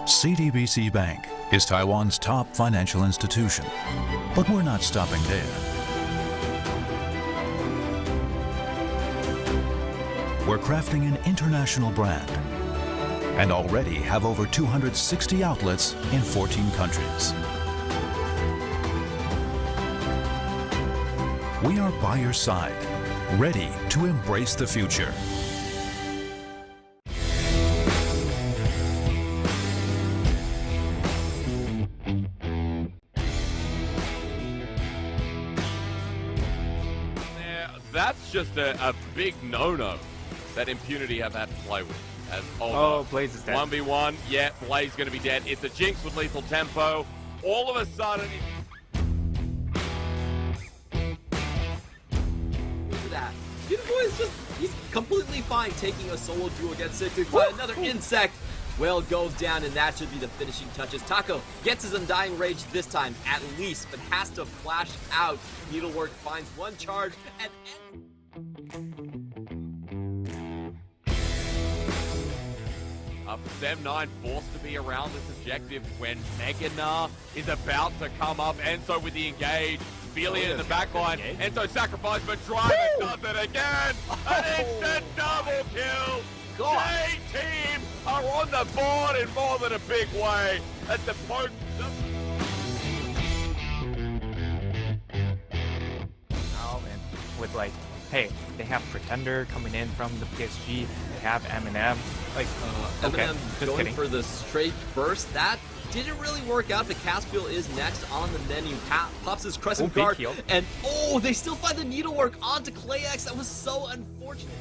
CTBC Bank is Taiwan's top financial institution, but we're not stopping there. We're crafting an international brand and already have over 260 outlets in 14 countries. We are by your side, ready to embrace the future. That's just a big no-no that Impunity have had to play with. As Blaze is dead. 1v1, yeah, Blaze going to be dead. It's a Jinx with lethal tempo. All of a sudden... Look at that. Beautiful is just, he's completely fine taking a solo duel against Cyclic, but another Insect. Well, goes down, and that should be the finishing touches. Taco gets his Undying Rage this time, at least, but has to flash out. Needlework finds one charge, and Sem9 forced to be around this objective when Meganar is about to come up. Enzo with the engage. Feeling in the backline. Enzo sacrifice, but Driver does it again. An instant double kill. J-Team are on the board in more than a big way at the post. And with like, hey, they have Pretender coming in from the PSG. They have Eminem. Like, Eminem just going kidding. for the straight burst. That didn't really work out, but Caspiel is next on the menu. Pops his Crescent Guard, and they still find the Needlework onto ClayX. That was so unfortunate.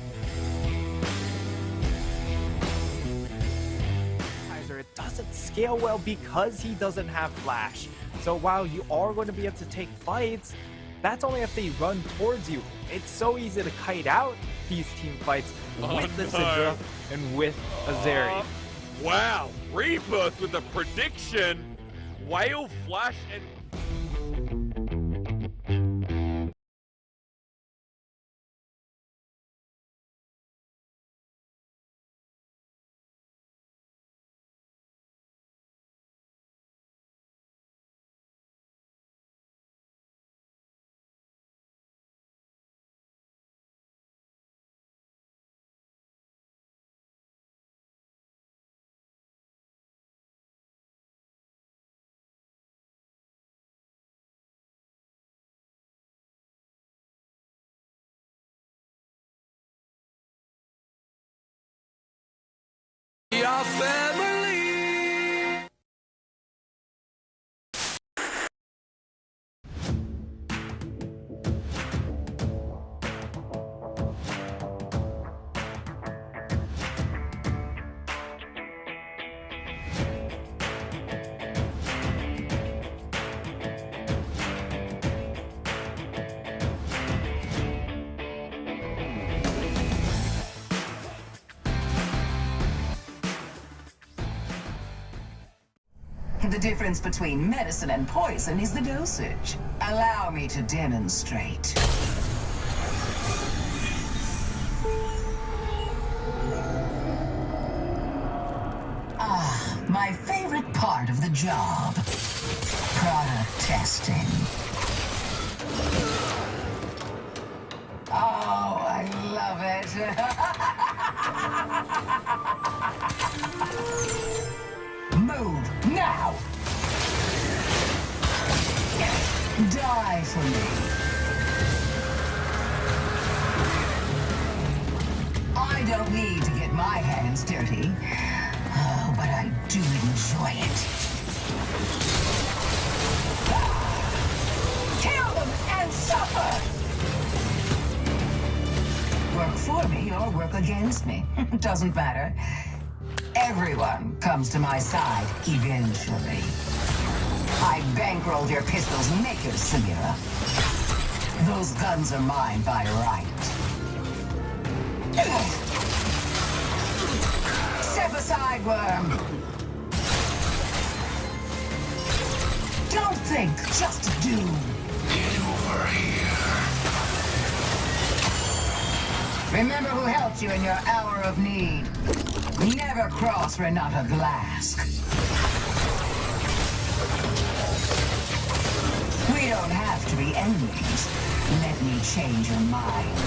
It doesn't scale well because he doesn't have Flash. So while you are going to be able to take fights, that's only if they run towards you. It's so easy to kite out these team fights with the Syndra and with Azeri. Wow, Rebirth with the prediction, Whale Flash and... Your family. The difference between medicine and poison is the dosage. Allow me to demonstrate. My favorite part of the job. Product testing. Oh, I love it. Move now! Die for me. I don't need to get my hands dirty. Oh, but I do enjoy it. Kill them and suffer! Work for me or work against me. Doesn't matter. Everyone comes to my side eventually. I bankrolled your pistol's makers, Samira. Those guns are mine by right. Step aside, worm. Don't think, just do. Get over here. Remember who helped you in your hour of need. Never cross Renata Glask. We don't have to be enemies. Let me change your mind.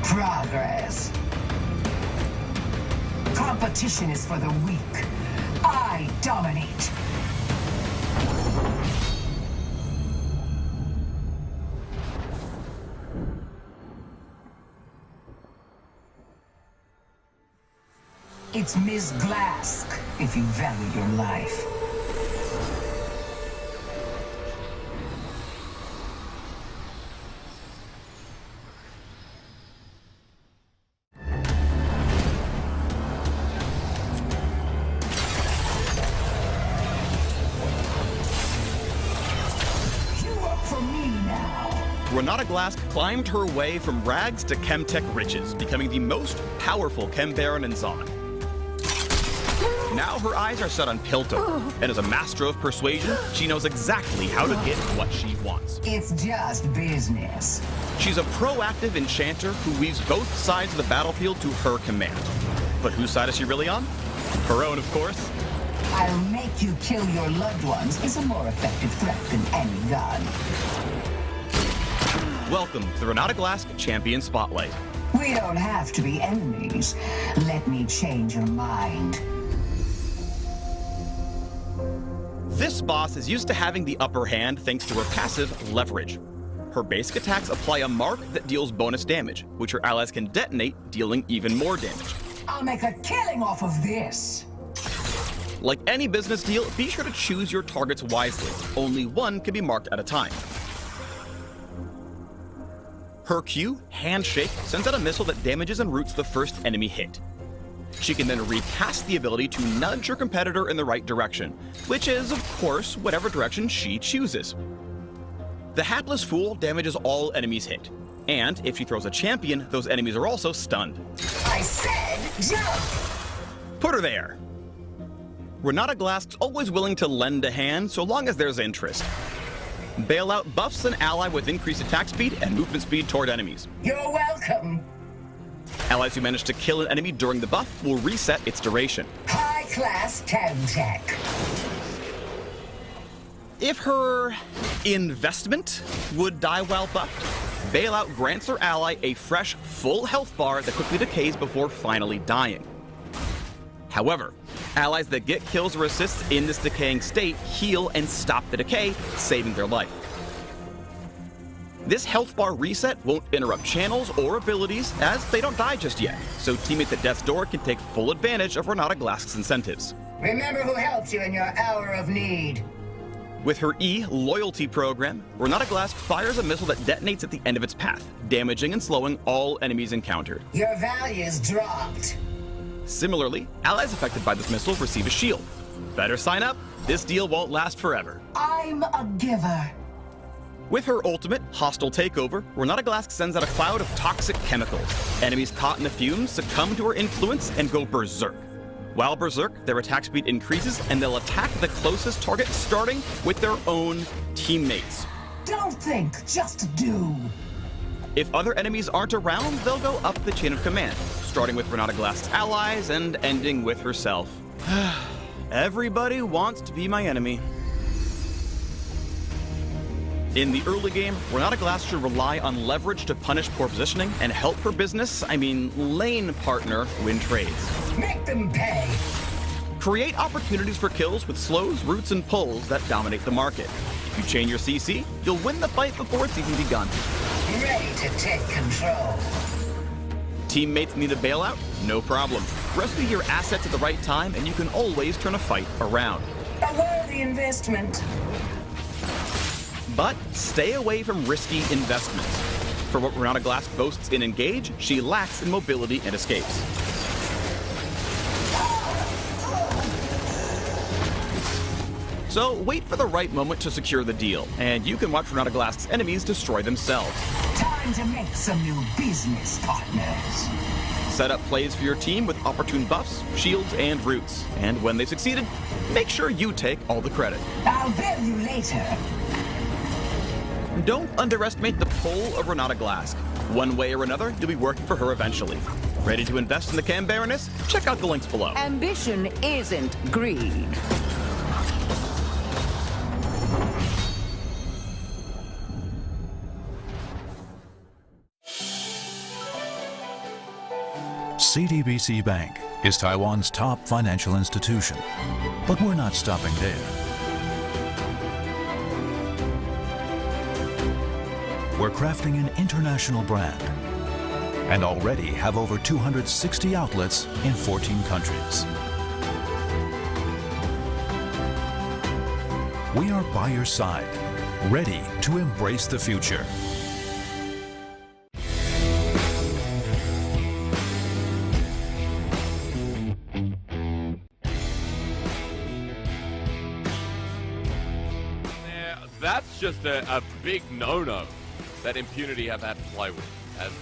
Progress. Competition is for the weak. I dominate. It's Ms. Glask, if you value your life. Renata Glask climbed her way from rags to Chemtech riches, becoming the most powerful Chem Baron in Zon. Now her eyes are set on Pilto, and as a master of persuasion, she knows exactly how to get what she wants. It's just business. She's a proactive enchanter who weaves both sides of the battlefield to her command. But whose side is she really on? Her own, of course. I'll make you kill your loved ones is a more effective threat than any gun. Welcome to the Renata Glask Champion Spotlight. We don't have to be enemies. Let me change your mind. This boss is used to having the upper hand thanks to her passive Leverage. Her basic attacks apply a mark that deals bonus damage, which her allies can detonate, dealing even more damage. I'll make a killing off of this. Like any business deal, be sure to choose your targets wisely. Only one can be marked at a time. Her Q, Handshake, sends out a missile that damages and roots the first enemy hit. She can then recast the ability to nudge her competitor in the right direction, which is, of course, whatever direction she chooses. The Hapless Fool damages all enemies hit, and if she throws a champion, those enemies are also stunned. I said jump! Put her there! Renata Glask's always willing to lend a hand so long as there's interest. Bailout buffs an ally with increased attack speed and movement speed toward enemies. You're welcome. Allies who manage to kill an enemy during the buff will reset its duration. High-class Chemtech. If her investment would die while buffed, Bailout grants her ally a fresh, full health bar that quickly decays before finally dying. However, allies that get kills or assists in this decaying state heal and stop the decay, saving their life. This health bar reset won't interrupt channels or abilities, as they don't die just yet, so teammates at death's door can take full advantage of Renata Glask's incentives. Remember who helped you in your hour of need. With her E loyalty program, Renata Glask fires a missile that detonates at the end of its path, damaging and slowing all enemies encountered. Your values dropped. Similarly, allies affected by this missile receive a shield. Better sign up, this deal won't last forever. I'm a giver. With her ultimate, Hostile Takeover, Renata Glask sends out a cloud of toxic chemicals. Enemies caught in the fumes succumb to her influence and go berserk. While berserk, their attack speed increases and they'll attack the closest target, starting with their own teammates. Don't think, just do. If other enemies aren't around, they'll go up the chain of command, starting with Renata Glask's allies and ending with herself. Everybody wants to be my enemy. In the early game, Renata Glask should rely on leverage to punish poor positioning and help her lane partner win trades. Make them pay. Create opportunities for kills with slows, roots, and pulls that dominate the market. If you chain your CC, you'll win the fight before it's even begun. Ready to take control. Teammates need a bailout? No problem. Rescue your assets at the right time and you can always turn a fight around. A worthy investment. But stay away from risky investments. For what Renata Glask boasts in Engage, she lacks in mobility and escapes. So wait for the right moment to secure the deal, and you can watch Renata Glask's enemies destroy themselves. Time to make some new business partners. Set up plays for your team with opportune buffs, shields, and roots. And when they've succeeded, make sure you take all the credit. I'll bill you later. Don't underestimate the pull of Renata Glask. One way or another, you'll be working for her eventually. Ready to invest in the Cam Baroness? Check out the links below. Ambition isn't greed. CTBC Bank is Taiwan's top financial institution, but we're not stopping there. We're crafting an international brand and already have over 260 outlets in 14 countries. We are by your side, ready to embrace the future. That's just a big no-no that Impunity have had to play with. As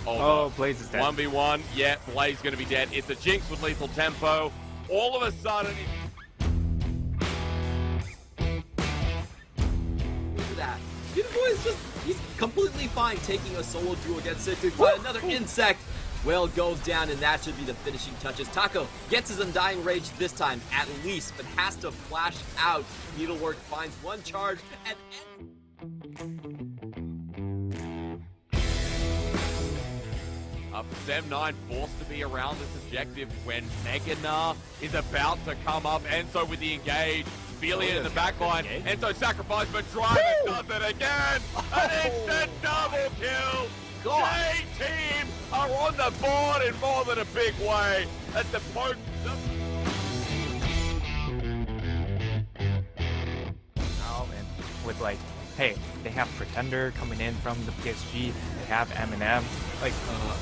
Blaze is dead. 1v1, yeah, Blaze going to be dead. It's a Jinx with lethal tempo. All of a sudden... Look at that. Beautiful is just, he's completely fine taking a solo duel against Citric, but another insect. Well, goes down, and that should be the finishing touches. Taco gets his Undying Rage this time, at least, but has to flash out. Needlework finds one charge, and Sem9 forced to be around this objective when Meganar is about to come up. Enzo with the engage. Feeling in the backline. Enzo sacrifice, but Driver does it again. An instant double kill. J-Team are on the board in more than a big way. At the poke. Oh, and with like, hey, they have Pretender coming in from the PSG. They have Eminem. Like,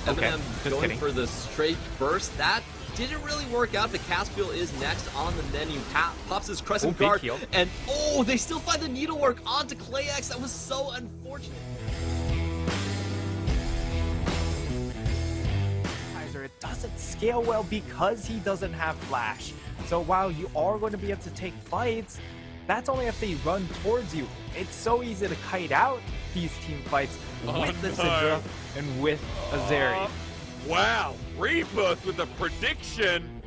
okay, Eminem just going kidding. for the straight burst. That didn't really work out, but Caspiel is next on the menu. Pops his Crescent big Guard, heal. and they still find the Needlework onto ClayX. That was so unfortunate. It doesn't scale well because he doesn't have flash. So while you are going to be able to take fights, that's only if they run towards you. It's so easy to kite out these team fights with the Syndra and with Azeri. Wow, Rebirth with a prediction.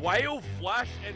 Whale Flash and...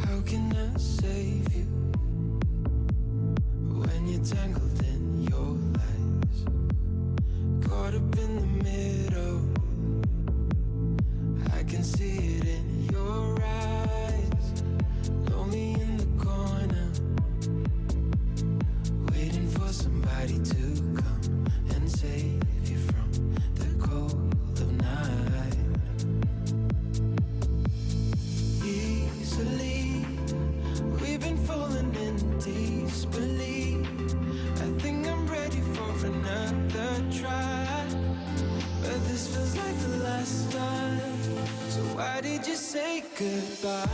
How can I save you when you're tangled in your lies? Caught up in the middle, I can see it in your eyes. Lonely in the corner, waiting for somebody to come and save you from the cold of night. Easily, we've been falling in disbelief. I think I'm ready for another try, but this feels like the last time. So why did you say goodbye?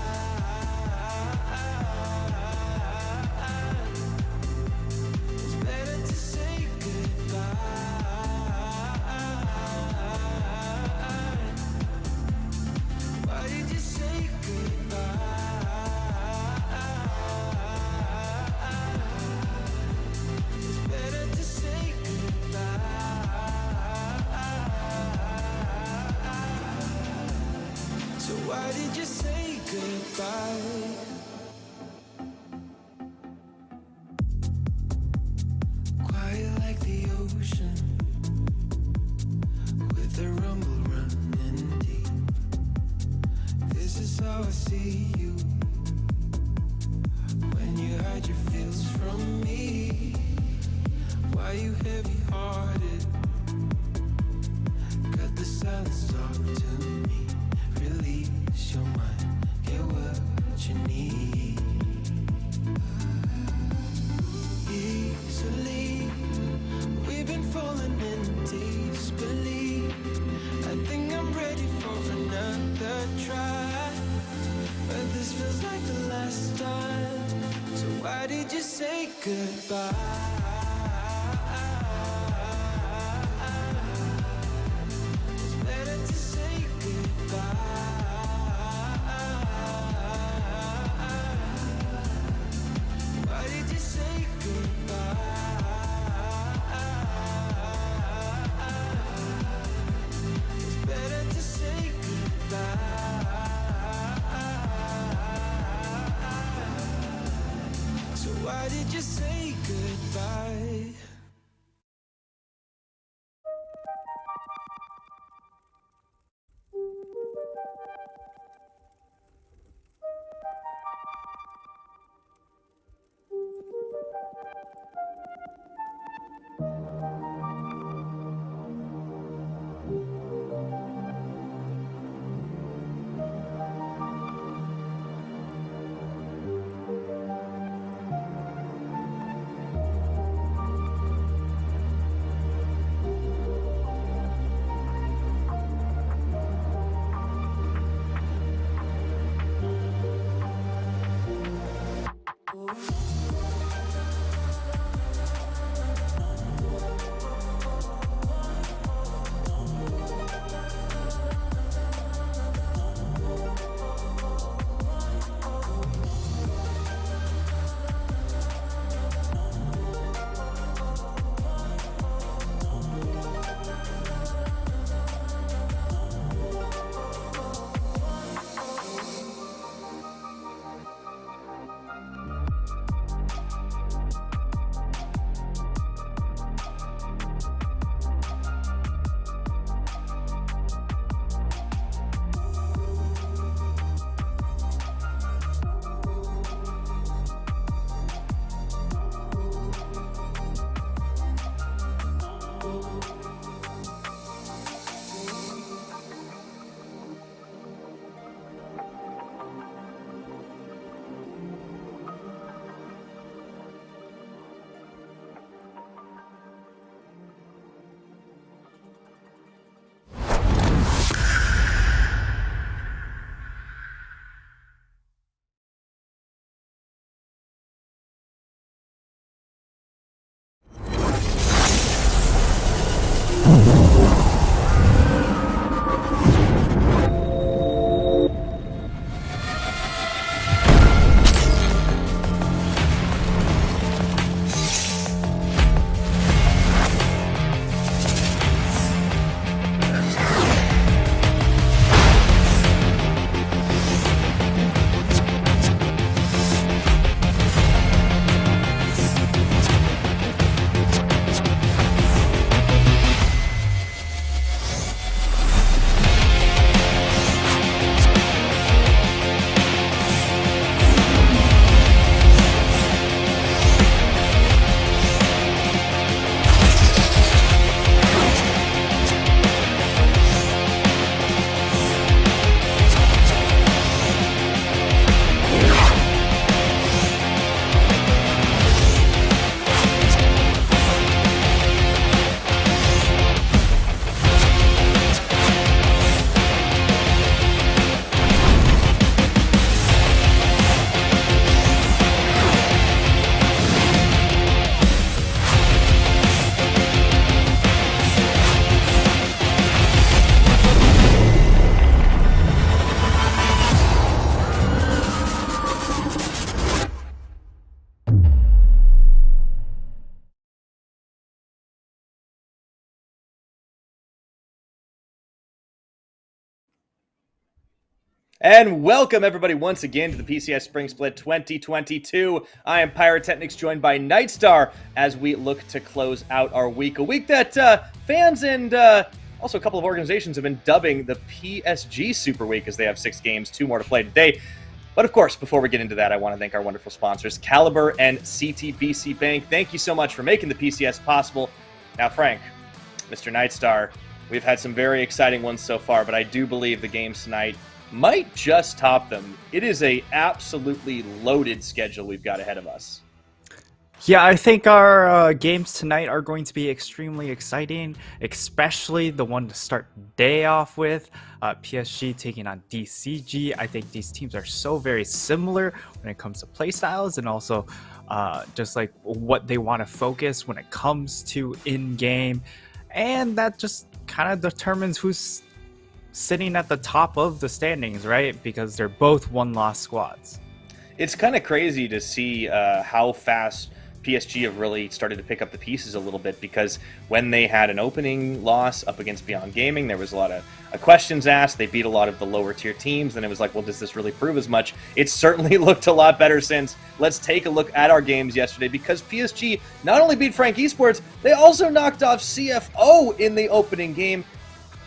It's better to say goodbye. Why did you say goodbye? It's better to say goodbye. So why did you say goodbye? Quiet like the ocean, with the rumble running deep. This is how I see you, when you hide your feels from me. Why you heavy-hearted? Cut the silence, talk to me. Release your mind, get what you need. Easily, we've been falling in disbelief. I think I'm ready for another try, but this feels like the last time. So why did you say goodbye? It's better to say goodbye. Why did you say goodbye? It's better to say goodbye. So why did you say goodbye? And welcome everybody once again to the PCS Spring Split 2022. I am Pyrotechnics, joined by Nightstar as we look to close out our week. A week that fans and also a couple of organizations have been dubbing the PSG Super Week, as they have 6 games, 2 more to play today. But of course, before we get into that, I want to thank our wonderful sponsors, Caliber and CTBC Bank. Thank you so much for making the PCS possible. Now, Frank, Mr. Nightstar, we've had some very exciting ones so far, but I do believe the games tonight might just top them. It is a absolutely loaded schedule we've got ahead of us. Yeah, I think our games tonight are going to be extremely exciting, especially the one to start the day off with. PSG taking on DCG. I think these teams are so very similar when it comes to playstyles and also just like what they want to focus when it comes to in-game. And that just kind of determines who's sitting at the top of the standings, right? Because they're both one-loss squads. It's kind of crazy to see how fast PSG have really started to pick up the pieces a little bit, because when they had an opening loss up against Beyond Gaming, there was a lot of questions asked. They beat a lot of the lower tier teams, and it was like, well, does this really prove as much? It certainly looked a lot better since. Let's take a look at our games yesterday, because PSG not only beat Frank Esports, they also knocked off CFO in the opening game.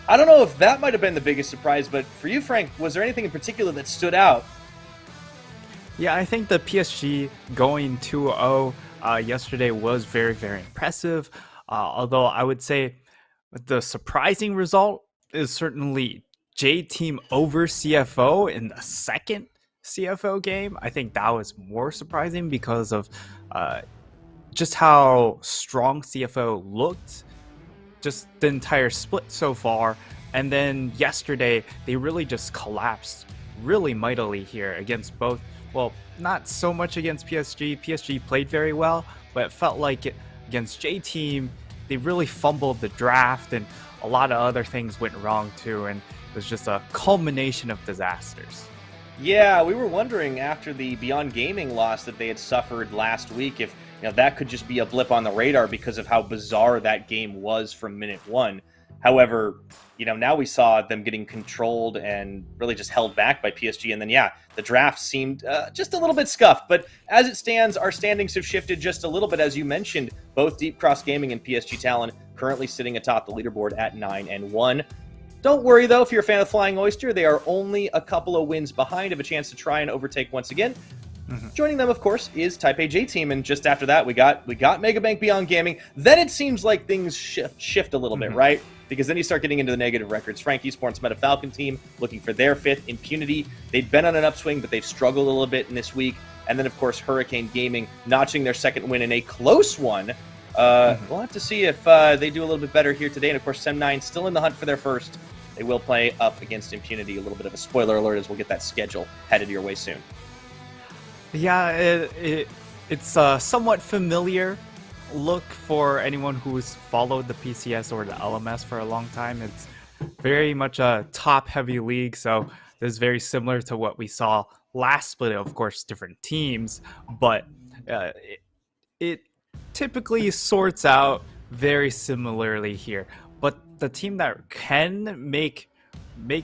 I don't know if that might have been the biggest surprise, but for you, Frank, was there anything in particular that stood out? Yeah, I think the PSG going 2-0 yesterday was very, very impressive. Although I would say the surprising result is certainly J-Team over CFO in the second CFO game. I think that was more surprising because of just how strong CFO looked, just the entire split so far. And then yesterday, they really just collapsed really mightily here against both. Well, not so much against PSG. PSG played very well, but it felt like against J-Team, they really fumbled the draft and a lot of other things went wrong too, and it was just a culmination of disasters. Yeah, we were wondering after the Beyond Gaming loss that they had suffered last week if that could just be a blip on the radar because of how bizarre that game was from minute one. However, now we saw them getting controlled and really just held back by PSG. And then, the draft seemed just a little bit scuffed. But as it stands, our standings have shifted just a little bit. As you mentioned, both Deep Cross Gaming and PSG Talon currently sitting atop the leaderboard at 9-1. Don't worry, though, if you're a fan of Flying Oyster, they are only a couple of wins behind of a chance to try and overtake once again. Joining them, of course, is Type A J-Team, and just after that, we got Megabank Beyond Gaming. Then it seems like things shift a little bit, right? Because then you start getting into the negative records. Frank Esports Meta Falcon team looking for their 5th. Impunity, they've been on an upswing, but they've struggled a little bit in this week. And then, of course, Hurricane Gaming notching their 2nd win in a close one. We'll have to see if they do a little bit better here today. And, of course, Sem9 still in the hunt for their 1st. They will play up against Impunity. A little bit of a spoiler alert as we'll get that schedule headed your way soon. Yeah, it's a somewhat familiar look for anyone who's followed the PCS or the LMS for a long time. It's very much a top-heavy league, so this is very similar to what we saw last split. Of course, different teams, but it typically sorts out very similarly here. But the team that can make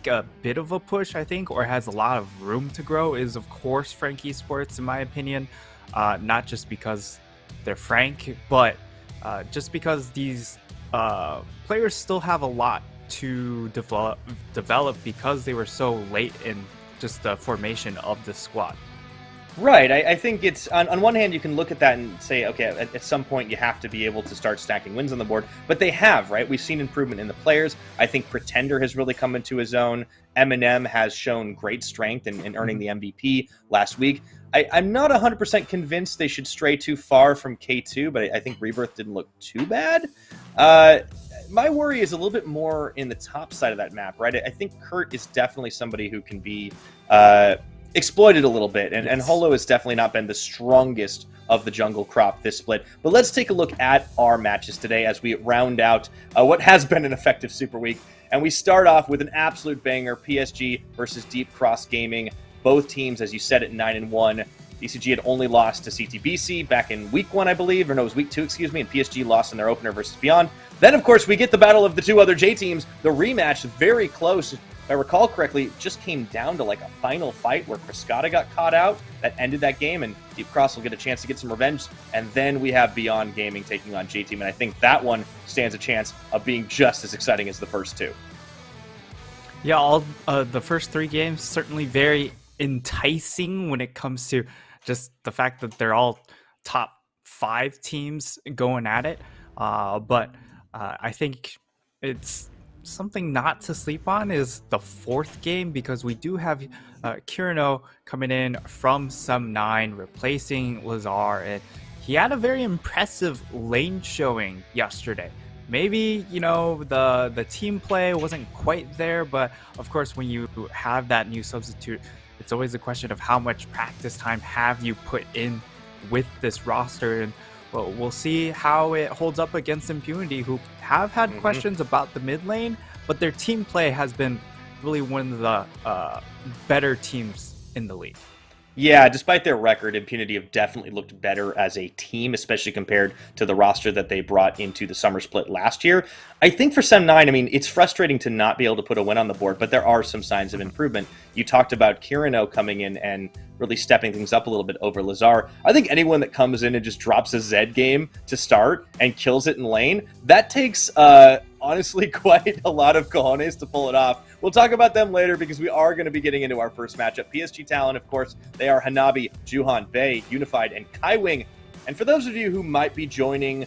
a bit of a push, I think, or has a lot of room to grow is, of course, Frank Esports, in my opinion. Not just because they're Frank, but just because these players still have a lot to develop because they were so late in just the formation of the squad. Right. I think it's, on one hand, you can look at that and say, okay, at some point you have to be able to start stacking wins on the board. But they have, right? We've seen improvement in the players. I think Pretender has really come into his own. Eminem has shown great strength in earning the MVP last week. I'm not 100% convinced they should stray too far from K2, but I think Rebirth didn't look too bad. My worry is a little bit more in the top side of that map, right? I think Kurt is definitely somebody who can be exploited a little bit, and Holo has definitely not been the strongest of the jungle crop this split. But let's take a look at our matches today as we round out what has been an effective Super Week. And we start off with an absolute banger, PSG versus Deep Cross Gaming. Both teams, as you said, at 9-1. DCG had only lost to CTBC back in week 1, I believe, or no, it was week 2, excuse me, and PSG lost in their opener versus Beyond. Then, of course, we get the battle of the 2 other J teams, the rematch, very close. If I recall correctly, it just came down to like a final fight where Prescata got caught out. That ended that game, and Deep Cross will get a chance to get some revenge. And then we have Beyond Gaming taking on J-Team, and I think that one stands a chance of being just as exciting as the first 2. Yeah, all the first 3 games certainly very enticing when it comes to just the fact that they're all top 5 teams going at it. But I think it's something not to sleep on is the 4th game, because we do have Kirino coming in from Sem9 replacing Lazar, and he had a very impressive lane showing yesterday. Maybe, the team play wasn't quite there, but of course when you have that new substitute, it's always a question of how much practice time have you put in with this roster, and we'll see how it holds up against Impunity, who have had questions about the mid lane, but their team play has been really one of the better teams in the league. Yeah, despite their record, Impunity have definitely looked better as a team, especially compared to the roster that they brought into the summer split last year. I think for Sem9, I mean, it's frustrating to not be able to put a win on the board, but there are some signs of improvement. You talked about Kirino coming in and really stepping things up a little bit over Lazar. I think anyone that comes in and just drops a Zed game to start and kills it in lane, that takes honestly quite a lot of cojones to pull it off. We'll talk about them later because we are going to be getting into our first matchup. PSG Talon, of course, they are Hanabi, Juhan, Bei, Unified, and Kaiwing. And for those of you who might be joining,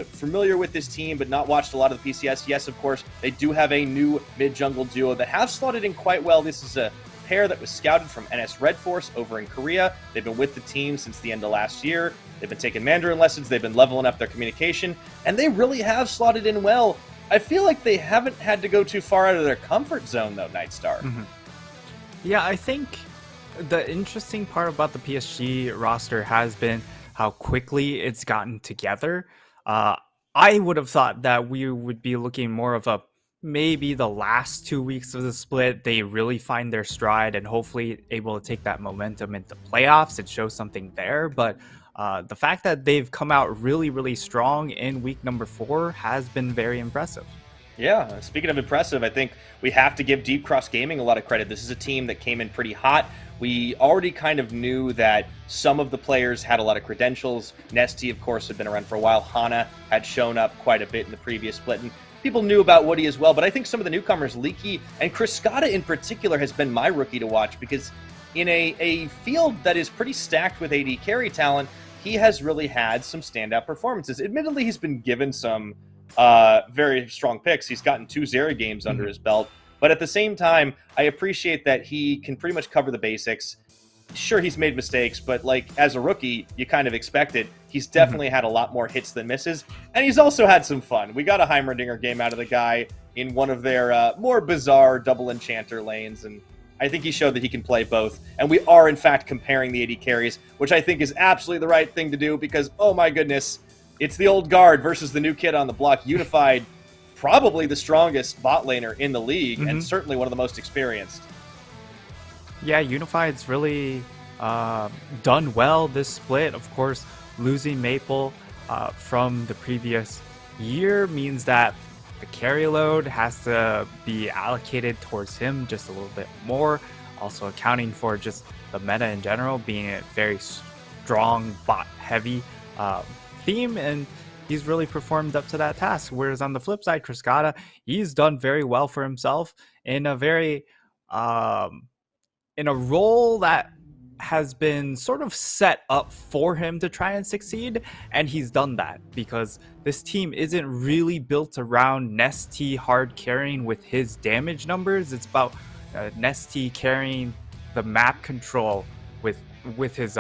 familiar with this team but not watched a lot of the PCS, yes, of course, they do have a new mid-jungle duo that have slotted in quite well. This is a pair that was scouted from NS Red Force over in Korea. They've been with the team since the end of last year. They've been taking Mandarin lessons. They've been leveling up their communication, and they really have slotted in well. I feel like they haven't had to go too far out of their comfort zone, though, Nightstar. Yeah, I think the interesting part about the PSG roster has been how quickly it's gotten together. Uh, I would have thought that we would be looking more of a maybe the last 2 weeks of the split, they really find their stride and hopefully able to take that momentum into playoffs and show something there. But the fact that they've come out really, really strong in week number 4 has been very impressive. Yeah, speaking of impressive, I think we have to give Deep Cross Gaming a lot of credit. This is a team that came in pretty hot. We already kind of knew that some of the players had a lot of credentials. Nesty, of course, had been around for a while. Hana had shown up quite a bit in the previous split, and people knew about Woody as well. But I think some of the newcomers, Leaky and Kriskata in particular, has been my rookie to watch because in a field that is pretty stacked with AD carry talent, he has really had some standout performances. Admittedly, he's been given some very strong picks. He's gotten 2 Zeri games under his belt. But at the same time, I appreciate that he can pretty much cover the basics. Sure, he's made mistakes, but like as a rookie, you kind of expect it. He's definitely had a lot more hits than misses. And he's also had some fun. We got a Heimerdinger game out of the guy in one of their more bizarre double enchanter lanes. And I think he showed that he can play both. And we are, in fact, comparing the AD carries, which I think is absolutely the right thing to do because, oh my goodness, it's the old guard versus the new kid on the block. Unified, probably the strongest bot laner in the league, and certainly one of the most experienced. Yeah, Unified's really done well this split. Of course, losing Maple from the previous year means that the carry load has to be allocated towards him just a little bit more. Also accounting for just the meta in general being a very strong bot-heavy theme, and he's really performed up to that task. Whereas on the flip side, Kriskata, he's done very well for himself in a very in a role that has been sort of set up for him to try and succeed, and he's done that because this team isn't really built around Nesty hard carrying with his damage numbers. It's about Nesty carrying the map control with his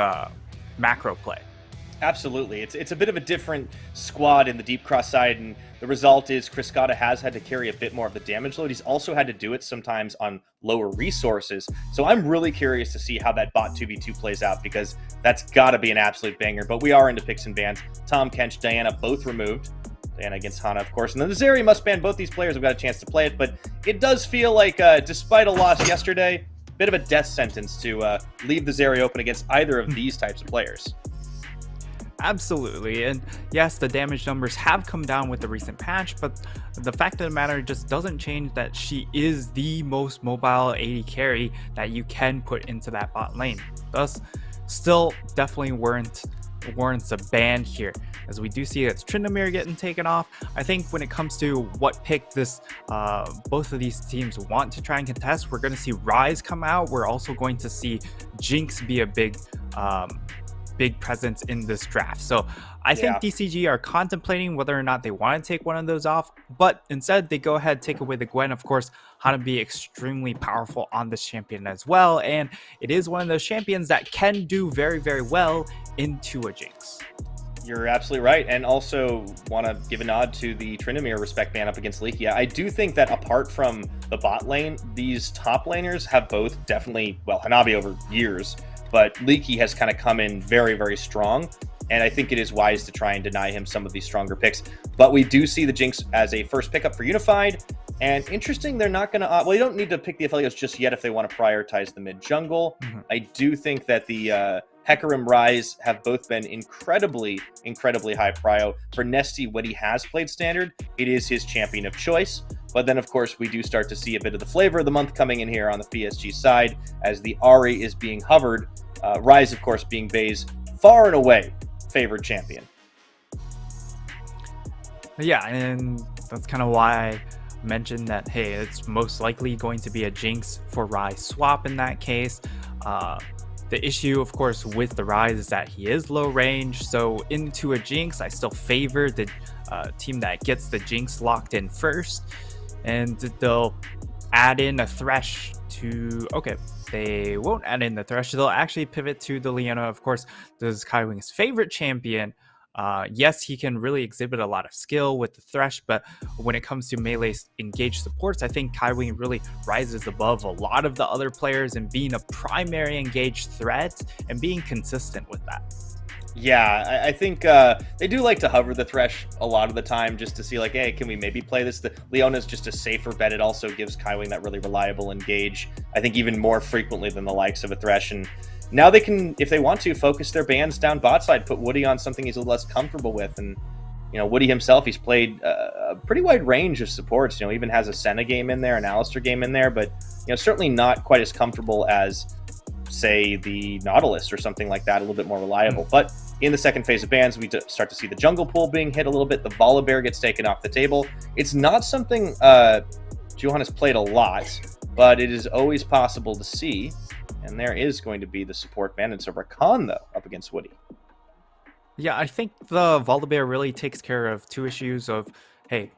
macro play. Absolutely. It's a bit of a different squad in the Deep Cross side, and the result is Kriskata has had to carry a bit more of the damage load. He's also had to do it sometimes on lower resources. So I'm really curious to see how that bot 2v2 plays out because that's got to be an absolute banger. But we are into picks and bans. Tom, Kench, Diana both removed. Diana against Hana, of course. And then the Zeri must ban. Both these players have got a chance to play it, but it does feel like, despite a loss yesterday, a bit of a death sentence to leave the Zeri open against either of these types of players. Absolutely, and yes, the damage numbers have come down with the recent patch, but the fact of the matter just doesn't change that she is the most mobile AD carry that you can put into that bot lane. Thus, still definitely warrants a ban here, as we do see it's Tryndamere getting taken off. I think when it comes to what pick this both of these teams want to try and contest, we're going to see Ryze come out. We're also going to see Jinx be a big presence in this draft. So I think DCG are contemplating whether or not they want to take one of those off, but instead they go ahead, take away the Gwen. Of course, Hana be extremely powerful on this champion as well, and it is one of those champions that can do very, very well into a Jinx. You're absolutely right, and also want to give a nod to the Tryndamere respect ban up against Leaky. I do think that apart from the bot lane, these top laners have both definitely, well, Hanabi over years, but Leaky has kind of come in very, very strong, and I think it is wise to try and deny him some of these stronger picks. But we do see the Jinx as a first pickup for Unified, and interesting, they're not going to... well, you don't need to pick the Aphelios just yet if they want to prioritize the mid-jungle. I do think that the Hecarim Ryze have both been incredibly, incredibly high prio. For Nesty, when he has played Standard, it is his champion of choice. But then, of course, we do start to see a bit of the flavor of the month coming in here on the PSG side as the Ahri is being hovered. Ryze, of course, being Bay's far and away favored champion. Yeah, and that's kind of why I mentioned that, hey, it's most likely going to be a Jinx for Ryze swap in that case. The issue, of course, with the Ryze is that he is low range, so into a Jinx, I still favor the team that gets the Jinx locked in first, and they'll add in a Thresh to... Okay, they won't add in the Thresh, they'll actually pivot to the Leona. Of course, this is Kaiwing's favorite champion, Yes, he can really exhibit a lot of skill with the Thresh, but when it comes to melee engaged supports, I think Kaiwing really rises above a lot of the other players in being a primary engaged threat and being consistent with that. Yeah, I think they do like to hover the Thresh a lot of the time just to see, like, hey, can we maybe play this? The Leona's just a safer bet. It also gives Kaiwing that really reliable engage, I think, even more frequently than the likes of a Thresh. And now they can, if they want to, focus their bans down bot side, put Woody on something he's a little less comfortable with. And, you know, Woody himself, he's played a pretty wide range of supports. You know, even has a Senna game in there, an Alistar game in there, but, you know, certainly not quite as comfortable as, say, the Nautilus or something like that, a little bit more reliable. But in the second phase of bans, we start to see the jungle pool being hit a little bit. The Volibear gets taken off the table. It's not something Juhan has played a lot, but it is always possible to see. And there is going to be the support ban. It's a Rakan, though, up against Woody. Yeah, I think the Volibear really takes care of two issues of, hey,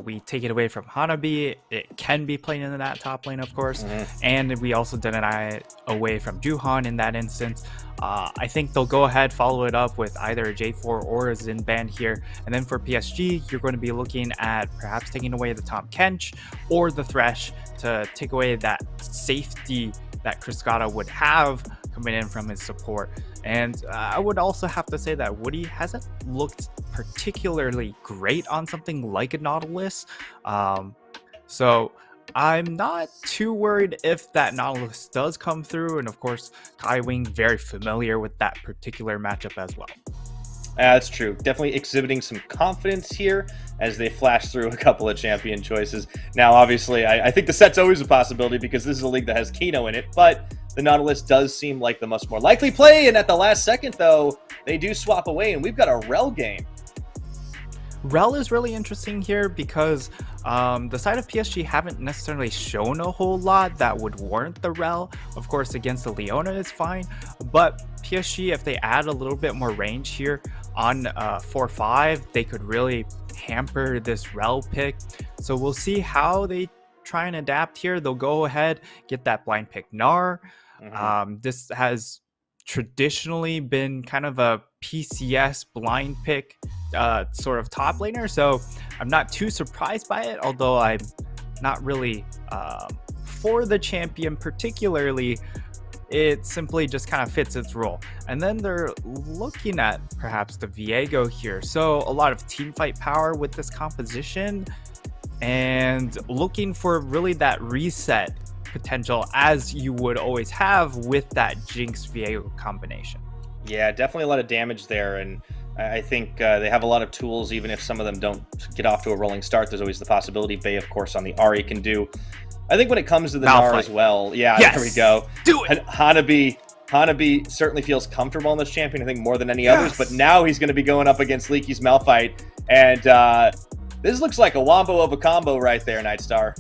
we take it away from Hanabi. It can be playing in that top lane, of course. And we also deny it away from Juhan in that instance. I think they'll go ahead, follow it up with either a J4 or a Xin ban here. And then for PSG, you're going to be looking at perhaps taking away the Tahm Kench or the Thresh to take away that safety that Kriskata would have coming in from his support. And I would also have to say that Woody hasn't looked particularly great on something like a Nautilus. So I'm not too worried if that Nautilus does come through. And of course, Kaiwing very familiar with that particular matchup as well. That's true. Definitely exhibiting some confidence here as they flash through a couple of champion choices. Now, obviously, I think the set's always a possibility because this is a league that has Kino in it, but the Nautilus does seem like the much more likely play, and at the last second, though, they do swap away, and we've got a Rel game. Rel is really interesting here because the side of PSG haven't necessarily shown a whole lot that would warrant the Rel. Of course, against the Leona is fine, but PSG, if they add a little bit more range here on 4-5, they could really hamper this Rel pick. So we'll see how they try and adapt here. They'll go ahead, get that blind pick Gnar. This has traditionally been kind of a PCS blind pick sort of top laner, so I'm not too surprised by it, although I'm not really for the champion particularly. It simply just kind of fits its role. And then they're looking at perhaps the Viego here, so a lot of team fight power with this composition and looking for really that reset potential as you would always have with that Jinx Viego combination. Yeah, definitely a lot of damage there, and I think they have a lot of tools. Even if some of them don't get off to a rolling start, there's always the possibility Bay, of course, on the Ahri can do. I think when it comes to the Gnar as well, yeah, yes, there we go. Do it! Hanabi certainly feels comfortable in this champion, I think, more than any others, but now he's going to be going up against Leaky's Malphite, and this looks like a wombo of a combo right there, Nightstar.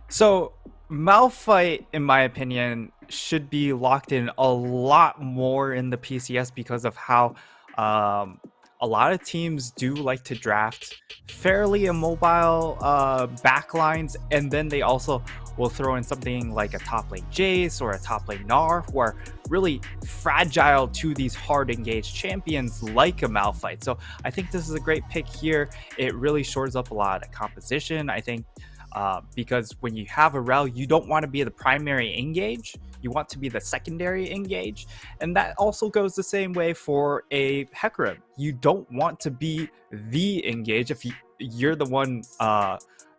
So Malphite, in my opinion, should be locked in a lot more in the PCS because of how a lot of teams do like to draft fairly immobile backlines, and then they also will throw in something like a top lane Jace or a top lane Gnar, who are really fragile to these hard engaged champions like a Malphite. So I think this is a great pick here. It really shores up a lot of composition, I think. Because when you have a Rel, you don't want to be the primary engage. You want to be the secondary engage. And that also goes the same way for a Hecarim. You don't want to be the engage if you're the one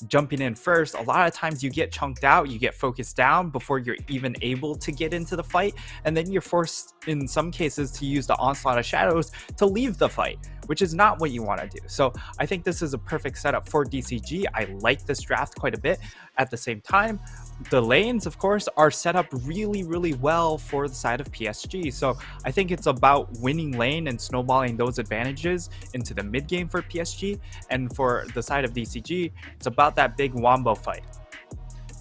jumping in first. A lot of times you get chunked out, you get focused down before you're even able to get into the fight. And then you're forced, in some cases, to use the Onslaught of Shadows to leave the fight, which is not what you want to do. So I think this is a perfect setup for DCG. I like this draft quite a bit. At the same time, the lanes, of course, are set up really, really well for the side of PSG. So I think it's about winning lane and snowballing those advantages into the mid game for PSG. And for the side of DCG, it's about that big wombo fight.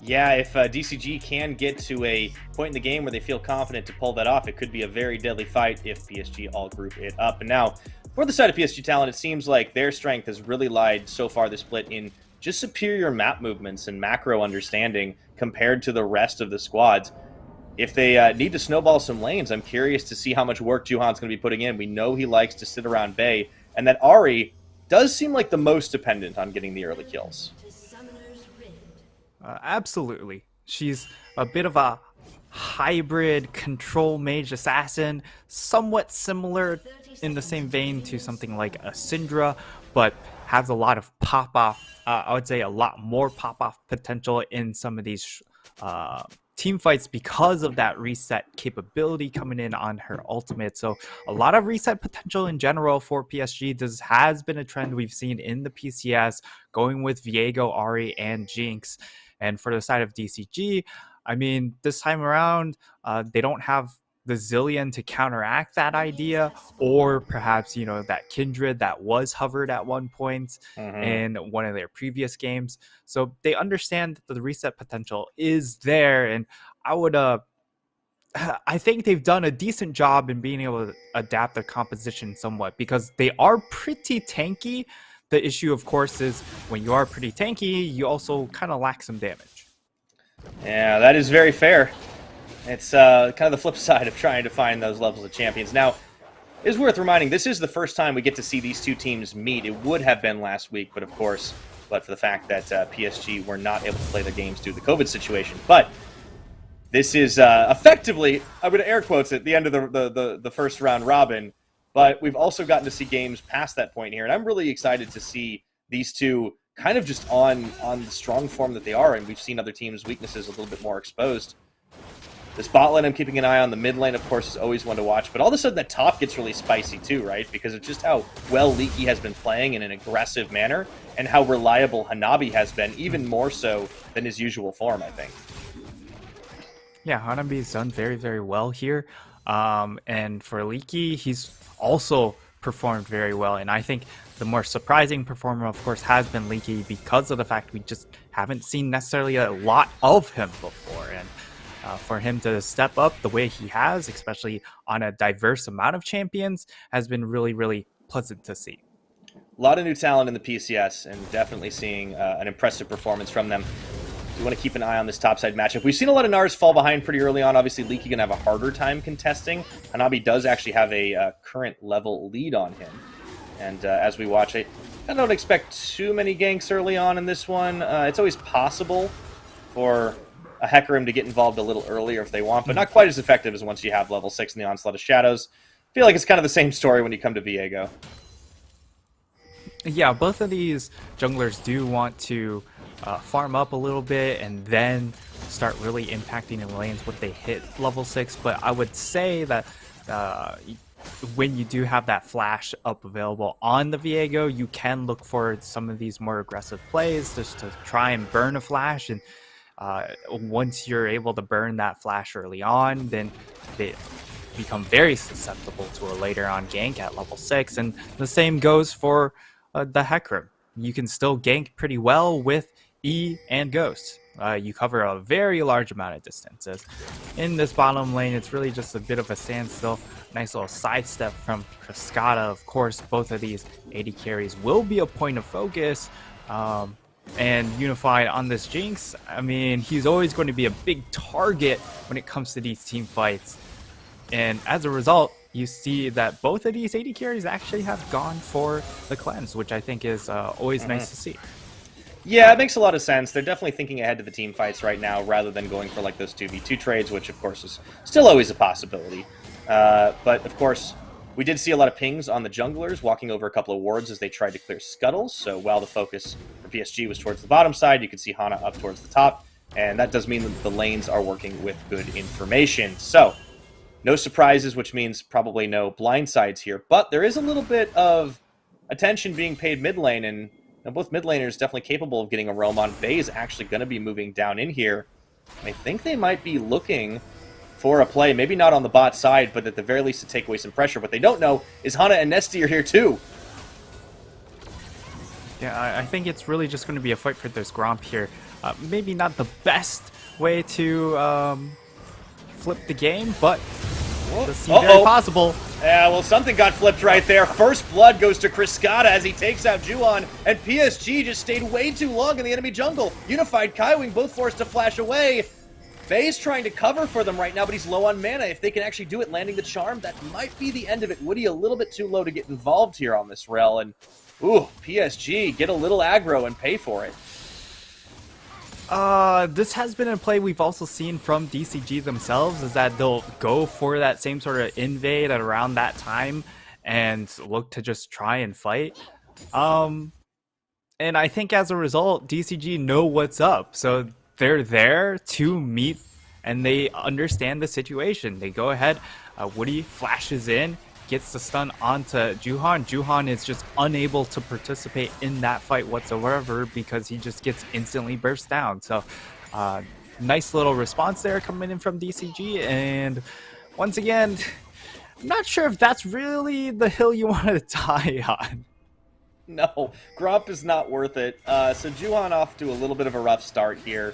Yeah, if DCG can get to a point in the game where they feel confident to pull that off, it could be a very deadly fight if PSG all group it up. And now, for the side of PSG talent, it seems like their strength has really lied so far this split in just superior map movements and macro understanding compared to the rest of the squads. If they need to snowball some lanes, I'm curious to see how much work Juhan's going to be putting in. We know he likes to sit around Bay. and that Ahri does seem like the most dependent on getting the early kills. Absolutely. She's a bit of a hybrid control mage assassin, somewhat similar in the same vein to something like a Syndra, but has a lot of pop-off, I would say a lot more pop-off potential in some of these team fights because of that reset capability coming in on her ultimate. So a lot of reset potential in general for PSG. This has been a trend we've seen in the PCS, going with Viego, Ahri, and Jinx. And for the side of DCG, I mean, this time around, they don't have the Zillion to counteract that idea, or perhaps, you know, that Kindred that was hovered at one point in one of their previous games. So they understand that the reset potential is there, and I think they've done a decent job in being able to adapt their composition somewhat, because they are pretty tanky. The issue, of course, is when you are pretty tanky, you also kind of lack some damage. Yeah, that is very fair. It's kind of the flip side of trying to find those levels of champions. Now, it is worth reminding, this is the first time we get to see these two teams meet. It would have been last week, but for the fact that PSG were not able to play their games due to the COVID situation. But this is effectively, I'm going to air quotes at the end of the first round robin, but we've also gotten to see games past that point here, and I'm really excited to see these two kind of just on the strong form that they are, and we've seen other teams' weaknesses a little bit more exposed. This bot lane, I'm keeping an eye on. The mid lane, of course, is always one to watch. But all of a sudden, that top gets really spicy too, right? Because of just how well Leaky has been playing in an aggressive manner, and how reliable Hanabi has been, even more so than his usual form, I think. Yeah, Hanabi's done very, very well here. And for Leaky, he's also performed very well. And I think the more surprising performer, of course, has been Leaky, because of the fact we just haven't seen necessarily a lot of him before. And for him to step up the way he has, especially on a diverse amount of champions, has been really, really pleasant to see. A lot of new talent in the PCS, and definitely seeing an impressive performance from them. You want to keep an eye on this topside matchup. We've seen a lot of Nars fall behind pretty early on. Obviously, Leaky going to have a harder time contesting. Hanabi does actually have a current level lead on him. And as we watch it, I don't expect too many ganks early on in this one. It's always possible for a Hecarim to get involved a little earlier if they want, but not quite as effective as once you have level 6 in the Onslaught of Shadows. I feel like it's kind of the same story when you come to Viego. Yeah, both of these junglers do want to farm up a little bit and then start really impacting in lanes when they hit level 6, but I would say that when you do have that flash up available on the Viego, you can look for some of these more aggressive plays just to try and burn a flash. And once you're able to burn that flash early on, then they become very susceptible to a later on gank at level 6. And the same goes for the Hecarim. You can still gank pretty well with E and Ghost. You cover a very large amount of distances. In this bottom lane, it's really just a bit of a standstill. Nice little sidestep from Cascada. Of course, both of these AD carries will be a point of focus. And Unified on this Jinx, I mean, he's always going to be a big target when it comes to these team fights. And as a result, you see that both of these AD carries actually have gone for the cleanse, which I think is always nice to see. Yeah, it makes a lot of sense. They're definitely thinking ahead to the team fights right now rather than going for like those 2v2 trades, which of course is still always a possibility. But of course, we did see a lot of pings on the junglers walking over a couple of wards as they tried to clear scuttles. So while the focus for PSG was towards the bottom side, you could see Hana up towards the top. And that does mean that the lanes are working with good information. So no surprises, which means probably no blindsides here. But there is a little bit of attention being paid mid lane, and both mid laners definitely capable of getting a roam on. Bay is actually going to be moving down in here. I think they might be looking for a play, maybe not on the bot side, but at the very least to take away some pressure. What they don't know is Hana and Nesty are here too. Yeah, I think it's really just going to be a fight for this Gromp here. Maybe not the best way to flip the game, but this seems very possible. Yeah, well, something got flipped right there. First blood goes to Cascada as he takes out Juon, and PSG just stayed way too long in the enemy jungle. Unified Kaiwing both forced to flash away. Faye's trying to cover for them right now, but he's low on mana. If they can actually do it, landing the charm, that might be the end of it. Woody a little bit too low to get involved here on this rel, and ooh, PSG get a little aggro and pay for it. This has been a play we've also seen from DCG themselves, is that they'll go for that same sort of invade at around that time and look to just try and fight. And I think as a result, DCG know what's up. So they're there to meet and they understand the situation. They go ahead, Woody flashes in, gets the stun onto Juhan. Juhan is just unable to participate in that fight whatsoever because he just gets instantly burst down. So nice little response there coming in from DCG. And once again, I'm not sure if that's really the hill you want to die on. No, Grump is not worth it. So Juhan off to a little bit of a rough start here.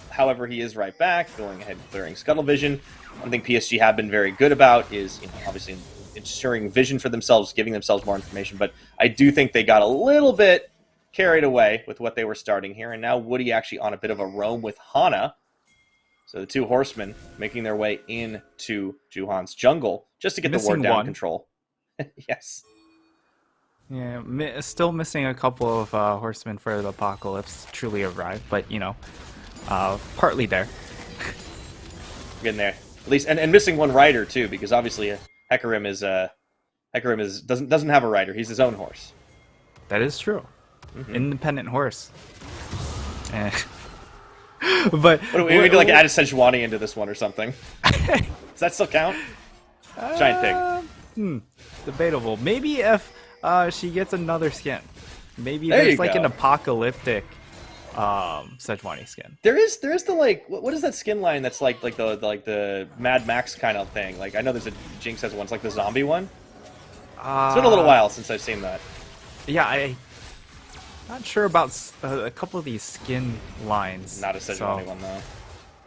However, he is right back, going ahead and clearing Scuttle Vision. One thing PSG have been very good about is, obviously ensuring vision for themselves, giving themselves more information. But I do think they got a little bit carried away with what they were starting here. And now Woody actually on a bit of a roam with Hana. So the two horsemen making their way into Juhan's jungle just to get the ward down control. Yes. Yeah, still missing a couple of horsemen for the apocalypse truly arrive, but partly there. Getting there, at least, and missing one rider too, because obviously Hecarim doesn't have a rider. He's his own horse. That is true. Independent horse. But what do we need to add a Sejuani into this one or something? Does that still count? Giant pig. Debatable. Maybe if she gets another skin. Maybe there there's an apocalyptic Sejuani skin. There is the what is that skin line that's like the Mad Max kind of thing? I know there's a Jinx has one. It's like the zombie one. It's been a little while since I've seen that. Yeah, I'm not sure about a couple of these skin lines. Not a Sejuani one though.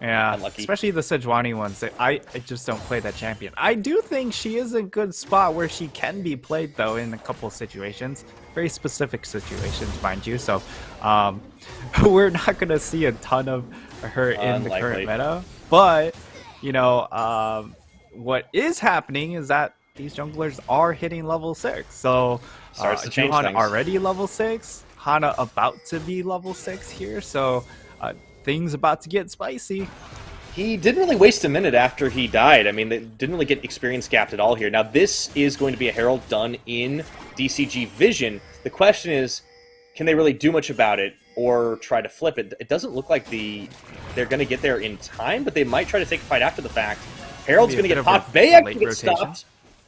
Yeah, unlucky. Especially the Sejuani ones. I just don't play that champion. I do think she is a good spot where she can be played, though, in a couple of situations. Very specific situations, mind you. So we're not going to see a ton of her in the current meta. But, what is happening is that these junglers are hitting level 6. So Juhan already level 6. Hana about to be level 6 here. So things about to get spicy. He didn't really waste a minute after he died. I mean, they didn't really get experience gapped at all here. Now, this is going to be a Herald done in DCG Vision. The question is, can they really do much about it or try to flip it? It doesn't look like they're going to get there in time, but they might try to take a fight after the fact. Herald's going to get popped. Bay actually gets stopped.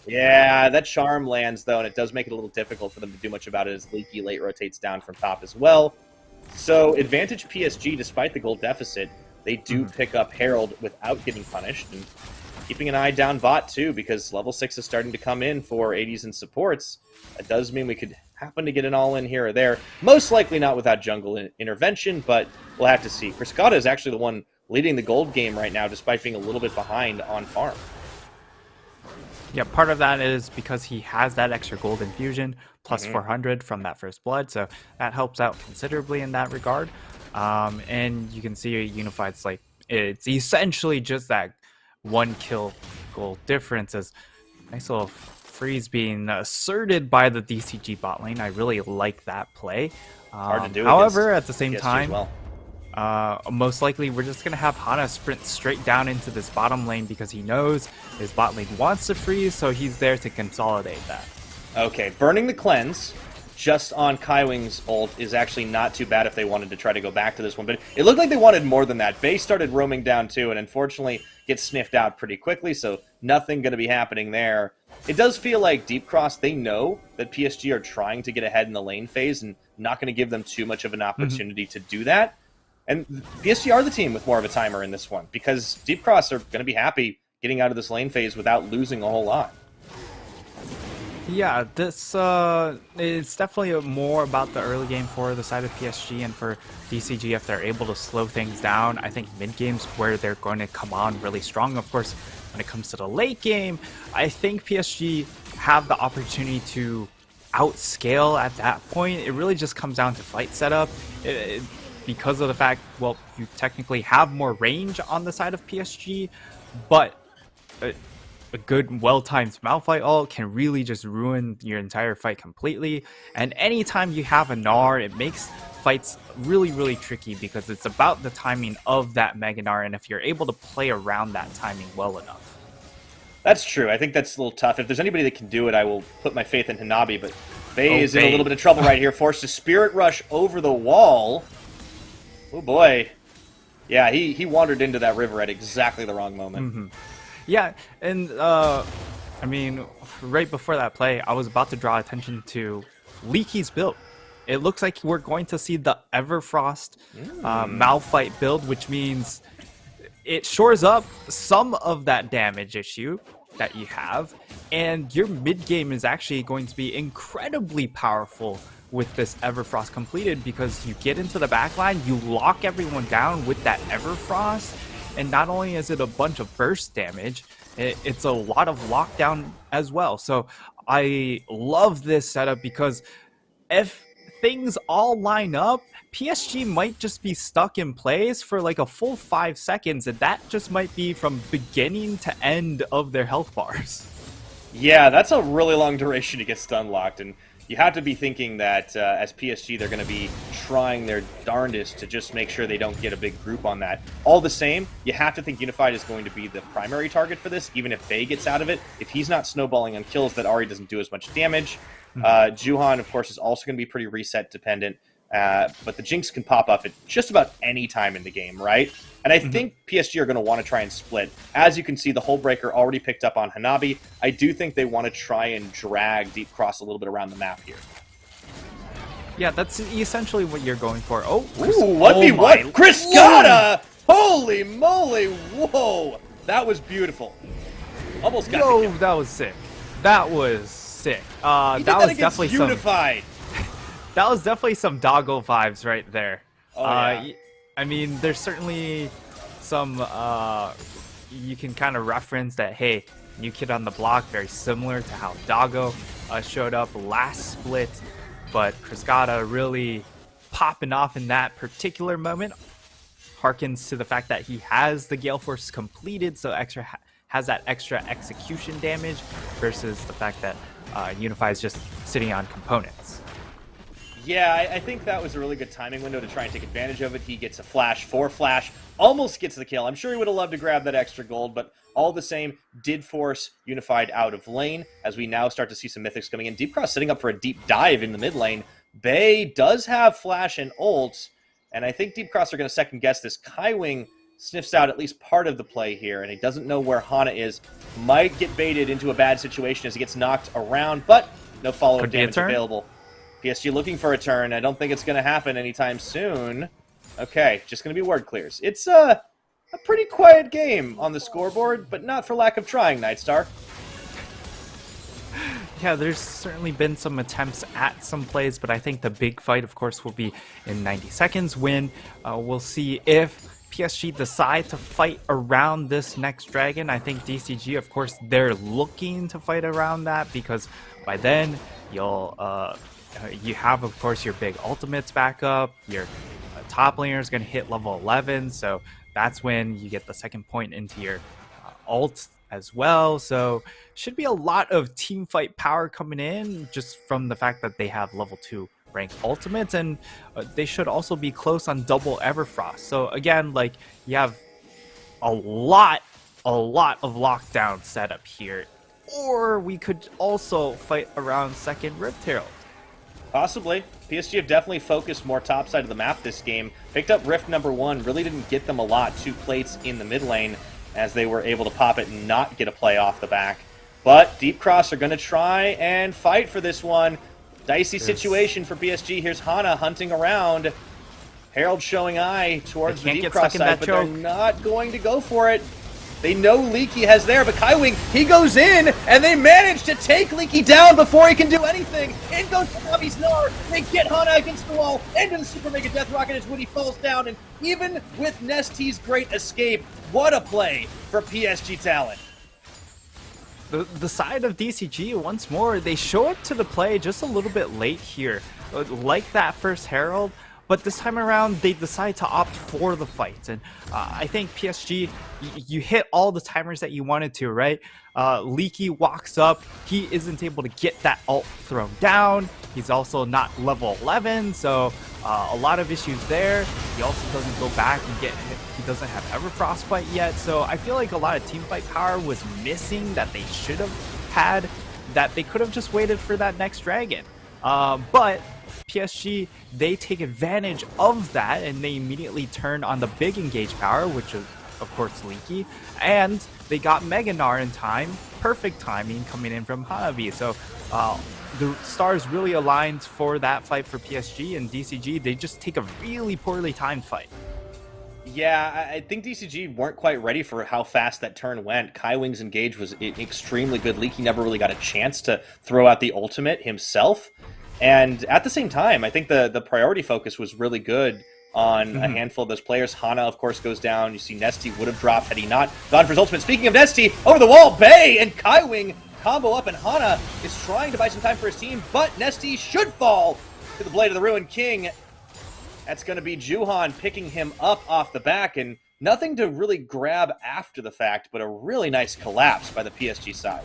Yeah, that charm lands, though, and it does make it a little difficult for them to do much about it as Leaky late rotates down from top as well. So, advantage PSG, despite the gold deficit, they do pick up Herald without getting punished. And keeping an eye down bot, too, because level 6 is starting to come in for 80s and supports. That does mean we could happen to get an all-in here or there. Most likely not without jungle intervention, but we'll have to see. Criscata is actually the one leading the gold game right now, despite being a little bit behind on farm. Yeah, part of that is because he has that extra gold infusion, plus 400 from that first blood, so that helps out considerably in that regard. And you can see Unified's it's essentially just that one kill goal difference. As nice little freeze being asserted by the DCG bot lane. I really like that play. Hard to do. However, at the same PSG time, well. most likely we're just gonna have Hana sprint straight down into this bottom lane because he knows his bot lane wants to freeze, so he's there to consolidate that. Okay, burning the cleanse just on Kaiwing's ult is actually not too bad if they wanted to try to go back to this one, but it looked like they wanted more than that. Base started roaming down too, and unfortunately gets sniffed out pretty quickly, so nothing going to be happening there. It does feel like Deep Cross, they know that PSG are trying to get ahead in the lane phase and not going to give them too much of an opportunity to do that. And PSG are the team with more of a timer in this one, because Deep Cross are going to be happy getting out of this lane phase without losing a whole lot. Yeah, this it's definitely more about the early game for the side of PSG, and for DCG, if they're able to slow things down, I think mid game's where they're going to come on really strong. Of course, when it comes to the late game, I think PSG have the opportunity to outscale at that point. It really just comes down to fight setup. because of the fact, well, you technically have more range on the side of PSG, but a good, well-timed Malphite ult can really just ruin your entire fight completely. And anytime you have a Gnar, it makes fights really, really tricky because it's about the timing of that Mega Gnar, and if you're able to play around that timing well enough. That's true. I think that's a little tough. If there's anybody that can do it, I will put my faith in Hanabi, but Bey is in a little bit of trouble right here. Forced to Spirit Rush over the wall. Oh boy. Yeah, he wandered into that river at exactly the wrong moment. Yeah, and I mean, right before that play, I was about to draw attention to Leaky's build. It looks like we're going to see the Everfrost Malphite build, which means it shores up some of that damage issue that you have, and your mid game is actually going to be incredibly powerful with this Everfrost completed, because you get into the backline, you lock everyone down with that Everfrost, and not only is it a bunch of burst damage, it's a lot of lockdown as well. So I love this setup because if things all line up, PSG might just be stuck in place for like a full 5 seconds, and that just might be from beginning to end of their health bars. Yeah, that's a really long duration to get stun locked, and you have to be thinking that as PSG, they're going to be trying their darndest to just make sure they don't get a big group on that. All the same, you have to think Unified is going to be the primary target for this, even if Bey gets out of it. If he's not snowballing on kills, that Ahri doesn't do as much damage. Juhan, of course, is also going to be pretty reset dependent, but the Jinx can pop up at just about any time in the game, right? And I think PSG are going to want to try and split. As you can see, the Hullbreaker already picked up on Hanabi. I do think they want to try and drag Deep Cross a little bit around the map here. Yeah, that's essentially what you're going for. Oh, ooh, 1v1! Criscata! Holy moly! Whoa! That was beautiful. Almost got the kill. That was sick. That was sick. That was definitely Unified. That was definitely some doggo vibes right there. Oh, yeah. I mean, there's certainly some you can kind of reference that, hey, New Kid on the Block, very similar to how Doggo showed up last split, but Criscata really popping off in that particular moment harkens to the fact that he has the Gale Force completed, so has that extra execution damage versus the fact that Unify is just sitting on components. Yeah, I think that was a really good timing window to try and take advantage of it. He gets a flash, 4 flash, almost gets the kill. I'm sure he would have loved to grab that extra gold, but all the same, did force Unified out of lane, as we now start to see some mythics coming in. Deep Cross setting up for a deep dive in the mid lane. Bey does have flash and ults, and I think Deep Cross are going to second guess this. Kaiwing sniffs out at least part of the play here, and he doesn't know where Hana is. Might get baited into a bad situation as he gets knocked around, but no follow-up damage available. PSG looking for a turn. I don't think it's going to happen anytime soon. Okay, just going to be word clears. It's a pretty quiet game on the scoreboard, but not for lack of trying, Nightstar. Yeah, there's certainly been some attempts at some plays, but I think the big fight, of course, will be in 90 seconds when we'll see if PSG decide to fight around this next dragon. I think DCG, of course, they're looking to fight around that because by then you'll... you have, of course, your big ultimates back up. Your top laner is going to hit level 11, so that's when you get the second point into your ult as well. So should be a lot of team fight power coming in just from the fact that they have level 2 rank ultimates, and they should also be close on double Everfrost. So again, like, you have a lot of lockdown setup here, or we could also fight around second Rift Herald. Possibly. PSG have definitely focused more top side of the map this game. Picked up Rift number 1, really didn't get them a lot. 2 plates in the mid lane as they were able to pop it and not get a play off the back. But Deep Cross are going to try and fight for this one. Dicey situation for PSG. Here's Hana hunting around. Herald showing eye towards the Deep Cross side, but they're not going to go for it. They know Leaky has there, but Kaiwing, he goes in, and they manage to take Leaky down before he can do anything. In goes Hanabi's Gnar. They get Hana against the wall, into the Super Mega Death Rocket as Woody falls down, and even with Nesty's great escape, what a play for PSG talent. The side of DCG, once more, they show up to the play just a little bit late here. Like that first Herald, but this time around they decide to opt for the fight. And I think PSG, you hit all the timers that you wanted to, right? Leaky walks up, he isn't able to get that ult thrown down. He's also not level 11, so a lot of issues there. He also doesn't go back and get hit. He doesn't have Everfrost fight yet, so I feel like a lot of team fight power was missing that they should have had, that they could have just waited for that next dragon. But PSG, they take advantage of that, and they immediately turn on the big engage power, which is, of course, Leaky, and they got Mega Gnar in time. Perfect timing coming in from Hanabi. So the stars really aligned for that fight for PSG, and DCG, they just take a really poorly timed fight. Yeah, I think DCG weren't quite ready for how fast that turn went. Kaiwing's engage was extremely good. Leaky never really got a chance to throw out the ultimate himself. And at the same time, I think the priority focus was really good on a handful of those players. Hana, of course, goes down. You see Nesty would have dropped had he not gone for his ultimate. Speaking of Nesty, over the wall, Bay and Kaiwing combo up, and Hana is trying to buy some time for his team, but Nesty should fall to the Blade of the Ruined King. That's going to be Juhan picking him up off the back, and nothing to really grab after the fact, but a really nice collapse by the PSG side.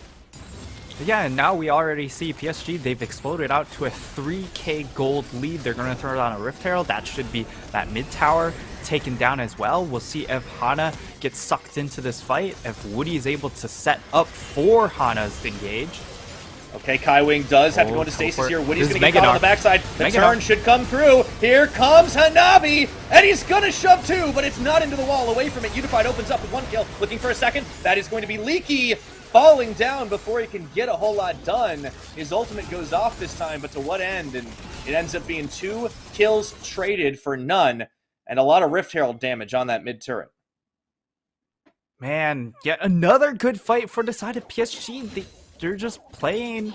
Yeah, and now we already see PSG, they've exploded out to a 3k gold lead. They're going to throw down a Rift Herald. That should be that mid tower taken down as well. We'll see if Hana gets sucked into this fight, if Woody is able to set up for Hana's engage. Okay, Kaiwing does have to go into stasis here. Woody's going to get caught on the backside. The turn should come through. Here comes Hanabi, and he's going to shove two, but it's not into the wall. Away from it, Unified opens up with one kill. Looking for a second. That is going to be Leaky, falling down before he can get a whole lot done. His ultimate goes off this time, but to what end? And it ends up being 2 kills traded for none, and a lot of Rift Herald damage on that mid turret. Man, yet another good fight for the side of PSG. They're just playing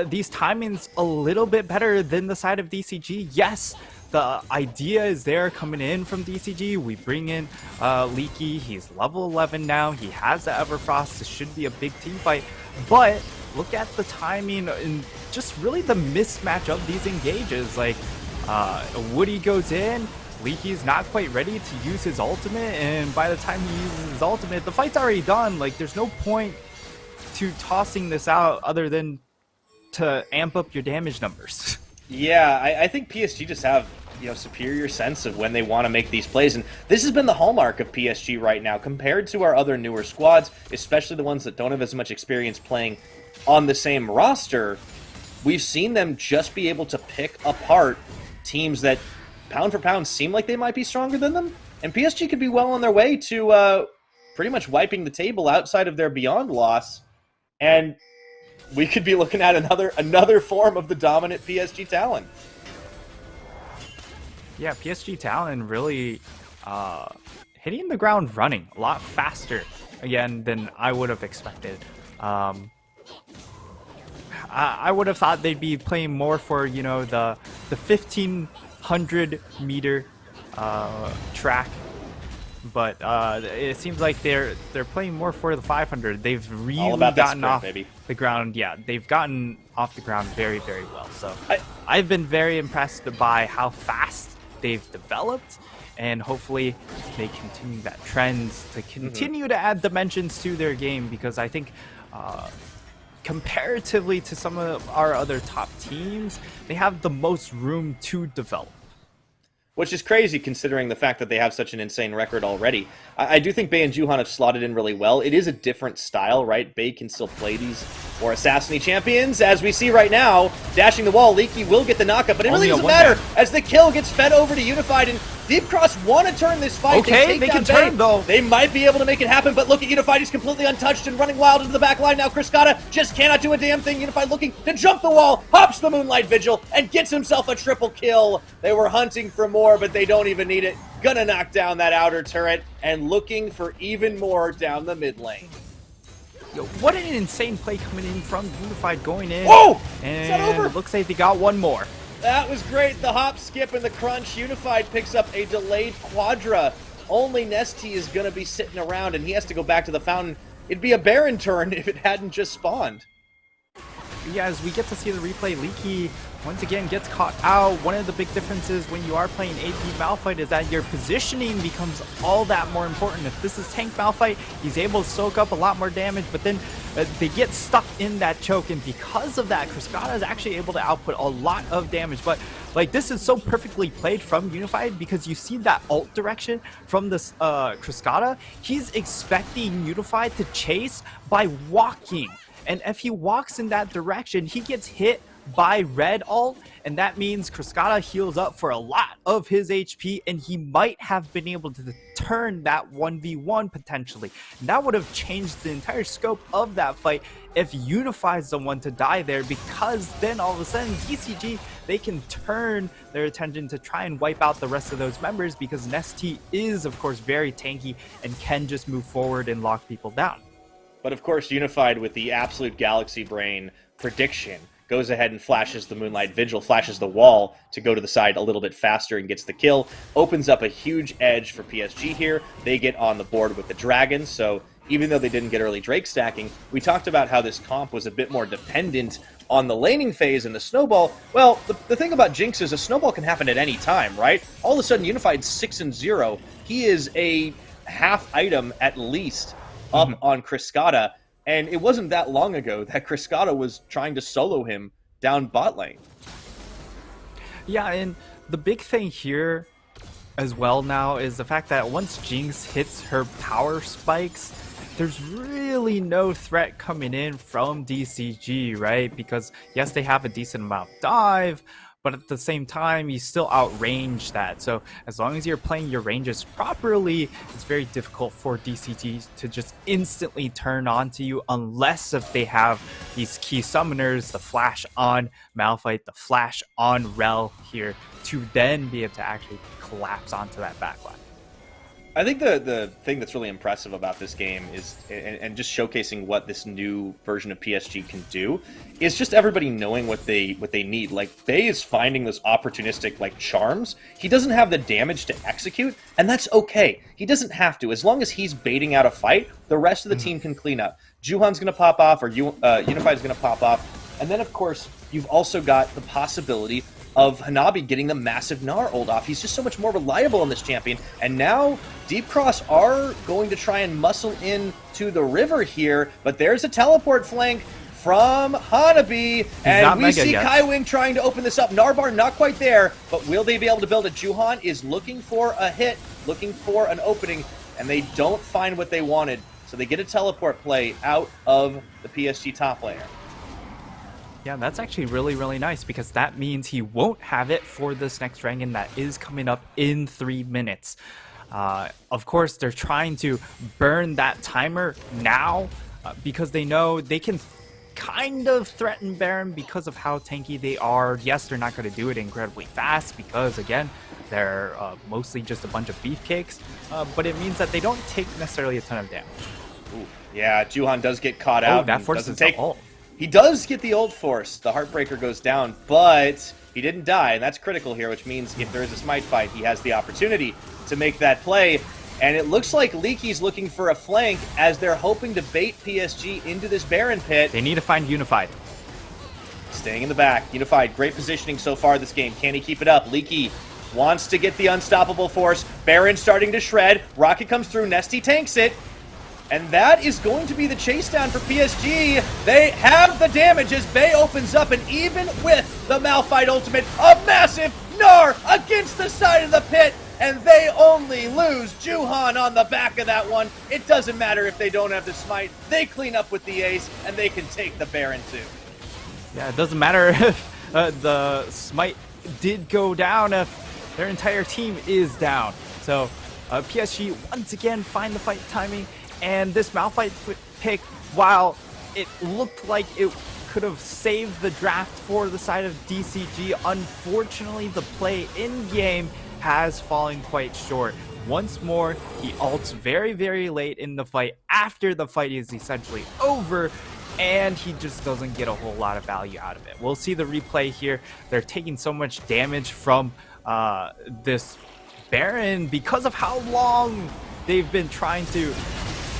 these timings a little bit better than the side of DCG. Yes, the idea is there coming in from DCG. We bring in Leaky. He's level 11 now. He has the Everfrost. This should be a big team fight. But look at the timing and just really the mismatch of these engages. Like, Woody goes in. Leaky's not quite ready to use his ultimate. And by the time he uses his ultimate, the fight's already done. Like, there's no point to tossing this out other than to amp up your damage numbers. Yeah, I think PSG just have, superior sense of when they want to make these plays, and this has been the hallmark of PSG right now compared to our other newer squads, especially the ones that don't have as much experience playing on the same roster. We've seen them just be able to pick apart teams that pound for pound seem like they might be stronger than them, and PSG could be well on their way to pretty much wiping the table outside of their Beyond loss. And we could be looking at another form of the dominant PSG Talon. Yeah, PSG Talon really hitting the ground running a lot faster, again, than I would have expected. I would have thought they'd be playing more for, the 1,500 meter track. But it seems like they're playing more for the 500. They've really gotten off the ground. Yeah, they've gotten off the ground very, very well. So I've been very impressed by how fast they've developed, and hopefully they continue that trend to continue to add dimensions to their game, because I think comparatively to some of our other top teams, they have the most room to develop. Which is crazy considering the fact that they have such an insane record already. I do think Bay and Juhan have slotted in really well. It is a different style, right? Bay can still play these more assassin-y champions, as we see right now. Dashing the wall, Leaky will get the knockup, but it really doesn't matter as the kill gets fed over to Unified, and Deep Cross want to turn this fight. Okay, they can turn, though. They might be able to make it happen, but look at Unified. He's completely untouched and running wild into the back line now. Criscata just cannot do a damn thing. Unified looking to jump the wall, hops the Moonlight Vigil, and gets himself a triple kill. They were hunting for more, but they don't even need it. Gonna knock down that outer turret, and looking for even more down the mid lane. Yo, what an insane play coming in from Unified, going in. Oh! And is that over? Looks like they got one more. That was great. The hop, skip, and the crunch. Unified picks up a delayed Quadra. Only Nesty is going to be sitting around, and he has to go back to the fountain. It'd be a Baron turn if it hadn't just spawned. Yeah, as we get to see the replay, Leaky once again gets caught out. One of the big differences when you are playing AP Malphite is that your positioning becomes all that more important. If this is tank Malphite, he's able to soak up a lot more damage, but then they get stuck in that choke, and because of that, Cryscata is actually able to output a lot of damage. But like, this is so perfectly played from Unified, because you see that ult direction from this Cryscata. He's expecting Unified to chase by walking, and if he walks in that direction, he gets hit by red ult, and that means Cryscata heals up for a lot of his HP, and he might have been able to turn that 1v1 potentially. And that would have changed the entire scope of that fight if Unified's the one to die there, because then all of a sudden DCG, they can turn their attention to try and wipe out the rest of those members, because Nesty is of course very tanky and can just move forward and lock people down. But of course, Unified, with the absolute galaxy brain prediction, goes ahead and flashes the Moonlight Vigil, flashes the wall to go to the side a little bit faster and gets the kill. Opens up a huge edge for PSG here. They get on the board with the Dragons, so even though they didn't get early Drake stacking, we talked about how this comp was a bit more dependent on the laning phase and the snowball. Well, the thing about Jinx is a snowball can happen at any time, right? All of a sudden, Unified's 6-0. He is a half item at least up on Cryscata. And it wasn't that long ago that Cryscata was trying to solo him down bot lane. Yeah, and the big thing here as well now is the fact that once Jinx hits her power spikes, there's really no threat coming in from DCG, right? Because yes, they have a decent amount of dive, but at the same time, you still outrange that. So as long as you're playing your ranges properly, it's very difficult for DCG to just instantly turn onto you, unless if they have these key summoners, the flash on Malphite, the flash on Rel here, to then be able to actually collapse onto that backline. I think the thing that's really impressive about this game is, and just showcasing what this new version of PSG can do, is just everybody knowing what they need. Like, Bey is finding those opportunistic like charms. He doesn't have the damage to execute, and that's okay. He doesn't have to. As long as he's baiting out a fight, the rest of the team can clean up. Juhan's going to pop off, or Unified's going to pop off, and then of course you've also got the possibility of Hanabi getting the massive Gnar ult off. He's just so much more reliable on this champion. And now Deep Cross are going to try and muscle in to the river here, but there's a teleport flank from Hanabi, and we see Kaiwing trying to open this up. Narbar not quite there, but will they be able to build it? Juhan is looking for a hit, looking for an opening, and they don't find what they wanted. So they get a teleport play out of the PSG top laner. Yeah, that's actually really, really nice, because that means he won't have it for this next dragon that is coming up in 3 minutes. Of course, they're trying to burn that timer now because they know they can kind of threaten Baron because of how tanky they are. Yes, they're not going to do it incredibly fast because, again, they're mostly just a bunch of beefcakes, but it means that they don't take necessarily a ton of damage. Ooh, yeah, Juhan does get caught out. That forces the ult. He does get the ult force. The Heartbreaker goes down, but he didn't die, and that's critical here, which means if there is a smite fight, he has the opportunity to make that play. And it looks like Leaky's looking for a flank as they're hoping to bait PSG into this Baron pit. They need to find Unified. Staying in the back. Unified, great positioning so far this game. Can he keep it up? Leaky wants to get the unstoppable force. Baron starting to shred. Rocket comes through. Nesty tanks it. And that is going to be the chase down for PSG. They have the damage as Bey opens up, and even with the Malphite ultimate, a massive Gnar against the side of the pit, and they only lose Juhan on the back of that one. It doesn't matter if they don't have the smite. They clean up with the ace, and they can take the Baron too. Yeah, it doesn't matter if the smite did go down, if their entire team is down. So PSG once again find the fight timing. And this Malphite pick, while it looked like it could have saved the draft for the side of DCG, unfortunately the play in-game has fallen quite short. Once more, he ults very, very late in the fight, after the fight is essentially over, and he just doesn't get a whole lot of value out of it. We'll see the replay here. They're taking so much damage from this Baron because of how long they've been trying to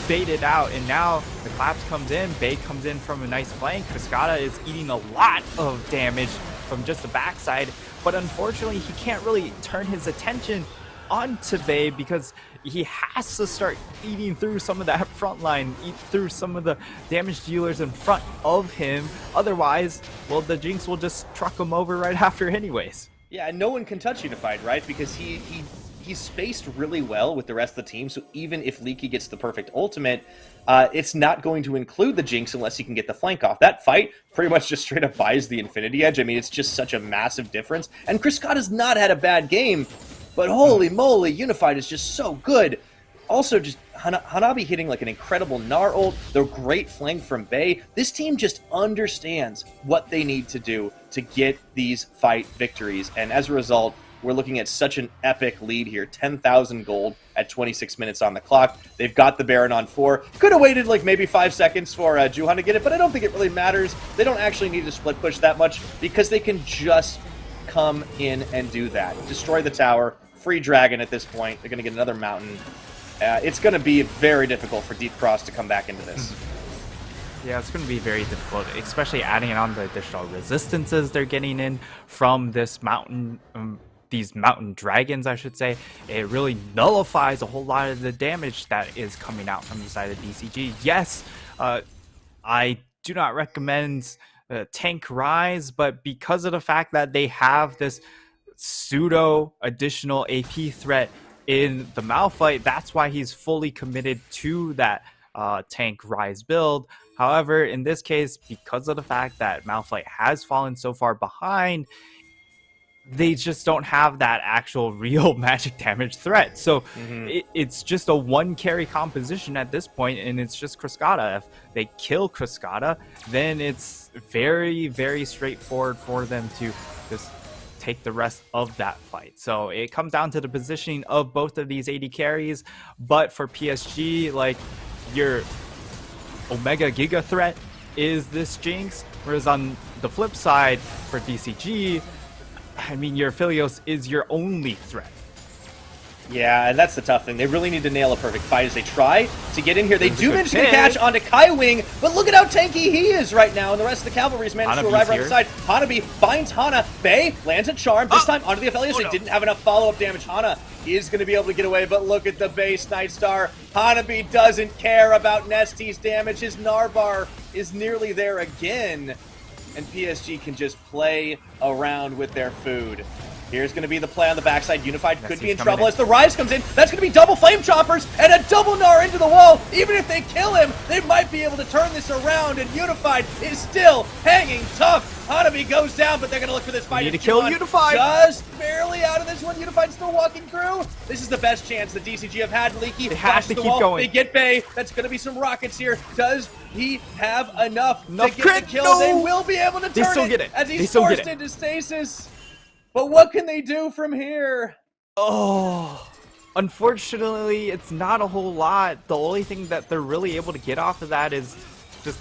bait it out, and now the collapse comes in. Bey comes in from a nice flank. Cryscata is eating a lot of damage from just the backside, but unfortunately he can't really turn his attention onto Vey because he has to start eating through some of that front line, eat through some of the damage dealers in front of him. Otherwise, well, the Jinx will just truck him over right after anyways. Yeah, and no one can touch Unified, right? Because he's spaced really well with the rest of the team, so even if Leaky gets the perfect ultimate, it's not going to include the Jinx unless he can get the flank off. That fight pretty much just straight up buys the Infinity Edge. I mean, it's just such a massive difference. And Chris Scott has not had a bad game, but holy moly, Unified is just so good. Also, just Hanabi hitting like an incredible Gnar ult, the great flank from Vey. This team just understands what they need to do to get these fight victories. And as a result, we're looking at such an epic lead here. 10,000 gold at 26 minutes on the clock. They've got the Baron on 4. Could have waited like maybe 5 seconds for Juhan to get it, but I don't think it really matters. They don't actually need to split push that much because they can just come in and do that. Destroy the tower. Free Dragon at this point. They're going to get another mountain. It's going to be very difficult for Deep Cross to come back into this. Yeah, it's going to be very difficult, especially adding on the additional resistances they're getting in from this mountain, these mountain dragons, I should say. It really nullifies a whole lot of the damage that is coming out from the side of DCG. Yes, I do not recommend tank Rise, but because of the fact that they have this pseudo additional AP threat in the Malphite, that's why he's fully committed to that tank Rise build. However, in this case, because of the fact that Malphite has fallen so far behind, they just don't have that actual real magic damage threat. So it's just a one carry composition at this point, and it's just Cryscata. If they kill Cryscata, then it's very, very straightforward for them to just take the rest of that fight. So it comes down to the positioning of both of these AD carries, but for PSG, like, your Omega Giga threat is this Jinx, whereas on the flip side for DCG, I mean, your Philios is your only threat. Yeah, and that's the tough thing. They really need to nail a perfect fight as they try to get in here. They do manage to get a catch onto Kai Wing, but look at how tanky he is right now, and the rest of the cavalry's managed to arrive right beside. Hanabi finds Hana. Vey lands a charm, this time onto the Aphelios. They didn't have enough follow-up damage. Hana is going to be able to get away, but look at the base Nightstar. Hanabi doesn't care about Nesty's damage. His Narbar is nearly there again, and PSG can just play around with their food. Here's going to be the play on the backside. Unified could be in trouble as the Rise comes in. That's going to be double Flame Choppers and a double Gnar into the wall. Even if they kill him, they might be able to turn this around, and Unified is still hanging tough. Hanabi goes down, but they're going to look for this fight. Need to kill Unified. Just barely out of this one. Unified still walking through. This is the best chance the DCG have had. Leaky flashes the wall. Going. They get Vey. That's going to be some rockets here. Does he have enough to get the kill? No. They will be able to turn it as he's forced into stasis. But what can they do from here? Oh, unfortunately, it's not a whole lot. The only thing that they're really able to get off of that is just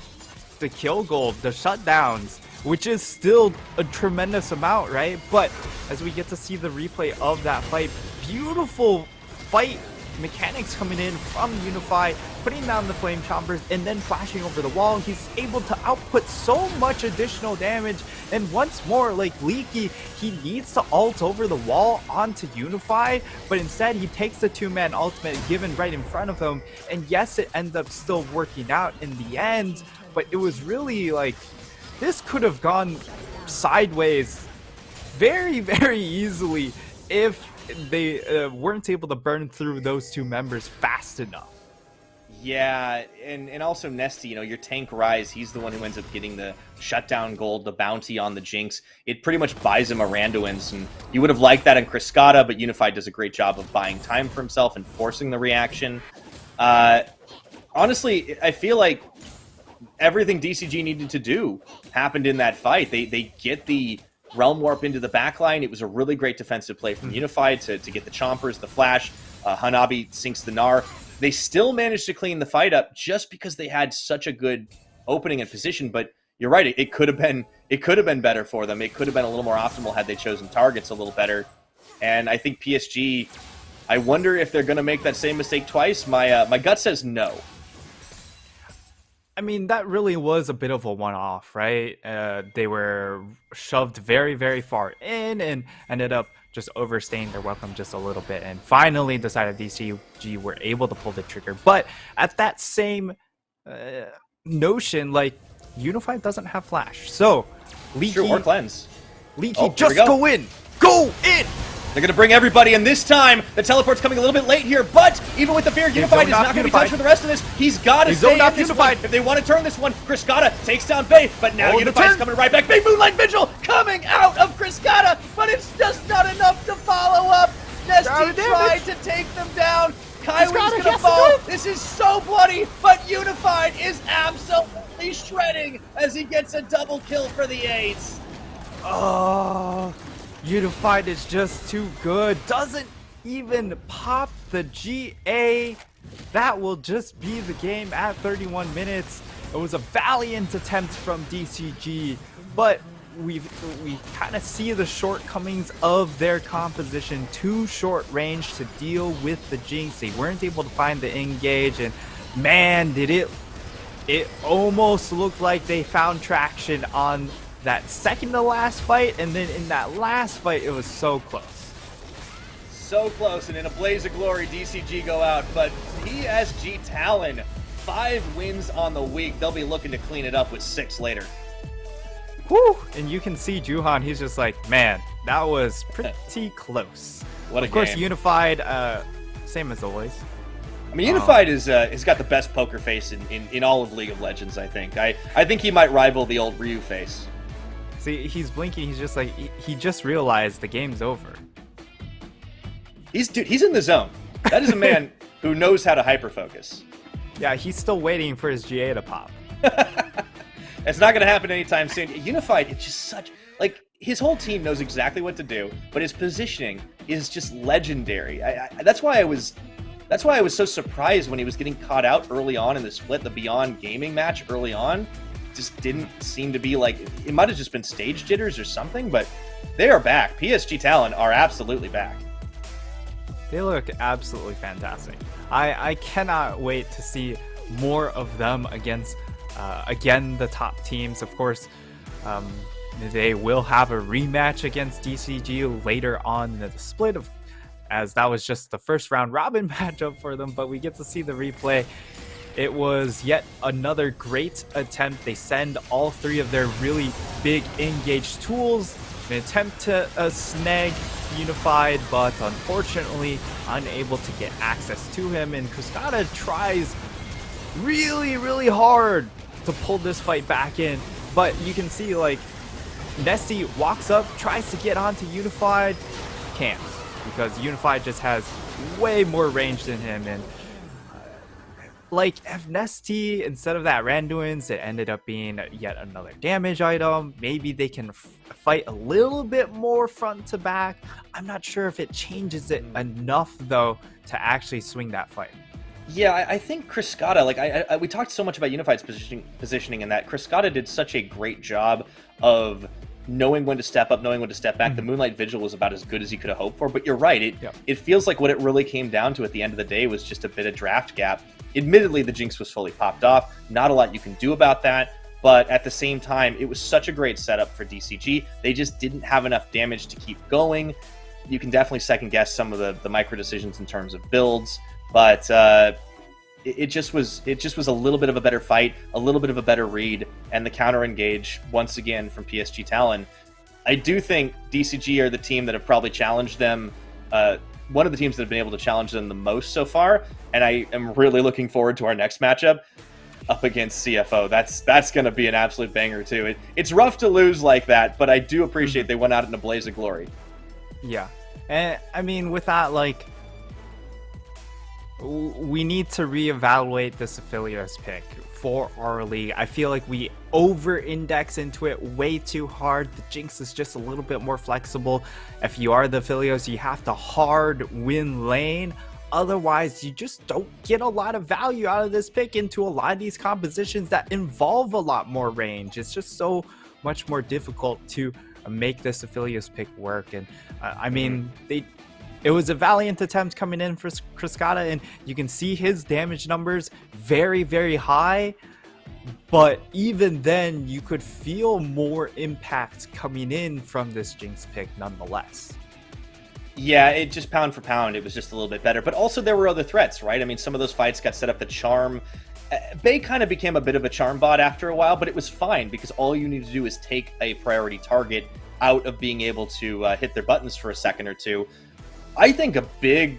the kill gold, the shutdowns, which is still a tremendous amount, right? But as we get to see the replay of that fight, beautiful fight mechanics coming in from Unify, putting down the Flame Chompers and then flashing over the wall. He's able to output so much additional damage, and once more, like Leaky, he needs to ult over the wall onto Unify, but instead he takes the two-man ultimate given right in front of him, and yes, it ends up still working out in the end, but it was really like, this could have gone sideways very, very easily if they weren't able to burn through those two members fast enough. Yeah, and also Nesty, you know, your tank Rise, he's the one who ends up getting the shutdown gold, the bounty on the Jinx. It pretty much buys him a Randuin's, and you would have liked that in Cryscata, but Unified does a great job of buying time for himself and forcing the reaction. Honestly, I feel like everything DCG needed to do happened in that fight. They get the Realm Warp into the backline. It was a really great defensive play from Unified to get the Chompers, the Flash. Hanabi sinks the Gnar. They still managed to clean the fight up just because they had such a good opening and position, but you're right, it could have been better for them. It could have been a little more optimal had they chosen targets a little better. And I think PSG, I wonder if they're going to make that same mistake twice. My gut says no. I mean, that really was a bit of a one-off, right? They were shoved very, very far in and ended up just overstaying their welcome just a little bit, and finally decided DCG were able to pull the trigger. But at that same uh, notion, like, Unified doesn't have Flash. So, Leaky, Or Cleanse. Leaky, here just we go. go in! Go in! They're going to bring everybody, and this time, the teleport's coming a little bit late here, but even with the fear, Unified is not going to be touched for the rest of this. He's got to stay in this Unified. If they want to turn this one, Criscata takes down Bay, but now Unified's coming right back. Big Moonlight Vigil coming out of Criscata, but it's just not enough to follow up. Nesty tried to take them down. Kylie's going to fall. This is so bloody, but Unified is absolutely shredding as he gets a double kill for the A's. Oh, Unified is just too good. Doesn't even pop the GA. That will just be the game at 31 minutes. It was a valiant attempt from DCG, but we kind of see the shortcomings of their composition. Too short range to deal with the Jinx. They weren't able to find the engage, and man, did it almost looked like they found traction on that second to last fight, and then in that last fight, it was so close. So close, and in a blaze of glory, DCG go out, but PSG Talon, 5 wins on the week. They'll be looking to clean it up with 6 later. Whew! And you can see Juhan, he's just like, man, that was pretty close. What a Of course, game. Unified, same as always. I mean, Unified has got the best poker face in all of League of Legends, I think. I think he might rival the old Ryu face. See, he's blinking, he's just like, he just realized the game's over. He's in the zone. That is a man who knows how to hyper-focus. Yeah, he's still waiting for his GA to pop. It's not going to happen anytime soon. Unified, it's just such... Like, his whole team knows exactly what to do, but his positioning is just legendary. That's why I was so surprised when he was getting caught out early on in the split. The Beyond Gaming match early on just didn't seem to be like... It might have just been stage jitters or something, but they are back. PSG Talon are absolutely back. They look absolutely fantastic. I cannot wait to see more of them against, again, the top teams. Of course, they will have a rematch against DCG later on in the split, as that was just the first round robin matchup for them, but we get to see the replay. It was yet another great attempt. They send all 3 of their really big engaged tools in an attempt to snag Unified, but unfortunately unable to get access to him, and Criscata tries really, really hard to pull this fight back in, but you can see, like, Nesty walks up, tries to get onto Unified, can't, because Unified just has way more range than him, and like, if Nesty, instead of that Randuin's, it ended up being yet another damage item. Maybe they can fight a little bit more front to back. I'm not sure if it changes it enough, though, to actually swing that fight. Yeah, I think Criscata, like, we talked so much about Unified's positioning, and that Criscata did such a great job of knowing when to step up, knowing when to step back. Mm-hmm. The Moonlight Vigil was about as good as he could have hoped for, but you're right. It feels like what it really came down to at the end of the day was just a bit of draft gap. Admittedly, the Jinx was fully popped off. Not a lot you can do about that, but at the same time, it was such a great setup for DCG. They just didn't have enough damage to keep going. You can definitely second guess some of the micro decisions in terms of builds, but it just was a little bit of a better fight, a little bit of a better read, and the counter engage once again from PSG Talon. I do think DCG are the team that have probably challenged them, one of the teams that have been able to challenge them the most so far, and I am really looking forward to our next matchup up against CFO. That's going to be an absolute banger too. It's rough to lose like that, but I do appreciate they went out in a blaze of glory. Yeah, and I mean, with that, like, we need to reevaluate this Aphelios pick for our league. I feel like we over-index into it way too hard. The Jinx is just a little bit more flexible. If you are the Aphelios, you have to hard win lane. Otherwise, you just don't get a lot of value out of this pick into a lot of these compositions that involve a lot more range. It's just so much more difficult to make this Aphelios pick work. And I mean, it was a valiant attempt coming in for Criscata, and you can see his damage numbers very, very high. But even then, you could feel more impact coming in from this Jinx pick nonetheless. Yeah, it just pound for pound, it was just a little bit better. But also there were other threats, right? I mean, some of those fights got set up to charm. Bay kind of became a bit of a charm bot after a while, but it was fine because all you need to do is take a priority target out of being able to hit their buttons for a second or two. I think a big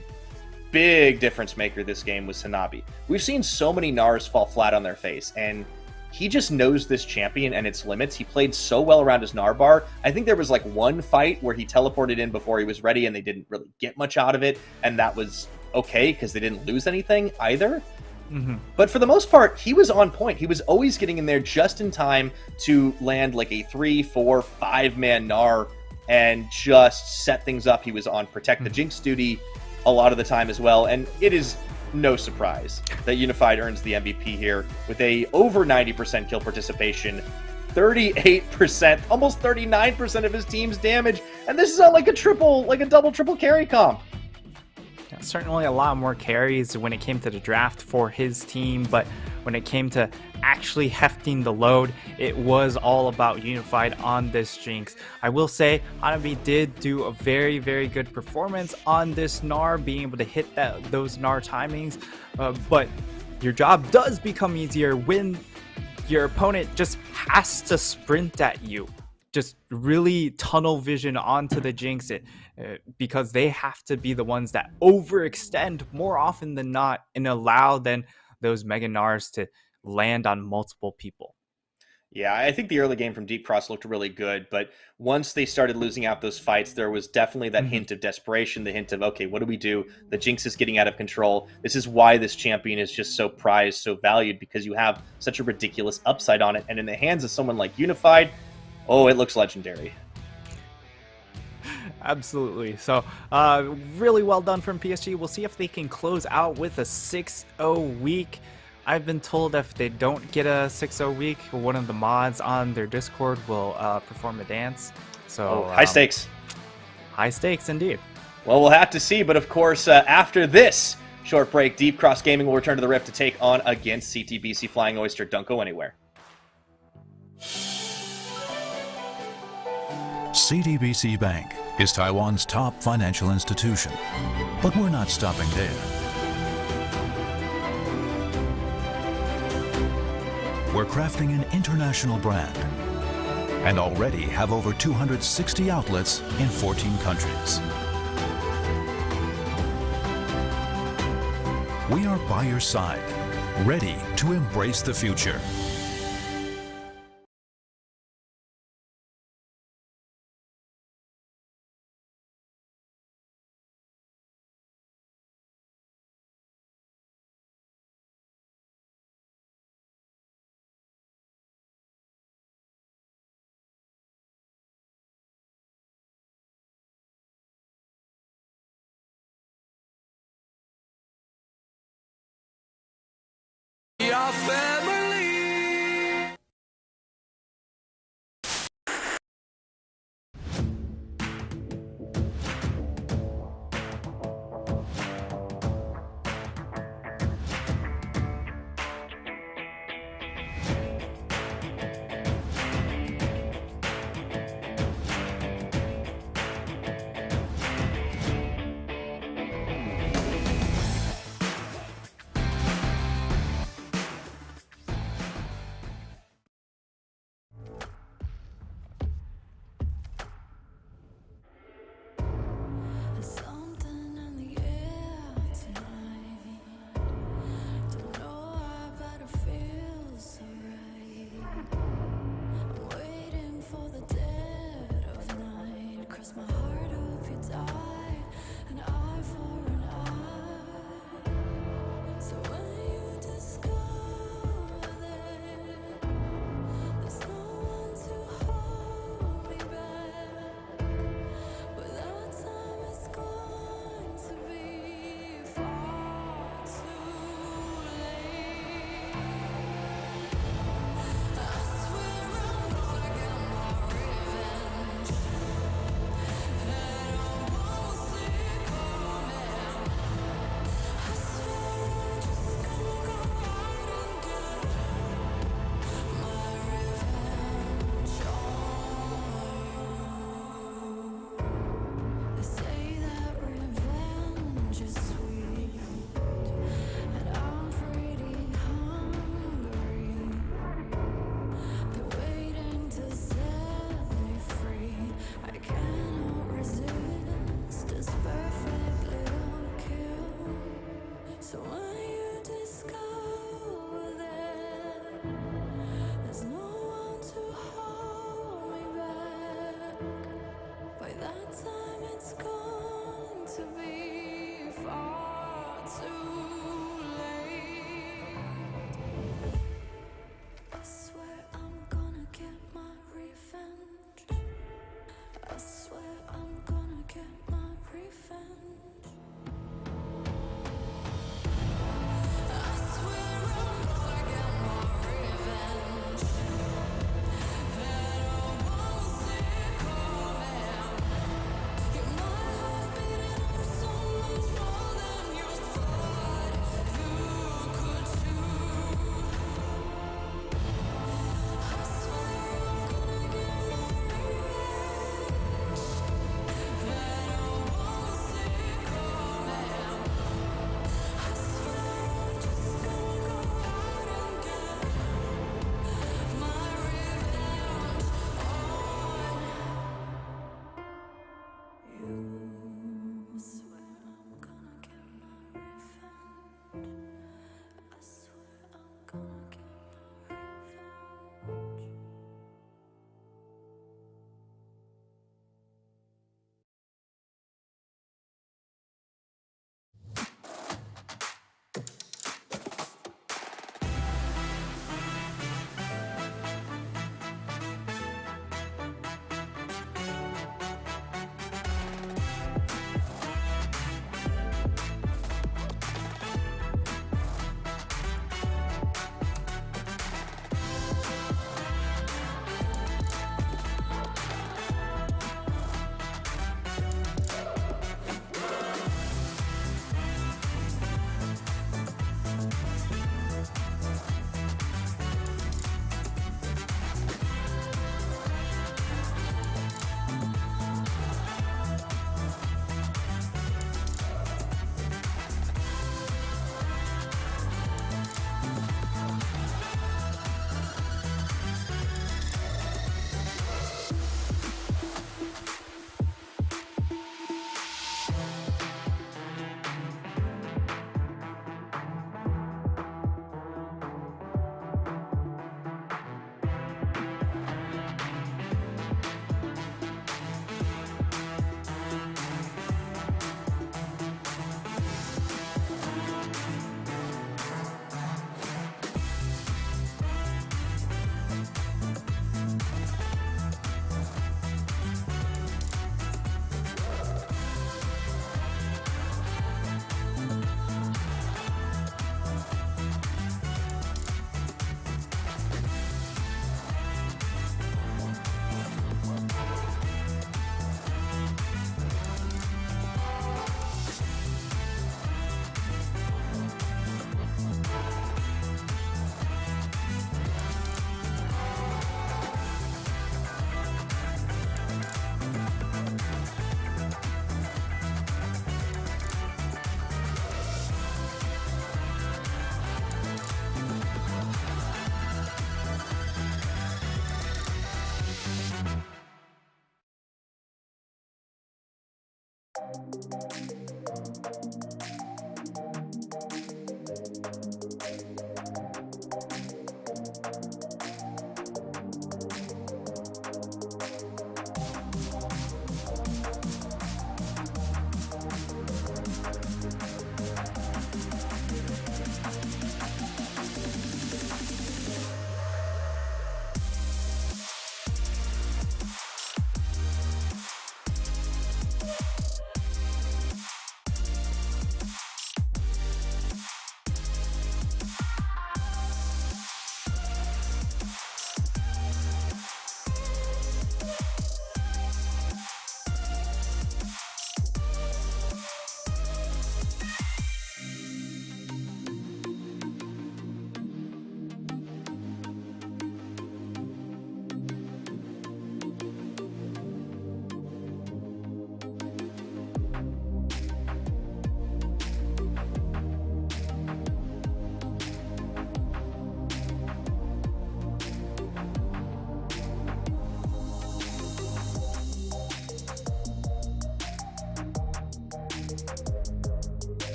difference maker this game was Hanabi. We've seen so many Nars fall flat on their face, and he just knows this champion and its limits. He played so well around his Gnar bar. I think there was like one fight where he teleported in before he was ready and they didn't really get much out of it, and that was okay because they didn't lose anything either. But for the most part, he was on point. He was always getting in there just in time to land like a 3, 4, 5-man Gnar and just set things up. He was on Protect the Jinx duty a lot of the time as well, and it is no surprise that Unified earns the MVP here with a over 90% kill participation, 38%, almost 39% of his team's damage, and this is on like a double triple carry comp. Yeah, certainly a lot more carries when it came to the draft for his team, but when it came to actually hefting the load, it was all about Unified on this Jinx. I will say, Hanabi did do a very, very good performance on this Gnar, being able to hit those Gnar timings, but your job does become easier when your opponent just has to sprint at you. Just really tunnel vision onto the Jinx, because they have to be the ones that overextend more often than not and allow then those Mega Gnars to land on multiple people. Yeah, I think the early game from Deep Cross looked really good, but once they started losing out those fights, there was definitely that hint of desperation, the hint of, okay, what do we do? The Jinx is getting out of control. This is why this champion is just so prized, so valued, because you have such a ridiculous upside on it. And in the hands of someone like Unified, oh, it looks legendary. Absolutely. So really well done from PSG. We'll see if they can close out with a 6-0 week. I've been told if they don't get a 6-0 week, one of the mods on their Discord will perform a dance. So high stakes. High stakes indeed. Well, we'll have to see. But of course, after this short break, Deep Cross Gaming will return to the Rift to take on against CTBC Flying Oyster. Don't go anywhere. CTBC Bank is Taiwan's top financial institution. But we're not stopping there. We're crafting an international brand and already have over 260 outlets in 14 countries. We are by your side, ready to embrace the future.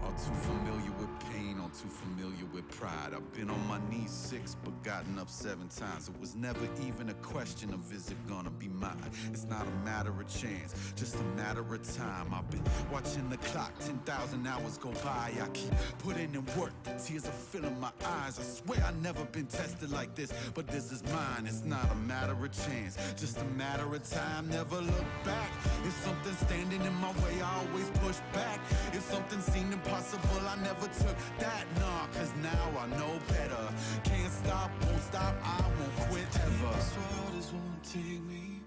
All too familiar with pain, all too familiar with pride. I've been on my knees 6, but gotten up 7 times. It was never even a question of is it gonna be mine. It's not a matter of chance, just a matter of time. I've been watching the clock, 10,000 hours go by. I keep putting in work, the tears are filling my eyes. I swear I've never been tested like this, but this is mine. It's not a matter of chance, just a matter of time. Never look back. If something's standing in my way, I always push back. If something seemed impossible, I never took that. Nah, cause now I know better. Can't stop, won't stop, I won't quit ever. Deepest waters won't take me.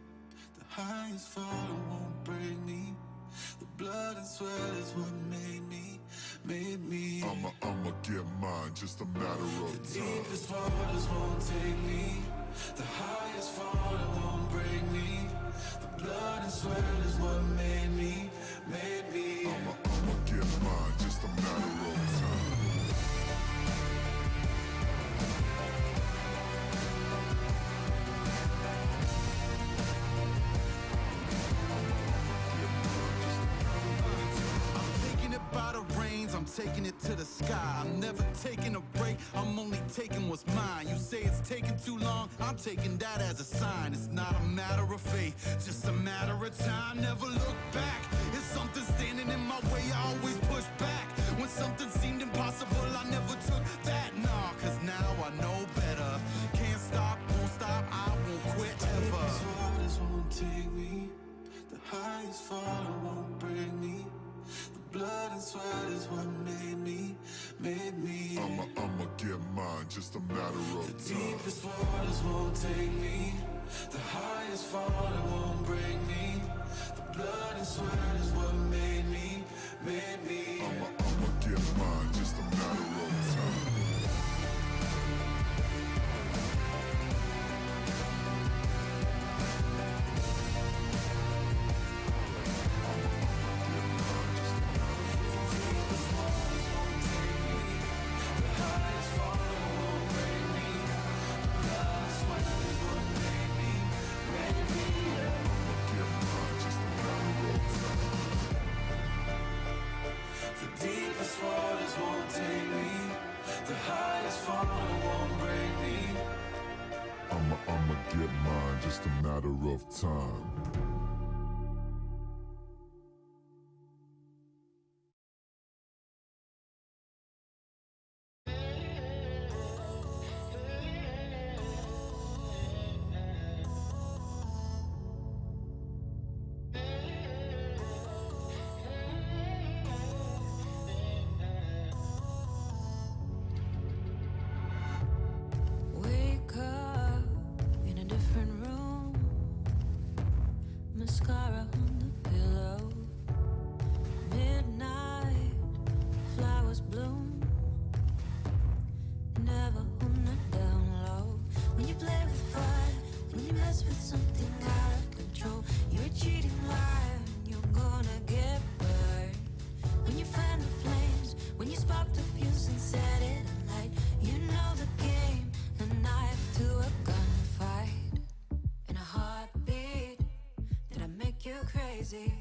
The highest fall won't break me. The blood and sweat is what made me. I'ma get mine, just a matter of time. The deepest waters won't take me. The highest fall won't break me. The blood and sweat is what made me. I'ma get mine, just a matter of time. By the reins, I'm taking it to the sky. I'm never taking a break, I'm only taking what's mine. You say it's taking too long, I'm taking that as a sign. It's not a matter of faith, just a matter of time. Never look back, if something's standing in my way, I always push back. When something seemed impossible, I never took that. Nah, cause now I know better. Can't stop, won't stop, I won't quit ever. The deepest waters won't take me. The highest fall won't break me. Blood and sweat is what made me. I'ma get mine, just a matter of The time. deepest waters won't take me. The highest fall won't break me. The blood and sweat is what made me. I'ma get mine, just a matter of time. I'ma get mine, just a matter of time. flowers bloom. Never on the down low. When you play with fire, when you mess with something out of control, you're a cheating liar, and you're gonna get burned. When you fan the flames, when you spark the fuse and set it alight, you know the game, a knife to a gunfight. In a heartbeat, did I make you crazy?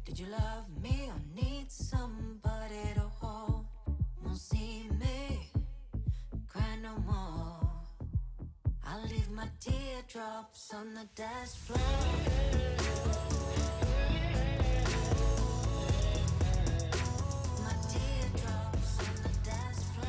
Did you love me or need somebody to hold? Won't see me cry no more. I'll leave my teardrops on the dance floor. My teardrops on the dance floor.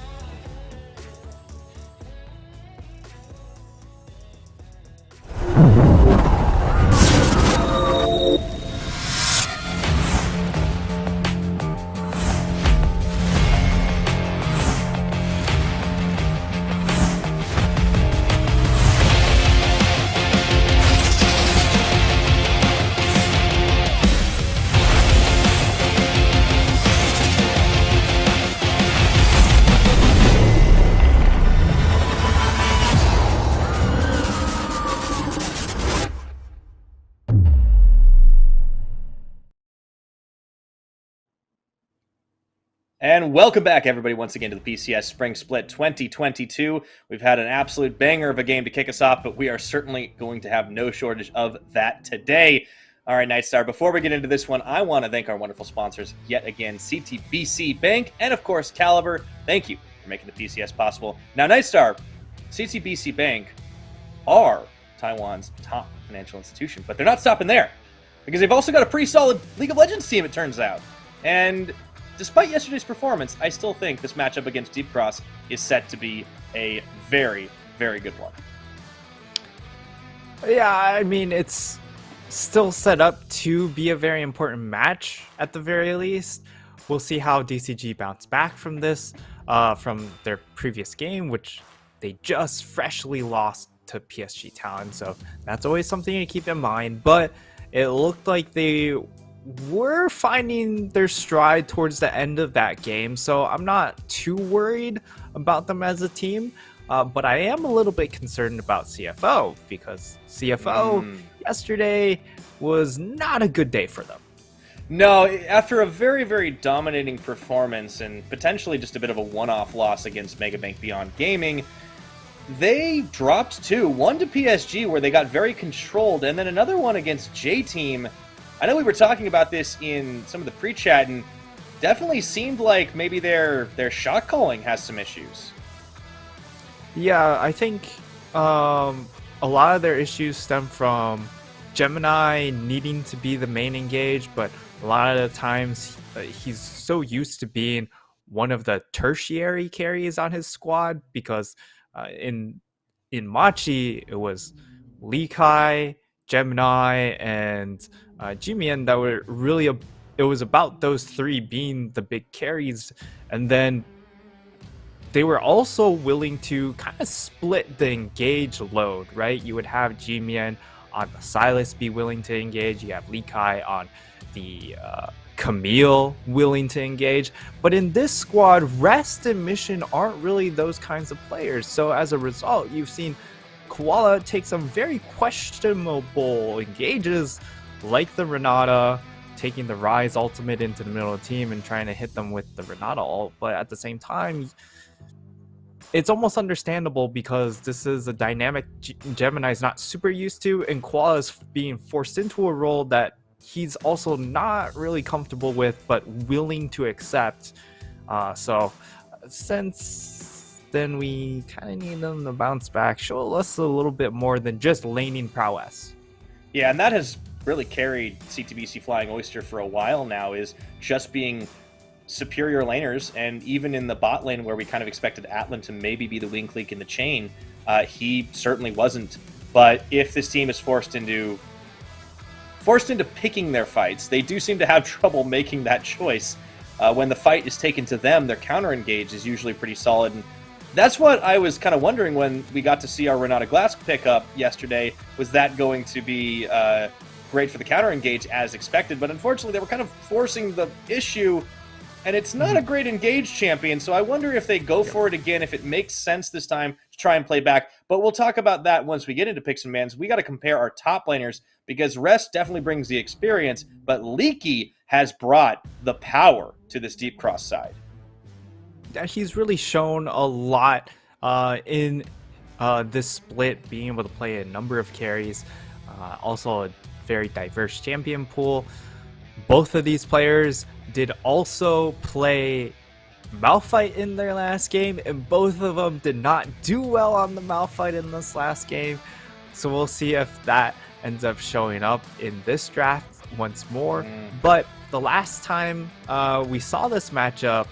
And welcome back, everybody, once again to the PCS Spring Split 2022. We've had an absolute banger of a game to kick us off, but we are certainly going to have no shortage of that today. All right, Nightstar, before we get into this one, I want to thank our wonderful sponsors yet again, CTBC Bank and, of course, Caliber. Thank you for making the PCS possible. Now, Nightstar, CTBC Bank are Taiwan's top financial institution, but they're not stopping there because they've also got a pretty solid League of Legends team, it turns out. And despite yesterday's performance, I still think this matchup against Deep Cross is set to be a very, very good one. Yeah, I mean, it's still set up to be a very important match at the very least. We'll see how DCG bounce back from this, from their previous game, which they just freshly lost to PSG Talon. So that's always something to keep in mind. But it looked like they were finding their stride towards the end of that game, so I'm not too worried about them as a team, but I am a little bit concerned about CFO because CFO yesterday was not a good day for them. No, after a very, very dominating performance and potentially just a bit of a one-off loss against Megabank Beyond Gaming, they dropped two. One to PSG where they got very controlled, and then another one against J-Team. I know we were talking about this in some of the pre-chat, and definitely seemed like maybe their shot calling has some issues. Yeah, I think a lot of their issues stem from Gemini needing to be the main engage, but a lot of the times he's so used to being one of the tertiary carries on his squad because in Machi it was Lee Kai, Gemini, and Jimian that were really it was about those three being the big carries, and then they were also willing to kind of split the engage load, right? You would have Jimian on the Silas be willing to engage, you have Lee Kai on the Camille willing to engage, but in this squad, Rest and Mission aren't really those kinds of players, so as a result, you've seen Koala take some very questionable engages like the Renata, taking the Rise ultimate into the middle of the team and trying to hit them with the Renata ult, but at the same time, it's almost understandable because this is a dynamic Gemini's not super used to, and Koala is being forced into a role that he's also not really comfortable with, but willing to accept. So since then we kind of need them to bounce back, show us a little bit more than just laning prowess. Yeah, and that has really carried CTBC Flying Oyster for a while now, is just being superior laners, and even in the bot lane where we kind of expected Atlan to maybe be the wing clique in the chain, he certainly wasn't. But if this team is forced into picking their fights, they do seem to have trouble making that choice. When the fight is taken to them, their counter engage is usually pretty solid, and that's what I was kind of wondering when we got to see our Renata Glass pick up yesterday. Was that going to be great for the counter engage as expected? But unfortunately, they were kind of forcing the issue and it's not a great engaged champion, so I wonder if they go for it again, if it makes sense this time to try and play back. But we'll talk about that once we get into picks and bans. We got to compare our top laners, because Rest definitely brings the experience, but Leaky has brought the power to this deep cross side. He's really shown a lot in this split, being able to play a number of carries, also a very diverse champion pool. Both of these players did also play Malphite in their last game, and both of them did not do well on the Malphite in this last game. So we'll see if that ends up showing up in this draft once more. But the last time we saw this matchup,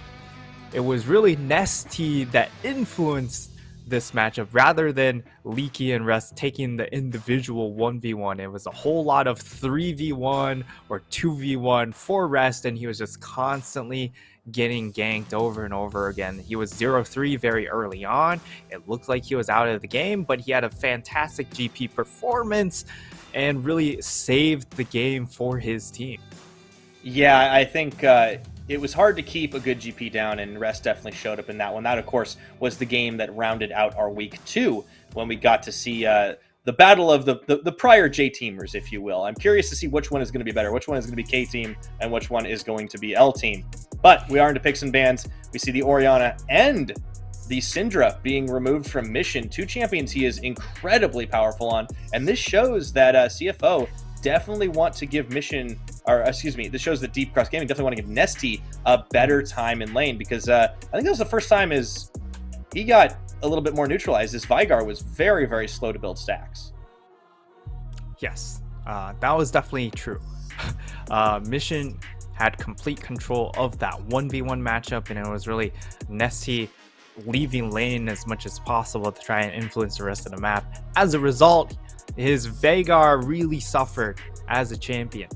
it was really Nesty that influenced this matchup rather than Leaky and Rest taking the individual 1v1. It was a whole lot of 3v1 or 2v1 for Rest, and he was just constantly getting ganked over and over again. He was 0-3 very early on. It looked like he was out of the game, but he had a fantastic GP performance and really saved the game for his team. Yeah, I think it was hard to keep a good GP down, and Rest definitely showed up in that one. That, of course, was the game that rounded out our week 2 when we got to see the battle of the prior J-teamers, if you will. I'm curious to see which one is going to be better, which one is going to be K-team, and which one is going to be L-team. But we are into picks and bans. We see the Orianna and the Syndra being removed from Mission, 2 champions he is incredibly powerful on, and this shows that CFO definitely want to give Mission, or excuse me, this shows that Deep Cross Gaming definitely want to give Nesty a better time in lane, because I think that was the first time he got a little bit more neutralized, as Vigar was very, very slow to build stacks. Yes, that was definitely true. Mission had complete control of that 1v1 matchup, and it was really Nesty leaving lane as much as possible to try and influence the rest of the map. As a result, his Veigar really suffered as a champion.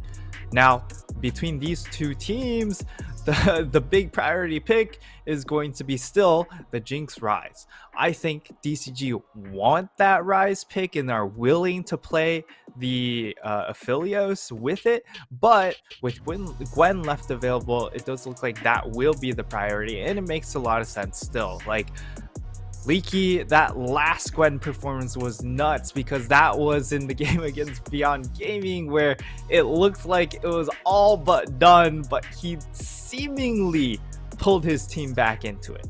Now, between these two teams, the big priority pick is going to be still the Jinx Rise. I think DCG want that Rise pick and are willing to play the Aphelios with it, but with Gwen left available, it does look like that will be the priority, and it makes a lot of sense still. Like, Leaky, that last Gwen performance was nuts, because that was in the game against Beyond Gaming where it looked like it was all but done, but he seemingly pulled his team back into it.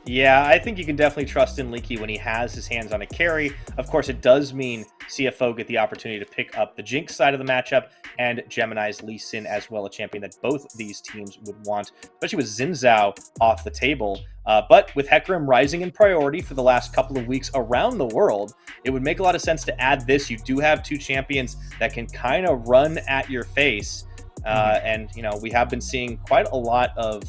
Yeah, I think you can definitely trust in Leaky when he has his hands on a carry. Of course, it does mean CFO get the opportunity to pick up the Jinx side of the matchup, and Gemini's Lee Sin as well, a champion that both these teams would want, especially with Xin Zhao off the table. But with Hecarim rising in priority for the last couple of weeks around the world, it would make a lot of sense to add this. You do have 2 champions that can kind of run at your face. And, you know, we have been seeing quite a lot of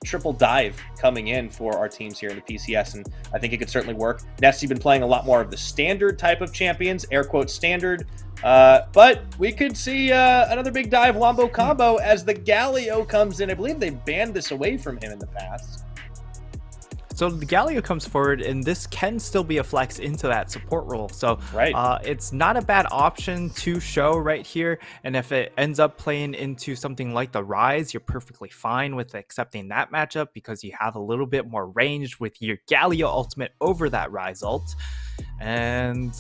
triple dive coming in for our teams here in the PCS, and I think it could certainly work. Nesty been playing a lot more of the standard type of champions, air quote standard, but we could see another big dive Wombo combo as the Galio comes in. I believe they banned this away from him in the past. So the Galio comes forward, and this can still be a flex into that support role. So it's not a bad option to show right here. And if it ends up playing into something like the Rise, you're perfectly fine with accepting that matchup, because you have a little bit more range with your Galio ultimate over that Rise ult. And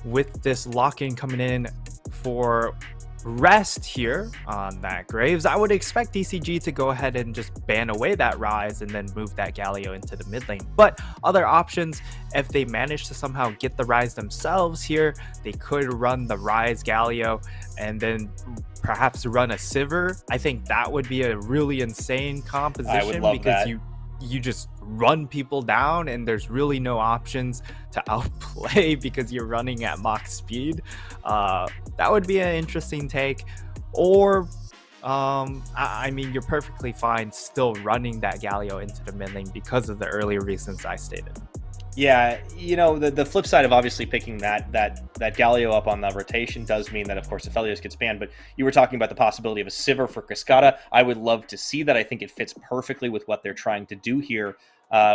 with this lock-in coming in for Rest here on that Graves, I would expect DCG to go ahead and just ban away that Rise and then move that Galio into the mid lane. But other options, if they manage to somehow get the Rise themselves here, they could run the Rise Galio and then perhaps run a Sivir. I think that would be a really insane composition. I would love because that. You just run people down, and there's really no options to outplay because you're running at max speed. That would be an interesting take. Or I mean, you're perfectly fine still running that Galio into the mid lane because of the earlier reasons I stated. Yeah, you know, the flip side of obviously picking that Galio up on the rotation does mean that, of course, Aphelios gets banned, but you were talking about the possibility of a Sivir for Cascada. I would love to see that. I think it fits perfectly with what they're trying to do here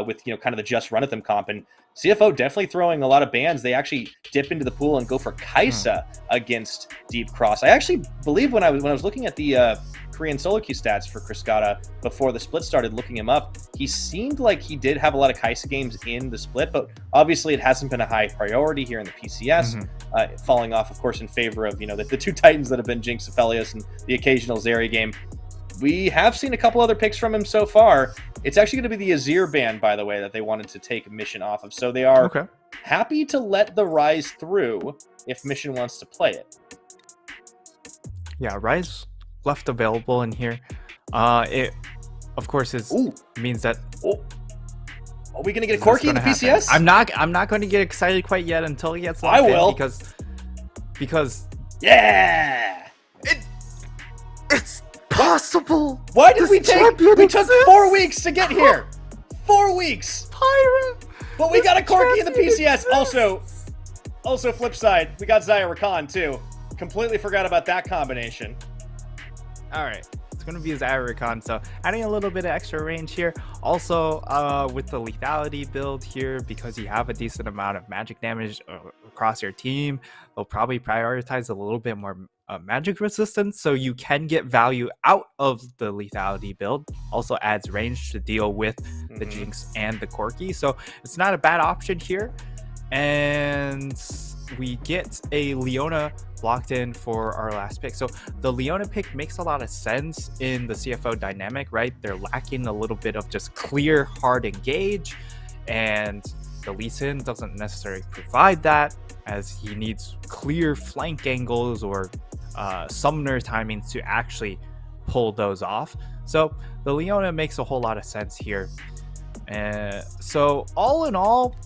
with kind of the just run at them comp. And CFO definitely throwing a lot of bans. They actually dip into the pool and go for Kaisa against Deep Cross. I actually believe when I was looking at the Korean solo queue stats for Kriskata before the split started, looking him up, he seemed like he did have a lot of Kaisa games in the split, but obviously it hasn't been a high priority here in the PCS, falling off, of course, in favor of the two Titans that have been Jinx Aphelios and the occasional Zeri game. We have seen a couple other picks from him so far. It's actually going to be the Azir ban, by the way, that they wanted to take Mission off of. So they are happy to let the Rise through if Mission wants to play it. Yeah, Rise left available in here. It, of course, means that... Are we going to get a Corki in the PCS? I'm not going to get excited quite yet until he gets locked I will. in because... Yeah! It's possible. Why did we took 4 weeks to get here. 4 weeks. Pyra. But we got a Corki in the PCS. Also flip side, we got Xayah Rakan too. Completely forgot about that combination. All right. It's going to be Xayah Rakan, so adding a little bit of extra range here. Also, with the lethality build here, because you have a decent amount of magic damage across your team, they'll probably prioritize a little bit more magic resistance, so you can get value out of the lethality build. Also adds range to deal with the Jinx and the Corki, so it's not a bad option here. And we get a Leona locked in for our last pick. So the Leona pick makes a lot of sense in the CFO dynamic, right? They're lacking a little bit of just clear, hard engage, and the Lee Sin doesn't necessarily provide that, as he needs clear flank angles or summoner timings to actually pull those off. So the Leona makes a whole lot of sense here. So all in all,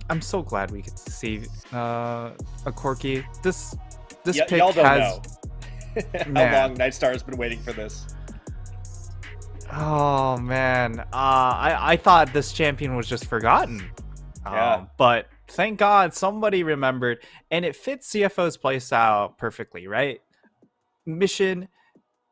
I'm so glad we get to see a Corki. This pick y'all don't has know how long Nightstar has been waiting for this. Oh man, I thought this champion was just forgotten. But thank God somebody remembered, and it fits CFO's playstyle perfectly, right? Mission,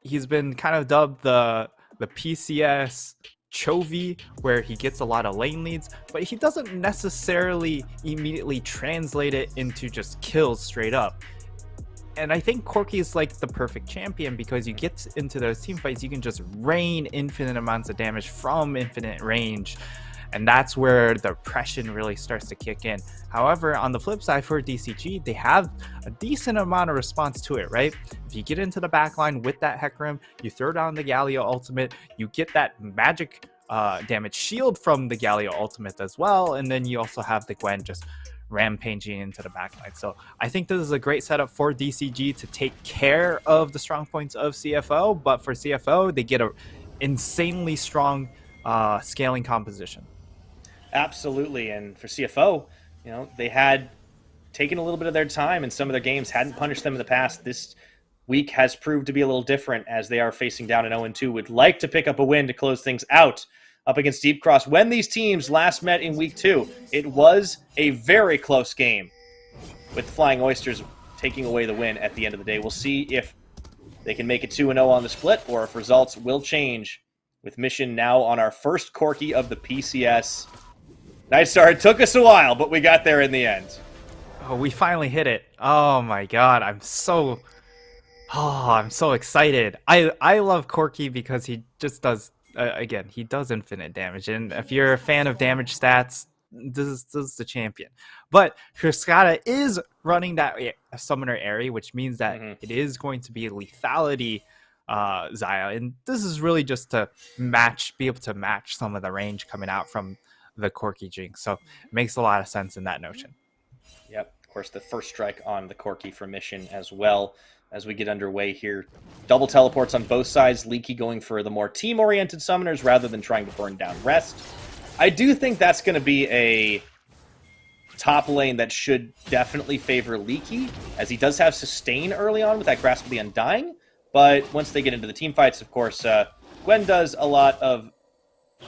he's been kind of dubbed the PCS Chovy, where he gets a lot of lane leads, but he doesn't necessarily immediately translate it into just kills straight up. And I think Corki is like the perfect champion, because you get into those team fights, you can just rain infinite amounts of damage from infinite range, and that's where the oppression really starts to kick in. However, on the flip side for DCG, they have a decent amount of response to it, right? If you get into the backline with that Hecarim, you throw down the Galio ultimate, you get that magic damage shield from the Galio ultimate as well, and then you also have the Gwen just rampaging into the backline. So I think this is a great setup for DCG to take care of the strong points of CFO, but for CFO, they get a insanely strong scaling composition. Absolutely, and for CFO, they had taken a little bit of their time, and some of their games hadn't punished them in the past. This week has proved to be a little different, as they are facing down an 0-2. Would like to pick up a win to close things out up against Deep Cross. When these teams last met in week 2, it was a very close game, with the Flying Oysters taking away the win at the end of the day. We'll see if they can make it 2-0 on the split, or if results will change, with Mission now on our first Corki of the PCS. Nightstar, it took us a while, but we got there in the end. Oh, we finally hit it. Oh my god, I'm so excited. I love Corki because he just does, again, he does infinite damage. And if you're a fan of damage stats, this is the champion. But Kriskata is running that summoner area, which means that it is going to be lethality Xayah. And this is really just to be able to match some of the range coming out from the Corki Jinx. So it makes a lot of sense in that notion. Yep, of course, the first strike on the Corki for Mission as well. As we get underway here, double teleports on both sides. Leaky going for the more team-oriented summoners rather than trying to burn down rest. I do think that's going to be a top lane that should definitely favor Leaky, as he does have sustain early on with that Grasp of the Undying. But once they get into the team fights, of course, Gwen does a lot of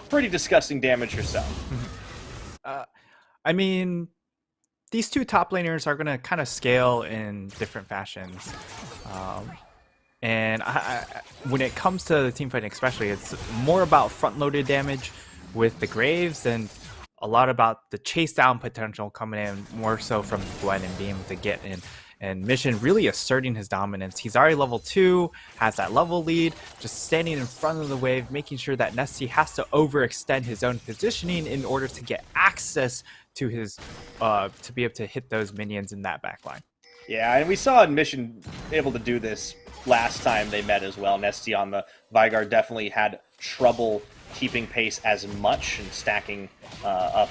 pretty disgusting damage herself. I mean, these two top laners are going to kind of scale in different fashions. And when it comes to the team fighting especially, it's more about front-loaded damage with the Graves, and a lot about the chase down potential coming in more so from Gwen and being able to get in. And Mission really asserting his dominance. He's already level 2, has that level lead, just standing in front of the wave, making sure that Nesty has to overextend his own positioning in order to get access to his, to be able to hit those minions in that backline. Yeah, and we saw Mission able to do this last time they met as well. Nesty on the Vigard definitely had trouble keeping pace as much and stacking up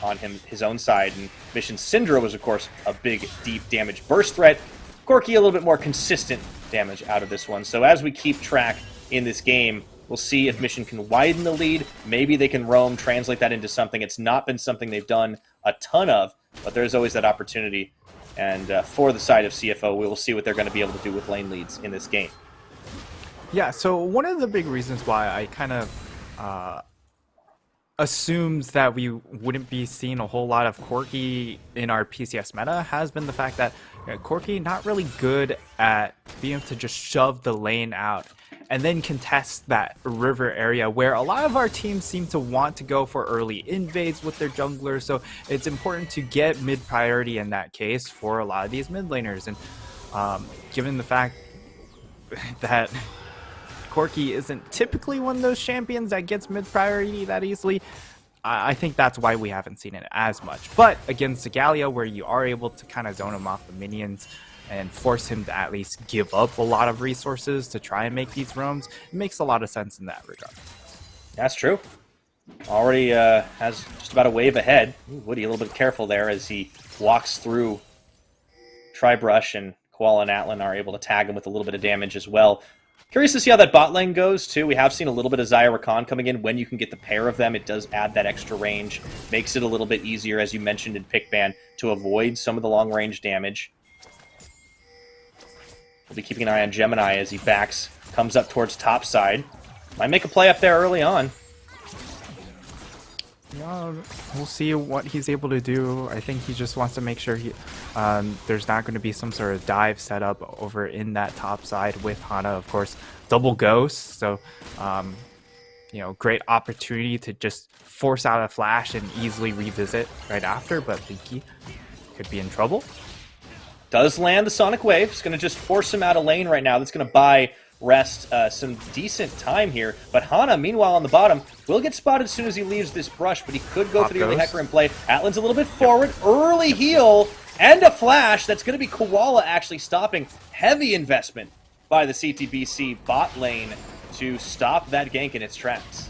on his own side. And Mission's Syndra was, of course, a big, deep damage burst threat. Corki a little bit more consistent damage out of this one. So as we keep track in this game, we'll see if Mission can widen the lead. Maybe they can roam, translate that into something. It's not been something they've done a ton of, but there's always that opportunity. And for the side of CFO, we will see what they're going to be able to do with lane leads in this game. Yeah, so one of the big reasons why I kind of assumes that we wouldn't be seeing a whole lot of Corki in our PCS meta has been the fact that Corki not really good at being able to just shove the lane out and then contest that river area where a lot of our teams seem to want to go for early invades with their junglers. So it's important to get mid priority in that case for a lot of these mid laners. And given the fact that Corki isn't typically one of those champions that gets mid priority that easily, I think that's why we haven't seen it as much. But against Segalia, where you are able to kind of zone him off the minions and force him to at least give up a lot of resources to try and make these roams, it makes a lot of sense in that regard. That's true. Already has just about a wave ahead. Ooh, Woody a little bit careful there as he walks through Tribrush, and Koala and Atlan are able to tag him with a little bit of damage as well. Curious to see how that bot lane goes, too. We have seen a little bit of Xayah Rakan coming in. When you can get the pair of them, it does add that extra range. Makes it a little bit easier, as you mentioned in Pick Ban, to avoid some of the long-range damage. We'll be keeping an eye on Gemini as he backs, comes up towards top side. Might make a play up there early on. Yeah, we'll see what he's able to do. I think he just wants to make sure there's not going to be some sort of dive set up over in that top side with Hana, of course. Double ghost, so great opportunity to just force out a flash and easily revisit right after, but Leaky could be in trouble. Does land the Sonic Wave. It's going to just force him out of lane right now. That's going to buy Rest some decent time here. But Hana, meanwhile, on the bottom, will get spotted as soon as he leaves this brush, but he could go for the early Hecarim play. Atlan's a little bit forward. Early heal and a flash. That's going to be Koala actually stopping. Heavy investment by the CTBC bot lane to stop that gank in its tracks.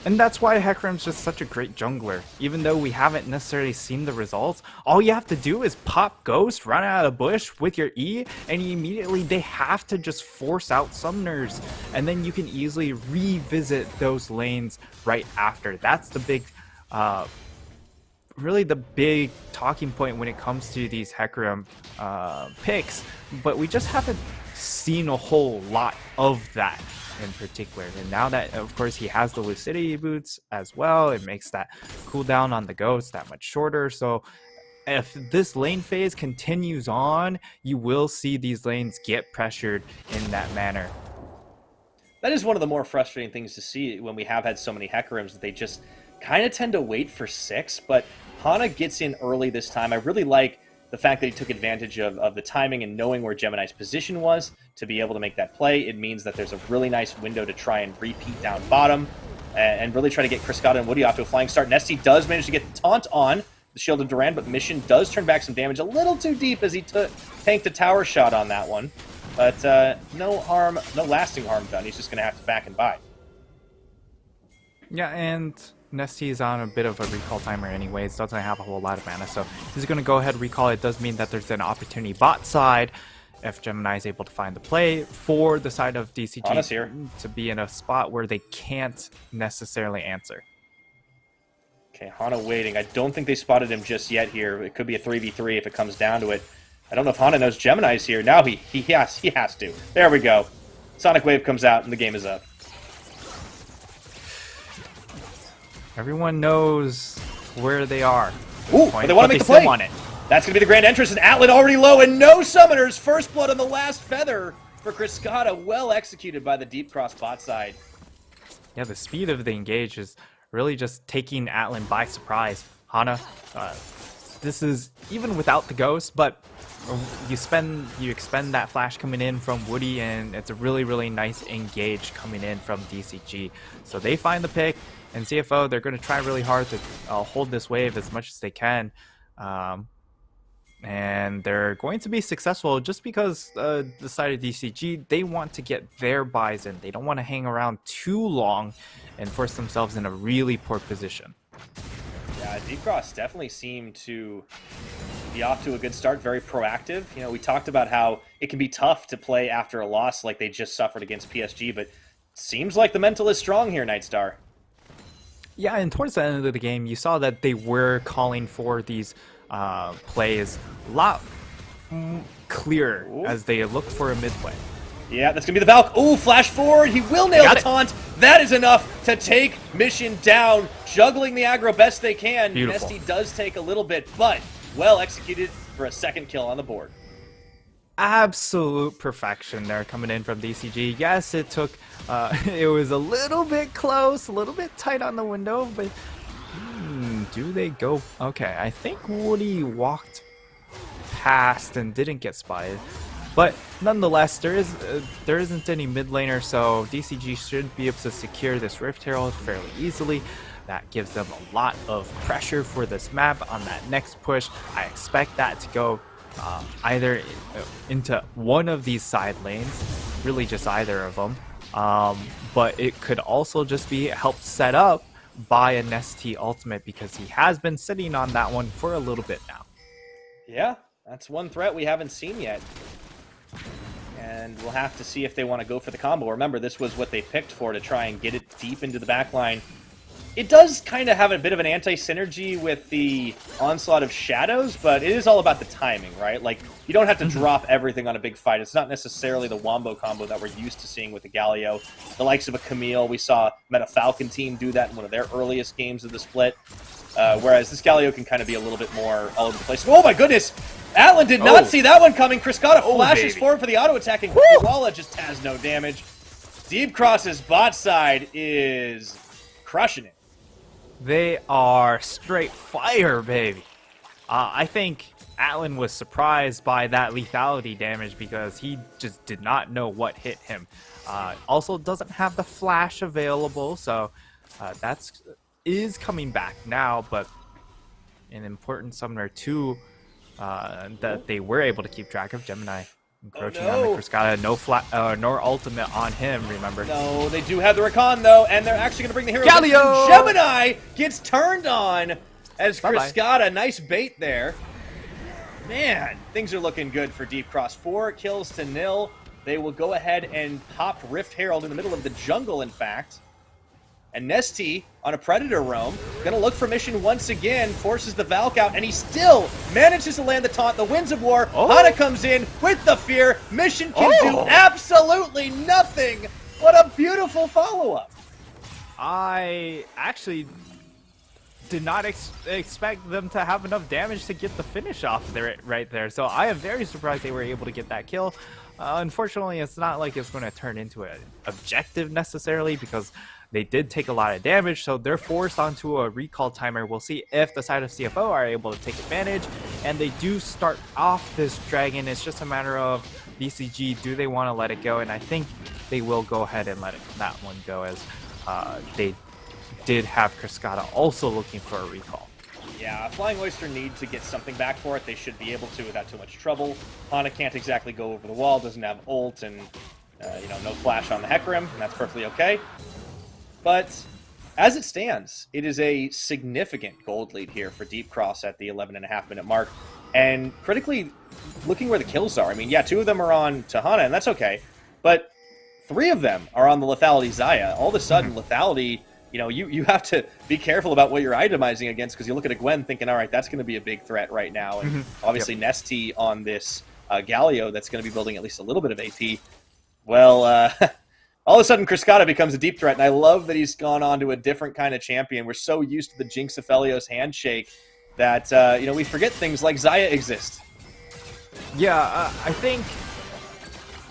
And that's why Hecarim's just such a great jungler. Even though we haven't necessarily seen the results, all you have to do is pop Ghost, run out of the bush with your E, and immediately they have to just force out summoners. And then you can easily revisit those lanes right after. That's the big, really the big talking point when it comes to these Hecarim picks. But we just haven't seen a whole lot of that in particular. And now that, of course, he has the Lucidity boots as well, it makes that cooldown on the Ghost that much shorter. So if this lane phase continues on, you will see these lanes get pressured in that manner. That is one of the more frustrating things to see when we have had so many Hecarims, that they just kind of tend to wait for 6, but Hana gets in early this time. I really like the fact that he took advantage of the timing and knowing where Gemini's position was to be able to make that play. It means that there's a really nice window to try and repeat down bottom and really try to get Chris Scott and Woody off to a flying start. Nesty does manage to get the taunt on the Shield of Duran, but Mission does turn back some damage a little too deep as he tanked a tower shot on that one. But no harm, no lasting harm done. He's just going to have to back and buy. Yeah, and Nesty is on a bit of a recall timer anyways, doesn't have a whole lot of mana, so he's going to go ahead and recall. It does mean that there's an opportunity bot side if Gemini is able to find the play for the side of DCG here to be in a spot where they can't necessarily answer. Okay, Hana waiting. I don't think they spotted him just yet here. It could be a 3v3 if it comes down to it. I don't know if Hana knows Gemini's here. Now he has to. There we go. Sonic Wave comes out and the game is up. Everyone knows where they are. Ooh, but they want to make the play. Want it. That's going to be the grand entrance, and Atlan already low, and no summoners. First blood on the last feather for Criscata. Well executed by the deep cross bot side. Yeah, the speed of the engage is really just taking Atlan by surprise. Hana, this is even without the ghost, but you expend that flash coming in from Woody, and it's a really nice engage coming in from DCG. So they find the pick, and CFO, they're going to try really hard to hold this wave as much as they can. And they're going to be successful just because the side of DCG, they want to get their buys in. They don't want to hang around too long and force themselves in a really poor position. Yeah, Deep Cross definitely seemed to be off to a good start, very proactive. You know, we talked about how it can be tough to play after a loss like they just suffered against PSG, but seems like the mental is strong here, Nightstar. Yeah, and towards the end of the game, you saw that they were calling for these plays a lot clearer as they looked for a mid-play. Yeah, that's going to be the Valk. Ooh, flash forward. He will nail the taunt. That is enough to take Mission down. Juggling the aggro best they can. Beautiful. Nesty does take a little bit, but well executed for a second kill on the board. Absolute perfection there coming in from DCG. Yes, it took, it was a little bit close, a little bit tight on the window, but do they go? Okay, I think Woody walked past and didn't get spotted. But nonetheless, there isn't any mid laner, so DCG should be able to secure this Rift Herald fairly easily. That gives them a lot of pressure for this map on that next push. I expect that to go either into one of these side lanes, really just either of them. But it could also just be helped set up by a Nesty ultimate, because he has been sitting on that one for a little bit now. Yeah, that's one threat we haven't seen yet. And we'll have to see if they want to go for the combo. Remember, this was what they picked for, to try and get it deep into the backline. It does kind of have a bit of an anti-synergy with the onslaught of shadows, but it is all about the timing, right? Like, you don't have to drop everything on a big fight. It's not necessarily the wombo combo that we're used to seeing with the Galio. The likes of a Camille, we saw Meta Falcon team do that in one of their earliest games of the split. Whereas this Galio can kind of be a little bit more all over the place. Oh my goodness! Atlan did not see that one coming. Kriskata flashes forward for the auto-attacking. Walla just has no damage. Deep Cross's bot side is crushing it. They are straight fire, baby. I think Atlan was surprised by that lethality damage because he just did not know what hit him. Also doesn't have the flash available, so that's is coming back now, but an important summoner too that they were able to keep track of. Gemini encroaching on the Kriskata, nor ultimate on him, remember. No, they do have the Rakan though, and they're actually going to bring the hero. Galio! Gemini gets turned on as Kriskata. Nice bait there. Man, things are looking good for Deep Cross. 4 kills to 0. They will go ahead and pop Rift Herald in the middle of the jungle, in fact. And Nesty on a Predator roam, gonna look for Mission once again, forces the Valk out, and he still manages to land the taunt. The Winds of War, Hana comes in with the fear. Mission can do absolutely nothing. What a beautiful follow-up. I actually did not expect them to have enough damage to get the finish off there, right there. So I am very surprised they were able to get that kill. Unfortunately, it's not like it's going to turn into an objective necessarily, because they did take a lot of damage, so they're forced onto a recall timer. We'll see if the side of CFO are able to take advantage, and they do start off this dragon. It's just a matter of BCG, do they want to let it go? And I think they will go ahead and let that one go, as they did have Kriskata also looking for a recall. Yeah, Flying Oyster need to get something back for it. They should be able to without too much trouble. Hana can't exactly go over the wall, doesn't have ult, and no flash on the Hecarim, and that's perfectly okay. But as it stands, it is a significant gold lead here for Deep Cross at the 11.5-minute mark. And critically, looking where the kills are, I mean, yeah, 2 of them are on to Hana, and that's okay. But 3 of them are on the Lethality Xayah. All of a sudden, Lethality, you have to be careful about what you're itemizing against, because you look at a Gwen thinking, all right, that's going to be a big threat right now. And obviously Nesty on this Galio that's going to be building at least a little bit of AP. Well, all of a sudden, Kriskata becomes a deep threat, and I love that he's gone on to a different kind of champion. We're so used to the Jinx Aphelios handshake that, we forget things like Xayah exist. Yeah, I think...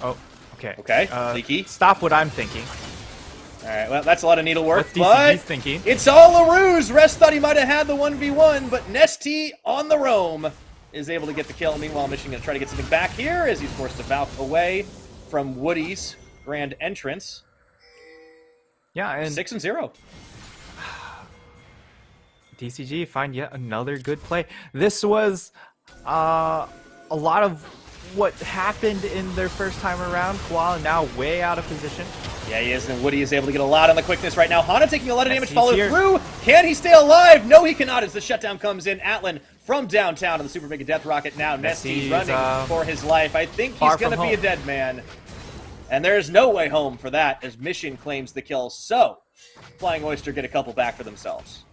Oh, okay. Okay, Leaky. Stop what I'm thinking. Alright, well, that's a lot of needlework, What's but DCG's thinking? it's all a ruse! Rest thought he might have had the 1v1, but Nesty on the roam is able to get the kill. Meanwhile, Mission going to try to get something back here as he's forced to valve away from Woody's grand entrance. Yeah, and 6-0. DCG find yet another good play. This was a lot of what happened in their first time around. Koala now way out of position. Yeah, he is, and Woody is able to get a lot on the quickness right now. Hana taking a lot of damage, He's follow here. through. Can he stay alive? No, he cannot as the shutdown comes in. Atlan from downtown on the Super Mega Death Rocket now. Nesty's running for his life. I think he's far going to from be a home. dead man. And there's no way home for that as Mission claims the kill. So, Flying Oyster get a couple back for themselves.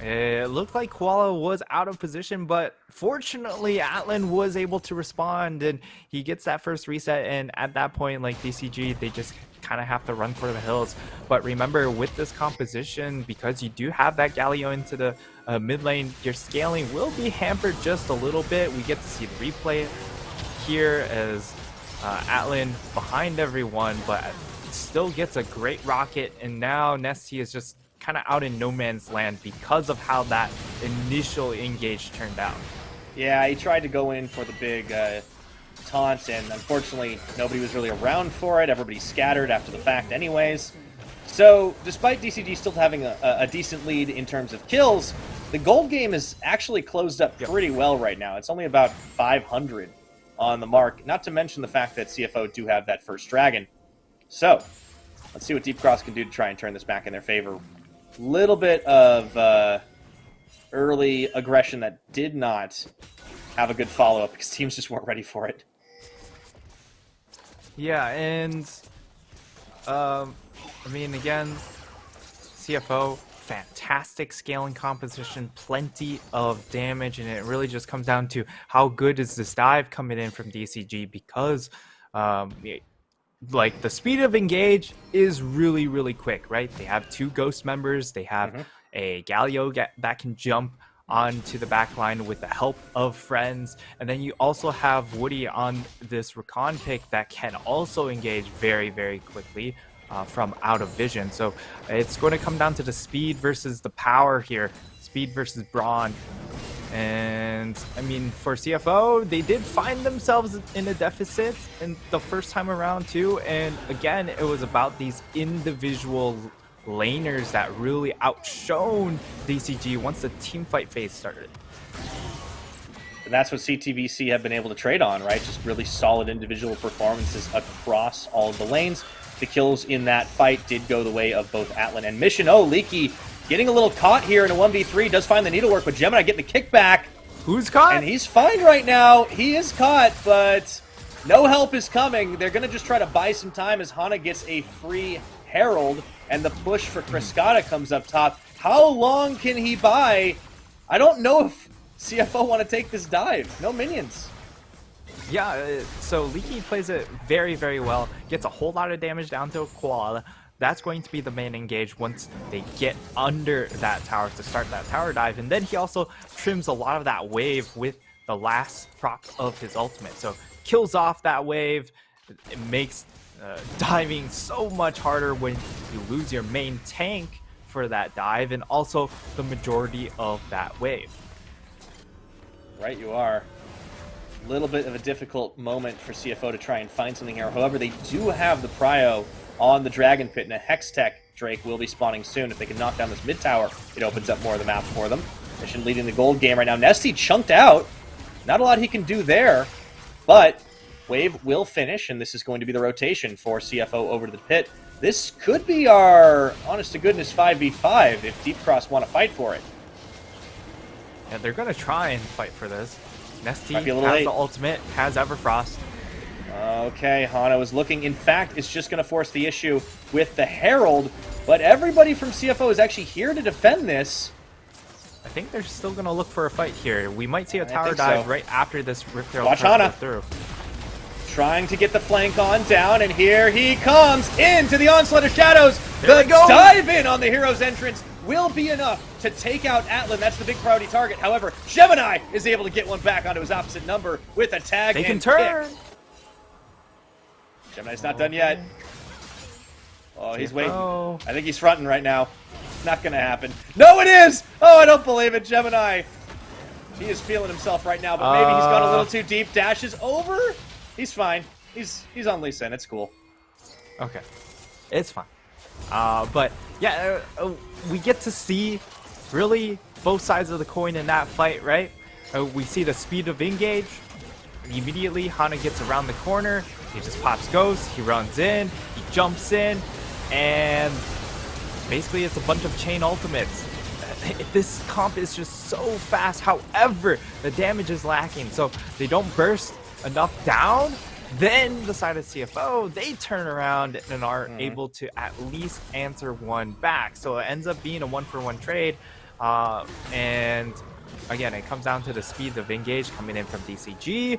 It looked like Koala was out of position, but fortunately Atlan was able to respond and he gets that first reset, and at that point, like DCG, they just kind of have to run for the hills. But remember, with this composition, because you do have that Galio into the mid lane, your scaling will be hampered just a little bit. We get to see the replay here as Atlan behind everyone, but still gets a great rocket, and now Nesty is just kind of out in no man's land because of how that initial engage turned out. Yeah, he tried to go in for the big taunt, and unfortunately nobody was really around for it. Everybody scattered after the fact anyways. So despite DCG still having a decent lead in terms of kills, the gold game is actually closed up pretty well right now. It's only about 500 on the mark, not to mention the fact that CFO do have that first dragon. So let's see what Deep Cross can do to try and turn this back in their favor. Little bit of early aggression that did not have a good follow-up because teams just weren't ready for it. Yeah, and I mean, again, CFO, fantastic scaling composition, plenty of damage, and it really just comes down to how good is this dive coming in from DCG, because like the speed of engage is really, really quick, right? They have two ghost members, they have a Galio that can jump onto the back line with the help of friends, and then you also have Woody on this recon pick that can also engage very, very quickly from out of vision. So it's going to come down to the speed versus the power here, speed versus brawn. And I mean, for CFO, they did find themselves in a deficit in the first time around too, and again, it was about these individual laners that really outshone DCG once the team fight phase started. And that's what CTBC have been able to trade on, right? Just really solid individual performances across all of the lanes. The kills in that fight did go the way of both Atlan and Mission. Oh, Leaky getting a little caught here in a 1v3, does find the needlework, but Gemini getting the kickback. Who's caught? And he's fine right now. He is caught, but no help is coming. They're going to just try to buy some time as Hana gets a free Herald, and the push for Criscata comes up top. How long can he buy? I don't know if CFO want to take this dive. No minions. Yeah, so Leaky plays it very, very well. Gets a whole lot of damage down to a Koala. That's going to be the main engage once they get under that tower to start that tower dive. And then he also trims a lot of that wave with the last proc of his ultimate. So kills off that wave. It makes diving so much harder when you lose your main tank for that dive, and also the majority of that wave. Right, you are. A little bit of a difficult moment for CFO to try and find something here. However, they do have the prio on the Dragon Pit, and a Hextech Drake will be spawning soon. If they can knock down this mid tower, it opens up more of the map for them. Mission leading the gold game right now. Nesty chunked out. Not a lot he can do there, but wave will finish, and this is going to be the rotation for CFO over to the pit. This could be our, honest-to-goodness, 5v5 if Deep Cross want to fight for it. Yeah, they're going to try and fight for this. Nesty has Might be a little late. the ultimate, has Everfrost. Okay, Hana was looking. In fact, it's just going to force the issue with the Herald, but everybody from CFO is actually here to defend this. I think they're still going to look for a fight here. We might see a I tower think dive so. right after this Rift Herald Watch tries to Hana. go through. Trying to get the flank on down, and here he comes into the Onslaught of Shadows. There The we go. dive in on the hero's entrance will be enough to take out Atlan. That's the big priority target. However, Gemini is able to get one back onto his opposite number with a tag. They can and turn. kick. Gemini's not done yet. Oh, he's waiting. Oh. I think he's fronting right now. Not gonna happen. No, it is! Oh, I don't believe it, Gemini. He is feeling himself right now, but maybe he's gone a little too deep. Dashes over. He's fine. He's on Lee Sin. It's cool. Okay, it's fine. But yeah, we get to see really both sides of the coin in that fight, right? We see the speed of engage. Immediately, Hana gets around the corner. He just pops Ghost. He runs in. He jumps in, and basically it's a bunch of chain ultimates. This comp is just so fast. However, the damage is lacking, so they don't burst enough down. Then the side of CFO, they turn around and are able to at least answer one back. So it ends up being a 1-for-1 trade. And again, it comes down to the speed of engage coming in from DCG.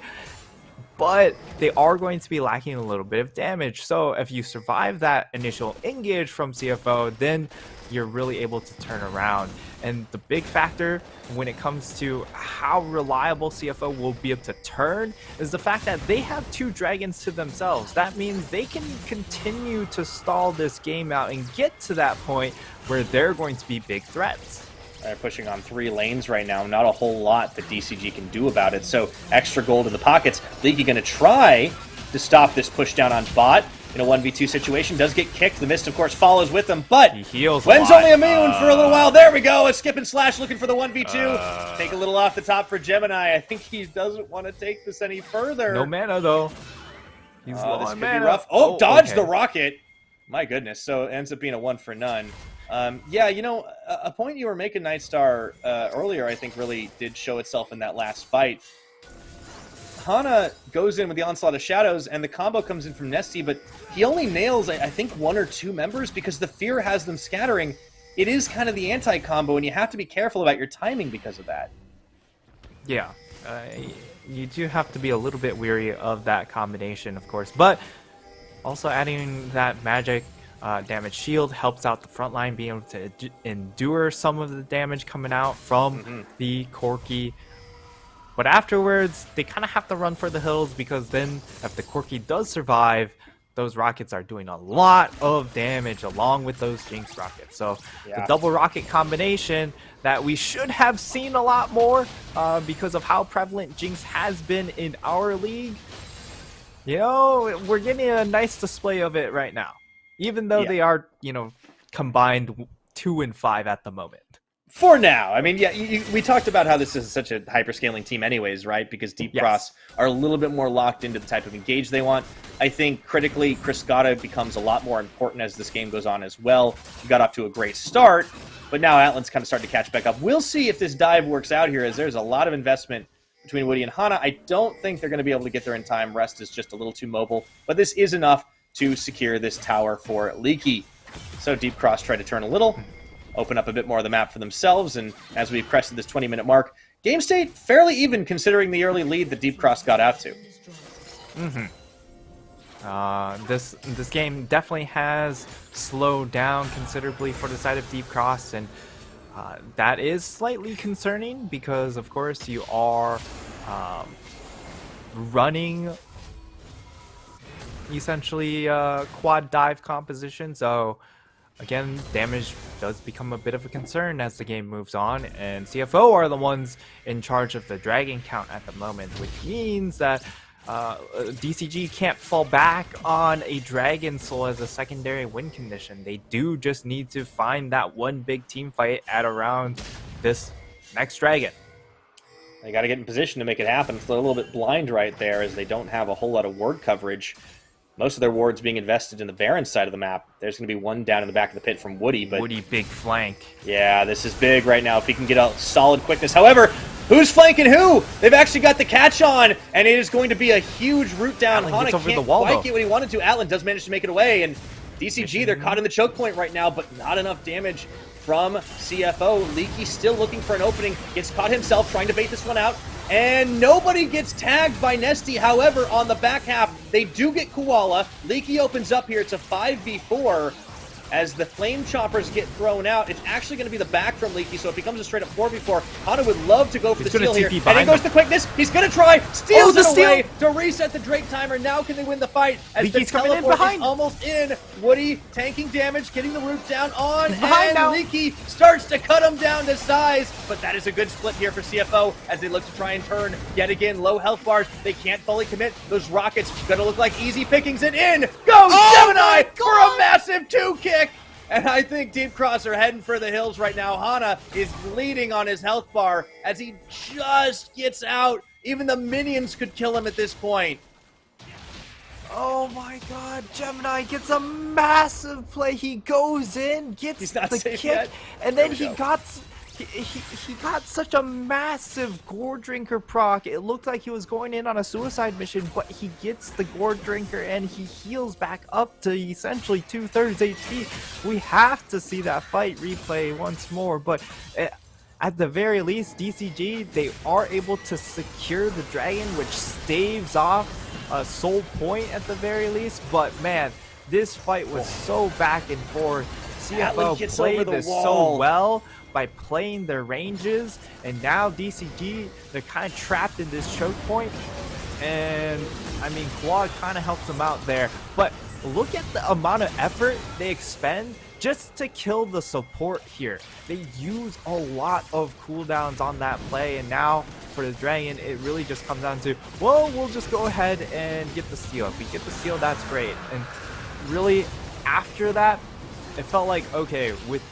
But they are going to be lacking a little bit of damage. So if you survive that initial engage from CFO, then you're really able to turn around. And the big factor when it comes to how reliable CFO will be able to turn is the fact that they have 2 dragons to themselves. That means they can continue to stall this game out and get to that point where they're going to be big threats. They're pushing on 3 lanes right now. Not a whole lot that DCG can do about it. So extra gold in the pockets. Leaky going to try to stop this push down on bot in a 1v2 situation. Does get kicked. The Mist, of course, follows with him, but he heals Gwen's only immune for a little while. There we go. A skip and slash looking for the 1v2. Take a little off the top for Gemini. I think he doesn't want to take this any further. No mana, though. He's low this on could mana. be rough. Oh, dodge okay. the rocket. My goodness. So it ends up being a 1-for-none. Yeah, you know, a point you were making, Nightstar, earlier, I think really did show itself in that last fight. Hana goes in with the Onslaught of Shadows, and the combo comes in from Nesty, but he only nails, I think, 1 or 2 members because the Fear has them scattering. It is kind of the anti-combo, and you have to be careful about your timing because of that. Yeah, you do have to be a little bit weary of that combination, of course, but also adding that magic damage shield helps out the front line being able to endure some of the damage coming out from the Corki. But afterwards, they kind of have to run for the hills because then if the Corki does survive, those rockets are doing a lot of damage along with those Jinx rockets. So the double rocket combination that we should have seen a lot more because of how prevalent Jinx has been in our league. You know, we're getting a nice display of it right now. Even though they are, you know, combined 2 and 5 at the moment. For now. I mean, yeah, we talked about how this is such a hyperscaling team anyways, right? Because Deep Cross are a little bit more locked into the type of engage they want. I think critically, Criscata becomes a lot more important as this game goes on as well. We got off to a great start, but now Atlan's kind of starting to catch back up. We'll see if this dive works out here, as there's a lot of investment between Woody and Hana. I don't think they're going to be able to get there in time. Rest is just a little too mobile, but this is enough to secure this tower for Leaky. So Deep Cross try to turn a little, open up a bit more of the map for themselves, and as we've crested this 20-minute mark, game state fairly even considering the early lead that Deep Cross got out to. This game definitely has slowed down considerably for the side of Deep Cross, and that is slightly concerning because, of course, you are running essentially quad dive composition, so again, damage does become a bit of a concern as the game moves on, and CFO are the ones in charge of the dragon count at the moment, which means that DCG can't fall back on a Dragon Soul as a secondary win condition. They do just need to find that one big team fight at around this next Dragon. They got to get in position to make it happen. It's a little bit blind right there as they don't have a whole lot of ward coverage. Most of their wards being invested in the Baron side of the map. There's going to be one down in the back of the pit from Woody. But Woody, big flank. Yeah, this is big right now if he can get a solid quickness. However, who's flanking who? They've actually got the catch on, and it is going to be a huge root down. Atlan Hana gets over can't the wall, quite though. get what he wanted to. Atlan does manage to make it away, and DCG, they're caught in the choke point right now, but not enough damage from CFO. Leaky still looking for an opening. Gets caught himself trying to bait this one out. And nobody gets tagged by Nesty. However, on the back half, they do get Koala. Leaky opens up here. It's a 5v4. as the Flame Choppers get thrown out. It's actually going to be the back from Leaky, so it becomes a straight-up 4v4. Hana would love to go for the steal here, and in goes the quickness. He's going to try, steals it away to reset the Drake timer. Now can they win the fight? As Leaky's the coming in teleport behind. is almost in. Woody tanking damage, getting the root down on, behind and now. Leaky starts to cut him down to size, but that is a good split here for CFO as they look to try and turn yet again. Low health bars, they can't fully commit. Those rockets gonna look like easy pickings, and in goes Gemini for a massive 2-kick. And I think Deep Cross are heading for the hills right now. Hana is bleeding on his health bar as he just gets out. Even the minions could kill him at this point. Oh my god, Gemini gets a massive play. He goes in, gets He's not the safe kick, yet. and then he got such a massive Gore Drinker proc. It looked like he was going in on a suicide mission, but he gets the Gore Drinker and he heals back up to essentially 2/3 HP. We have to see that fight replay once more, but at the very least, DCG, they are able to secure the dragon, which staves off a soul point at the very least. But man, this fight was so back and forth. CFO played this so well by playing their ranges, and now DCG, they're kind of trapped in this choke point, and I mean, Quad kind of helps them out there, but look at the amount of effort they expend just to kill the support here. They use a lot of cooldowns on that play, and now for the Dragon, it really just comes down to, well, we'll just go ahead and get the steal. If we get the steal, that's great. And really, after that, it felt like, okay, with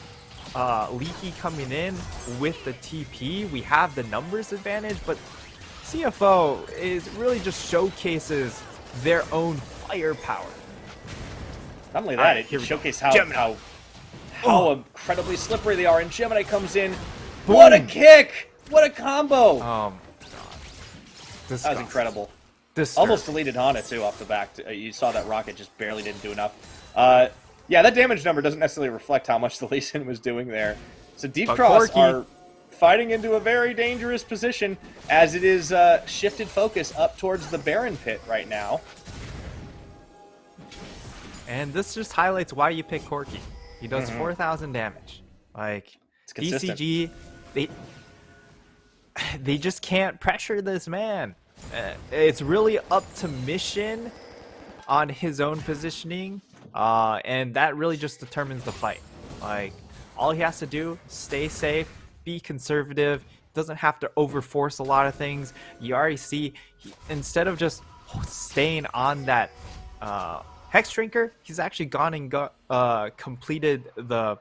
Leaky coming in with the TP, we have the numbers advantage, but CFO is really just showcases their own firepower. Not only that, it showcases how incredibly slippery they are, and Gemini comes in. Boom. What a kick! What a combo! God. That was incredible. Disturbing. Almost deleted Hana too off the back. You saw that rocket just barely didn't do enough. Yeah, that damage number doesn't necessarily reflect how much the Lee Sin was doing there. So Deep Cross are fighting into a very dangerous position as it is shifted focus up towards the Baron pit right now. And this just highlights why you pick Corki. He does 4,000 damage. Like, DCG, they just can't pressure this man. It's really up to Mission on his own positioning, and that really just determines the fight. Like, all he has to do, stay safe, be conservative, doesn't have to overforce a lot of things. You already see, instead of just staying on that Hex Drinker, he's actually gone and completed the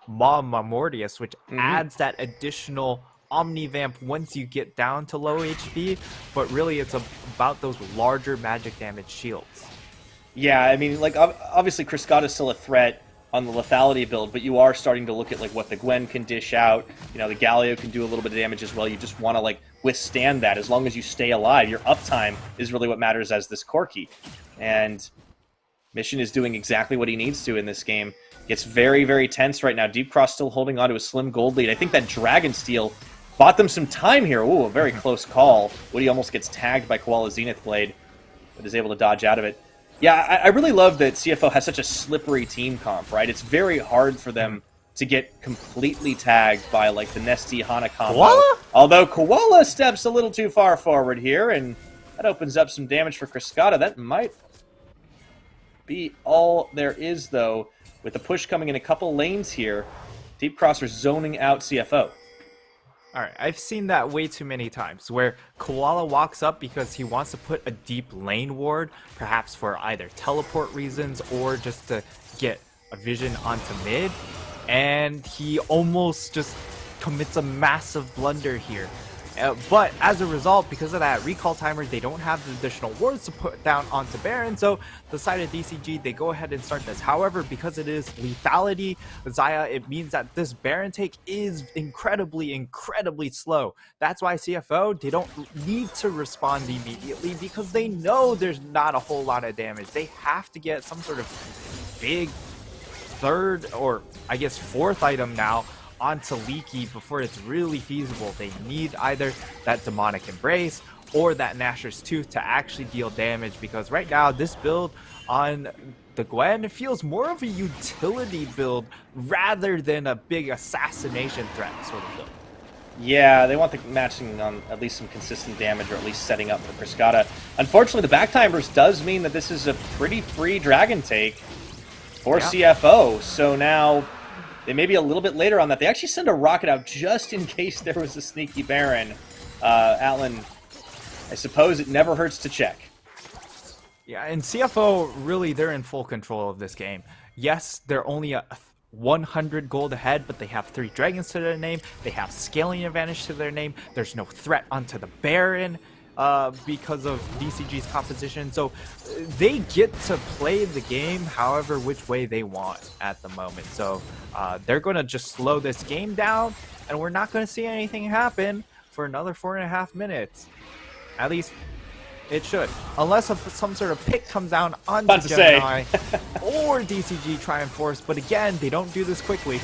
Maw Mortius, which adds that additional Omnivamp once you get down to low HP, but really it's about those larger magic damage shields. Yeah, I mean, like, obviously Criscata is still a threat on the lethality build, but you are starting to look at, like, what the Gwen can dish out. You know, the Galio can do a little bit of damage as well. You just want to, like, withstand that. As long as you stay alive, your uptime is really what matters as this Corki. And Mission is doing exactly what he needs to in this game. It's very, very tense right now. Deep Cross still holding on to a slim gold lead. I think that Dragon Steel bought them some time here. Ooh, a very close call. Woody almost gets tagged by Koala Zenith Blade, but is able to dodge out of it. Yeah, I really love that CFO has such a slippery team comp, right? It's very hard for them to get completely tagged by, like, the Nesty Hana combo. Koala? Although Koala steps a little too far forward here, and that opens up some damage for Criscata. That might be all there is, though, with the push coming in a couple lanes here. Deep Cross are zoning out CFO. Alright, I've seen that way too many times, where Koala walks up because he wants to put a deep lane ward, perhaps for either teleport reasons or just to get a vision onto mid, and he almost just commits a massive blunder here. But as a result, because of that recall timer, they don't have the additional wards to put down onto Baron, so the side of DCG, they go ahead and start this. However, because it is lethality, Zaya, it means that this Baron take is incredibly, incredibly slow. That's why CFO, they don't need to respond immediately because they know there's not a whole lot of damage. They have to get some sort of big third, or I guess fourth item now, onto Leaky before it's really feasible. They need either that Demonic Embrace or that Gnasher's Tooth to actually deal damage, because right now this build on the Gwen. It feels more of a utility build rather than a big assassination threat sort of build. Yeah, they want the matching on at least some consistent damage, or at least setting up for Priscata. Unfortunately, the backtimers does mean that this is a pretty free Dragon take for CFO. So now they may be a little bit later on that. They actually send a rocket out just in case there was a sneaky Baron. Atlan, I suppose it never hurts to check. Yeah, and CFO, really, they're in full control of this game. Yes, they're only a 100 gold ahead, but they have 3 dragons to their name. They have scaling advantage to their name. There's no threat onto the Baron because of DCG's composition. So they get to play the game however which way they want at the moment. So they're going to just slow this game down, and we're not going to see anything happen for another 4.5 minutes. At least it should. Unless some sort of pick comes down onto Gemini or DCG try and force. But again, they don't do this quickly.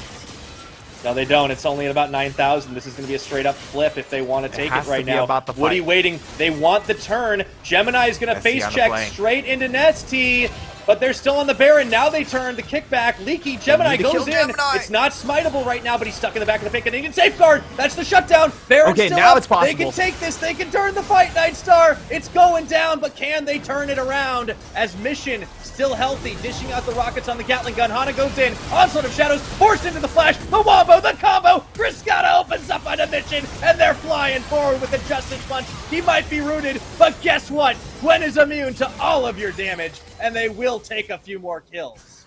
No, they don't. It's only at about 9,000. This is going to be a straight-up flip if they want to take it right now. Woody waiting. They want the turn. Gemini is going to face check straight into Nesty. But they're still on the Baron. Now they turn the kickback. Leaky. Gemini goes in. It's not smiteable right now, but he's stuck in the back of the pick. And he can safeguard. That's the shutdown. Baron still now up. It's possible. They can take this. They can turn the fight, Nightstar. It's going down, but can they turn it around? As Mission still healthy, dishing out the rockets on the Gatling gun. Hana goes in. Onslaught of Shadows forced into the flash. The wombo, the combo. Priscata opens up on a Mission, and they're flying forward with the Justice Punch. He might be rooted, but guess what? Gwen is immune to all of your damage, and they will take a few more kills.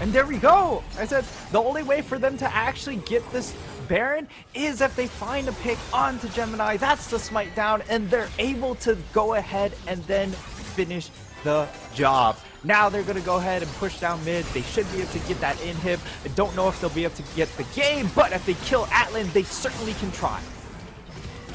And there we go. I said the only way for them to actually get this Baron is if they find a pick onto Gemini. That's the smite down, and they're able to go ahead and then finish the job. Now they're going to go ahead and push down mid. They should be able to get that inhib. I don't know if they'll be able to get the game, but if they kill Atlan, they certainly can try.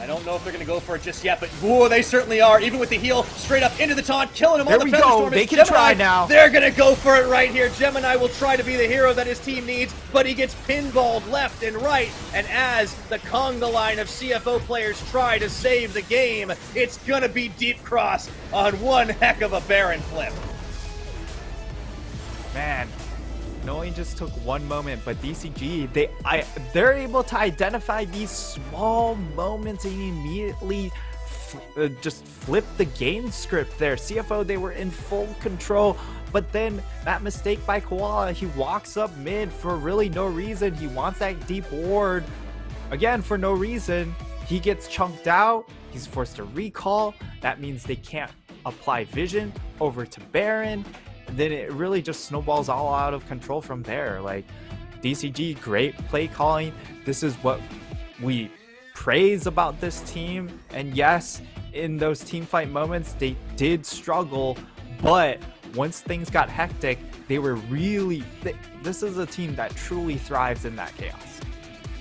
I don't know if they're going to go for it just yet, but whoa, they certainly are. Even with the heal, straight up into the taunt, killing him on the Featherstorm. They can try now. They're going to go for it right here. Gemini will try to be the hero that his team needs, but he gets pinballed left and right. And as the conga line of CFO players try to save the game, it's going to be Deep Cross on one heck of a Baron flip. Man, it only just took one moment, but DCG, they're able to identify these small moments and immediately just flip the game script there. CFO, they were in full control, but then that mistake by Koala, he walks up mid for really no reason. He wants that deep ward, again, for no reason. He gets chunked out. He's forced to recall. That means they can't apply vision over to Baron. Then it really just snowballs all out of control from there. Like, DCG, great play calling. This is what we praise about this team. And yes, in those team fight moments, they did struggle, but once things got hectic, they were really, this is a team that truly thrives in that chaos.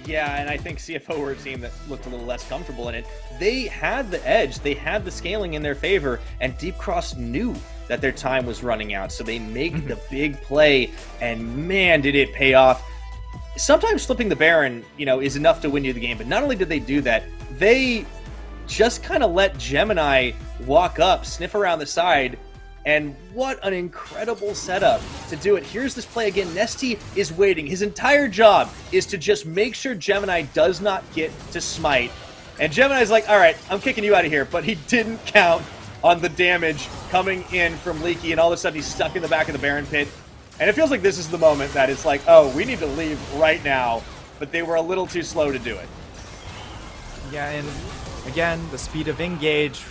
Yeah, and I think CFO were a team that looked a little less comfortable in it. They had the edge, they had the scaling in their favor, and Deep Cross knew that their time was running out, so they make the big play, and man, did it pay off. Sometimes flipping the Baron, is enough to win you the game, but not only did they do that, they just kind of let Gemini walk up, sniff around the side, and what an incredible setup to do it. Here's this play again. Nesty is waiting. His entire job is to just make sure Gemini does not get to smite. And Gemini's like, all right, I'm kicking you out of here. But he didn't count on the damage coming in from Leaky, and all of a sudden he's stuck in the back of the Baron pit. And it feels like this is the moment that it's like, oh, we need to leave right now. But they were a little too slow to do it. Yeah, and again, the speed of engage,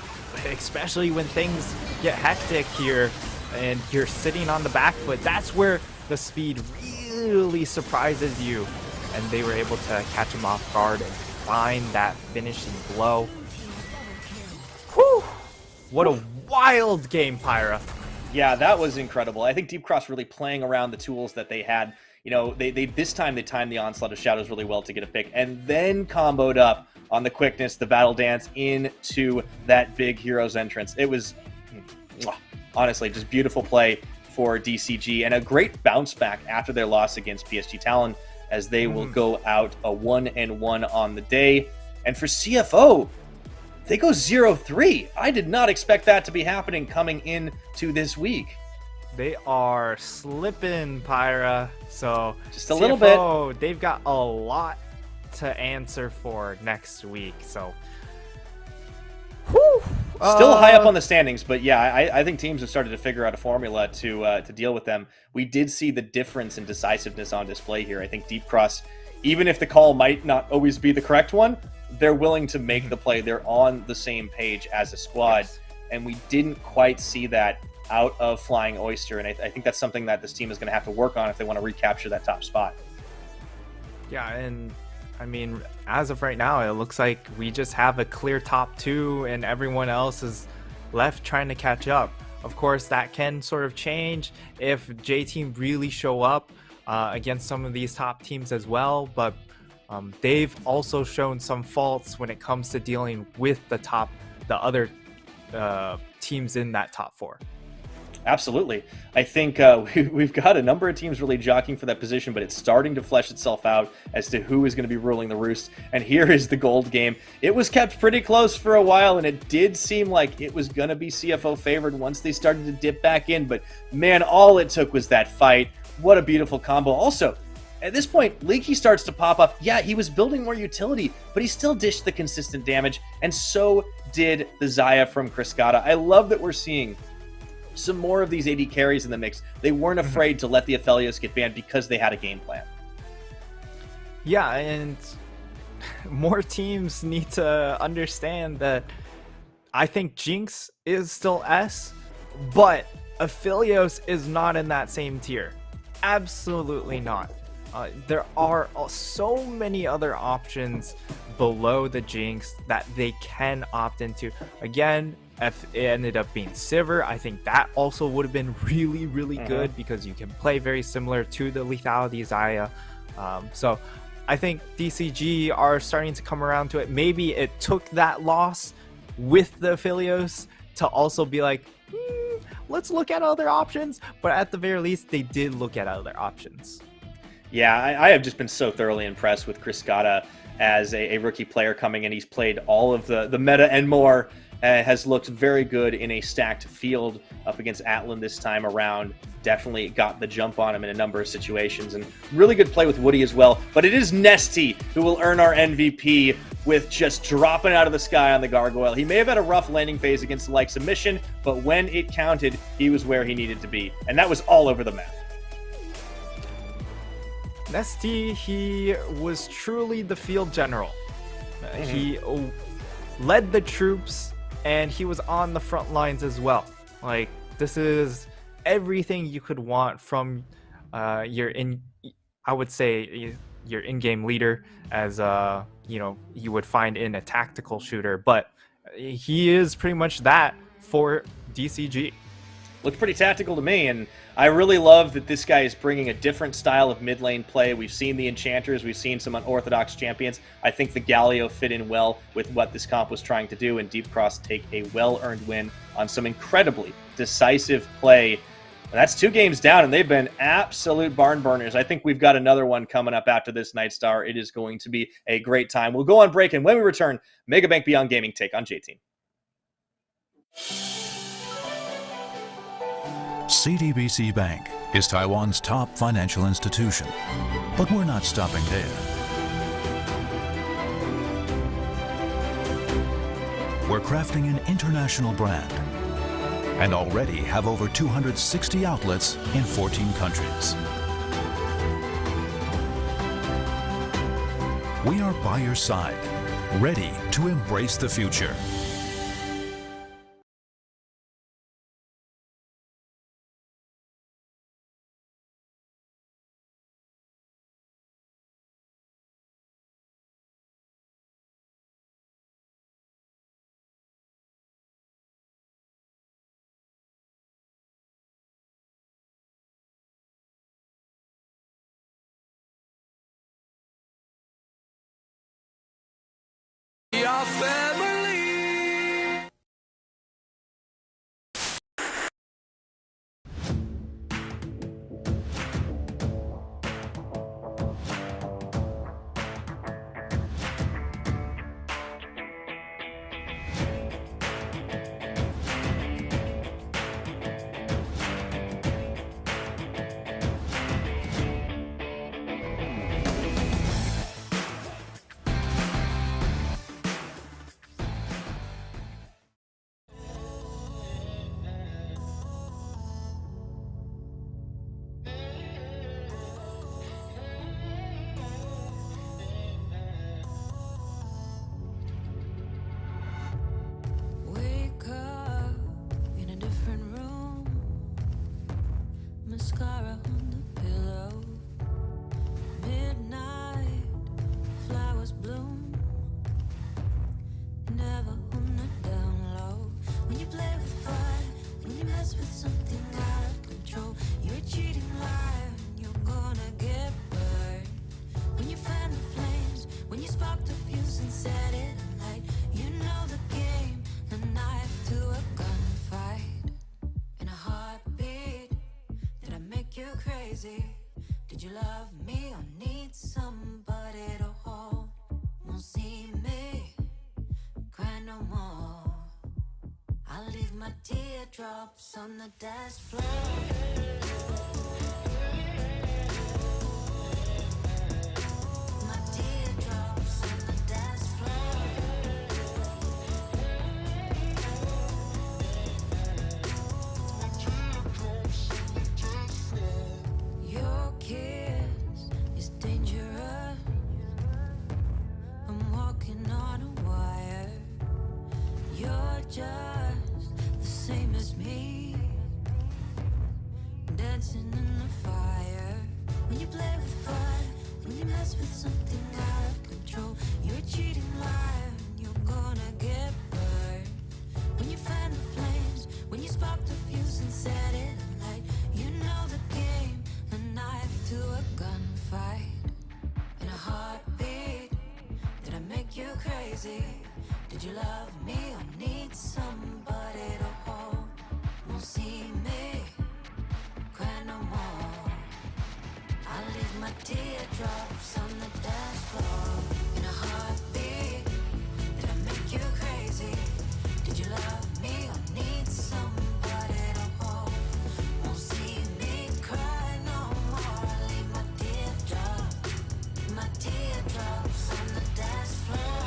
especially when things get hectic here and you're sitting on the back foot, that's where the speed really surprises you. And they were able to catch him off guard and find that finishing blow. Whew! What a wild game, Pyra. Yeah, that was incredible. I think Deep Cross really playing around the tools that they had. This time they timed the Onslaught of Shadows really well to get a pick, and then comboed up on the quickness, the battle dance into that big hero's entrance. It was, honestly, just beautiful play for DCG, and a great bounce back after their loss against PSG Talon, as they will go out a 1-1 on the day. And for CFO, they go 0-3. I did not expect that to be happening coming into this week. They are slipping, Pyra. So Just a little bit. bit. They've got a lot to answer for next week. So, whew, Still high up on the standings, but yeah, I think teams have started to figure out a formula to deal with them. We did see the difference in decisiveness on display here. I think Deep Cross, even if the call might not always be the correct one, they're willing to make the play. They're on the same page as a squad, Yes. and we didn't quite see that out of Flying Oyster, and I think that's something that this team is going to have to work on if they want to recapture that top spot. Yeah, and I mean, as of right now, it looks like we just have a clear top 2 and everyone else is left trying to catch up. Of course, that can sort of change if J-Team really show up against some of these top teams as well, but they've also shown some faults when it comes to dealing with the other teams in that top 4. Absolutely. I think we've got a number of teams really jockeying for that position, but it's starting to flesh itself out as to who is going to be ruling the roost. And here is the gold game. It was kept pretty close for a while, and it did seem like it was going to be CFO favored once they started to dip back in. But man, all it took was that fight. What a beautiful combo. Also, at this point, Leaky starts to pop up. Yeah, he was building more utility, but he still dished the consistent damage, and so did the Xayah from Kriskata. I love that we're seeing some more of these AD carries in the mix. They weren't afraid to let the Aphelios get banned because they had a game plan. Yeah, and more teams need to understand that I think Jinx is still S, but Aphelios is not in that same tier. Absolutely not. There are so many other options below the Jinx that they can opt into. Again, if it ended up being Sivir, I think that also would have been really good because you can play very similar to the lethality Xayah. So I think DCG are starting to come around to it. Maybe it took that loss with the Aphelios to also be like, let's look at other options. But at the very least, they did look at other options. Yeah, I have just been so thoroughly impressed with Kriskata as a rookie player coming in. He's played all of the meta and more. Has looked very good in a stacked field up against Atlan this time around. Definitely got the jump on him in a number of situations, and really good play with Woody as well. But it is Nesty who will earn our MVP with just dropping out of the sky on the Gargoyle. He may have had a rough landing phase against the likes of Mission, but when it counted, he was where he needed to be, and that was all over the map. Nesty, he was truly the field general. He led the troops, and he was on the front lines as well. Like, this is everything you could want from I would say your in-game leader, as you would find in a tactical shooter. But he is pretty much that for DCG. Looked pretty tactical to me, and I really love that this guy is bringing a different style of mid lane play. We've seen the Enchanters, we've seen some unorthodox champions. I think the Galio fit in well with what this comp was trying to do, and Deep Cross take a well-earned win on some incredibly decisive play. And that's 2 games down, and they've been absolute barn burners. I think we've got another one coming up after this, Nightstar. It is going to be a great time. We'll go on break, and when we return, Megabank Beyond Gaming take on J-Team. CTBC Bank is Taiwan's top financial institution, but we're not stopping there. We're crafting an international brand and already have over 260 outlets in 14 countries. We are by your side, ready to embrace the future. Your family. flowers bloom. Never on the down low. When you play with fire, when you mess with something out of control, you're a cheating liar and you're gonna get burned. When you fan the flames, when you spark the fuse and set it alight, you know the game, a knife to a gunfight. In a heartbeat, did I make you crazy? Did you love me or need somebody to hold? Won't see me cry no more. I'll leave my teardrops on the dance floor. My teardrops on the dance floor. My teardrops on the dance floor. Your kiss is dangerous. I'm walking on a wire. You're just the same as me, dancing in the fire. When you play with fire, when you mess with something out of control, you're a cheating liar and you're gonna get burned. When you fan the flames, when you spark the fuse and set it alight, you know the game, a knife to a gunfight. In a heartbeat, did I make you crazy? Did you love me or need somebody to hold? Won't see me cry no more. I'll leave my teardrops on the dance floor. In a heartbeat, did I make you crazy? Did you love me or need somebody to hold? Won't see me cry no more. I'll leave my teardrops on the dance floor.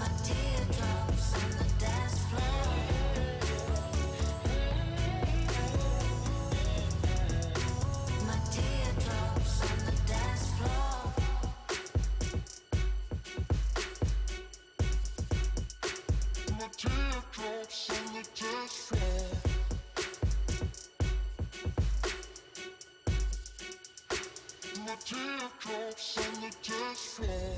My teardrops on the dance floor. My teardrops on the dance floor. My teardrops on the dance floor. My teardrops on the dance floor.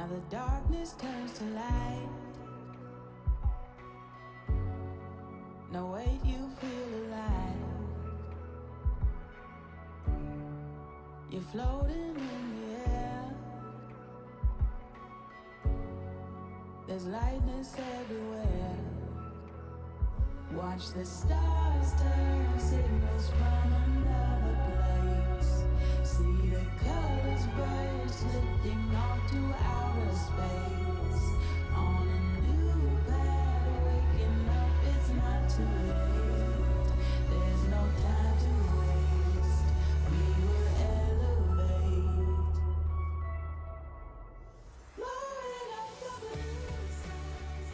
the darkness turns to light. No, wait, you feel alive. You're floating in the air. There's lightness everywhere. Watch the stars turn, signals from another place. See the colors burst, lifting off to outer space. On a new path, waking up, it's not too late. There's no time to waste. We will elevate. Blowing up the blue skies.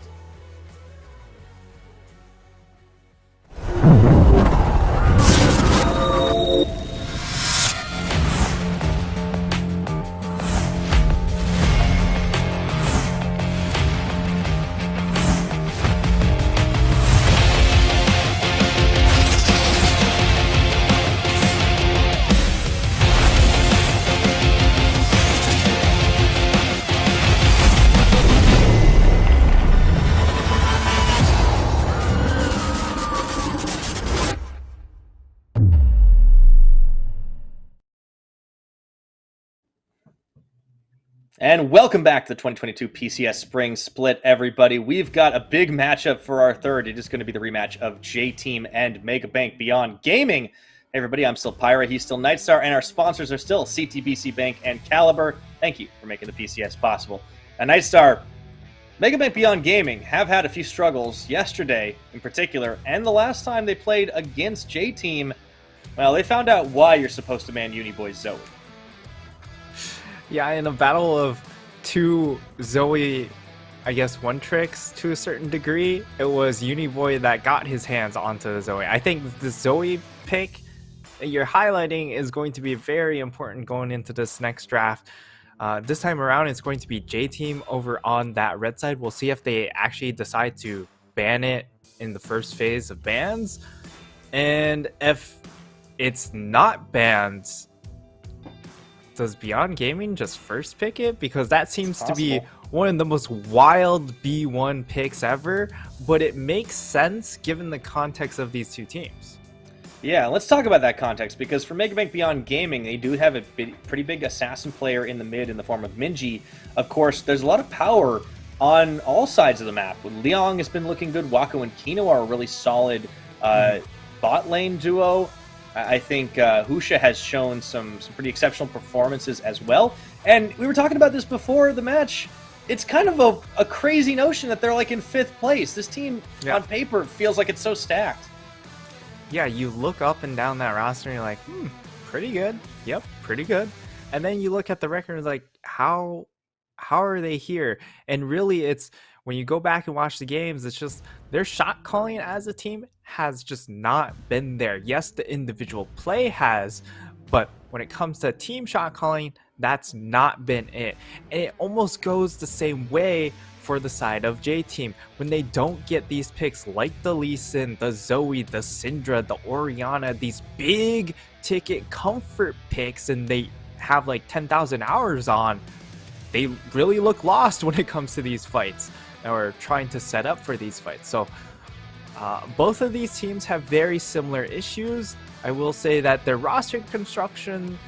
And welcome back to the 2022 PCS Spring Split, everybody. We've got a big matchup for our third. It is going to be the rematch of J-Team and Mega Bank Beyond Gaming. Hey, everybody, I'm still Pyra, he's still Nightstar, and our sponsors are still CTBC Bank and Caliber. Thank you for making the PCS possible. And Nightstar, Mega Bank Beyond Gaming have had a few struggles yesterday in particular, and the last time they played against J-Team, well, they found out why you're supposed to man Uniboy's Zoe. Yeah, in a battle of two Zoe, I guess, one tricks to a certain degree, it was Uniboy that got his hands onto the Zoe. I think the Zoe pick that you're highlighting is going to be very important going into this next draft. This time around, it's going to be J-Team over on that red side. We'll see if they actually decide to ban it in the first phase of bans. And if it's not banned, does Beyond Gaming just first pick it? Because that seems to be one of the most wild B1 picks ever, but it makes sense given the context of these two teams. Yeah, let's talk about that context, because for Mega Bank Beyond Gaming, they do have a pretty big assassin player in the mid in the form of Minji. Of course, there's a lot of power on all sides of the map. Liang has been looking good. Wako and Kino are a really solid bot lane duo. I think Husha has shown some pretty exceptional performances as well. And we were talking about this before the match. It's kind of a crazy notion that they're like in 5th place. This team on paper feels like it's so stacked. Yeah, you look up and down that roster and you're like, pretty good. Yep, pretty good. And then you look at the record and it's like, how are they here? And really, it's when you go back and watch the games, it's just their shot calling as a team has just not been there. Yes, the individual play has, but when it comes to team shot calling, that's not been it. And it almost goes the same way for the side of J-Team. When they don't get these picks like the Lee Sin, the Zoe, the Syndra, the Orianna, these big ticket comfort picks, and they have like 10,000 hours on, they really look lost when it comes to these fights or trying to set up for these fights. So both of these teams have very similar issues. I will say that their roster construction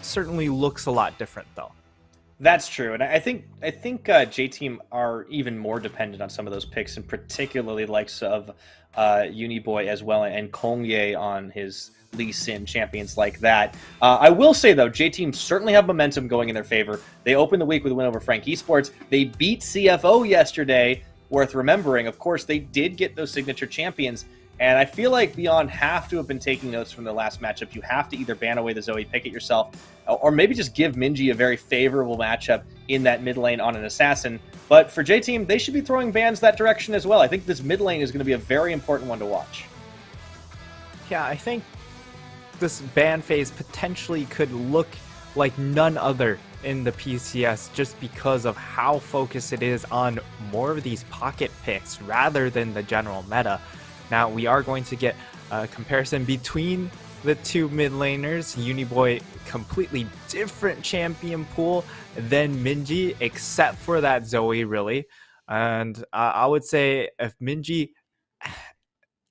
certainly looks a lot different though. That's true, and I think J-Team are even more dependent on some of those picks, and particularly the likes of Uniboy as well, and Kongye on his Lee Sin, champions like that. I will say, though, J-Team certainly have momentum going in their favor. They opened the week with a win over Frank Esports. They beat CFO yesterday, worth remembering. Of course, they did get those signature champions, and I feel like Beyond have to have been taking notes from the last matchup. You have to either ban away the Zoe, pick it yourself, or maybe just give Minji a very favorable matchup in that mid lane on an assassin. But for J-Team, they should be throwing bans that direction as well. I think this mid lane is going to be a very important one to watch. Yeah, I think this ban phase potentially could look like none other in the PCS just because of how focused it is on more of these pocket picks rather than the general meta. Now, we are going to get a comparison between the two mid laners. Uniboy, completely different champion pool than Minji, except for that Zoe, really. And I would say if Minji,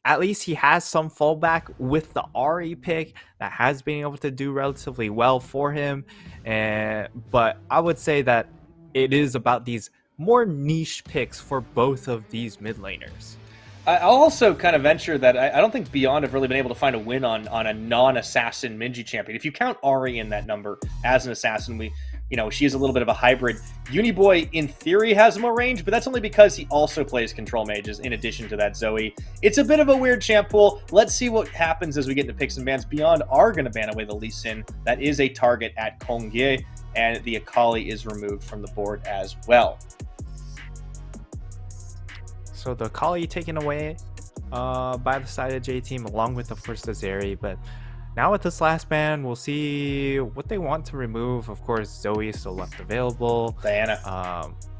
at least he has some fallback with the Ari pick that has been able to do relatively well for him. But I would say that it is about these more niche picks for both of these mid laners. I'll also kind of venture that I don't think Beyond have really been able to find a win on a non-assassin Minji champion. If you count Ari in that number as an assassin, she is a little bit of a hybrid. Uniboy, in theory, has more range, but that's only because he also plays control mages in addition to that Zoe. It's a bit of a weird champ pool. Let's see what happens as we get into picks and bans. Beyond are going to ban away the Lee Sin. That is a target at Kongye, and the Akali is removed from the board as well. So the Akali taken away by the side of J Team, along with, of course, the Zeri. But now with this last ban, we'll see what they want to remove. Of course, Zoe is still left available.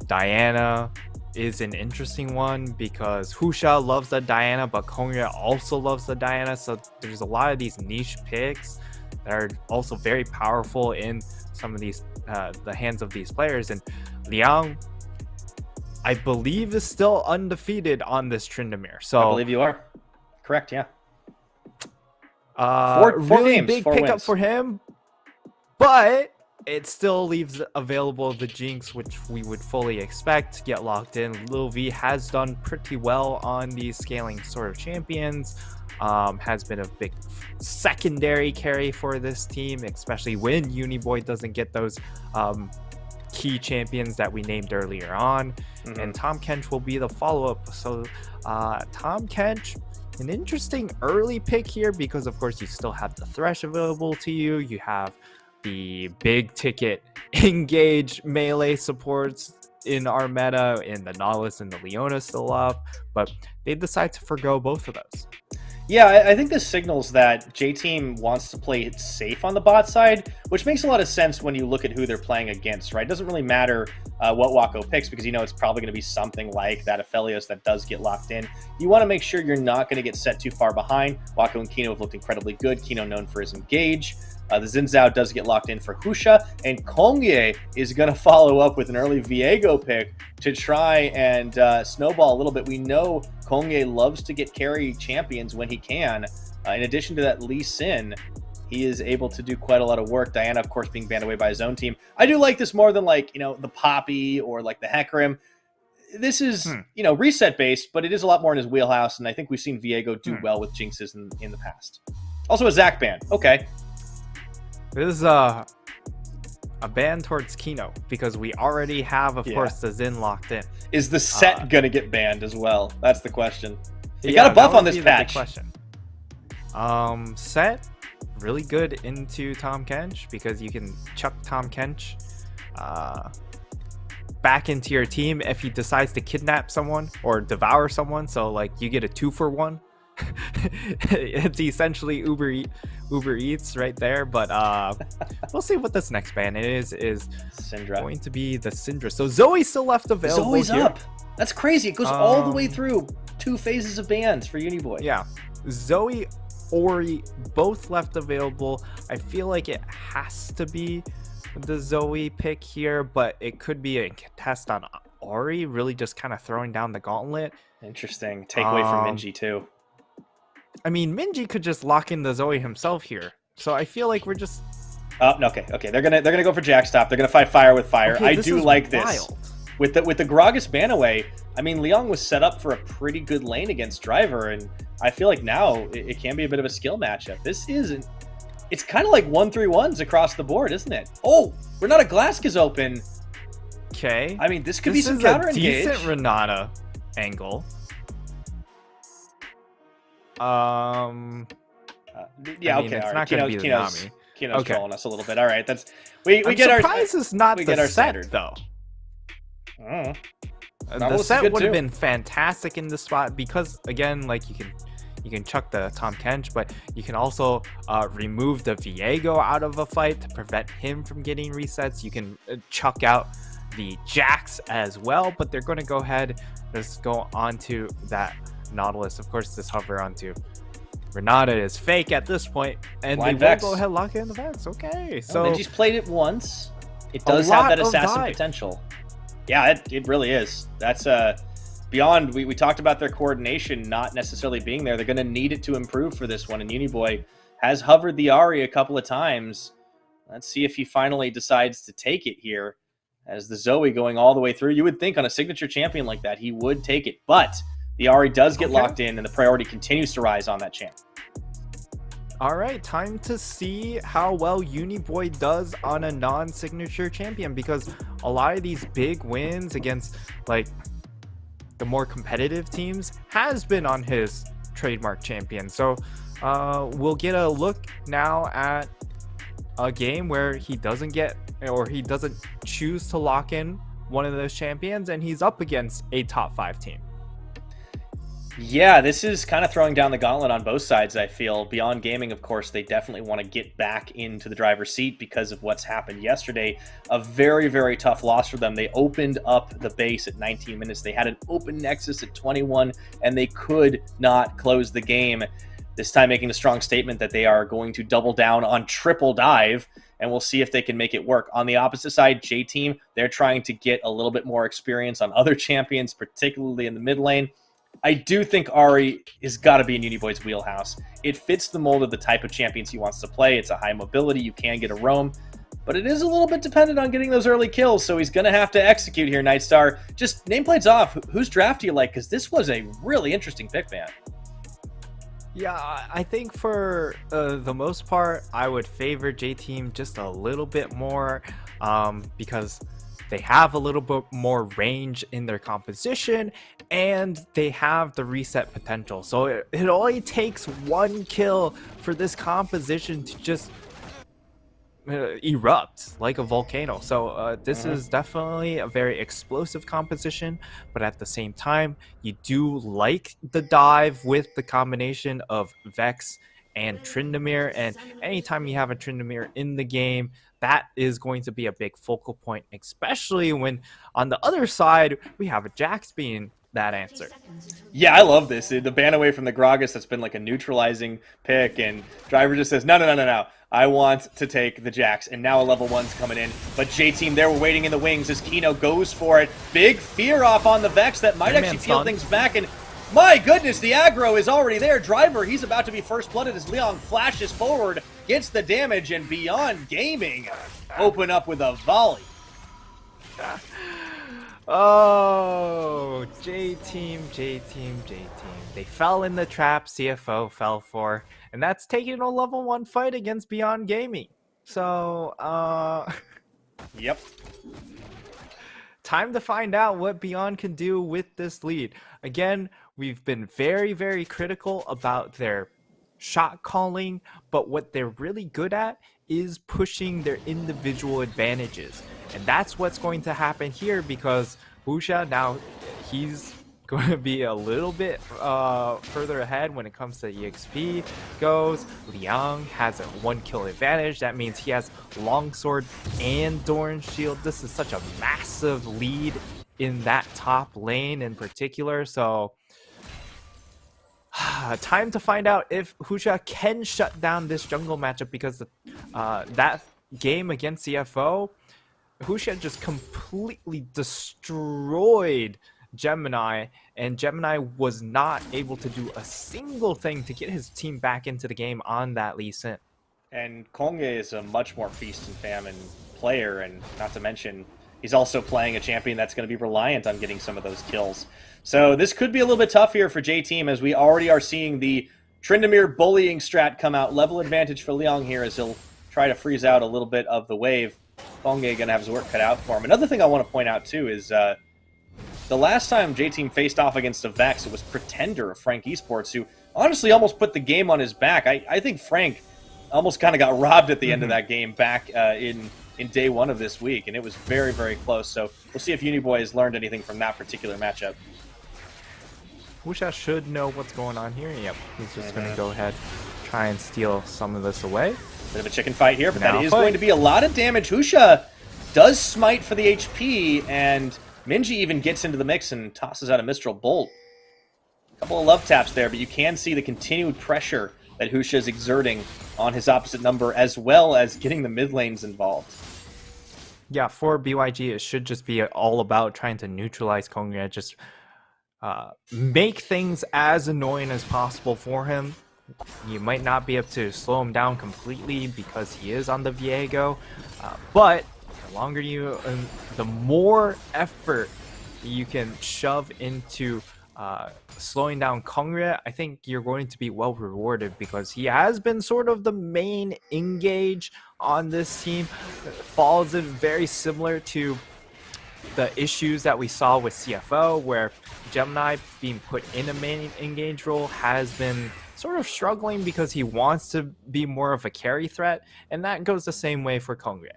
Diana is an interesting one because Husha loves the Diana, but Kongya also loves the Diana. So there's a lot of these niche picks that are also very powerful in some of these the hands of these players. And Liang, I believe, is still undefeated on this Tryndamere. So I believe you are correct. Yeah. Four really games, big 4 pickup wins for him, but it still leaves available the Jinx, which we would fully expect to get locked in. Lil V has done pretty well on these scaling sort of champions. Has been a big secondary carry for this team, especially when Uniboy doesn't get those key champions that we named earlier on. And Tom Kench will be the follow-up. So Tom Kench, an interesting early pick here because of course you still have the Thresh available to you. You have the big ticket engage melee supports in our meta, and the Nautilus and the Leona still up, but they decide to forgo both of those. Yeah, I think this signals that J-Team wants to play it safe on the bot side, which makes a lot of sense when you look at who they're playing against, right? It doesn't really matter what Wako picks because it's probably going to be something like that Aphelios that does get locked in. You want to make sure you're not going to get set too far behind. Wako and Kino have looked incredibly good. Kino known for his engage. The Xin Zhao does get locked in for Husha, and Kongye is going to follow up with an early Viego pick to try and snowball a little bit. We know Kongye loves to get carry champions when he can. In addition to that Lee Sin, he is able to do quite a lot of work. Diana, of course, being banned away by his own team. I do like this more than the Poppy or like the Hecarim. This is, reset based, but it is a lot more in his wheelhouse, and I think we've seen Viego do well with Jinxes in the past. Also a Zac ban. Okay. This is a ban towards Kino because we already have, of course, the Xin locked in. Is the set gonna get banned as well? That's the question. You got a buff on this patch. Question. Set really good into Tom Kench because you can chuck Tom Kench back into your team if he decides to kidnap someone or devour someone. So you get a 2-for-1. It's essentially Uber Eats right there, but we'll see what this next ban is Syndra. Going to be the Syndra. So Zoe's still left available. Zoe's here. up. That's crazy. It goes all the way through 2 phases of bans for Uniboy. Yeah, Zoe, Ori, both left available. I feel like it has to be the Zoe pick here, but it could be a contest on Ori, really just kind of throwing down the gauntlet. Interesting. Takeaway from Minji too. I mean, Minji could just lock in the Zoe himself here. So I feel like we're just... Oh, okay. They're gonna go for Jackstop. They're gonna fight fire with fire. Okay, I do like wild. this. With the Gragas ban away, I mean, Liang was set up for a pretty good lane against Driver, and I feel like now it can be a bit of a skill matchup. This isn't... It's kind of like 1-3-1s across the board, isn't it? Oh, Renata Glask is open. Okay. I mean, this could be some counter engage. Decent Renata angle. Yeah, I mean, okay. It's All right. not going to be the Nami. Kino's Okay. trolling us a little bit. All right, that's we I'm get our surprised it's not we the get our set standard. though. Oh. The Nautilus is set good would have too. been fantastic in this spot because again, you can chuck the Tom Kench, but you can also remove the Viego out of a fight to prevent him from getting resets. You can chuck out the Jax as well, but they're going to go ahead, just go onto that Nautilus. Of course, this hover onto Renata is fake at this point, and Blind they will Vex. go ahead lock in the Vex. Okay, So so Minji's played it once. It A does have lot that of assassin dive. potential. Yeah, it really is. That's beyond. We talked about their coordination not necessarily being there. They're going to need it to improve for this one. And Uniboy has hovered the Ari a couple of times. Let's see if he finally decides to take it here. As the Zoe going all the way through, you would think on a signature champion like that, he would take it. But the Ari does get locked in, and the priority continues to rise on that champ. all right, time to see how well Uniboy does on a non-signature champion, because a lot of these big wins against like the more competitive teams has been on his trademark champion. So we'll get a look now at a game where he doesn't get, or he doesn't choose to lock in one of those champions, and he's up against a top 5 team. Yeah, this is kind of throwing down the gauntlet on both sides, I feel. Beyond Gaming, of course, they definitely want to get back into the driver's seat because of what's happened yesterday. A very, very tough loss for them. They opened up the base at 19 minutes. They had an open nexus at 21, and they could not close the game. This time making a strong statement that they are going to double down on triple dive, and we'll see if they can make it work. On the opposite side, J-Team, they're trying to get a little bit more experience on other champions, particularly in the mid lane. I do think Ari has got to be in Uniboy's wheelhouse. It fits the mold of the type of champions he wants to play. It's a high mobility. You can get a roam, but it is a little bit dependent on getting those early kills, so he's going to have to execute here, Nightstar. Just nameplates off. Whose draft do you like? Because this was a really interesting pick, man. Yeah, I think for the most part, I would favor J-Team just a little bit more because they have a little bit more range in their composition, and they have the reset potential. So it only takes one kill for this composition to just erupt like a volcano. So this is definitely a very explosive composition, but at the same time, you do like the dive with the combination of Vex and Tryndamere, and anytime you have a Tryndamere in the game, that is going to be a big focal point, especially when on the other side we have a Jax being that answer. Yeah, I love this. The ban away from the Gragas that's been like a neutralizing pick, and Driver just says, no. I want to take the Jax, and now a level 1's coming in. But J-Team, they were waiting in the wings as Kino goes for it. Big fear off on the Vex that might actually peel things back, and my goodness, the aggro is already there. Driver, he's about to be first blooded as Leon flashes forward, gets the damage, and Beyond Gaming open up with a volley. Oh, J-Team. They fell in the trap CFO fell for, and that's taking a level 1 fight against Beyond Gaming. So, Yep. time to find out what Beyond can do with this lead. Again, we've been very, very critical about their shot calling, but what they're really good at is pushing their individual advantages. And that's what's going to happen here, because Husha, now he's going to be a little bit further ahead when it comes to EXP goes. Liang has a 1 kill advantage. That means he has Longsword and Doran Shield. This is such a massive lead in that top lane in particular. So time to find out if Husha can shut down this jungle matchup, because that game against CFO, Husha just completely destroyed Gemini, and Gemini was not able to do a single thing to get his team back into the game on that Lee Sin. And Konge is a much more feast and famine player, and not to mention, he's also playing a champion that's going to be reliant on getting some of those kills. So this could be a little bit tough here for J-Team, as we already are seeing the Tryndamere bullying strat come out. Level advantage for Liang here as he'll try to freeze out a little bit of the wave. Konge going to have his work cut out for him. Another thing I want to point out, too, is the last time J-Team faced off against a Vex, it was Pretender of Frank Esports, who honestly almost put the game on his back. I think Frank almost kind of got robbed at the end of that game back in day 1 of this week, and it was very, very close. So we'll see if Uniboy has learned anything from that particular matchup. Husha should know what's going on here. Yep, he's just going to go ahead, try and steal some of this away. Bit of a chicken fight here, but that is going to be a lot of damage. Husha does smite for the HP, and Minji even gets into the mix and tosses out a Mistral Bolt. A couple of love taps there, but you can see the continued pressure that Husha is exerting on his opposite number, as well as getting the mid lanes involved. Yeah, for BYG, it should just be all about trying to neutralize Kongya, just make things as annoying as possible for him. You might not be able to slow him down completely because he is on the Viego, but the longer the more effort you can shove into slowing down Kongre, I think you're going to be well rewarded, because he has been sort of the main engage on this team. Falls in very similar to the issues that we saw with CFO, where Gemini being put in a main engage role has been sort of struggling because he wants to be more of a carry threat, and that goes the same way for Kongre.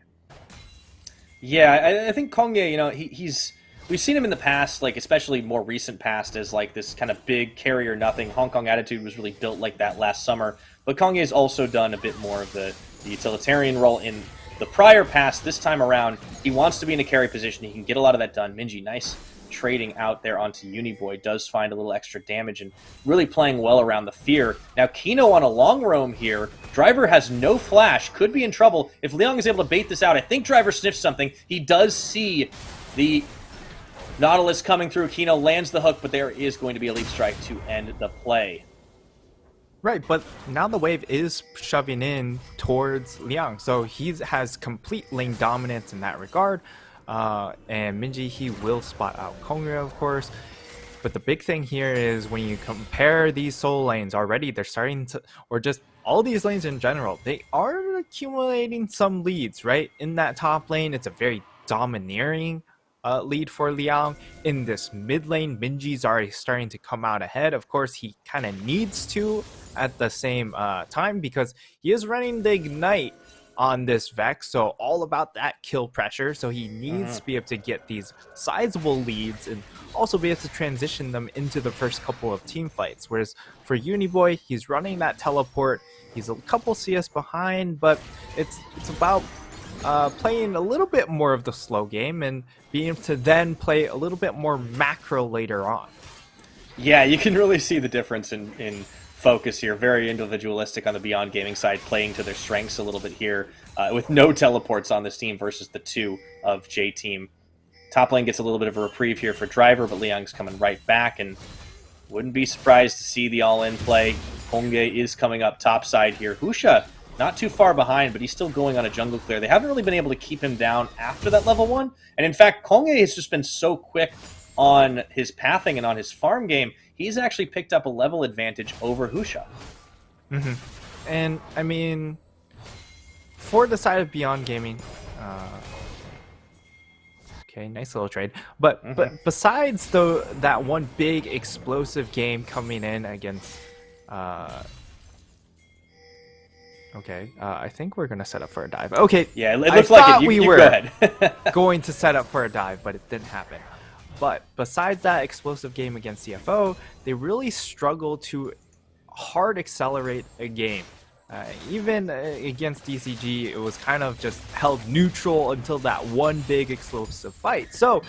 Yeah, I think Kongye, you know, he's we've seen him in the past, like especially more recent past, as like this kind of big carry or nothing. Hong Kong attitude was really built like that last summer, but Kongye's also done a bit more of the utilitarian role in the prior past. This time around, he wants to be in a carry position. He can get a lot of that done. Minji, nice trading out there onto Uniboy, does find a little extra damage and really playing well around the fear. Now Kino on a long roam here. Driver has no flash, could be in trouble. If Liang is able to bait this out, I think Driver sniffs something. He does see the Nautilus coming through. Kino lands the hook, but there is going to be a leap strike to end the play. Right, but now the wave is shoving in towards Liang, so he has complete lane dominance in that regard. And Minji, he will spot out Kongre, of course. But the big thing here is when you compare these solo lanes, already they're starting to, or just all these lanes in general, they are accumulating some leads, right? In that top lane, it's a very domineering lead for Liang. In this mid lane, Minji's already starting to come out ahead. Of course, he kind of needs to at the same time, because he is running the Ignite on this Vex, so all about that kill pressure, so he needs to be able to get these sizable leads and also be able to transition them into the first couple of team fights. Whereas for Uniboy, he's running that teleport, he's a couple CS behind, but it's about playing a little bit more of the slow game and being able to then play a little bit more macro later on. Yeah, you can really see the difference in focus here. Very individualistic on the Beyond Gaming side, playing to their strengths a little bit here, with no teleports on this team versus the two of J-Team. Top lane gets a little bit of a reprieve here for Driver, but Liang's coming right back, and wouldn't be surprised to see the all-in play. Hongye is coming up top side here. Husha not too far behind, but he's still going on a jungle clear. They haven't really been able to keep him down after that level 1, and in fact, Hongye has just been so quick on his pathing and on his farm game, he's actually picked up a level advantage over Husha. And, I mean, for the side of Beyond Gaming, okay, nice little trade. But besides that one big explosive game coming in against... okay, I think we're going to set up for a dive. Okay, yeah, it looks like it. You were go ahead. going to set up for a dive, but it didn't happen. But besides that explosive game against CFO, they really struggle to hard accelerate a game. Even against DCG, it was kind of just held neutral until that one big explosive fight. So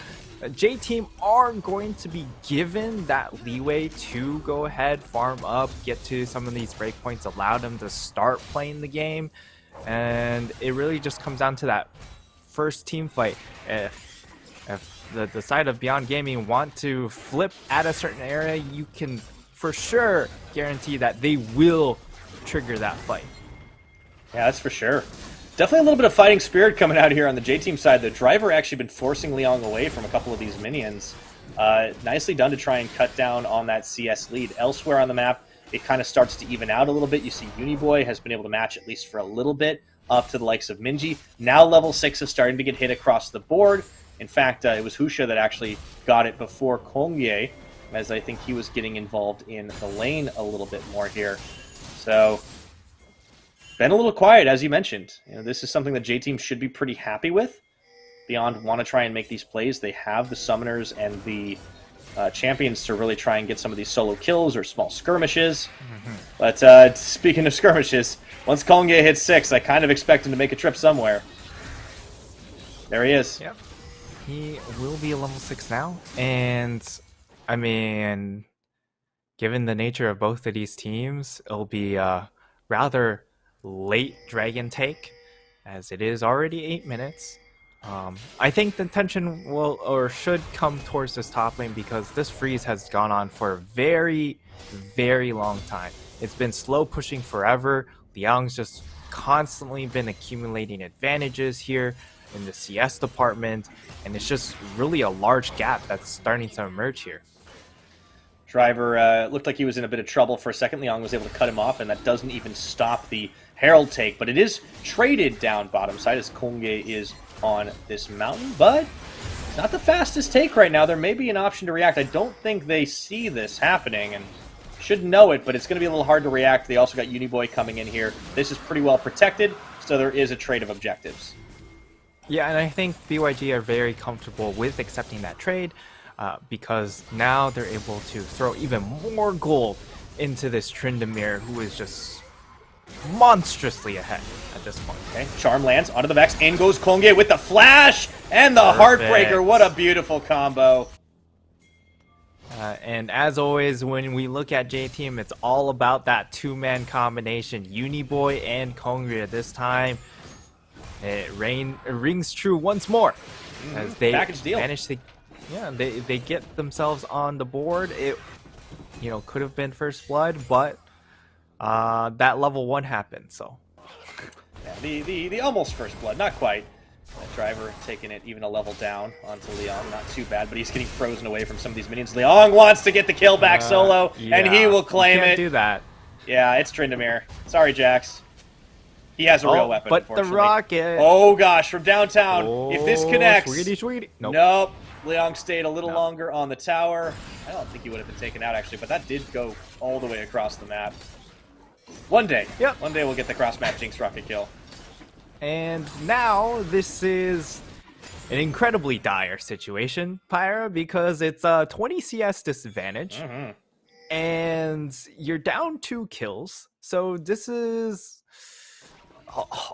J-Team are going to be given that leeway to go ahead, farm up, get to some of these breakpoints, allow them to start playing the game. And it really just comes down to that first team fight. If the side of Beyond Gaming want to flip at a certain area, you can for sure guarantee that they will trigger that fight. Yeah, that's for sure. Definitely a little bit of fighting spirit coming out here on the J-Team side. The Driver actually been forcing Liang away from a couple of these minions. Nicely done to try and cut down on that CS lead. Elsewhere on the map, it kind of starts to even out a little bit. You see Uniboy has been able to match at least for a little bit up to the likes of Minji. Now level 6 is starting to get hit across the board. In fact, it was Husha that actually got it before Kongye, as I think he was getting involved in the lane a little bit more here. So, been a little quiet, as you mentioned. You know, this is something that J-Team should be pretty happy with. Beyond want to try and make these plays. They have the summoners and the champions to really try and get some of these solo kills or small skirmishes. But speaking of skirmishes, once Kongye hits 6, I kind of expect him to make a trip somewhere. There he is. Yep. He will be a level 6 now, and I mean, given the nature of both of these teams, it'll be rather late dragon take, as it is already 8 minutes. I think the tension will or should come towards this top lane because this freeze has gone on for a very, very long time. It's been slow pushing forever. Liang's just constantly been accumulating advantages here in the CS department, and it's just really a large gap that's starting to emerge here. Driver looked like he was in a bit of trouble for a second. Liang was able to cut him off, and that doesn't even stop the Herald take, but it is traded down bottom side as Kongye is on this mountain, but it's not the fastest take right now. There may be an option to react. I don't think they see this happening, and should know it, but it's going to be a little hard to react. They also got Uniboy coming in here. This is pretty well protected, so there is a trade of objectives. Yeah, and I think BYG are very comfortable with accepting that trade because now they're able to throw even more gold into this Tryndamere, who is just monstrously ahead at this point. Okay, Charm lands onto the Vex. In goes Kongye with the flash and the Heartbreaker. What a beautiful combo. And as always, when we look at J-Team, it's all about that two-man combination, Uniboy and Kongye. This time, it rings true once more as they manage to, they get themselves on the board. It, could have been first blood, but that level 1 happened. So, yeah, the almost first blood, not quite. That Driver taking it even a level down onto Liang. Not too bad, but he's getting frozen away from some of these minions. Liang wants to get the kill back solo, and he will claim can't it. Do that. Yeah, it's Tryndamere. Sorry, Jax. He has a real weapon, but the rocket. Oh, gosh, from downtown. If this connects. Sweetie. Nope. Liang stayed a little longer on the tower. I don't think he would have been taken out, actually, but that did go all the way across the map. One day. Yep. One day we'll get the cross-map Jinx rocket kill. And now this is an incredibly dire situation, Pyra, because it's a 20 CS disadvantage, and you're down 2 kills. So this is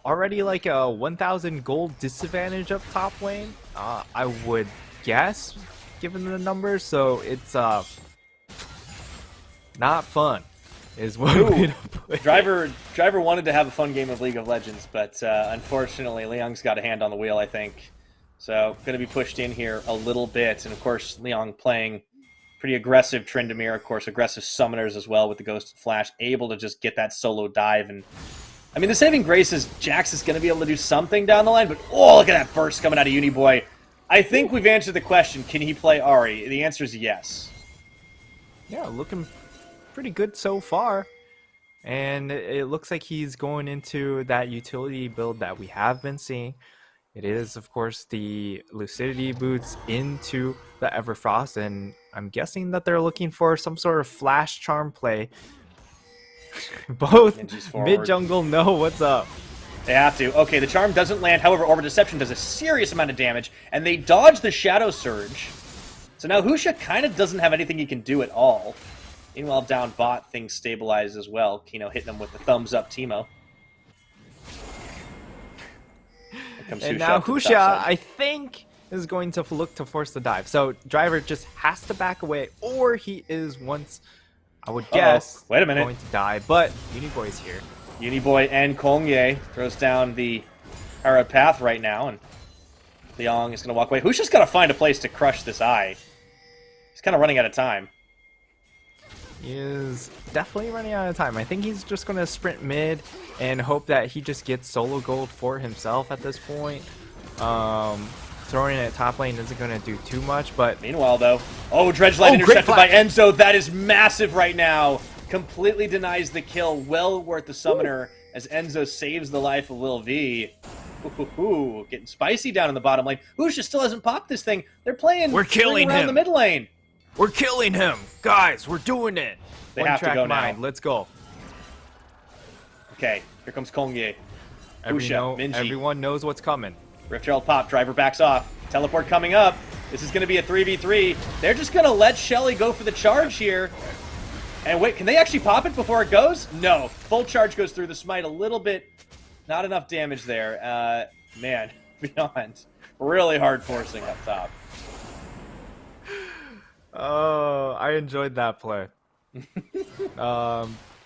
already like a 1,000 gold disadvantage up top lane, I would guess, given the numbers. So it's not fun. Is one way to put it. Driver wanted to have a fun game of League of Legends, but unfortunately, Liang's got a hand on the wheel, I think. So, going to be pushed in here a little bit. And, of course, Liang playing pretty aggressive Tryndamere, of course, aggressive summoners as well with the Ghost Flash, able to just get that solo dive. And I mean, the saving grace is Jax is going to be able to do something down the line, but oh, look at that burst coming out of Uniboy. I think we've answered the question, can he play Ahri? The answer is yes. Yeah, looking pretty good so far, and it looks like he's going into that utility build that we have been seeing. It is, of course, the Lucidity boots into the Everfrost, and I'm guessing that they're looking for some sort of flash charm play. Both mid-jungle know what's up. They have to. Okay, the charm doesn't land, however, Orb of Deception does a serious amount of damage, and they dodge the Shadow Surge. So now Husha kind of doesn't have anything he can do at all. Meanwhile, down bot, things stabilize as well. Kino hitting them with the thumbs up Teemo. And now Husha, I think, is going to look to force the dive. So Driver just has to back away, or he is once, I would guess, wait a minute, going to die. But Uniboy is here. Uniboy and Kongye throws down the Herald Path right now, and Liang is going to walk away. Husha's got to find a place to crush this eye. He's kind of running out of time. He is definitely running out of time. I think he's just going to sprint mid and hope that he just gets solo gold for himself at this point. Throwing it at top lane isn't going to do too much, but... Meanwhile, though... Oh, Dredgeline intercepted by Enzo. That is massive right now. Completely denies the kill. Well worth the summoner as Enzo saves the life of Lil V. Ooh, getting spicy down in the bottom lane. Husha still hasn't popped this thing. They're playing... We're killing around him. The mid lane. We're killing him. Guys, we're doing it. They have to go now. Let's go. Okay, here comes Kongye. Husha, Minji. Everyone knows what's coming. Rift Herald pop, Driver backs off. Teleport coming up. This is going to be a 3v3. They're just going to let Shelly go for the charge here. And wait, can they actually pop it before it goes? No. Full charge goes through the smite a little bit. Not enough damage there. Man, beyond. Really hard forcing up top. Oh, I enjoyed that play.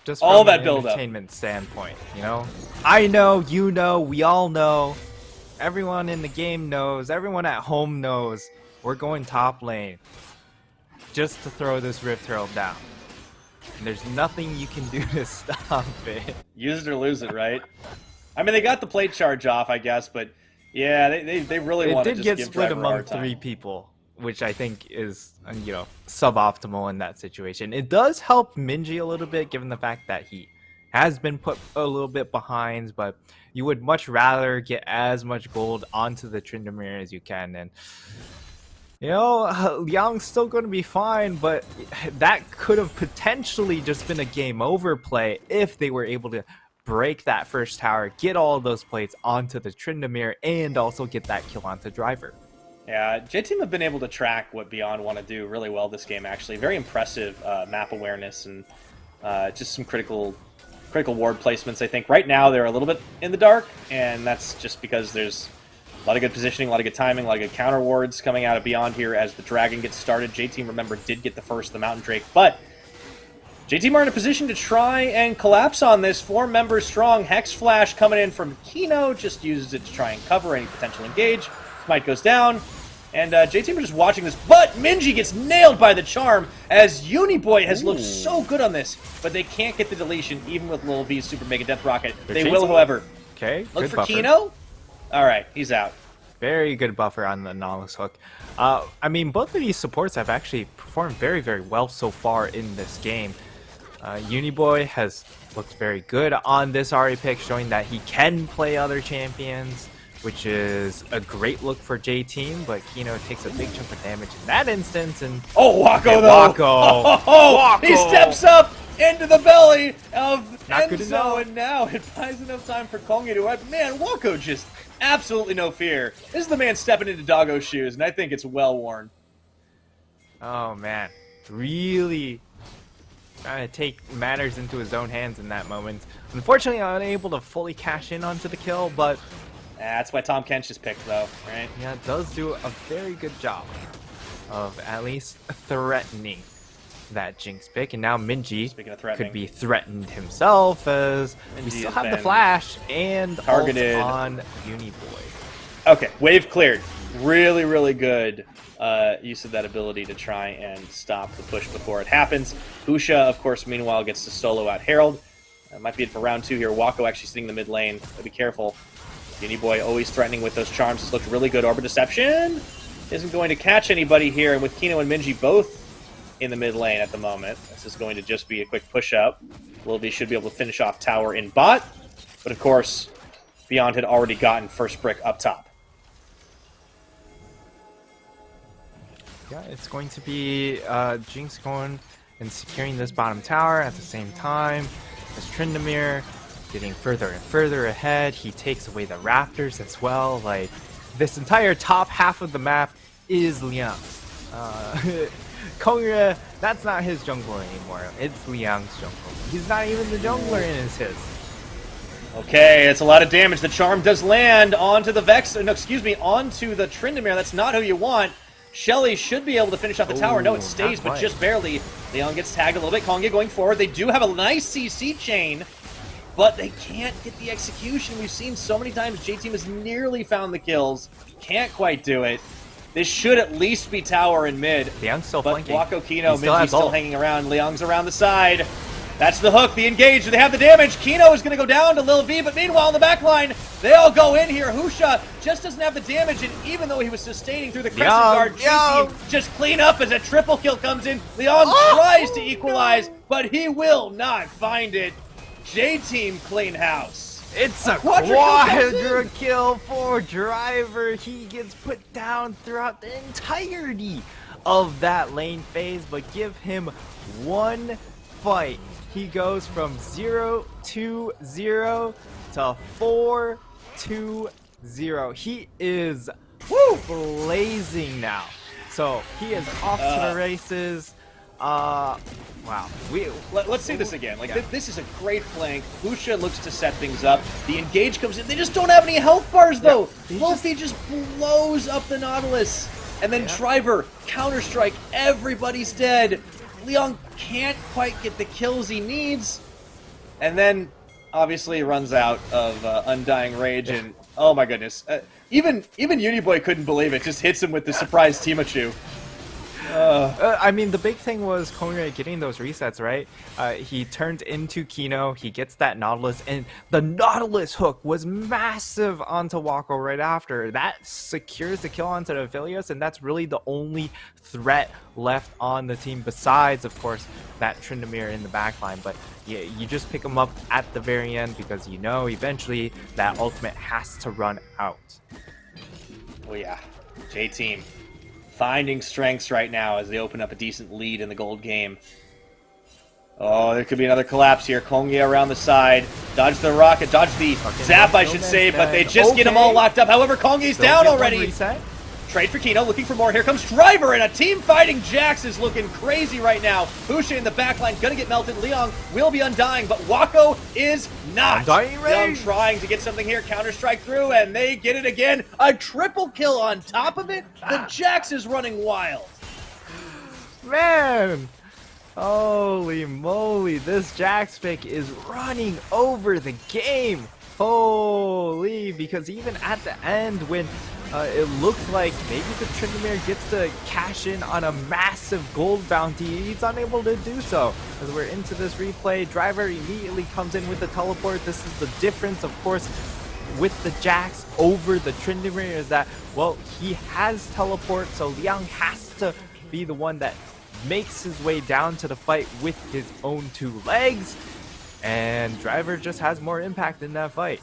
just All from that an build-up. entertainment standpoint, you know? I know, you know, we all know, everyone in the game knows, everyone at home knows, we're going top lane just to throw this Rift Herald down. And there's nothing you can do to stop it. Use it or lose it, right? I mean, they got the plate charge off, I guess, but yeah, they really want to It just did get give split Driver a among hard time. 3 people, which I think is, you know, suboptimal in that situation. It does help Minji a little bit, given the fact that he has been put a little bit behind, but you would much rather get as much gold onto the Tryndamere as you can, and you know, Liang's still going to be fine, but that could have potentially just been a game over play if they were able to break that first tower, get all of those plates onto the Tryndamere, and also get that kill onto Driver. Yeah, J-Team have been able to track what Beyond want to do really well this game, actually. Very impressive map awareness and just some critical ward placements, I think. Right now, they're a little bit in the dark, and that's just because there's a lot of good positioning, a lot of good timing, a lot of good counter wards coming out of Beyond here as the Dragon gets started. J-Team, remember, did get the first, the Mountain Drake, but J-Team are in a position to try and collapse on this. 4 members strong. Hex Flash coming in from Kino, just uses it to try and cover any potential engage. Smite goes down, and J-Team are just watching this, but Minji gets nailed by the charm as Uniboy has looked so good on this, but they can't get the deletion even with Lil V's Super Mega Death Rocket. They will, however. Okay, Look good for buffer. Kino. All right, he's out. Very good buffer on the Nautilus hook. I mean, both of these supports have actually performed very, very well so far in this game. Uniboy has looked very good on this Ahri pick, showing that he can play other champions, which is a great look for J-Team, but Kino takes a big chunk of damage in that instance, and... Oh, Wako, though! Wako! Oh, he steps up into the belly of Not good enough. Enzo, and now it buys enough time for Kongi to wipe. Man, Wako just absolutely no fear. This is the man stepping into Doggo's shoes, and I think it's well worn. Oh, man. Really trying to take matters into his own hands in that moment. Unfortunately, unable to fully cash in onto the kill, but... That's why Tom Kench is picked, though, right? Yeah, it does do a very good job of at least threatening that Jinx pick. And now Minji Speaking of threatening, could be threatened himself, as we Minji still has have the been flash and targeted ult on Uniboy. Okay, wave cleared. Really, really good use of that ability to try and stop the push before it happens. Husha, of course, meanwhile, gets to solo out Herald. Might be it for round 2 here. Wako actually sitting in the mid lane. Gotta be careful. Uniboy always threatening with those charms. This looked really good. Orb of Deception isn't going to catch anybody here. And with Kino and Minji both in the mid lane at the moment, this is going to just be a quick push-up. Lil V should be able to finish off tower in bot. But of course, Beyond had already gotten first brick up top. Yeah, it's going to be Jinx going and securing this bottom tower at the same time as Tryndamere getting further and further ahead. He takes away the Raptors as well. Like, this entire top half of the map is Liang's. Kongra, that's not his jungler anymore. It's Liang's jungler. He's not even the jungler in his. Okay, it's a lot of damage. The charm does land onto the Vex. No, excuse me, onto the Tryndamere. That's not who you want. Shelly should be able to finish off the tower. No, it stays, but just barely. Leon gets tagged a little bit. Konga going forward. They do have a nice CC chain, but they can't get the execution. We've seen so many times J-Team has nearly found the kills. Can't quite do it. This should at least be tower and mid. Liang's still but flanking. Wako Kino, He Minji's still hanging around. Liang's around the side. That's the hook, the engage. They have the damage. Kino is going to go down to Lil V, but meanwhile, in the back line, they all go in here. Husha just doesn't have the damage, and even though he was sustaining through the Crescent Guard, J-Team just clean up as a triple kill comes in. Leon tries to equalize, but he will not find it. J-Team clean house. It's a quadra kill for Driver. He gets put down throughout the entirety of that lane phase, but give him one fight. He goes from 0-0 to 4-2-0. He is blazing now. So he is off to the races. Wow. Let's see this again. Like this is a great flank. Husha looks to set things up. The engage comes in. They just don't have any health bars though. Wolfie just blows up the Nautilus. And then Driver, Counter-Strike, everybody's dead. Leon can't quite get the kills he needs. And then, obviously, runs out of Undying Rage, and oh my goodness. Even Uniboy couldn't believe it, just hits him with the surprise Timachu. I mean, the big thing was Kongre getting those resets, right? He turned into Kino, he gets that Nautilus, and the Nautilus hook was massive onto Wako right after. That secures the kill onto the Aphelios, and that's really the only threat left on the team besides, of course, that Tryndamere in the backline. But yeah, you just pick him up at the very end because you know eventually that ultimate has to run out. Oh yeah, J-Team finding strengths right now as they open up a decent lead in the gold game. Oh, there could be another collapse here. Kongye around the side. Dodge the rocket. Dodge the zap, I should say, but they just get them all locked up. However, Kongye's down already. Trade for Kino, looking for more. Here comes Driver, and a team fighting Jax is looking crazy right now. Husha in the backline, gonna get melted. Liang will be undying, but Wako is not. Undying Liang trying to get something here, counter-strike through, and they get it again. A triple kill on top of it. The Jax is running wild. Man! Holy moly, this Jax pick is running over the game. Holy, because even at the end when it looked like maybe the Tryndamere gets to cash in on a massive gold bounty, he's unable to do so. As we're into this replay, Driver immediately comes in with the teleport. This is the difference, of course, with the Jax over the Tryndamere is that, well, he has teleport, so Liang has to be the one that makes his way down to the fight with his own two legs, and Driver just has more impact in that fight.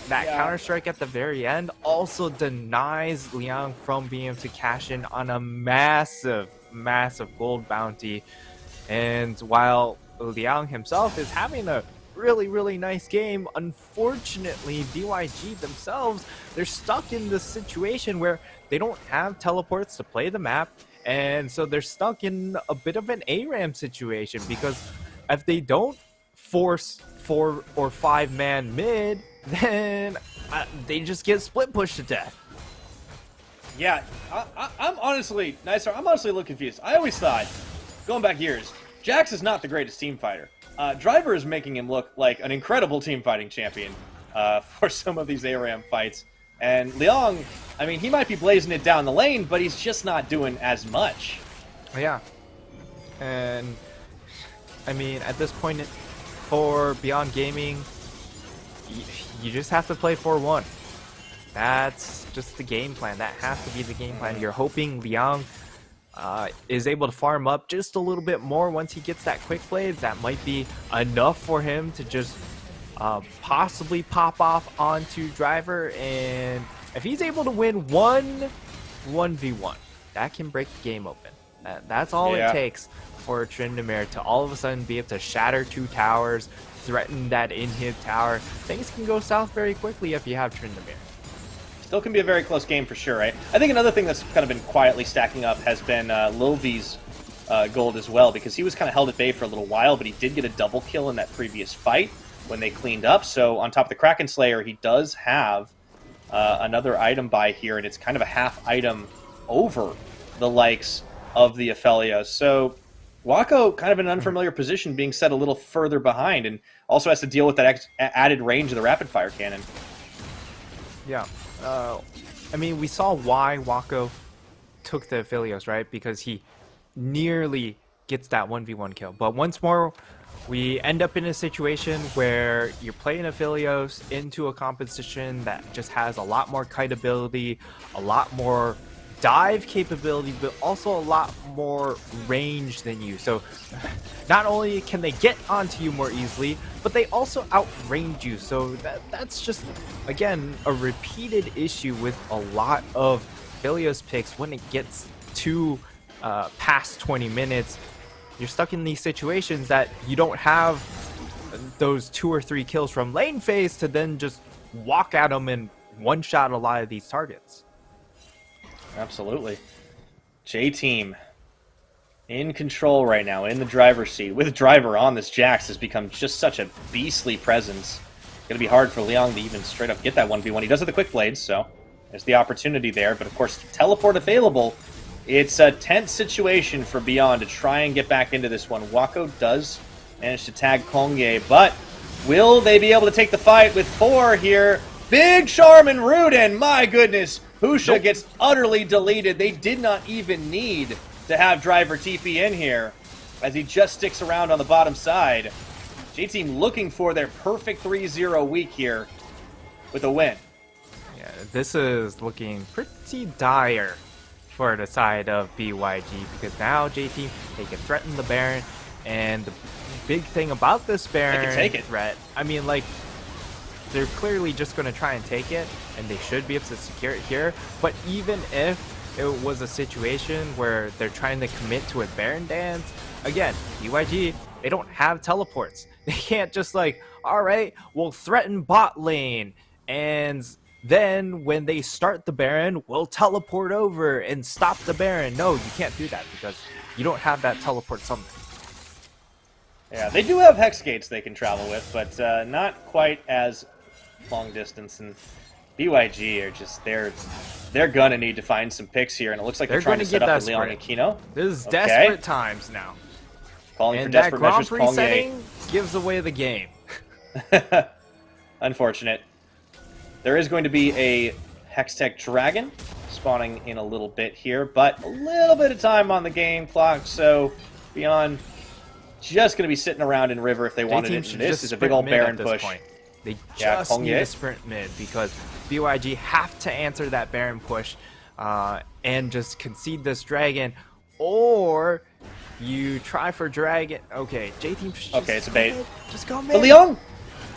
That counter-strike at the very end also denies Liang from being able to cash in on a massive, massive gold bounty. And while Liang himself is having a really, really nice game, unfortunately, BYG themselves, they're stuck in this situation where they don't have teleports to play the map, and so they're stuck in a bit of an ARAM situation, because if they don't force 4 or 5 man mid, then they just get split pushed to death. Yeah, I'm honestly, Nicer, I'm honestly a little confused. I always thought, going back years, Jax is not the greatest team fighter. Driver is making him look like an incredible team fighting champion for some of these ARAM fights. And Liang, I mean, he might be blazing it down the lane, but he's just not doing as much. Yeah. And, I mean, at this point, for Beyond Gaming, you just have to play 4-1. That's just the game plan. That has to be the game plan. You're hoping Liang is able to farm up just a little bit more once he gets that quick blades. That might be enough for him to just possibly pop off onto Driver. And if he's able to win 1v1, that can break the game open. That's all it takes for Tryndamere to all of a sudden be able to shatter 2 towers, threaten that in-hit tower. Things can go south very quickly if you have Tryndamere. Still can be a very close game for sure, right? I think another thing that's kind of been quietly stacking up has been Lilvy's gold as well, because he was kind of held at bay for a little while, but he did get a double kill in that previous fight when they cleaned up. So on top of the Kraken Slayer, he does have another item buy here, and it's kind of a half item over the likes of the Aphelios. So Wako kind of in an unfamiliar position, being set a little further behind, and also has to deal with that added range of the rapid fire cannon. Yeah. I mean, we saw why Wako took the Aphelios, right? Because he nearly gets that 1v1 kill. But once more, we end up in a situation where you're playing Aphelios into a composition that just has a lot more kite ability, a lot more dive capability, but also a lot more range than you. So not only can they get onto you more easily, but they also outrange you. So that's just, again, a repeated issue with a lot of Aphelios picks. When it gets to past 20 minutes, you're stuck in these situations that you don't have those 2 or 3 kills from lane phase to then just walk at them and one-shot a lot of these targets. Absolutely. J-Team in control right now, in the driver's seat. With Driver on, this Jax has become just such a beastly presence. It's going to be hard for Liang to even straight up get that 1v1. He does have the quick blades, so there's the opportunity there. But of course, teleport available. It's a tense situation for Beyond to try and get back into this one. Wako does manage to tag Kongye, but Will they be able to take the fight with 4 here? Big Charmin Rudin, my goodness. Husha gets utterly deleted. They did not even need to have Driver TP in here, as he just sticks around on the bottom side. J-Team looking for their perfect 3-0 week here with a win. Yeah, this is looking pretty dire for the side of BYG, because now J-Team, they can threaten the Baron, and the big thing about this Baron take it. threat, I mean, like, they're clearly just going to try and take it, and they should be able to secure it here, but even if it was a situation where they're trying to commit to a Baron dance, again, BYG, they don't have teleports. They can't just like, all right, we'll threaten bot lane, and then when they start the Baron, we'll teleport over and stop the Baron. No, you can't do that because you don't have that teleport summon. Yeah, they do have Hex Gates they can travel with, but not quite as long distance. And BYG are just, they're gonna need to find some picks here, and it looks like they're trying to set up the Leon Aquino. This is desperate times now. Calling for And desperate that measures. Grand Prix setting gives away the game. Unfortunate. There is going to be a Hextech Dragon spawning in a little bit here, but a little bit of time on the game clock, so Beyond just going to be sitting around in River if they wanted it. And this is a big old Baron push. They just need to sprint mid because BYG have to answer that Baron push and just concede this Dragon, or you try for Dragon. Okay, J-Team. Okay, it's a bait. Just go mid. But Leon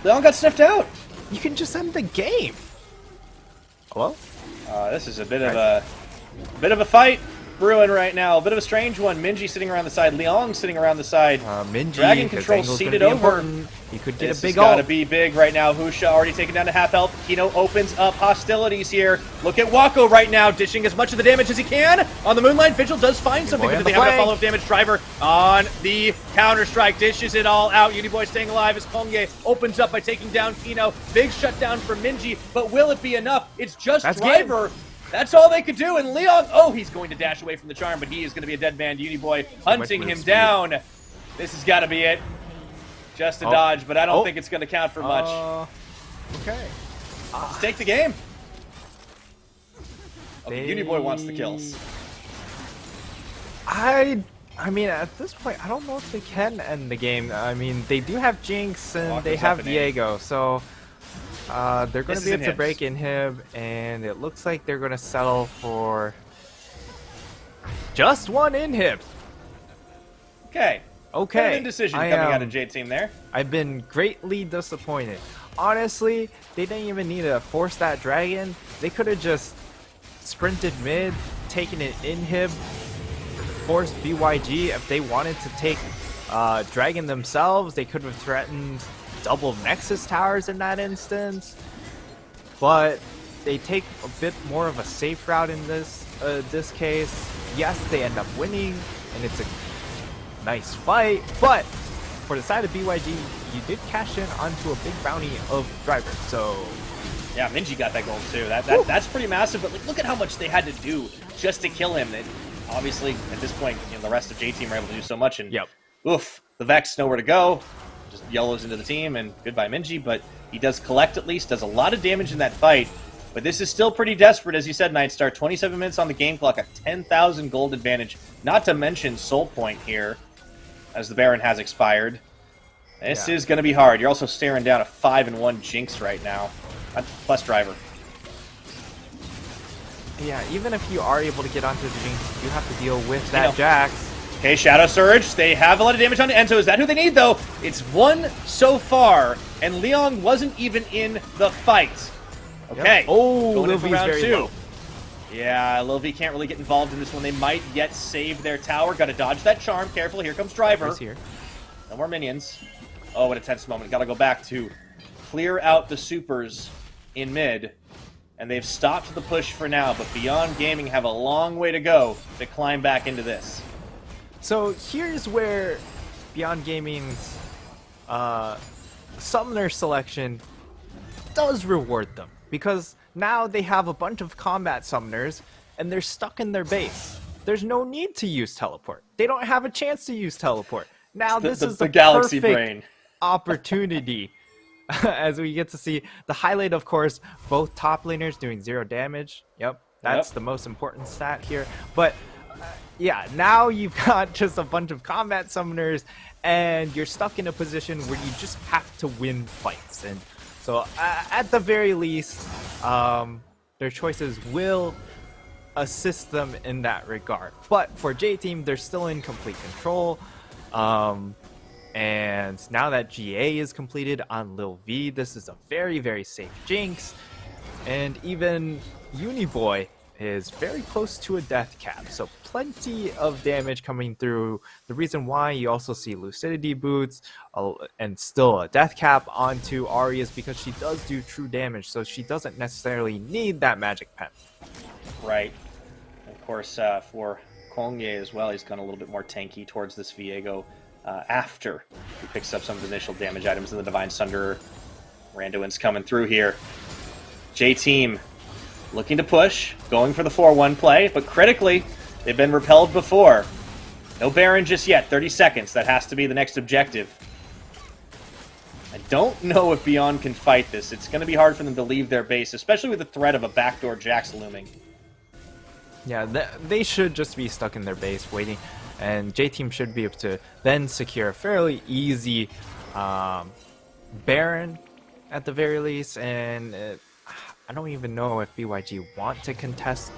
got sniffed out. You can just end the game. Hello? This is a bit of a fight brewing right now. A bit of a strange one. Minji sitting around the side. Leon sitting around the side. Minji, Dragon control seated over. Important. He could get this a big ult. This has got to ult. be big right now. Husha already taken down to half health. Kino opens up hostilities here. Look at Wako right now, dishing as much of the damage as he can. On the Moonlight, Vigil does find something, but they have a follow-up damage. Driver on the counter-strike, dishes it all out. Uniboy staying alive as Kongye opens up by taking down Kino. Big shutdown for Minji, but will it be enough? It's just Driver. That's all they could do, and Leon, he's going to dash away from the charm, but he is going to be a dead man. Uniboy hunting him down. This has got to be it. Just a dodge, but I don't think it's going to count for much. Okay. Let's take the game. Okay, Uniboy wants the kills. I mean, at this point, I don't know if they can end the game. I mean, they do have Jinx and they have Diego, so they're going to be able to break Inhib, and it looks like they're going to settle for just one Inhib. Okay. Okay. Indecision coming out of J-Team there. I've been greatly disappointed. Honestly, they didn't even need to force that Dragon. They could have just sprinted mid, taken an Inhib, forced BYG. If they wanted to take Dragon themselves, they could have threatened double Nexus towers in that instance. But they take a bit more of a safe route in this case. Yes, they end up winning, and it's a nice fight, but for the side of BYG, you did cash in onto a big bounty of Driver, so... Yeah, Minji got that gold too. That's pretty massive, but like, look at how much they had to do just to kill him. And obviously, at this point, the rest of J-Team are able to do so much, and oof, the Vex nowhere to go. Just yellows into the team, and goodbye Minji, but he does collect at least, does a lot of damage in that fight. But this is still pretty desperate, as you said, Nightstar. 27 minutes on the game clock, a 10,000 gold advantage, not to mention Soul Point here, as the Baron has expired. This is going to be hard. You're also staring down a 5-1 Jinx right now, plus Driver. Yeah, even if you are able to get onto the Jinx, you have to deal with that Jax. Okay, Shadow Surge. They have a lot of damage on Enzo. Is that who they need, though? It's one so far, and Leon wasn't even in the fight. Okay. Yep. Oh, going in for round very 2. low. Yeah, Lil V can't really get involved in this one. They might yet save their tower. Got to dodge that charm. Careful, here comes Driver. Here. No more minions. Oh, what a tense moment. Got to go back to clear out the supers in mid. And they've stopped the push for now, but Beyond Gaming have a long way to go to climb back into this. So here's where Beyond Gaming's summoner selection does reward them, because now they have a bunch of combat summoners and they're stuck in their base. There's no need to use teleport. They don't have a chance to use teleport. Now this is the Galaxy perfect brain opportunity as we get to see the highlight, of course, both top laners doing 0 damage. Yep, that's the most important stat here. But yeah, now you've got just a bunch of combat summoners, and you're stuck in a position where you just have to win fights. And so at the very least, their choices will assist them in that regard. But for J-Team, they're still in complete control. And now that GA is completed on Lil V, this is a very, very safe Jinx. And even Uniboy is very close to a death cap, so plenty of damage coming through. The reason why you also see Lucidity boots and still a death cap onto Ahri is because she does do true damage, so she doesn't necessarily need that magic pen. Right. Of course, for Kongye as well, he's gone a little bit more tanky towards this Viego after he picks up some of the initial damage items in the Divine Sunder. Randuin's coming through here. J-Team looking to push, going for the 4-1 play, but critically, they've been repelled before. No Baron just yet, 30 seconds. That has to be the next objective. I don't know if Beyond can fight this. It's going to be hard for them to leave their base, especially with the threat of a backdoor Jax looming. Yeah, they should just be stuck in their base waiting, and J-Team should be able to then secure a fairly easy Baron at the very least, and I don't even know if BYG want to contest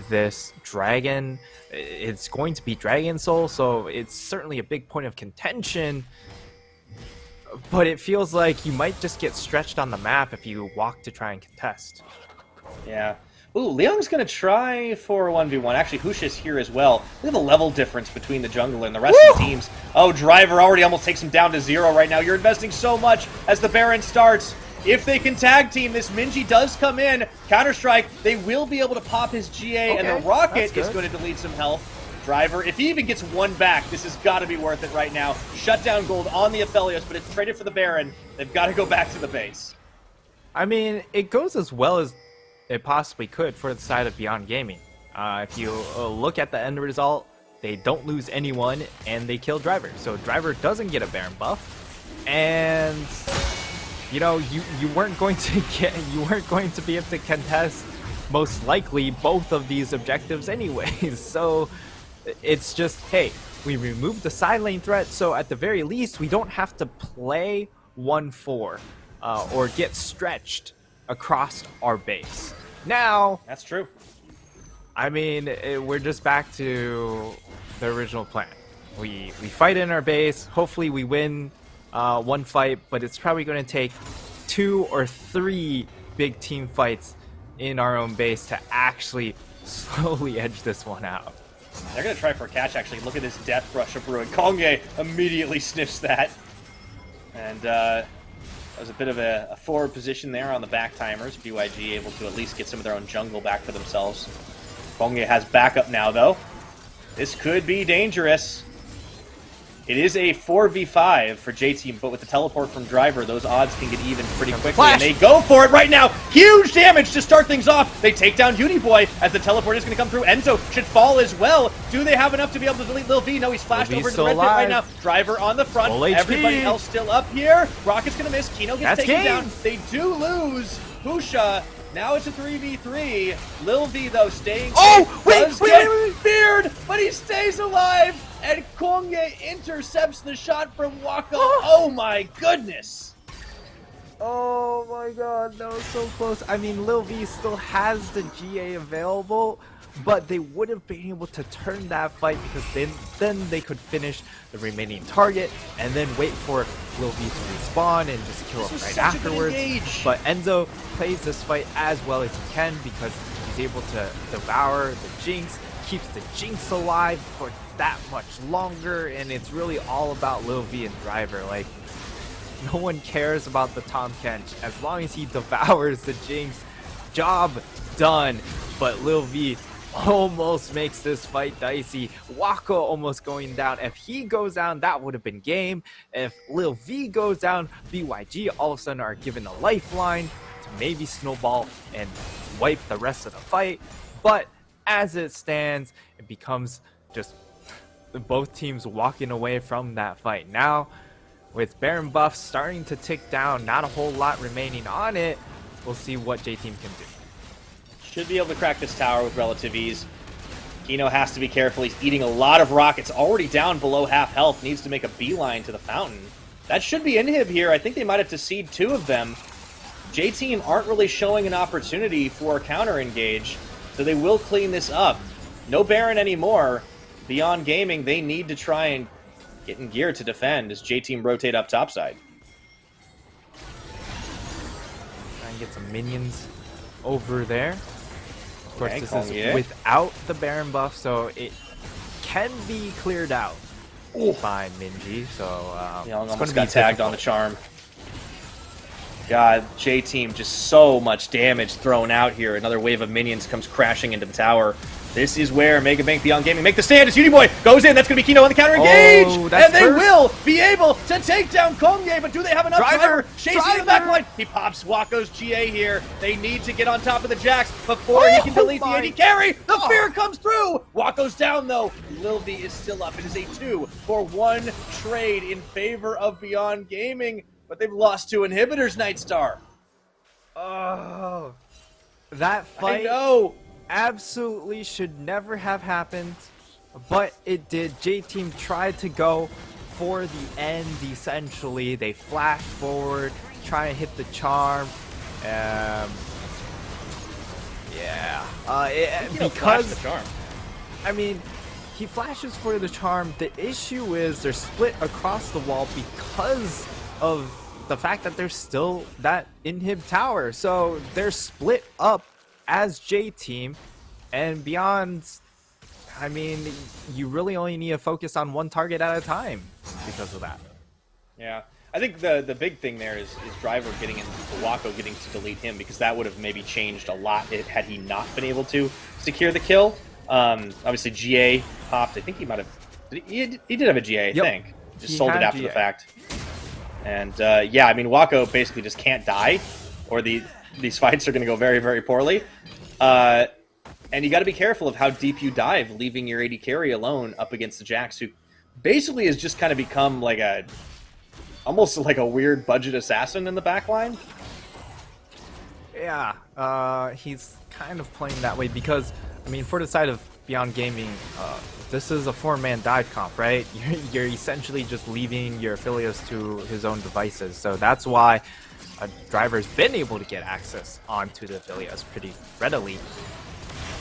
this Dragon. It's going to be Dragon Soul, so it's certainly a big point of contention, but it feels like you might just get stretched on the map if you walk to try and contest. Yeah. Ooh, Leong's going to try for a 1v1. Actually, Hush is here as well. Look at the level difference between the jungler and the rest of the teams. Oh, Driver already almost takes him down to 0 right now. You're investing so much as the Baron starts. If they can tag team, this Minji does come in. Counter-Strike, they will be able to pop his GA, and the Rocket is going to delete some health. Driver, if he even gets one back, this has got to be worth it right now. Shutdown gold on the Aphelios, but it's traded for the Baron. They've got to go back to the base. I mean, it goes as well as it possibly could for the side of Beyond Gaming. If you look at the end result, they don't lose anyone, and they kill Driver. So Driver doesn't get a Baron buff, and you know, you weren't going to be able to contest most likely both of these objectives anyways. So it's just, hey, we removed the side lane threat, so at the very least we don't have to play 1-4 or get stretched across our base. Now, that's true. I mean, we're just back to the original plan. We fight in our base. Hopefully we win one fight, but it's probably going to take 2 or 3 big team fights in our own base to actually slowly edge this one out. They're going to try for a catch, actually. Look at this Death Rush of Brewing. Kongye immediately sniffs that. And that was a bit of a forward position there on the back timers. BYG able to at least get some of their own jungle back for themselves. Kongye has backup now, though. This could be dangerous. It is a 4v5 for J-Team, but with the teleport from Driver, those odds can get even pretty quickly, and they go for it right now. Huge damage to start things off. They take down Uniboy as the teleport is going to come through. Enzo should fall as well. Do they have enough to be able to delete Lil V? No, he's flashed over to the red pit right now. Driver on the front. Everybody else still up here. Rocket's going to miss. Kino gets taken down. They do lose. Husha. Now it's a 3v3. Lil V, though, staying safe. Wait. Feared, but he stays alive. And Kongye intercepts the shot from Waka. Oh my goodness. Oh my god, that was so close. I mean, Lil V still has the GA available, but they would have been able to turn that fight because then they could finish the remaining target and then wait for Lil V to respawn and just kill him right afterwards. But Enzo plays this fight as well as he can because he's able to devour the Jinx, keeps the Jinx alive for that much longer, and it's really all about Lil V and Driver. Like, no one cares about the Tahm Kench as long as he devours the Jinx. Job done. But Lil V almost makes this fight dicey. Waka almost going down. If he goes down, that would have been game. If Lil V goes down, BYG all of a sudden are given a lifeline to maybe snowball and wipe the rest of the fight. But as it stands, it becomes just both teams walking away from that fight. Now, with Baron buff starting to tick down, not a whole lot remaining on it, we'll see what J-Team can do. Should be able to crack this tower with relative ease. Kino has to be careful. He's eating a lot of rockets, already down below half health, needs to make a beeline to the fountain. That should be inhib here. I think they might have to seed 2 of them. J-Team aren't really showing an opportunity for a counter engage, so they will clean this up. No Baron anymore. Beyond Gaming, they need to try and get in gear to defend as J-Team rotate up topside. Try and get some minions over there. Of course, Okay, this is without the Baron buff, so it can be cleared out by Minji. So it's almost got tagged on the charm. God, J-Team just so much damage thrown out here. Another wave of minions comes crashing into the tower. This is where Mega Bank Beyond Gaming make the stand as Uniboy goes in. That's going to be Kino on the counter engage! And they will be able to take down Kongye, but do they have enough? Driver chasing the backline. He pops Wako's GA here. They need to get on top of the Jax before he can delete the AD carry. The fear comes through. Wako's down, though. Lil V is still up. It is a 2-for-1 trade in favor of Beyond Gaming, but they've lost 2 inhibitors, Nightstar. Oh, that fight. I know. Absolutely should never have happened, but it did. J-Team tried to go for the end, essentially. They flashed forward, try and hit the charm. Because the charm. I mean, he flashes for the charm. The issue is they're split across the wall because of the fact that there's still that inhib tower. So they're split up as J-Team, and Beyond, I mean, you really only need to focus on one target at a time because of that. Yeah. I think the big thing there is Driver getting in, Wako getting to delete him, because that would have maybe changed a lot had he not been able to secure the kill. Obviously, GA popped. I think he might have... He did have a GA, I think. Just sold it after the fact. And, yeah, I mean, Wako basically just can't die, or these fights are going to go very, very poorly. And you got to be careful of how deep you dive, leaving your AD carry alone up against the Jax, who basically has just kind of become like almost like a weird budget assassin in the backline. Yeah, he's kind of playing that way because, I mean, for the side of Beyond Gaming, this is a 4-man dive comp, right? You're essentially just leaving your affiliates to his own devices, so that's why Driver's been able to get access onto the affiliates pretty readily.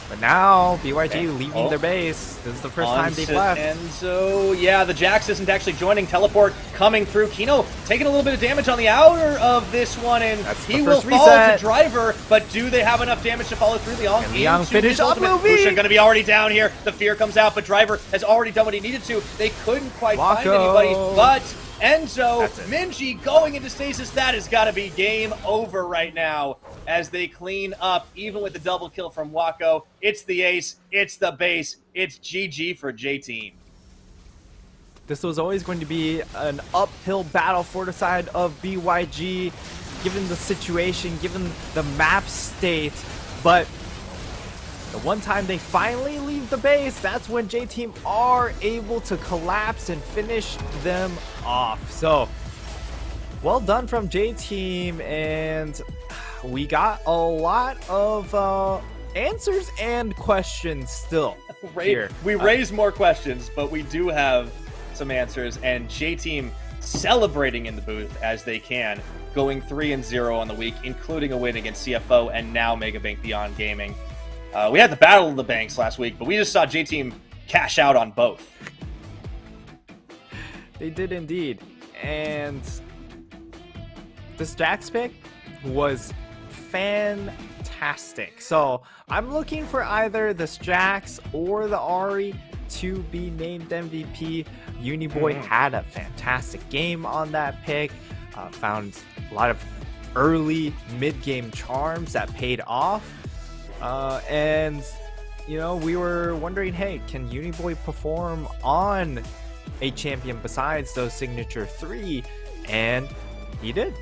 But now, BYG leaving their base. This is the first time they've left. Enzo, yeah, the Jax isn't actually joining. Teleport coming through. Kino taking a little bit of damage on the outer of this one, and he will fall to Driver, but do they have enough damage to follow through? Liang finish up movie. Busha going to be already down here. The fear comes out, but Driver has already done what he needed to. They couldn't quite find anybody, but Enzo, Minji going into stasis. That has got to be game over right now as they clean up, even with the double kill from Wako. It's the ace, it's the base, it's GG for J-Team. This was always going to be an uphill battle for the side of BYG, given the situation, given the map state, but the one time they finally leave the base, that's when J-Team are able to collapse and finish them off. So, well done from J-Team, and we got a lot of answers and questions still here. We raise more questions, but we do have some answers, and J-Team celebrating in the booth as they can, going 3-0 on the week, including a win against CFO and now Mega Bank Beyond Gaming. We had the Battle of the Banks last week, but we just saw J-Team cash out on both. They did indeed. And this Jax pick was fantastic. So I'm looking for either this Jax or the Ahri to be named MVP. Uniboy had a fantastic game on that pick. Found a lot of early mid-game charms that paid off. And, you know, we were wondering, hey, can Uniboy perform on a champion besides those signature 3? And he did.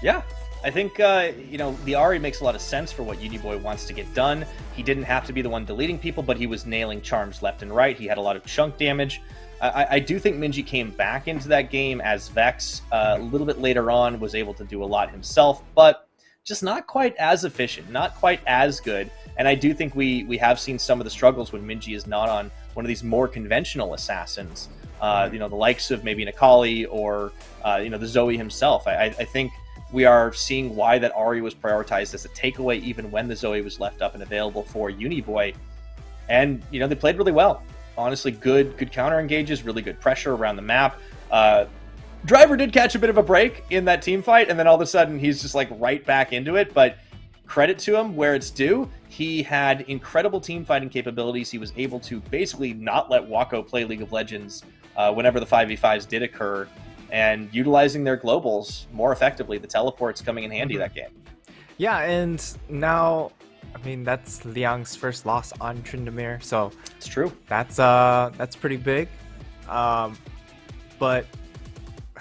Yeah. I think, you know, the Ahri makes a lot of sense for what Uniboy wants to get done. He didn't have to be the one deleting people, but he was nailing charms left and right. He had a lot of chunk damage. I do think Minji came back into that game as Vex a little bit later on, was able to do a lot himself, but just not quite as efficient, not quite as good. And I do think we have seen some of the struggles when Minji is not on one of these more conventional assassins, the likes of maybe Nakali or, the Zoe himself. I think we are seeing why that Ahri was prioritized as a takeaway even when the Zoe was left up and available for Uniboy. And, they played really well. Honestly, good counter engages, really good pressure around the map. Driver did catch a bit of a break in that team fight, and then all of a sudden he's just like right back into it. But credit to him where it's due. He had incredible team fighting capabilities. He was able to basically not let Wako play League of Legends whenever the 5v5s did occur, and utilizing their globals more effectively. The teleports coming in handy that game. Yeah, and now, that's Liang's first loss on Tryndamere, so it's true. That's pretty big. But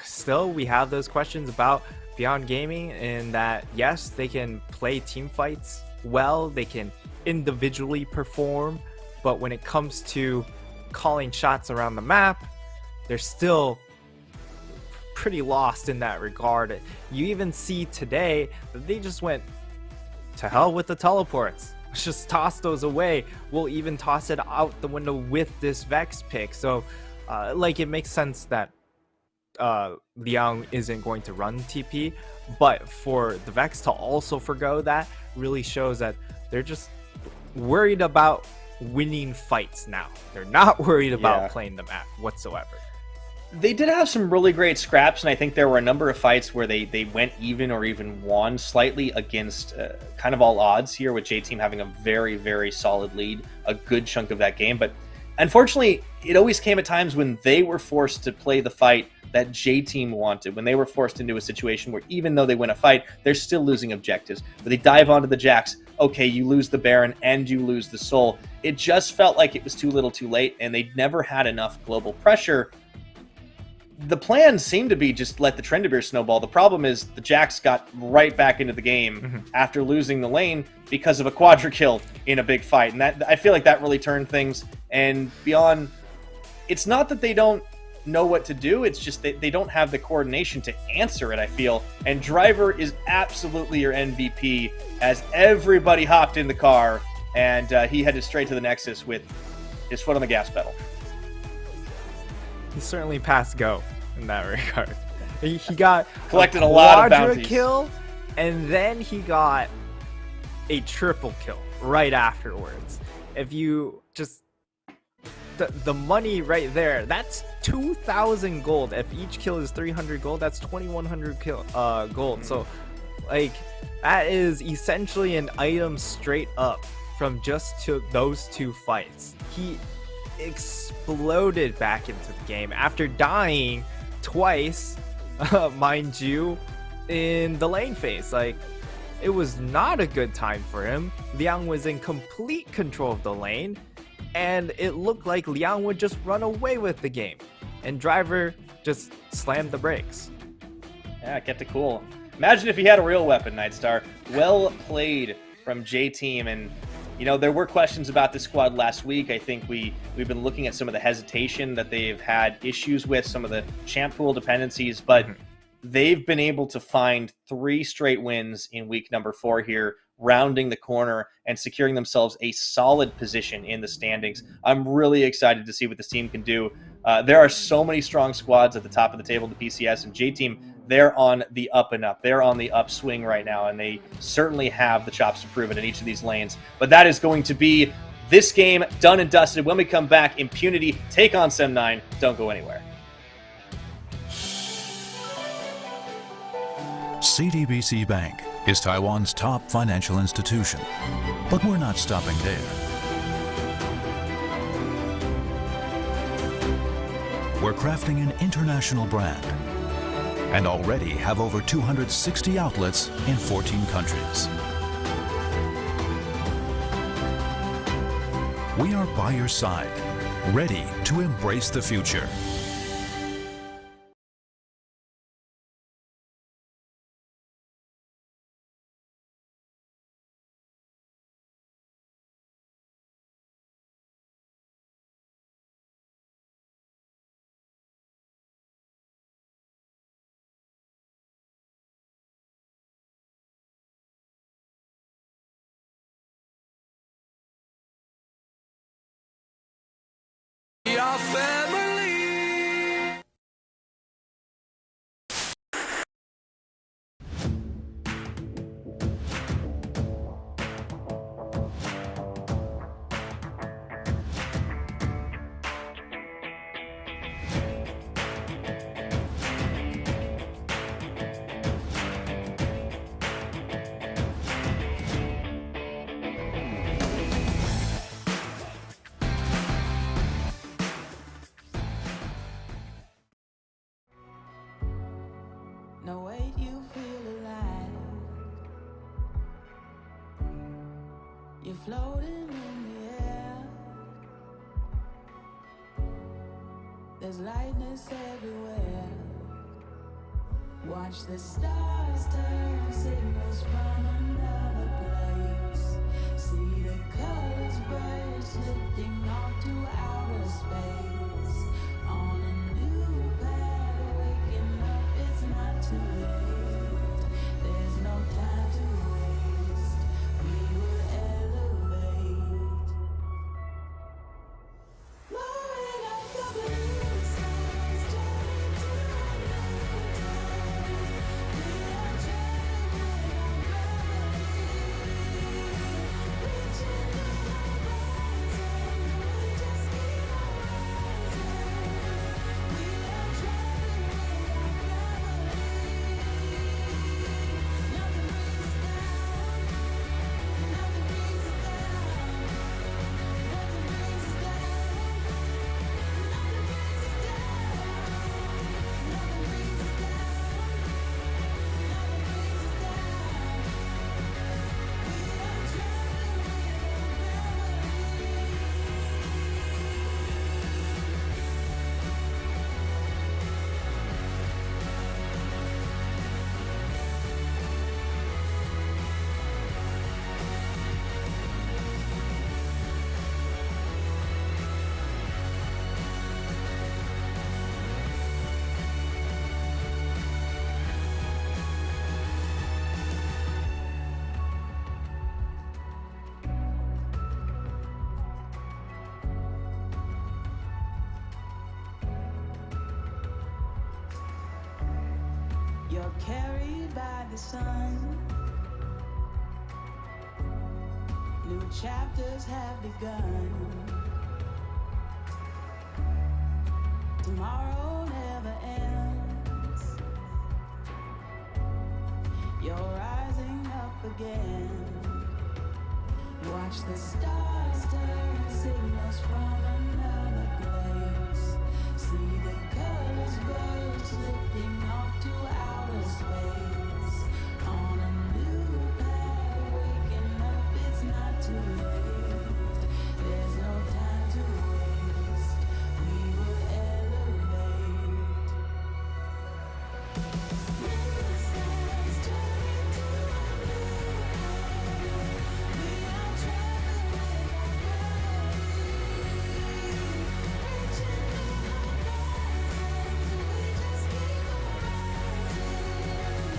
still, we have those questions about Beyond Gaming, in that yes, they can play team fights well, they can individually perform, but when it comes to calling shots around the map, they're still pretty lost in that regard. You even see today that they just went to hell with the teleports. Let's just toss those away. We'll even toss it out the window with this Vex pick. So it makes sense that Liang isn't going to run TP, but for the Vex to also forgo that really shows that they're just worried about winning fights now. They're not worried about playing the map whatsoever. They did have some really great scraps, and I think there were a number of fights where they went even or even won slightly against kind of all odds here, with J-Team having a very, very solid lead a good chunk of that game. But unfortunately, it always came at times when they were forced to play the fight that J-Team wanted, when they were forced into a situation where even though they win a fight, they're still losing objectives. But they dive onto the Jax, okay, you lose the Baron and you lose the Soul. It just felt like it was too little too late, and they never had enough global pressure. The plan seemed to be just let the Tryndamere snowball. The problem is the Jax got right back into the game after losing the lane because of a quadra kill in a big fight. And that, I feel like that really turned things. And Beyond, it's not that they don't know what to do, it's just that they don't have the coordination to answer it, I feel. And Driver is absolutely your MVP, as everybody hopped in the car and he headed straight to the Nexus with his foot on the gas pedal. He certainly passed go in that regard. He got collected a lot of quadra bounties. Kill, and then he got a triple kill right afterwards. If you just the money right there, that's 2,000 gold. If each kill is 300 gold, that's 2,100 gold. So, that is essentially an item straight up from just those two fights. He exploded back into the game after dying twice, mind you, in the lane phase. It was not a good time for him. Liang was in complete control of the lane, and it looked like Liang would just run away with the game, and Driver just slammed the brakes. Yeah, it kept it cool. Imagine if he had a real weapon, Nightstar. Well played from J-Team. And there were questions about this squad last week. I think we've been looking at some of the hesitation that they've had issues with, some of the champ pool dependencies, but they've been able to find 3 straight wins in week number 4 here, rounding the corner and securing themselves a solid position in the standings. I'm really excited to see what this team can do. There are so many strong squads at the top of the table, the PCS, and J-Team, they're on the up and up. They're on the upswing right now, and they certainly have the chops to prove it in each of these lanes. But that is going to be this game done and dusted. When we come back, Impunity take on Sem9. Don't go anywhere. CTBC Bank is Taiwan's top financial institution, but we're not stopping there. We're crafting an international brand and already have over 260 outlets in 14 countries. We are by your side, ready to embrace the future. our family. No, wait, you feel alive. You're floating in the air. There's lightness everywhere. Watch the stars turn, signals from another place. See the colors burst, lifting off to outer space. On a new path, waking up, it's not too late. There's no time to waste. We will elevate. Blowing up the blue skies, journey to another time. We are traveling with our gravity, reaching the horizon. We just keep on rising. We are traveling with our gravity. Nothing brings us down. Nothing brings us down. Nothing brings us down. You're carried by the sun. New chapters have begun. Tomorrow never ends. You're rising up again. Watch the stars turn, signals from another place. See the colors burst, lifting off to outer space. On a new path, waking up, it's not too late. There's no time to waste. We will elevate. Blue skies turning to a new high. We are traveling with our gravity, reaching the horizons. We just keep on rising.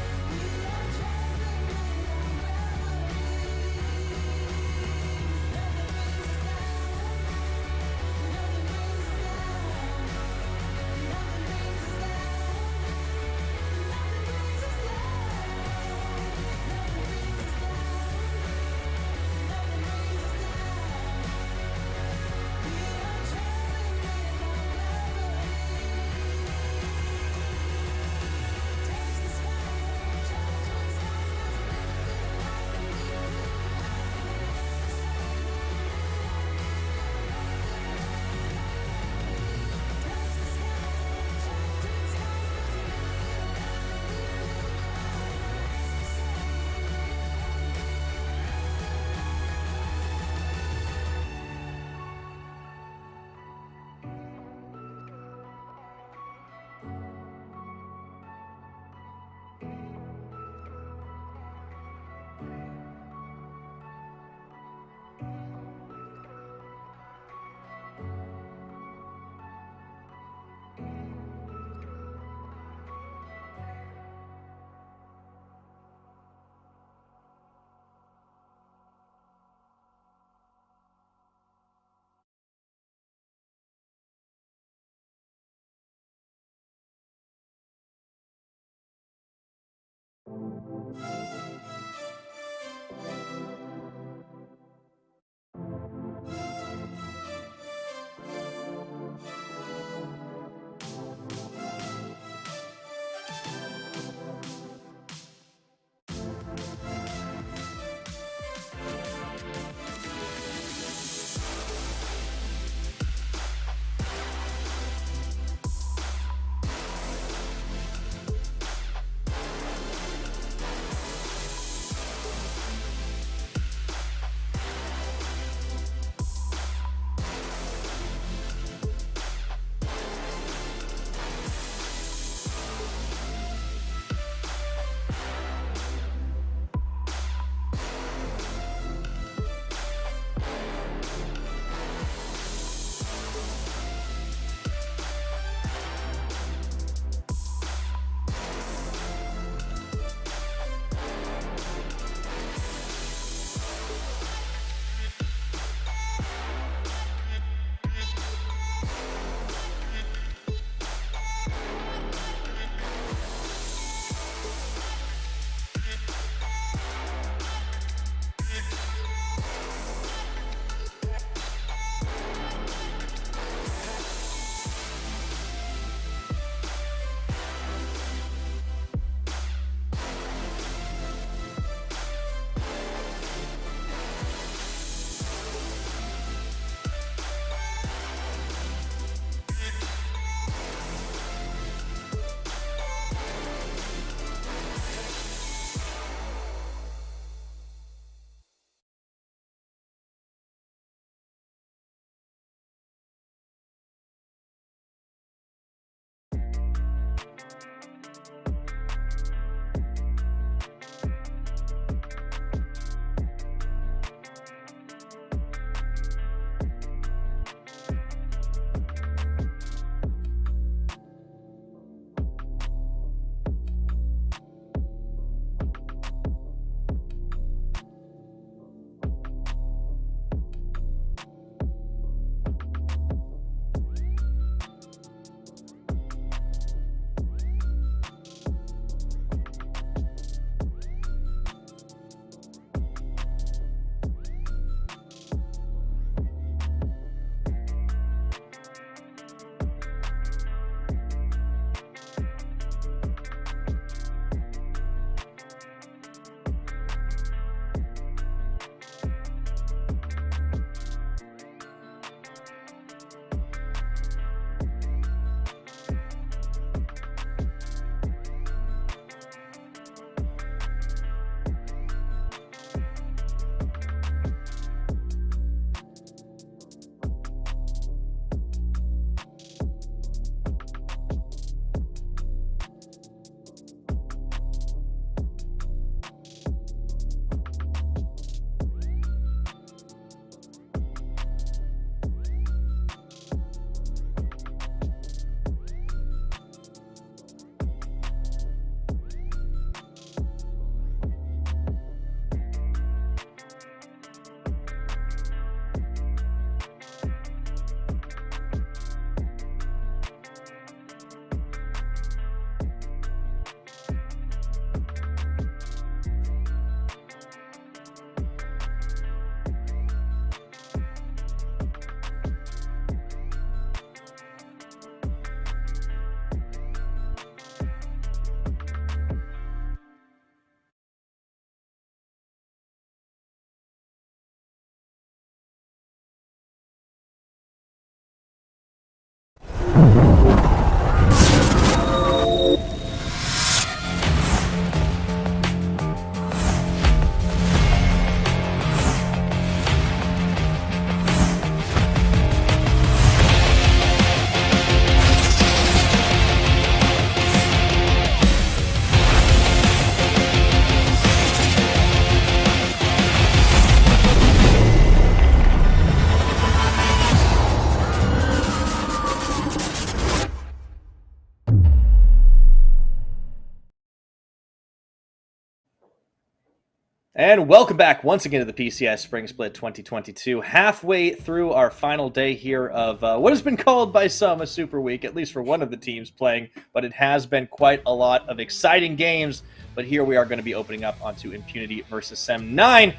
And welcome back once again to the PCS Spring Split 2022. Halfway through our final day here of what has been called by some a super week, at least for one of the teams playing, but it has been quite a lot of exciting games. But here we are going to be opening up onto Impunity versus Sem9.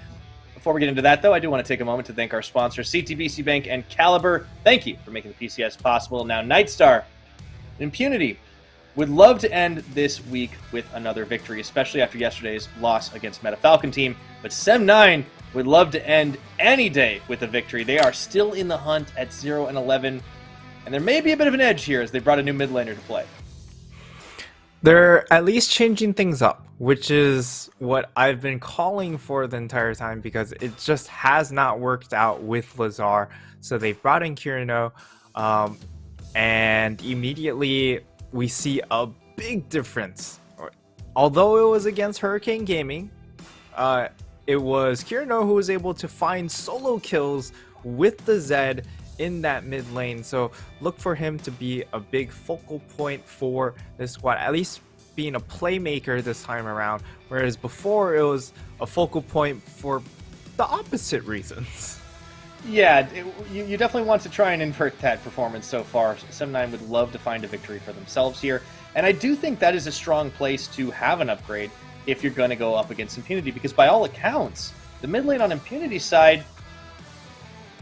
Before we get into that, though, I do want to take a moment to thank our sponsors, CTBC Bank and Caliber. Thank you for making the PCS possible. Now, Nightstar, Impunity would love to end this week with another victory, especially after yesterday's loss against Meta Falcon team. But Sem9 would love to end any day with a victory. They are still in the hunt at 0-11, and there may be a bit of an edge here as they brought a new mid laner to play. They're at least changing things up, which is what I've been calling for the entire time because it just has not worked out with Lazar. So they've brought in Kirino, and immediately we see a big difference. Although it was against Hurricane Gaming, it was Kirino who was able to find solo kills with the Zed in that mid lane. So look for him to be a big focal point for this squad, at least being a playmaker this time around, whereas before it was a focal point for the opposite reasons. Yeah, you definitely want to try and invert that performance so far. Sem9 would love to find a victory for themselves here. And I do think that is a strong place to have an upgrade if you're going to go up against Impunity, because by all accounts, the mid lane on Impunity's side,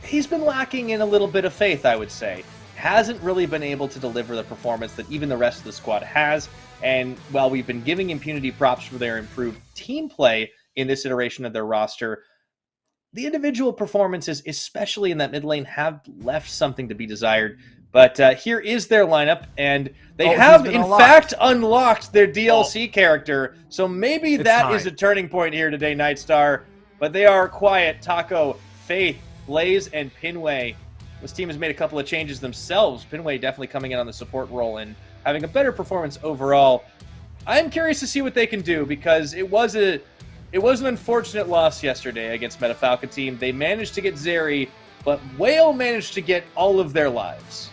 he's been lacking in a little bit of faith, I would say. Hasn't really been able to deliver the performance that even the rest of the squad has. And while we've been giving Impunity props for their improved team play in this iteration of their roster, the individual performances, especially in that mid lane, have left something to be desired. But here is their lineup, and they have, in fact, unlocked their DLC character. So maybe that is a turning point here today, Nightstar. But they are quiet. Taco, Faith, Blaze, and Pinway. This team has made a couple of changes themselves. Pinway definitely coming in on the support role and having a better performance overall. I'm curious to see what they can do, because it was an unfortunate loss yesterday against Meta Falcon team. They managed to get Zeri, but Whale managed to get all of their lives.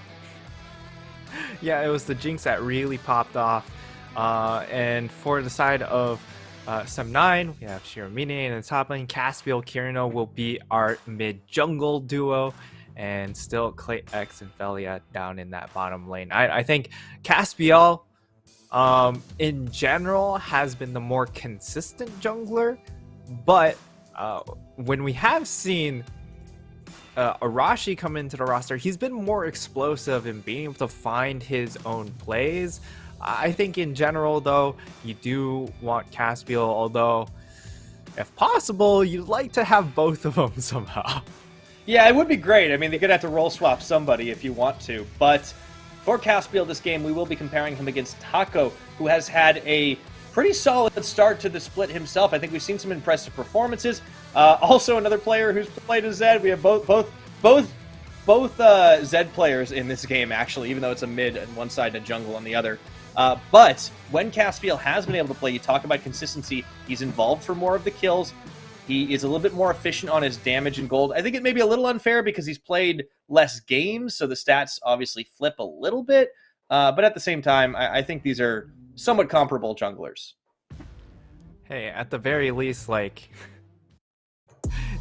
Yeah, it was the Jinx that really popped off. And for the side of Sem9, we have Shiramine in the top lane. Caspiel, Kirino will be our mid-jungle duo. And still Clay X and Felia down in that bottom lane. I think Caspiel, in general, has been the more consistent jungler. But when we have seen Arashi come into the roster, he's been more explosive in being able to find his own plays. I think in general, though, you do want Caspiel, although if possible, you'd like to have both of them somehow. Yeah, it would be great. I mean, they're going to have to role swap somebody if you want to. But for Caspiel this game, we will be comparing him against Taco, who has had a pretty solid start to the split himself. I think we've seen some impressive performances. Also, another player who's played as Zed. We have both Zed players in this game, actually, even though it's a mid on one side and a jungle on the other. But when Caspiel has been able to play, you talk about consistency. He's involved for more of the kills. He is a little bit more efficient on his damage and gold. I think it may be a little unfair because he's played less games, so the stats obviously flip a little bit. But at the same time, I think these are somewhat comparable junglers. Hey, at the very least, like,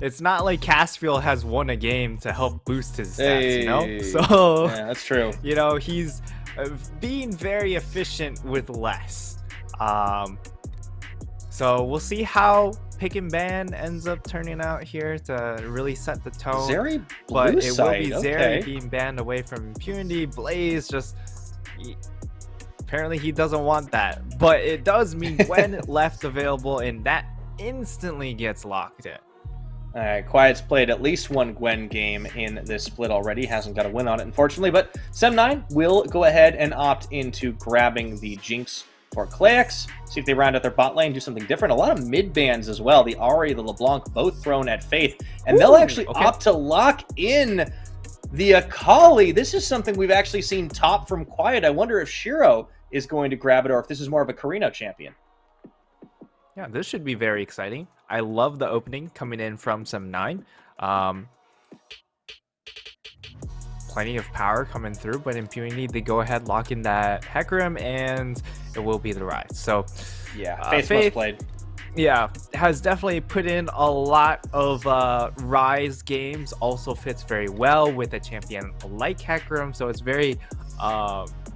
it's not like Caspiel has won a game to help boost his stats, you know? So, yeah, that's true. You know, he's being very efficient with less. So we'll see how Pick and Ban ends up turning out here to really set the tone. Zeri but blue it side, will be okay. Zeri being banned away from Impunity. Blaze apparently he doesn't want that. But it does mean Gwen left available, and that instantly gets locked in. All right, Quiet's played at least one Gwen game in this split already. Hasn't got a win on it, unfortunately. But Sem9 will go ahead and opt into grabbing the Jinx for Clax. See if they round out their bot lane, do something different. A lot of mid bans as well. The Ahri, the LeBlanc, both thrown at Faith. And they'll actually opt to lock in the Akali. This is something we've actually seen top from Quiet. I wonder if Shiro is going to grab it or if this is more of a Carino champion. Yeah, this should be very exciting. I love the opening coming in from Sem9. Plenty of power coming through, but Impunity, they go ahead, lock in that Hecarim, and it will be the rise. So, yeah, Faith was played. Yeah, has definitely put in a lot of Rise games. Also fits very well with a champion like Hecarim, so it's very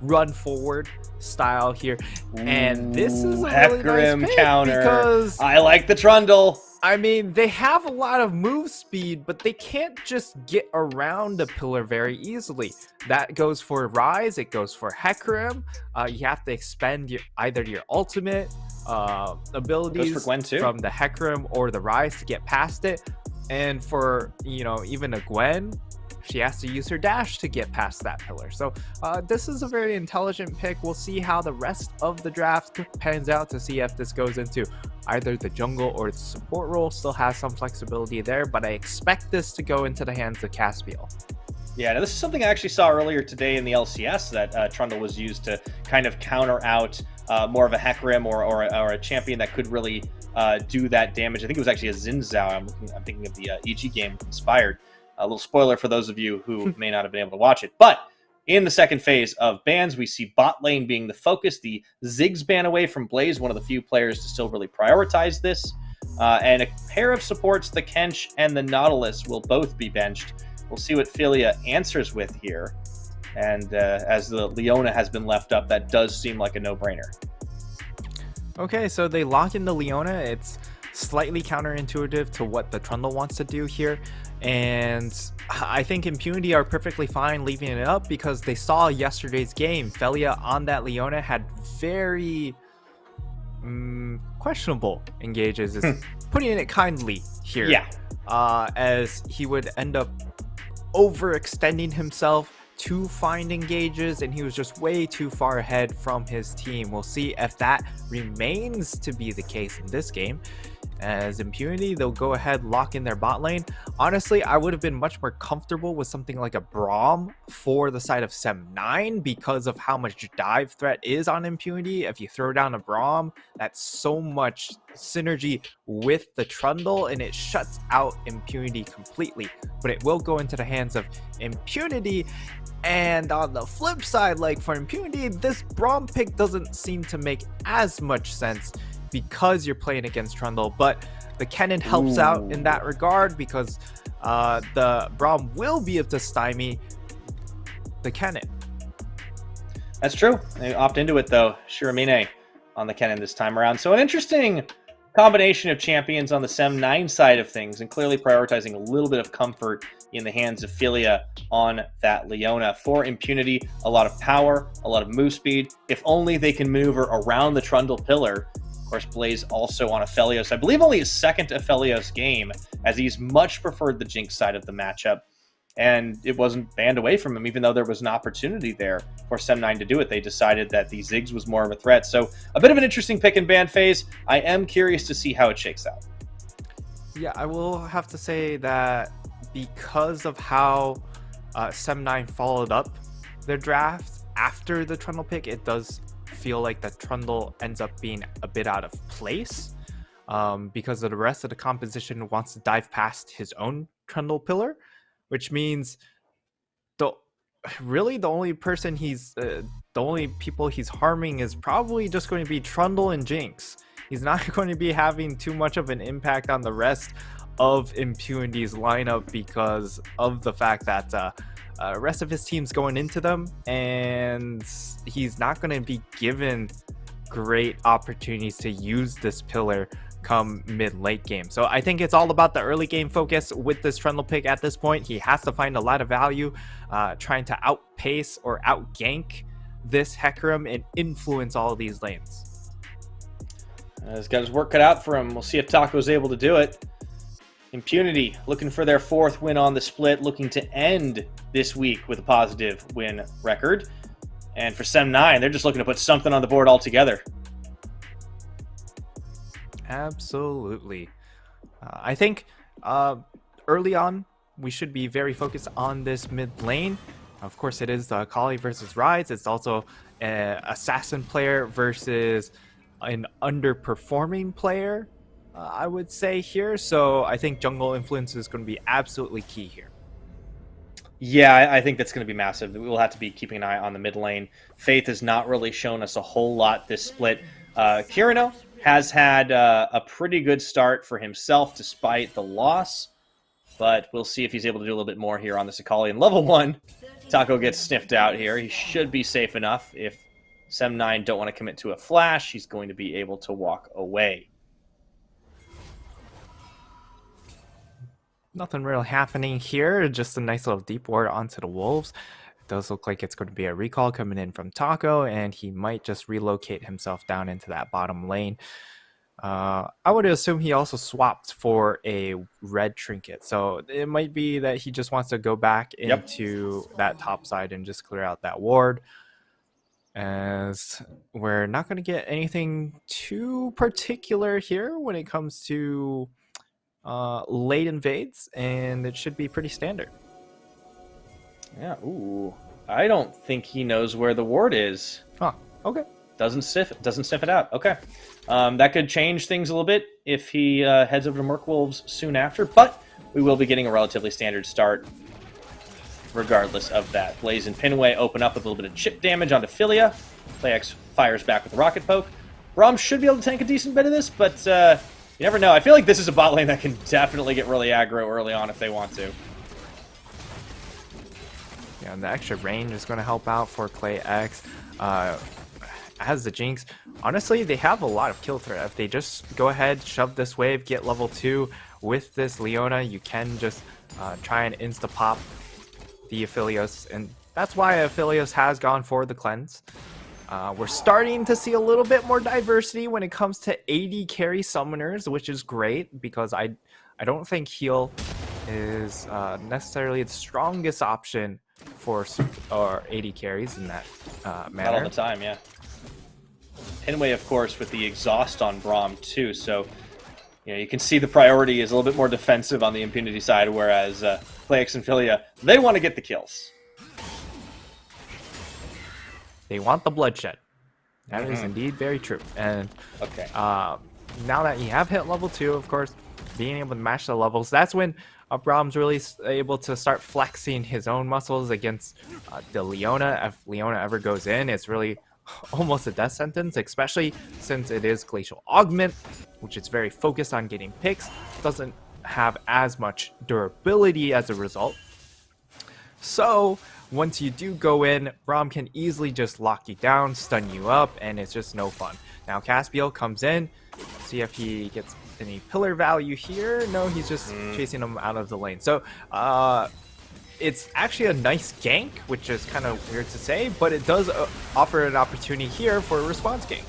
run forward style here. And this is a really nice Hecarim pick counter. because I like the Trundle. I mean, they have a lot of move speed, but they can't just get around the pillar very easily. That goes for Rise, it goes for Hecarim. You have to expend either your ultimate abilities Gwen too. from the Hecarim or the Rise to get past it. And for, even a Gwen, she has to use her dash to get past that pillar. So this is a very intelligent pick. We'll see how the rest of the draft pans out to see if this goes into either the jungle or the support role. Still has some flexibility there, but I expect this to go into the hands of Caspiel. Yeah, now this is something I actually saw earlier today in the LCS that Trundle was used to kind of counter out more of a Hecarim or a champion that could really do that damage. I think it was actually a Xin Zhao. I'm thinking of the EG game inspired. A little spoiler for those of you who may not have been able to watch it. But in the second phase of bans, we see bot lane being the focus. The Ziggs ban away from Blaze, one of the few players to still really prioritize this. And a pair of supports, the Kench and the Nautilus, will both be benched. We'll see what Philia answers with here. And as the Leona has been left up, that does seem like a no-brainer. Okay, so they lock in the Leona. It's slightly counterintuitive to what the Trundle wants to do here. And I think Impunity are perfectly fine leaving it up because they saw yesterday's game. Felia on that Leona had very questionable engages, is putting it kindly here. Yeah. As he would end up overextending himself to find engages, and he was just way too far ahead from his team. We'll see if that remains to be the case in this game. As Impunity, they'll go ahead, lock in their bot lane. Honestly, I would have been much more comfortable with something like a Braum for the side of Sem9 because of how much dive threat is on Impunity. If you throw down a Braum, that's so much synergy with the Trundle, and it shuts out Impunity completely. But it will go into the hands of Impunity. And on the flip side, like for Impunity, this Braum pick doesn't seem to make as much sense because you're playing against Trundle, but the Kennen helps out in that regard because the Braum will be able to stymie the Kennen. That's true. They opt into it, though. Shiramine on the Kennen this time around. So an interesting combination of champions on the Sem9 side of things, and clearly prioritizing a little bit of comfort in the hands of Philia on that Leona. For Impunity, a lot of power, a lot of move speed. If only they can maneuver around the Trundle pillar. Of course, Blaze also on Aphelios. I believe only his second Aphelios game, as he's much preferred the Jinx side of the matchup. And it wasn't banned away from him, even though there was an opportunity there for Sem9 to do it. They decided that the Ziggs was more of a threat. So a bit of an interesting pick and ban phase. I am curious to see how it shakes out. Yeah, I will have to say that because of how Sem9 followed up their draft after the Trundle pick, it does feel like that Trundle ends up being a bit out of place because of the rest of the composition wants to dive past his own Trundle pillar, which means the only person the only people he's harming is probably just going to be Trundle and Jinx. He's not going to be having too much of an impact on the rest of Impunity's lineup because of the fact that rest of his team's going into them, and he's not going to be given great opportunities to use this pillar come mid-late game. So I think it's all about the early game focus with this Trundle pick at this point. He has to find a lot of value trying to outpace or outgank this Hecarim and influence all of these lanes. He's got his work cut out for him. We'll see if Taco's able to do it. Impunity looking for their fourth win on the split, looking to end this week with a positive win record. And for Sem9, they're just looking to put something on the board altogether. Absolutely. I think early on, we should be very focused on this mid lane. Of course, it is Kali versus Rise. It's also an assassin player versus an underperforming player, I would say here. So I think jungle influence is going to be absolutely key here. Yeah, I think that's going to be massive. We'll have to be keeping an eye on the mid lane. Faith has not really shown us a whole lot this split. Kirino has had a pretty good start for himself despite the loss, but we'll see if he's able to do a little bit more here on the Sakali. And level 1, Taco gets sniffed out here. He should be safe enough. If Sem9 don't want to commit to a flash, he's going to be able to walk away. Nothing real happening here, just a nice little deep ward onto the Wolves. It does look like it's going to be a recall coming in from Taco, and he might just relocate himself down into that bottom lane. I would assume he also swapped for a red trinket, so it might be that he just wants to go back into that top side and just clear out that ward, as we're not going to get anything too particular here when it comes to late invades, and it should be pretty standard. Yeah, ooh. I don't think he knows where the ward is. Huh, okay. Doesn't sniff it out. Okay. That could change things a little bit if he heads over to Merkwolves soon after, but we will be getting a relatively standard start regardless of that. Blaze and Pinway open up with a little bit of chip damage onto Philia. PlayX fires back with the Rocket Poke. Braum should be able to tank a decent bit of this, but you never know. I feel like this is a bot lane that can definitely get really aggro early on if they want to. Yeah, and the extra range is going to help out for PlayX. As the Jinx, honestly, they have a lot of kill threat. If they just go ahead, shove this wave, get level 2 with this Leona, you can just try and insta-pop the Aphelios, and that's why Aphelios has gone for the cleanse. We're starting to see a little bit more diversity when it comes to AD carry summoners, which is great, because I don't think heal is necessarily the strongest option for AD carries in that manner. Not all the time, yeah. Pinway, of course, with the exhaust on Braum too, so you can see the priority is a little bit more defensive on the impunity side, whereas PlayX and Philia, they want to get the kills. They want the bloodshed. That is indeed very true. And okay, now that you have hit level 2, of course, being able to match the levels, that's when Braum's really able to start flexing his own muscles against the Leona. If Leona ever goes in, it's really almost a death sentence, especially since it is Glacial Augment, which is very focused on getting picks. Doesn't have as much durability as a result. So once you do go in, Braum can easily just lock you down, stun you up, and it's just no fun. Now Caspiel comes in, see if he gets any pillar value here. No, he's just chasing him out of the lane. So it's actually a nice gank, which is kind of weird to say, but it does offer an opportunity here for a response gank.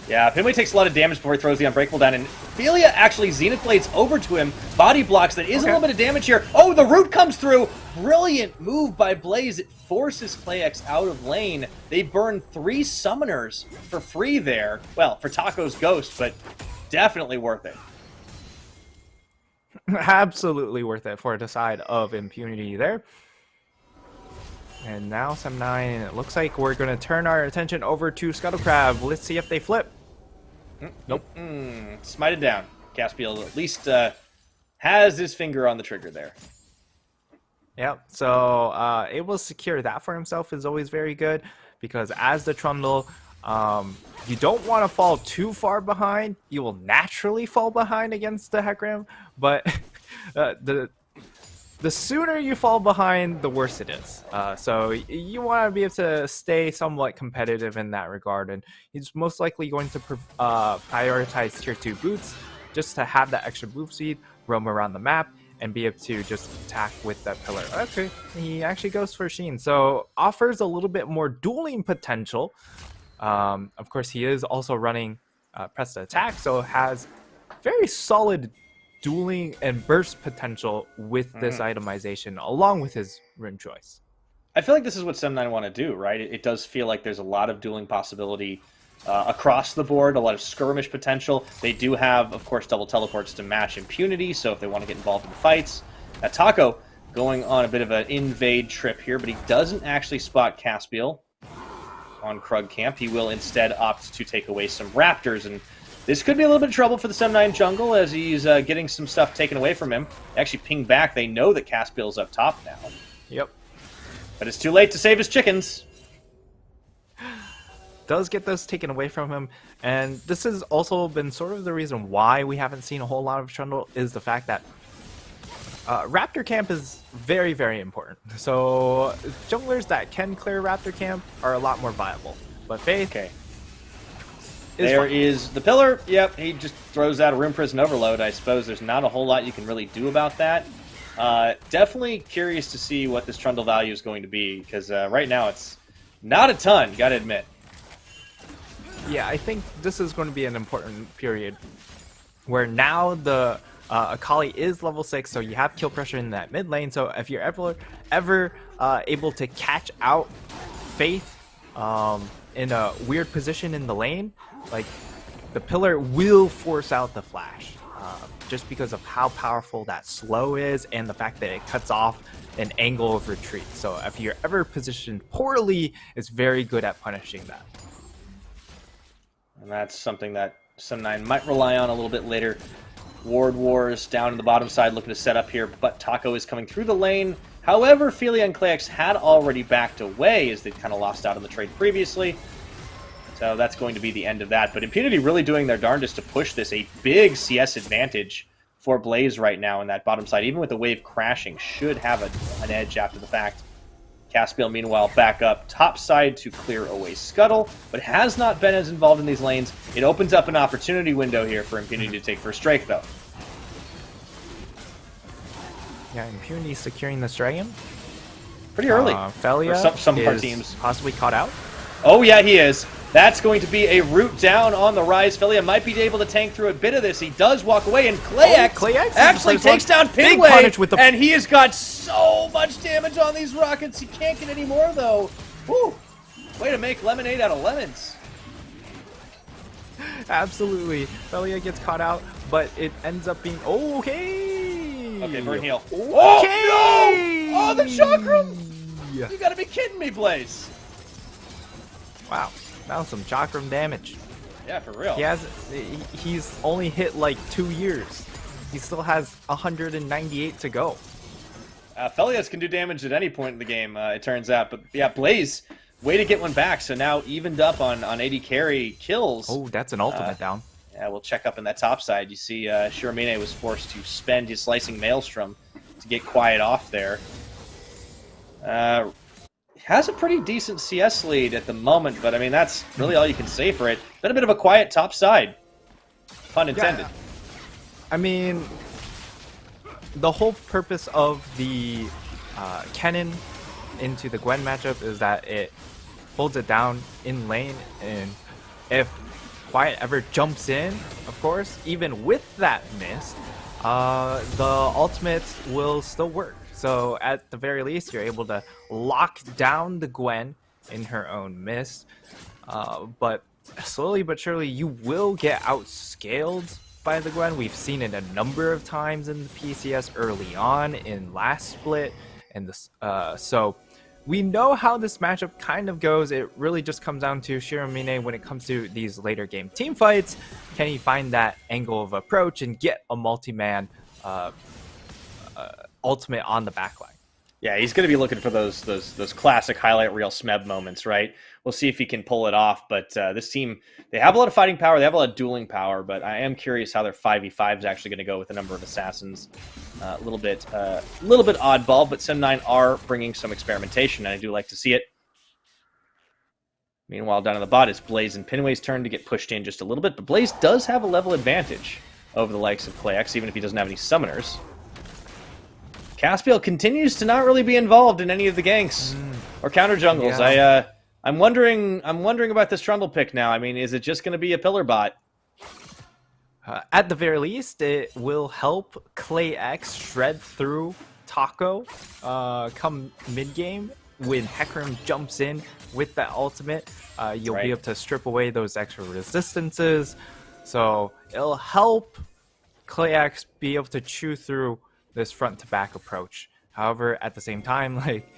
Yeah, Pinway takes a lot of damage before he throws the Unbreakable down, and Philia actually Zenith Blades over to him, body blocks. That is a little bit of damage here. Oh, the root comes through. Brilliant move by Blaze. It forces PlayX out of lane. They burn 3 summoners for free there. Well, for Taco's Ghost, but definitely worth it. Absolutely worth it for the side of impunity there. And now Sem9, it looks like we're going to turn our attention over to Scuttlecrab. Let's see if they flip. Nope. Smited down. Caspiel at least has his finger on the trigger there. Yep, so able to secure that for himself is always very good, because as the Trundle, you don't want to fall too far behind. You will naturally fall behind against the Hecarim, but the sooner you fall behind, the worse it is. So you want to be able to stay somewhat competitive in that regard, and he's most likely going to prioritize tier 2 boots just to have that extra move speed, roam around the map, and be able to just attack with that pillar. Okay, he actually goes for Sheen, so offers a little bit more dueling potential. Of course, he is also running press to attack, so has very solid dueling and burst potential with this itemization, along with his rune choice. I feel like this is what Sem9 want to do, right? It does feel like there's a lot of dueling possibility across the board, a lot of skirmish potential. They do have, of course, double teleports to match impunity, so if they want to get involved in fights. Taco going on a bit of an invade trip here, but he doesn't actually spot Caspiel on Krug camp. He will instead opt to take away some raptors, and this could be a little bit of trouble for the Sem9 jungle as he's getting some stuff taken away from him. They actually ping back. They know that Caspiel's up top now. Yep. But it's too late to save his chickens. does get those taken away from him, and this has also been sort of the reason why we haven't seen a whole lot of Trundle, is the fact that Raptor Camp is very, very important. So junglers that can clear Raptor Camp are a lot more viable. But Faith, Okay. There is the pillar. Yep, he just throws out a Room Prison Overload. I suppose there's not a whole lot you can really do about that. Definitely curious to see what this Trundle value is going to be, because right now it's not a ton, gotta admit. Yeah, I think this is going to be an important period where now the Akali is level 6, so you have kill pressure in that mid lane. So if you're ever able to catch out Faith in a weird position in the lane, like, the pillar will force out the flash, just because of how powerful that slow is and the fact that it cuts off an angle of retreat. So if you're ever positioned poorly, it's very good at punishing that. And that's something that Sun9 might rely on a little bit later. Ward Wars down in the bottom side looking to set up here, but Taco is coming through the lane. However, Philia and Clayx had already backed away as they'd kind of lost out on the trade previously. So that's going to be the end of that. But Impunity really doing their darndest to push this. A big CS advantage for Blaze right now in that bottom side. Even with the wave crashing, should have an edge after the fact. Caspiel, meanwhile, back up top side to clear away Scuttle, but has not been as involved in these lanes. It opens up an opportunity window here for Impunity to take first strike, though. Yeah, Impunity securing this dragon. Pretty early. Felia for some of our is teams. possibly caught out. Oh, yeah, he is. That's going to be a root down on the rise. Felia might be able to tank through a bit of this. He does walk away, and Clayx actually takes down Pinway, and he has got so much damage on these rockets. He can't get any more, though. Woo! Way to make lemonade out of lemons. Absolutely. Felia gets caught out, but it ends up being okay. Okay, burn heal. Okay. Oh, no! Oh, the chakram! You gotta be kidding me, Blaze. Wow. That was some chakram damage. Yeah, for real. He's only hit like 2 years. He still has 198 to go. Felias can do damage at any point in the game, it turns out. But yeah, Blaze, way to get one back. So now evened up on AD carry kills. Oh, that's an ultimate down. Yeah, we'll check up in that top side. You see Shiramine was forced to spend his Slicing Maelstrom to get quiet off there. Has a pretty decent CS lead at the moment, but I mean, that's really all you can say for it. Been a bit of a quiet top side. Pun intended. Yeah. I mean, the whole purpose of the Kennen into the Gwen matchup is that it holds it down in lane, and if Quiet ever jumps in, of course, even with that miss, the ultimate will still work. So at the very least, you're able to lock down the Gwen in her own mist. But slowly but surely, you will get outscaled by the Gwen. We've seen it a number of times in the PCS early on in last split. And this, so we know how this matchup kind of goes. It really just comes down to Shiramine when it comes to these later game team fights. Can he find that angle of approach and get a multi-man ultimate on the backline? Yeah, he's going to be looking for those classic highlight reel Smeb moments, right? We'll see if he can pull it off. But this team, they have a lot of fighting power. They have a lot of dueling power. But I am curious how their 5v5 is actually going to go with a number of assassins. A little bit oddball, but Sun9 are bringing some experimentation, and I do like to see it. Meanwhile, down on the bot, it's Blaze and Pinway's turn to get pushed in just a little bit. But Blaze does have a level advantage over the likes of Clayx, even if he doesn't have any summoners. Caspiel continues to not really be involved in any of the ganks or counter jungles. Yeah. I'm wondering about this Trundle pick now. I mean, is it just going to be a pillar bot? At the very least, it will help Clayx shred through Taco come mid game when Hecarim jumps in with that ultimate. You'll be able to strip away those extra resistances. So it'll help Clayx be able to chew through this front to back approach. However, at the same time, like,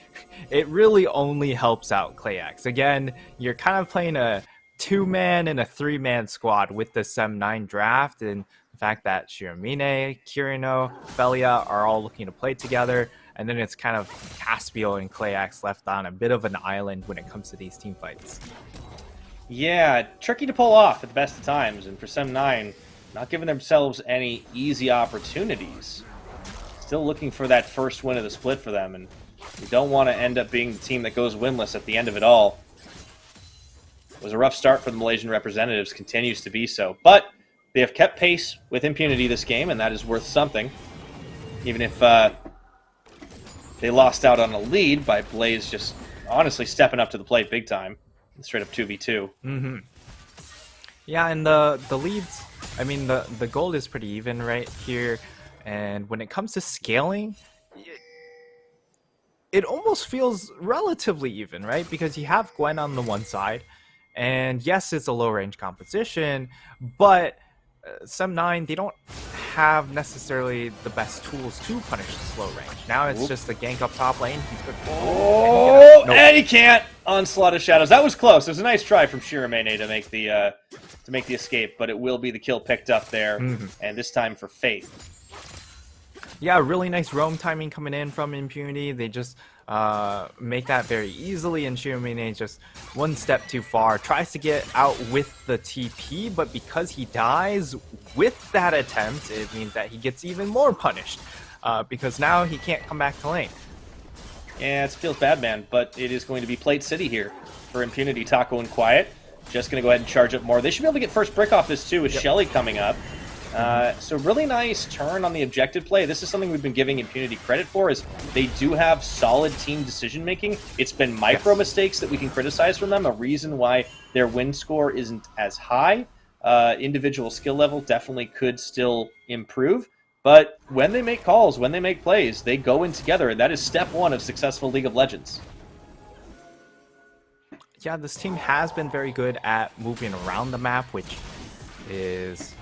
it really only helps out Clayx. Again, you're kind of playing a 2-man and a 3-man squad with the Sem9 draft, and the fact that Shiramine, Kirino, Felia are all looking to play together, and then it's kind of Caspiel and Clayx left on a bit of an island when it comes to these team fights. Yeah, tricky to pull off at the best of times, and for Sem9, not giving themselves any easy opportunities. Still looking for that first win of the split for them, and we don't want to end up being the team that goes winless at the end of it all. It was a rough start for the Malaysian representatives, continues to be so, but they have kept pace with impunity this game, and that is worth something. Even if they lost out on a lead by Blaze just honestly stepping up to the plate big time. Straight up 2v2. Mm-hmm. Yeah, and the leads, I mean, the gold is pretty even right here. And when it comes to scaling, it almost feels relatively even, right? Because you have Gwen on the one side, and yes, it's a low-range competition, but Sem9, they don't have necessarily the best tools to punish the slow range. Now it's just the gank up top lane. He's good. Oh, and he can't. Onslaught of Shadows. That was close. It was a nice try from Shiramene to make the escape, but it will be the kill picked up there, and this time for Faith. Yeah, really nice roam timing coming in from Impunity. They just make that very easily, and Shiramene just one step too far. Tries to get out with the TP, but because he dies with that attempt, it means that he gets even more punished, because now he can't come back to lane. Yeah, it feels bad, man, but it is going to be Plate City here for Impunity. Taco and Quiet just going to go ahead and charge up more. They should be able to get first brick off this too with Shelly coming up. So really nice turn on the objective play. This is something we've been giving Impunity credit for, is they do have solid team decision-making. It's been micro mistakes that we can criticize from them, a reason why their win score isn't as high. Individual skill level definitely could still improve, but when they make calls, when they make plays, they go in together, and that is step one of successful League of Legends. Yeah, this team has been very good at moving around the map, which is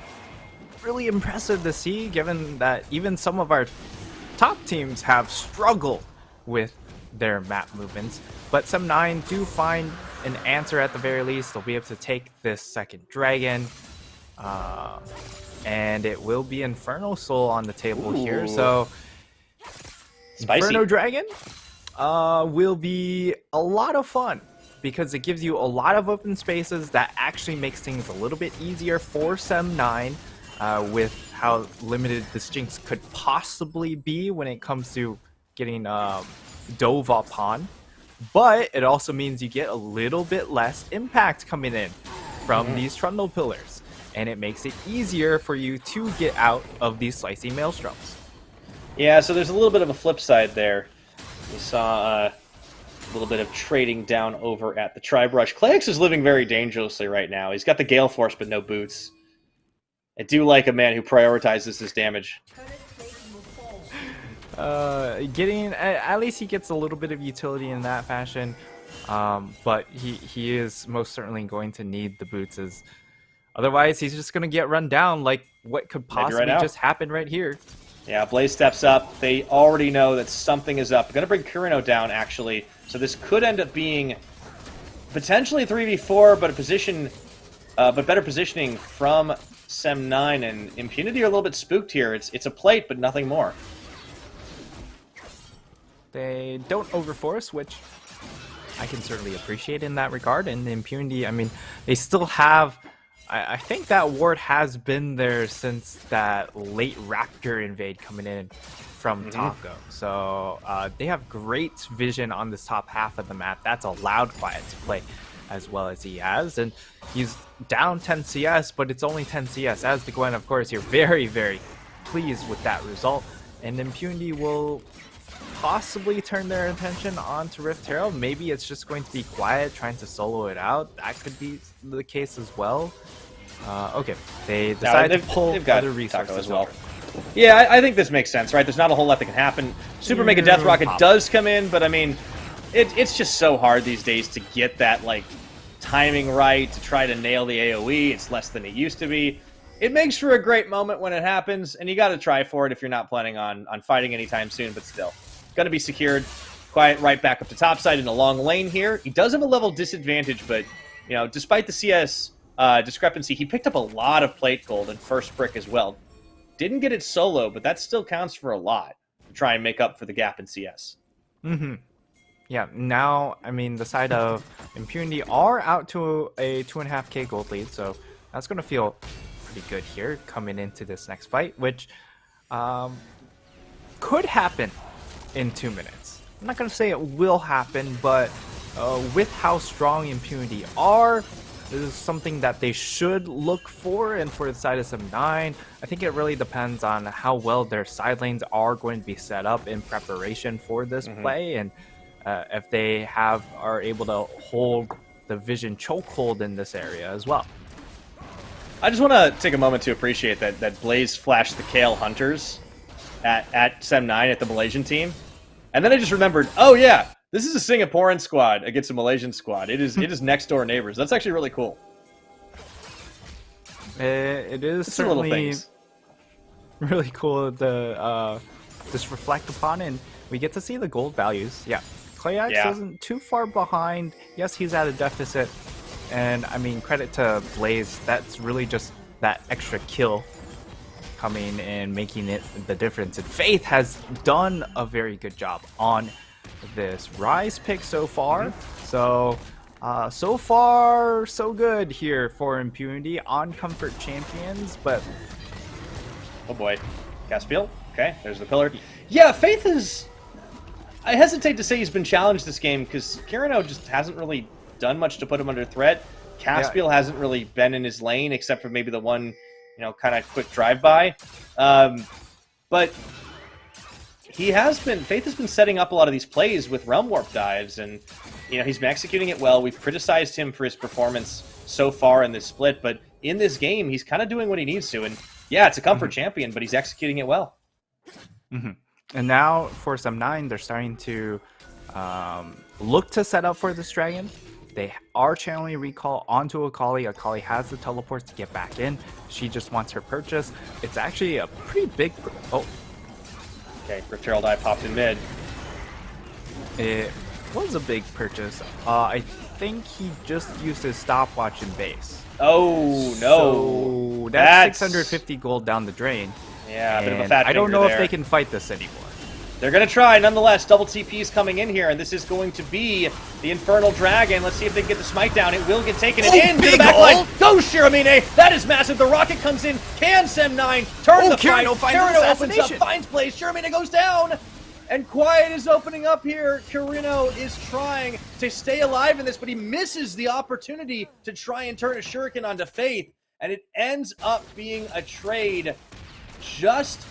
really impressive to see, given that even some of our top teams have struggled with their map movements. But Sem9 do find an answer at the very least. They'll be able to take this second dragon, and it will be Inferno Soul on the table here. So Spicy. Inferno Dragon will be a lot of fun, because it gives you a lot of open spaces that actually makes things a little bit easier for Sem9. With how limited this Jinx could possibly be when it comes to getting dove upon. But it also means you get a little bit less impact coming in from these Trundle Pillars. And it makes it easier for you to get out of these Slicey Maelstroms. Yeah, so there's a little bit of a flip side there. We saw a little bit of trading down over at the Tri-Brush. Klax is living very dangerously right now. He's got the Gale Force, but no boots. I do like a man who prioritizes his damage. At least he gets a little bit of utility in that fashion, but he is most certainly going to need the boots, as otherwise he's just going to get run down like what could possibly just happen right here. Yeah, Blaze steps up. They already know that something is up. Going to bring Kurino down, actually, so this could end up being potentially 3v4, but better positioning from Sem9, and Impunity are a little bit spooked here. It's a plate, but nothing more. They don't overforce, which I can certainly appreciate in that regard. And the Impunity, I mean, they still have... I think that ward has been there since that late Raptor invade coming in from Taco. So they have great vision on this top half of the map. That's allowed Quiet to play as well as he has, and he's down 10 CS, but it's only 10 CS. As the Gwen, of course, you're very, very pleased with that result, and Impunity will possibly turn their attention onto Rift Herald. Maybe it's just going to be Quiet trying to solo it out. That could be the case as well. Okay, they decide to pull other resources as well. Yeah, I think this makes sense, right? There's not a whole lot that can happen. Super Mega Death Rocket does come in, but I mean, it's just so hard these days to get that, like, timing right, to try to nail the AoE. It's less than it used to be. It makes for a great moment when it happens, and you got to try for it if you're not planning on fighting anytime soon, but still. Going to be secured. Quiet right back up to topside in a long lane here. He does have a level disadvantage, but, you know, despite the CS discrepancy, he picked up a lot of plate gold and first brick as well. Didn't get it solo, but that still counts for a lot to try and make up for the gap in CS. Yeah, now, I mean, the side of Impunity are out to a 2.5k gold lead, so that's going to feel pretty good here coming into this next fight, which could happen in 2 minutes. I'm not going to say it will happen, but with how strong Impunity are, this is something that they should look for. And for the side of 7-9, I think it really depends on how well their side lanes are going to be set up in preparation for this play, and if they are able to hold the Vision chokehold in this area as well. I just want to take a moment to appreciate that Blaze flashed the Kale Hunters at Sem9 at the Malaysian team. And then I just remembered, oh yeah, this is a Singaporean squad against a Malaysian squad. It is next door neighbors. That's actually really cool. It is it's little certainly things. Really cool to just reflect upon, and we get to see the gold values. Yeah, Clayax isn't too far behind. Yes, he's at a deficit, and I mean, credit to Blaze. That's really just that extra kill coming and making it the difference. And Faith has done a very good job on this Rise pick so far. So so far so good here for Impunity on Comfort Champions. But oh boy, Caspiel. Okay, there's the pillar. Yeah, Faith is, I hesitate to say he's been challenged this game because Kirino just hasn't really done much to put him under threat. Caspiel hasn't really been in his lane except for maybe the one, kind of quick drive-by. But Faith has been setting up a lot of these plays with Realm Warp dives, and he's been executing it well. We've criticized him for his performance so far in this split, but in this game, he's kind of doing what he needs to. And yeah, it's a comfort champion, but he's executing it well. And now for Sem9, they're starting to look to set up for this dragon. They are channeling Recall onto Akali. Akali has the teleports to get back in. She just wants her purchase. It's actually a pretty big... Oh. Okay, Rift Herald Eye popped in mid. It was a big purchase. I think he just used his stopwatch in base. Oh, no. So that's 650 gold down the drain. Yeah, a bit of a fat I don't finger know there. if they can fight this anymore. They're going to try, nonetheless. Double TP's coming in here, and this is going to be the Infernal Dragon. Let's see if they can get the smite down. It will get taken into the back line. Go, Shiramine! That is massive. The rocket comes in. Can Sem9 turn the fight? Kirino opens up, finds place. Shiramine goes down. And Quiet is opening up here. Kirino is trying to stay alive in this, but he misses the opportunity to try and turn a shuriken onto Faith. And it ends up being a trade just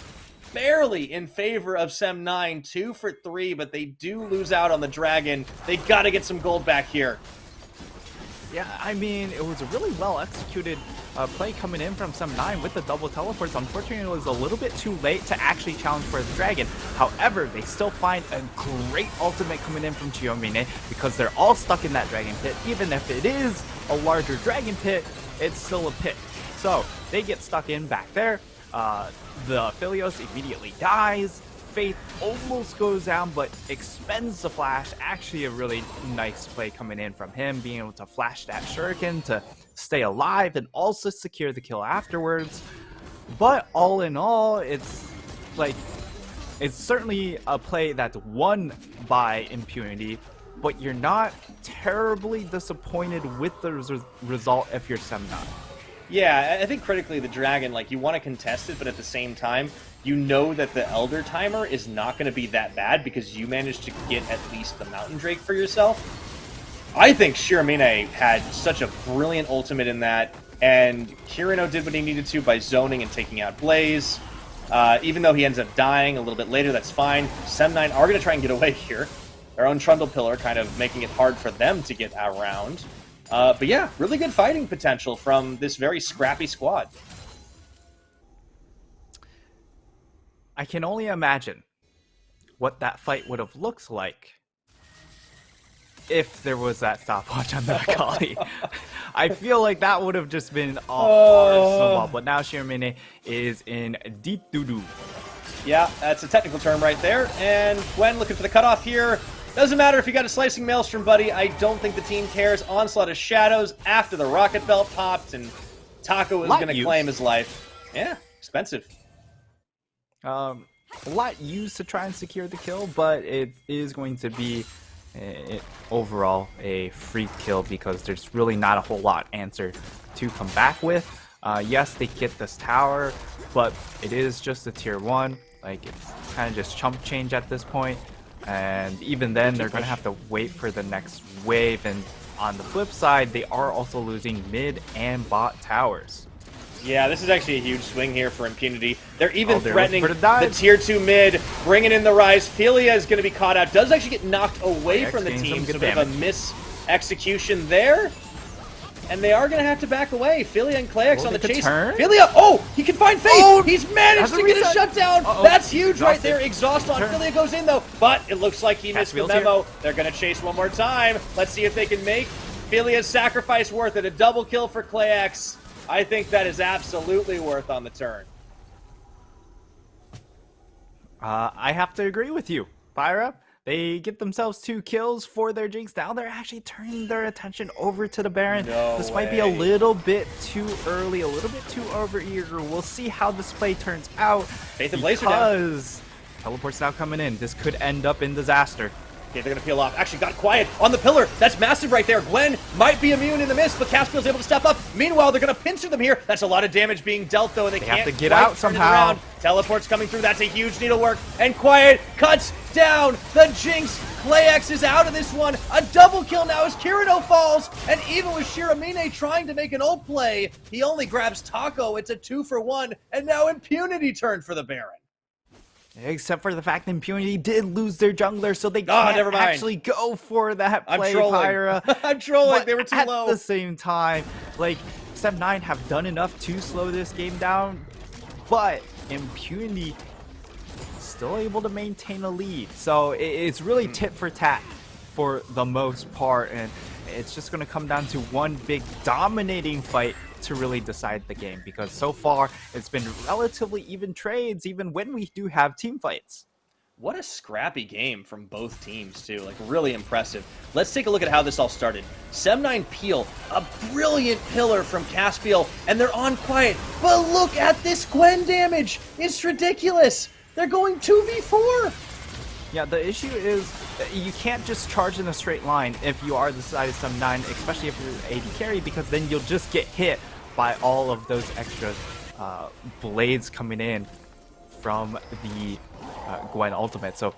barely in favor of Sem9, 2 for 3, but they do lose out on the dragon. They got to get some gold back here. Yeah, I mean, it was a really well executed play coming in from Sem9 with the double teleports. Unfortunately, it was a little bit too late to actually challenge for the dragon. However, they still find a great ultimate coming in from Chiomine because they're all stuck in that dragon pit. Even if it is a larger dragon pit, it's still a pit. So they get stuck in back there. The Philios immediately dies. Faith almost goes down, but expends the flash. Actually, a really nice play coming in from him, being able to flash that shuriken to stay alive and also secure the kill afterwards. But all in all, it's certainly a play that's won by Impunity, but you're not terribly disappointed with the result if you're Sem9. Yeah, I think critically the dragon, you want to contest it, but at the same time, you know that the Elder timer is not going to be that bad because you managed to get at least the Mountain Drake for yourself. I think Shiramine had such a brilliant ultimate in that, and Kirino did what he needed to by zoning and taking out Blaze. Even though he ends up dying a little bit later, that's fine. Sem9 are going to try and get away here. Their own Trundle Pillar kind of making it hard for them to get around. But yeah, really good fighting potential from this very scrappy squad. I can only imagine what that fight would have looked like if there was that stopwatch on the Akali. I feel like that would have just been a hard snowball, but now Shiramine is in deep doo-doo. Yeah, that's a technical term right there. And Gwen looking for the cutoff here. Doesn't matter if you got a Slicing Maelstrom, buddy. I don't think the team cares. Onslaught of Shadows after the rocket belt popped, and Taco is going to claim his life. Yeah, expensive. A lot used to try and secure the kill, but it is going to be overall a free kill because there's really not a whole lot answer to come back with. Yes, they get this tower, but it is just a tier 1. Like, it's kind of just chump change at this point. And even then, they're going to have to wait for the next wave. And on the flip side, they are also losing mid and bot towers. Yeah, this is actually a huge swing here for Impunity. They're even threatening the tier 2 mid, bringing in the rise. Philia is going to be caught out. Does actually get knocked away from the team, so a bit of a miss-execution there. And they are going to have to back away. Philia and Kleax on the chase. Philia, oh, he can find Faith. Oh, he's managed to get a shutdown. That's huge right there. Exhaust on Philia goes in, though. But it looks like he missed the memo. They're going to chase one more time. Let's see if they can make Philia's sacrifice worth it. A double kill for Kleax. I think that is absolutely worth on the turn. I have to agree with you, Pyra. They get themselves 2 kills for their Jinx. Now they're actually turning their attention over to the Baron. This might be a little bit too early, a little bit too over-eager. We'll see how this play turns out. Faith and Blazer because teleport's now coming in. This could end up in disaster. Okay, they're going to peel off. Actually, got quiet on the pillar. That's massive right there. Gwen might be immune in the mist, but Caspiel's able to step up. Meanwhile, they're going to pincer them here. That's a lot of damage being dealt, though, and they can't have to get out somehow. Teleport's coming through. That's a huge needlework. And Quiet cuts down the Jinx. Kleax is out of this one. A double kill now as Kirito falls. And even with Shiramine trying to make an ult play, he only grabs Taco. It's a 2-for-1. And now Impunity turned for the Baron. Except for the fact that Impunity did lose their jungler, so they can't actually go for that play, Pyra. I'm trolling. But they were too low. At the same time, like, Sem9 have done enough to slow this game down, but Impunity still able to maintain a lead. So it's really tit for tat for the most part, and it's just going to come down to one big dominating fight to really decide the game, because so far it's been relatively even trades even when we do have team fights. What a scrappy game from both teams too, like really impressive. Let's take a look at how this all started. Sem9 peel, a brilliant pillar from Caspiel, and they're on Quiet, but look at this Gwen damage, it's ridiculous. They're going 2v4. Yeah, the issue is you can't just charge in a straight line if you are the side of Sem9, especially if you're AD carry, because then you'll just get hit by all of those extra blades coming in from the Gwen ultimate. So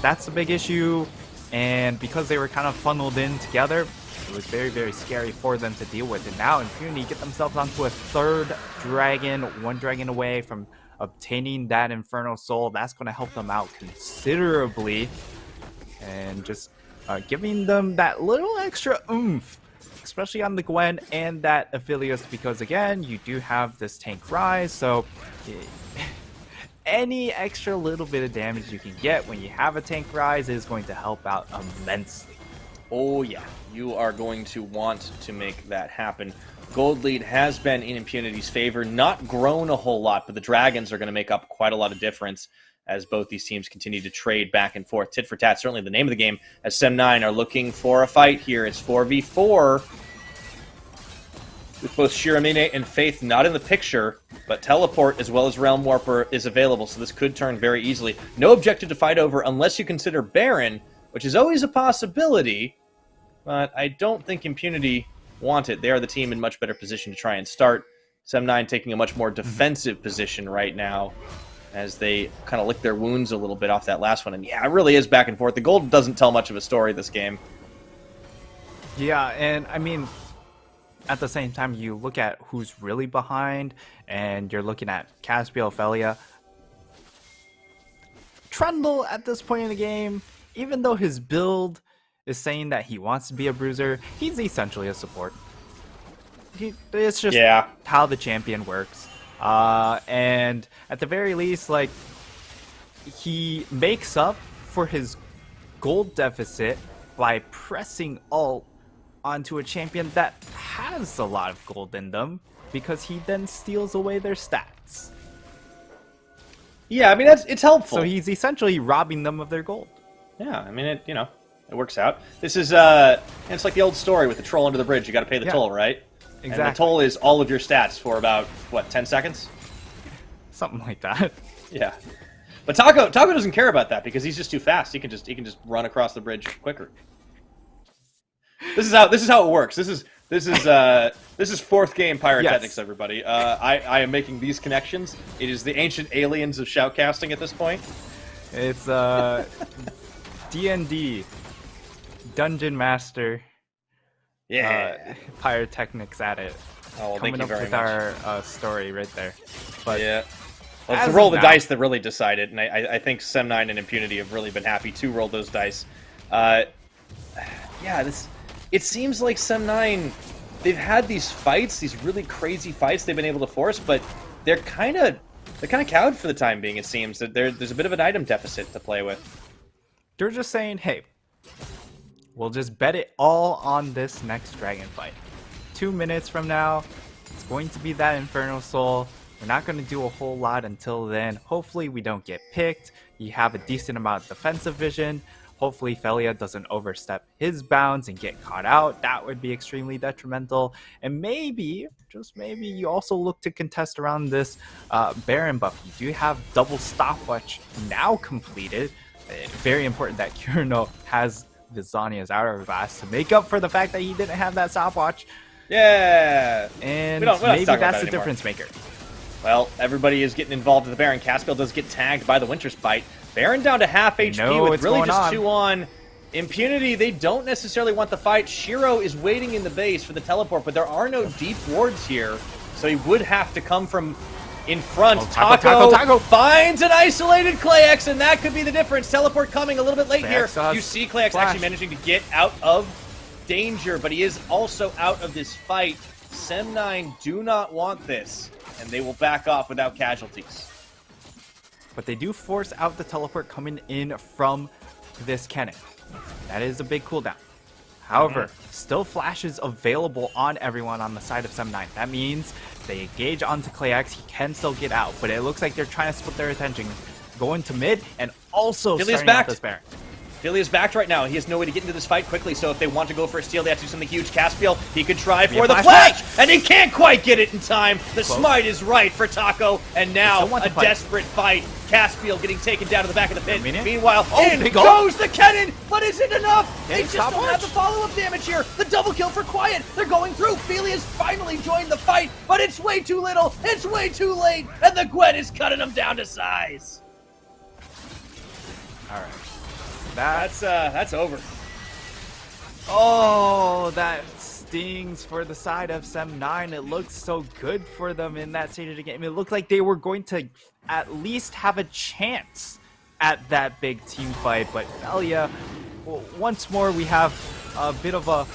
that's a big issue, and because they were kind of funneled in together, it was very, very scary for them to deal with. And now Impunity get themselves onto a 3rd dragon, 1 dragon away from obtaining that Infernal Soul. That's going to help them out considerably, and just giving them that little extra oomph, especially on the Gwen and that Aphelios, because again, you do have this tank rise, so any extra little bit of damage you can get when you have a tank rise is going to help out immensely. Oh yeah, you are going to want to make that happen. Gold lead has been in Impunity's favor, not grown a whole lot, but the Dragons are going to make up quite a lot of difference as both these teams continue to trade back and forth. Tit for tat, certainly the name of the game, as Sem9 are looking for a fight here. It's 4v4, with both Shiramine and Faith not in the picture, but Teleport as well as Realm Warper is available, so this could turn very easily. No objective to fight over unless you consider Baron, which is always a possibility, but I don't think Impunity want it. They are the team in much better position to try and start. Sem9 taking a much more defensive position right now as they kind of lick their wounds a little bit off that last one. And yeah, it really is back and forth. The gold doesn't tell much of a story this game. Yeah, and I mean, at the same time, you look at who's really behind, and you're looking at Caspiel, Ophelia. Trundle, at this point in the game, even though his build is saying that he wants to be a bruiser, he's essentially a support. It's just how the champion works. And at the very least, like, he makes up for his gold deficit by pressing ult onto a champion that has a lot of gold in them, because he then steals away their stats. Yeah, I mean, it's helpful. So he's essentially robbing them of their gold. Yeah, I mean, it works out. This is, it's like the old story with the troll under the bridge. You got to pay the toll, right? Exactly. And the toll is all of your stats for about, what, 10 seconds? Something like that. Yeah. But Taco doesn't care about that because he's just too fast. He can just run across the bridge quicker. This is how it works. This is fourth game pyrotechnics, everybody. I am making these connections. It is the ancient aliens of shoutcasting at this point. It's D&D Dungeon Master. Yeah, pyrotechnics at it. Oh, well, Coming thank you up very with much. our story right there. But yeah. Well, it's as the roll of of the now- dice that really decided, and I think Sem9 and Impunity have really been happy to roll those dice. Yeah, it seems like Sem9, they've had these fights, these really crazy fights they've been able to force, but they're kind of cowed for the time being. It seems that there's a bit of an item deficit to play with. They're just saying, hey, we'll just bet it all on this next dragon fight. 2 minutes from now, it's going to be that Infernal Soul. We're not going to do a whole lot until then. Hopefully we don't get picked. You have a decent amount of defensive vision. Hopefully Felia doesn't overstep his bounds and get caught out. That would be extremely detrimental. And maybe, just maybe, you also look to contest around this Baron buff. You do have double stopwatch now completed. Very important that Kirino has the Zanya's hourglass to make up for the fact that he didn't have that stopwatch. Yeah! And we don't maybe talk about that's that the anymore. difference maker. Well, everybody is getting involved in the Baron. Caspiel does get tagged by the Winter Spite. Baron down to half HP know with what's really going just on. 2 on. Impunity, they don't necessarily want the fight. Shiro is waiting in the base for the teleport, but there are no deep wards here, so he would have to come from in front. Oh, Taco finds an isolated Clayx, and that could be the difference. Teleport coming a little bit late Clayx here. does You see Clayx flash. actually managing to get out of danger, but he is also out of this fight. Sem9 do not want this, and they will back off without casualties. But they do force out the teleport coming in from this cannon. That is a big cooldown. However, still flashes available on everyone on the side of Sem9. That means they engage onto Clayx, he can still get out, but it looks like they're trying to split their attention. Going to mid and also Philly's starting out backed. this Baron. Philly is backed right now. He has no way to get into this fight quickly, so if they want to go for a steal, they have to do something huge. Caspiel, he could try for the flash. flash, and he can't quite get it in time. The Close. smite is right for Taco, and now still want a the fight. desperate fight. Caspiel getting taken down to the back of the pit. minute. Meanwhile, Oh, in big ult. goes the cannon, but is it enough? They Okay, just don't stopwatch. have the follow-up damage here. The double kill for Quiet. They're going through. Philly has finally joined the fight, but it's way too little. It's way too late, and the Gwen is cutting them down to size. All right. That's over. Oh, that stings for the side of Sem9. It looked so good for them in that stage of the game. It looked like they were going to at least have a chance at that big team fight. But Felia, well, once more, we have a bit of a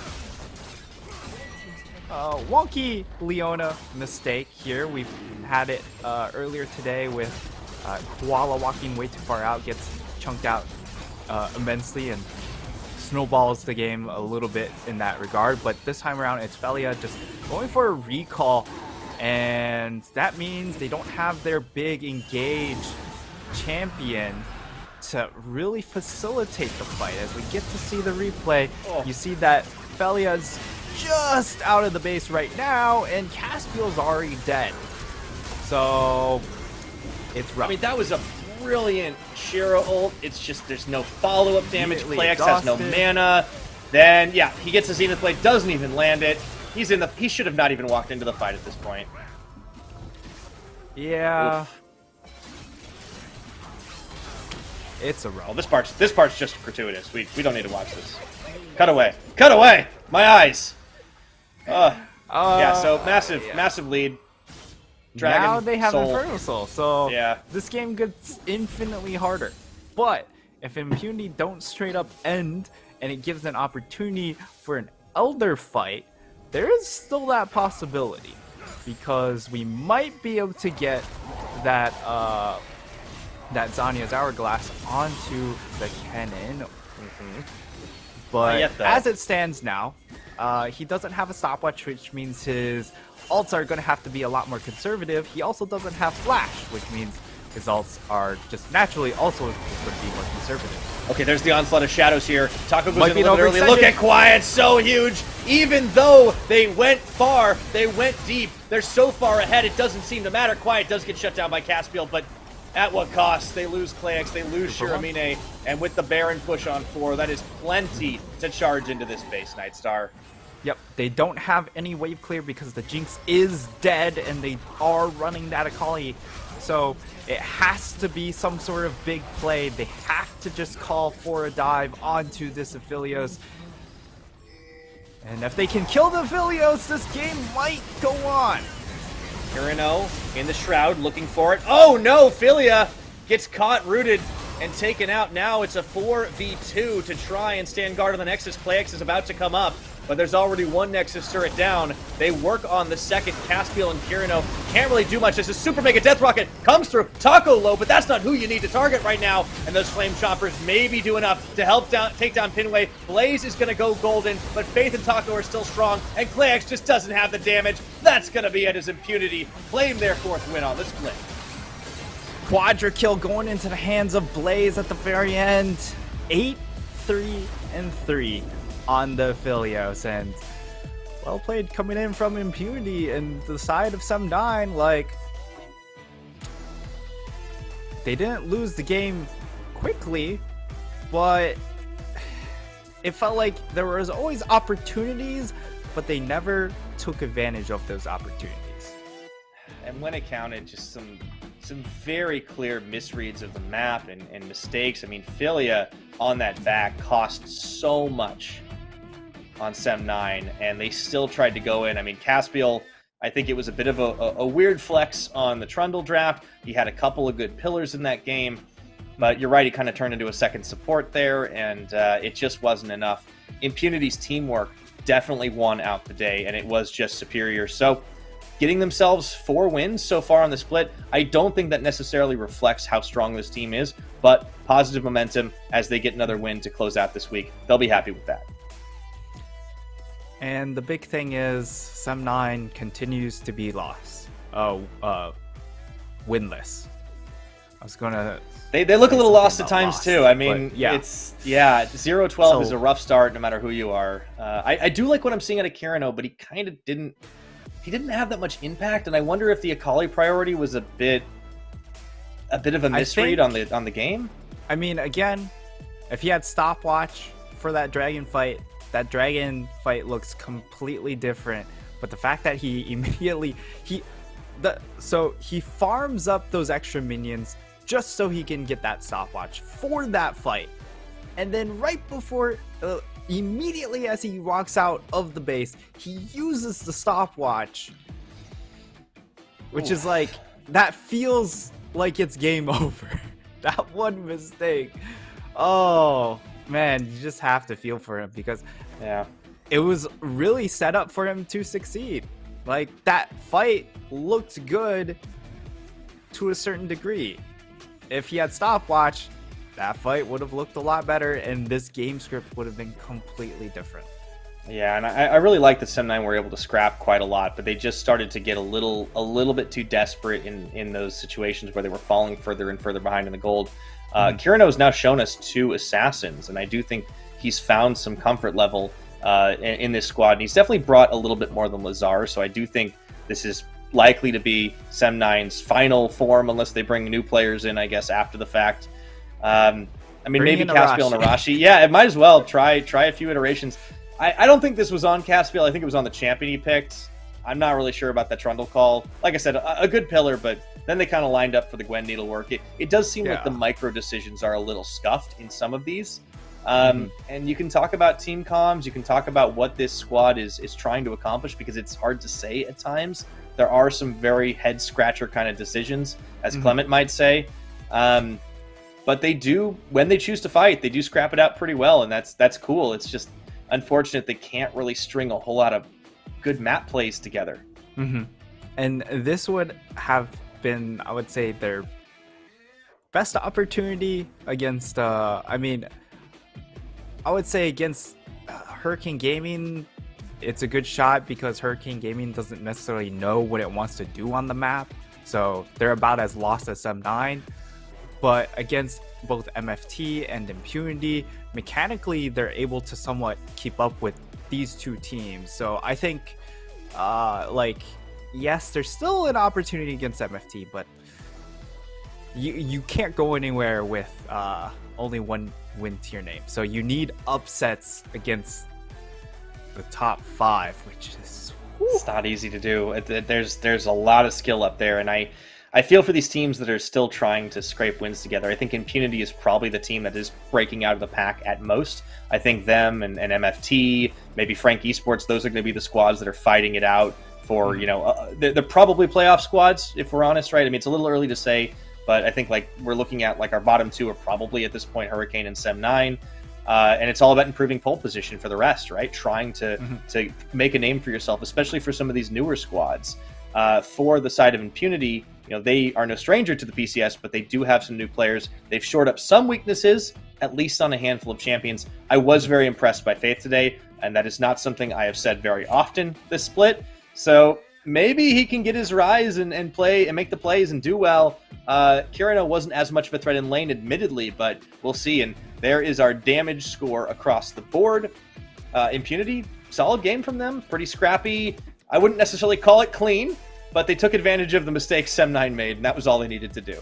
wonky Leona mistake here. We've had it earlier today with Koala walking way too far out, gets chunked out immensely, and snowballs the game a little bit in that regard. But this time around, it's Felia just going for a recall, and that means they don't have their big engaged champion to really facilitate the fight. As we get to see the replay, you see that Felia's just out of the base right now, and Caspiel's already dead. So it's rough. I mean, that was a brilliant Shiro ult. It's just there's no follow-up damage. Immediately Clayx has no exhausted. mana. Then yeah, he gets a Zenith Blade, doesn't even land it. He should have not even walked into the fight at this point. Yeah. Oof. It's a rough. Oh, this part's just gratuitous. We don't need to watch this. Cut away. Cut away. My eyes. Yeah. So massive lead. Dragon now they have Soul. Infernal Soul, so Yeah. this game gets infinitely harder. But if Impunity don't straight up end, and it gives an opportunity for an Elder fight, there is still that possibility, because we might be able to get that that Zanya's Hourglass onto the cannon. But Not yet, though. as it stands now, he doesn't have a stopwatch, which means his ults are going to have to be a lot more conservative. He also doesn't have flash, which means his ults are just naturally also going to be more conservative. Okay, there's the onslaught of shadows here. Taco goes Might in be a little bit early. overextended. Look at Quiet, so huge. Even though they went far, they went deep. They're so far ahead, it doesn't seem to matter. Quiet does get shut down by Caspiel, but At what cost? They lose Klax, they lose Shiramine, and with the Baron push on 4, that is plenty to charge into this base, Nightstar. Yep, they don't have any wave clear because the Jinx is dead and they are running that Akali. So it has to be some sort of big play. They have to just call for a dive onto this Aphelios. And if they can kill the Aphelios, this game might go on. Kirino in the Shroud looking for it. Oh no, Philia gets caught, rooted, and taken out. Now it's a 4v2 to try and stand guard on the Nexus. Klax is about to come up, but there's already one Nexus turret down. They work on the second. Caspiel and Kirino can't really do much. This is Super Mega Death Rocket comes through. Taco low, but that's not who you need to target right now. And those Flame Choppers maybe do enough to help take down Pinway. Blaze is going to go golden, but Faith and Taco are still strong, and Klax just doesn't have the damage. That's going to be at his Impunity. Claim their 4th win on the split. Quadra kill going into the hands of Blaze at the very end. 8-3-3 on the Aphelios, and well played coming in from Impunity and the side of some 9. Like, they didn't lose the game quickly, but it felt like there was always opportunities, but they never took advantage of those opportunities. And when it counted, just some very clear misreads of the map and mistakes. I mean, Philia on that back cost so much on Sem 9, and they still tried to go in. I mean, Caspiel, I think it was a bit of a weird flex on the Trundle draft. He had a couple of good pillars in that game, but you're right, he kind of turned into a second support there, and it just wasn't enough. Impunity's teamwork definitely won out the day, and it was just superior. So getting themselves 4 wins so far on the split, I don't think that necessarily reflects how strong this team is, but positive momentum as they get another win to close out this week. They'll be happy with that. And the big thing is Sem 9 continues to be lost. Winless. I was gonna... They look a little lost at times lost, too. I mean, yeah. it's 0-12 is a rough start no matter who you are. I do like what I'm seeing out of Kirino, but he kind of didn't have that much impact, and I wonder if the Akali priority was a bit of a misread on the game. I mean, again, if he had stopwatch for that dragon fight looks completely different. But the fact that he immediately he farms up those extra minions just so he can get that stopwatch for that fight, and then right before immediately as he walks out of the base, he uses the stopwatch, which is like, that feels like it's game over. That one mistake. Oh man, you just have to feel for him, because it was really set up for him to succeed. Like, that fight looked good to a certain degree. If he had stopwatch, that fight would have looked a lot better, and this game script would have been completely different. Yeah, and I really like that Sem 9 were able to scrap quite a lot, but they just started to get a little bit too desperate in those situations where they were falling further and further behind in the gold. Kirino has now shown us 2 assassins, and I do think he's found some comfort level in this squad, and he's definitely brought a little bit more than Lazar, so I do think this is likely to be Sem 9's final form, unless they bring new players in, I guess, after the fact. I mean, maybe Caspiel and Arashi. Yeah, it might as well try a few iterations. I don't think this was on Caspiel. I think it was on the champion he picked. I'm not really sure about that Trundle call. Like I said, a good pillar, but then they kind of lined up for the Gwen needle work. It does seem like the micro decisions are a little scuffed in some of these. And you can talk about team comms. You can talk about what this squad is trying to accomplish, because it's hard to say at times. There are some very head-scratcher kind of decisions, as Clement might say. But they do, when they choose to fight, they do scrap it out pretty well, and that's cool. It's just unfortunate they can't really string a whole lot of good map plays together. And this would have been, I would say, their best opportunity against, I would say against Hurricane Gaming, it's a good shot, because Hurricane Gaming doesn't necessarily know what it wants to do on the map. So they're about as lost as Sem 9. But against both MFT and Impunity, mechanically, they're able to somewhat keep up with these 2 teams. So I think, yes, there's still an opportunity against MFT, but you can't go anywhere with only one win to your name. So you need upsets against the top 5, which is It's not easy to do. There's a lot of skill up there, and I feel for these teams that are still trying to scrape wins together. I think Impunity is probably the team that is breaking out of the pack at most. I think them and MFT, maybe Frank Esports, those are going to be the squads that are fighting it out for, they're probably playoff squads, if we're honest, right? I mean, it's a little early to say, but I think we're looking at our bottom 2 are probably at this point Hurricane and Sem9. And it's all about improving pole position for the rest, right? Trying to make a name for yourself, especially for some of these newer squads. For the side of Impunity, they are no stranger to the PCS, but they do have some new players. They've shored up some weaknesses, at least on a handful of champions. I was very impressed by Faith today, and that is not something I have said very often this split. So maybe he can get his rise and play and make the plays and do well. Kirino wasn't as much of a threat in lane, admittedly, but we'll see. And there is our damage score across the board. Impunity, solid game from them. Pretty scrappy. I wouldn't necessarily call it clean, but they took advantage of the mistakes Sem9 made, and that was all they needed to do.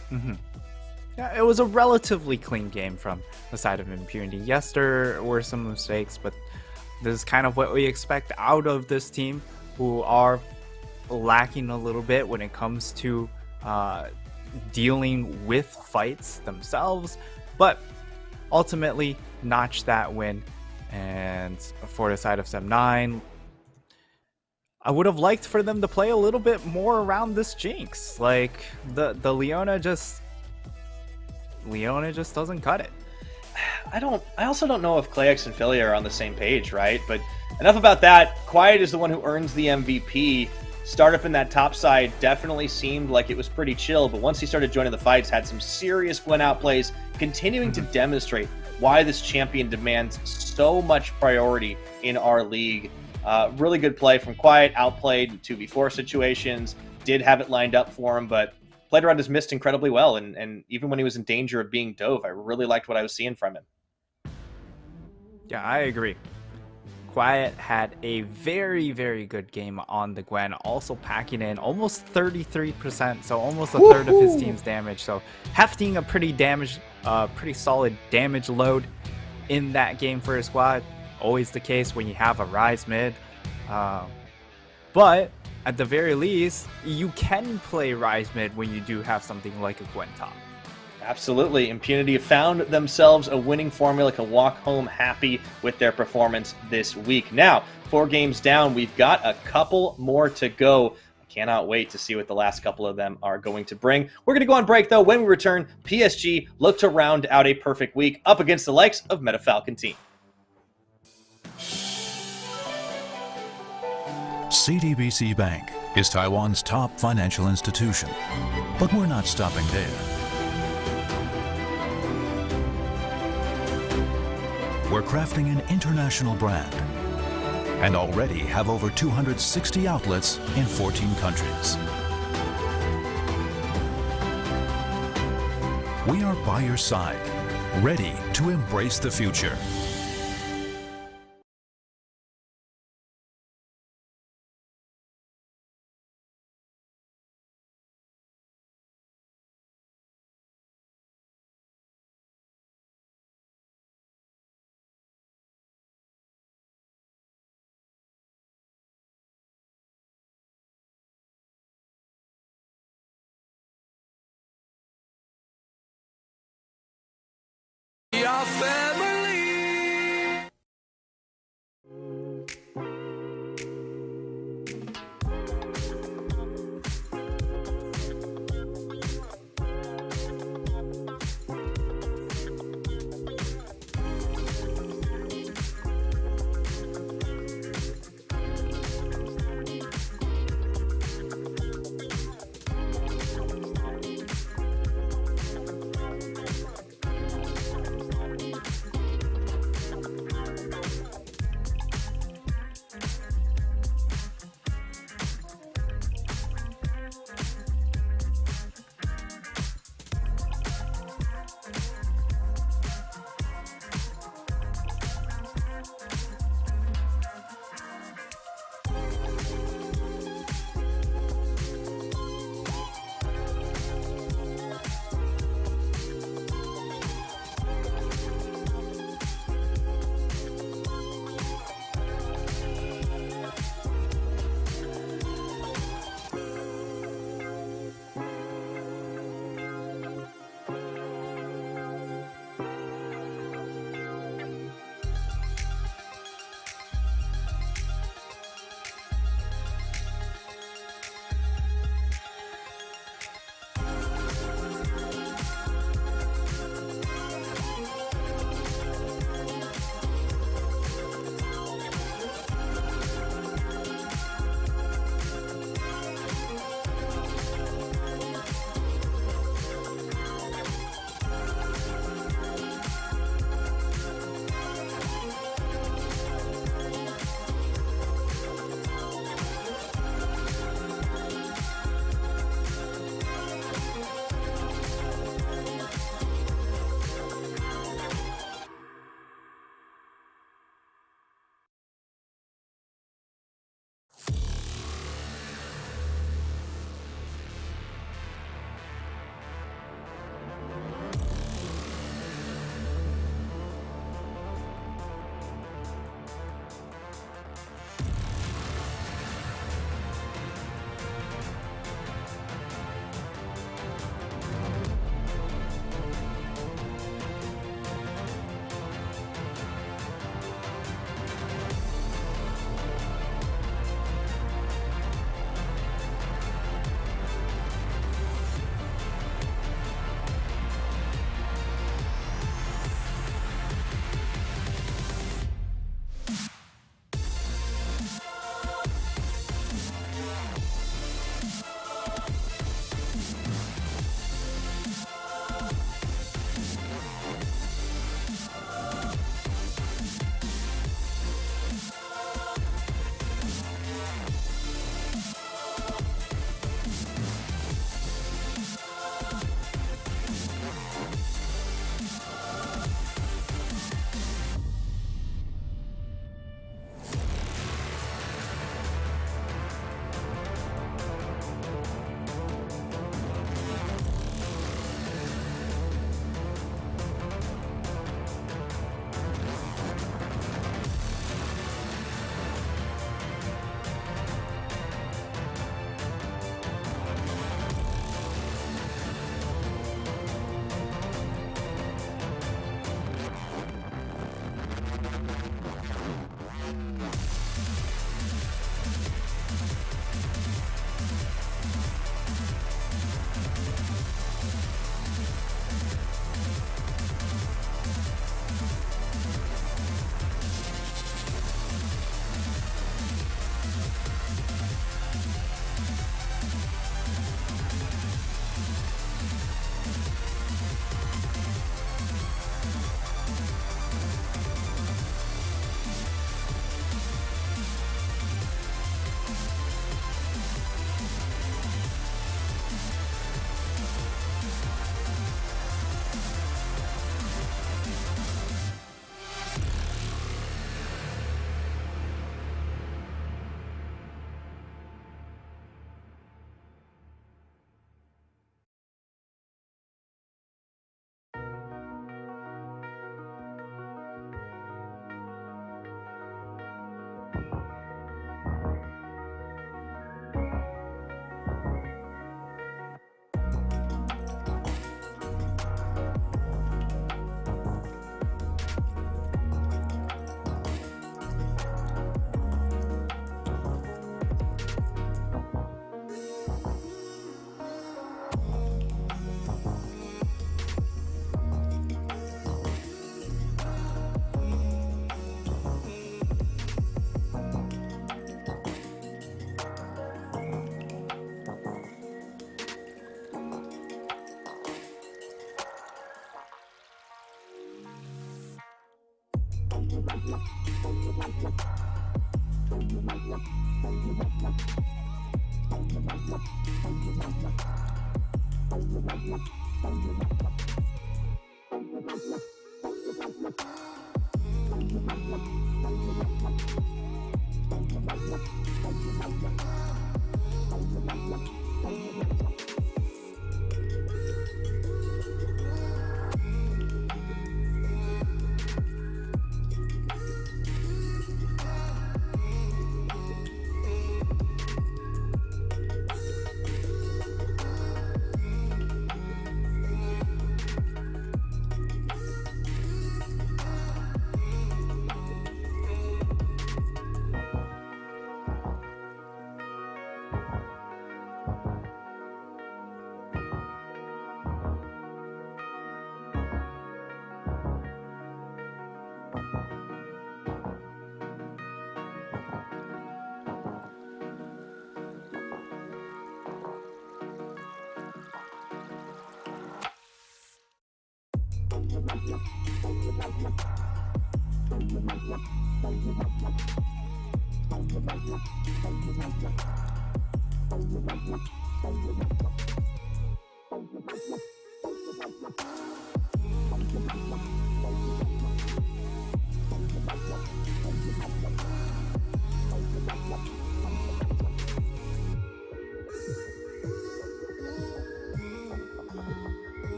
Yeah, it was a relatively clean game from the side of Impunity. Yes, there were some mistakes, but this is kind of what we expect out of this team, who are lacking a little bit when it comes to dealing with fights themselves, but ultimately notch that win. And for the side of Sem9, I would have liked for them to play a little bit more around this Jinx. The Leona just doesn't cut it. I also don't know if Clayex and Philly are on the same page, right? But enough about that. Quiet is the one who earns the MVP. Startup in that top side definitely seemed like it was pretty chill, but once he started joining the fights, had some serious Gwen outplays, continuing to demonstrate why this champion demands so much priority in our league. Really good play from Quiet, outplayed in 2v4 situations, did have it lined up for him, but played around his mist incredibly well, and even when he was in danger of being dove, I really liked what I was seeing from him. Yeah, I agree. Quiet had a very, very good game on the Gwen, also packing in almost 33%, so almost a third of his team's damage. So hefting a pretty solid damage load in that game for his squad. Always the case when you have a Rise mid. But at the very least, you can play Rise mid when you do have something like a Gwen top. Absolutely. Impunity found themselves a winning formula, can walk home happy with their performance this week. Now, 4 games down, we've got a couple more to go. I cannot wait to see what the last couple of them are going to bring. We're going to go on break, though. When we return, PSG look to round out a perfect week up against the likes of Meta Falcon Team. CTBC Bank is Taiwan's top financial institution, but we're not stopping there. We're crafting an international brand and already have over 260 outlets in 14 countries. We are by your side, ready to embrace the future. Your family.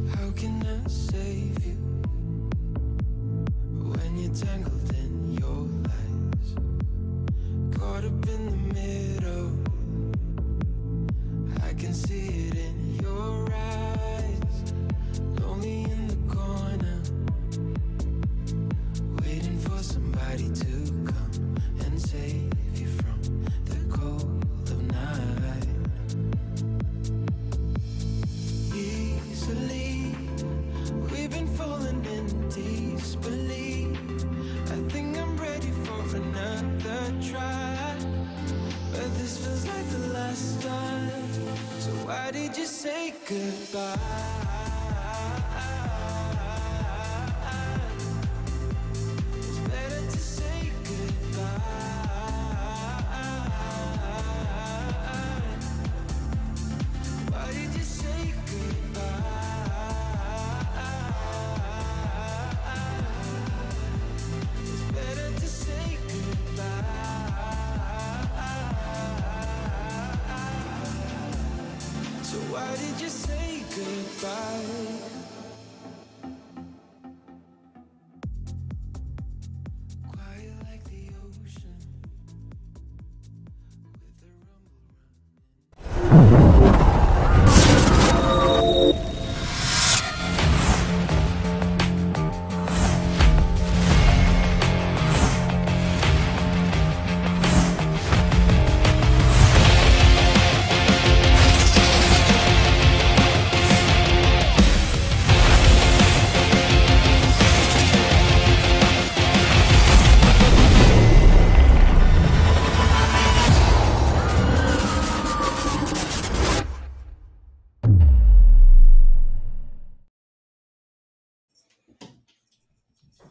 How can I save you when you're tangled in your lies? Caught up in the middle, I can see it in your eyes. Lonely in the corner, waiting for somebody to come and save you from the cold of night. Easily, we've been falling in disbelief. I think I'm ready for another try, but this feels like the last time. So why did you say goodbye? It's better to say goodbye. Why did you say it's better to say goodbye. So why did you say goodbye? Quiet like the ocean with the rumble running.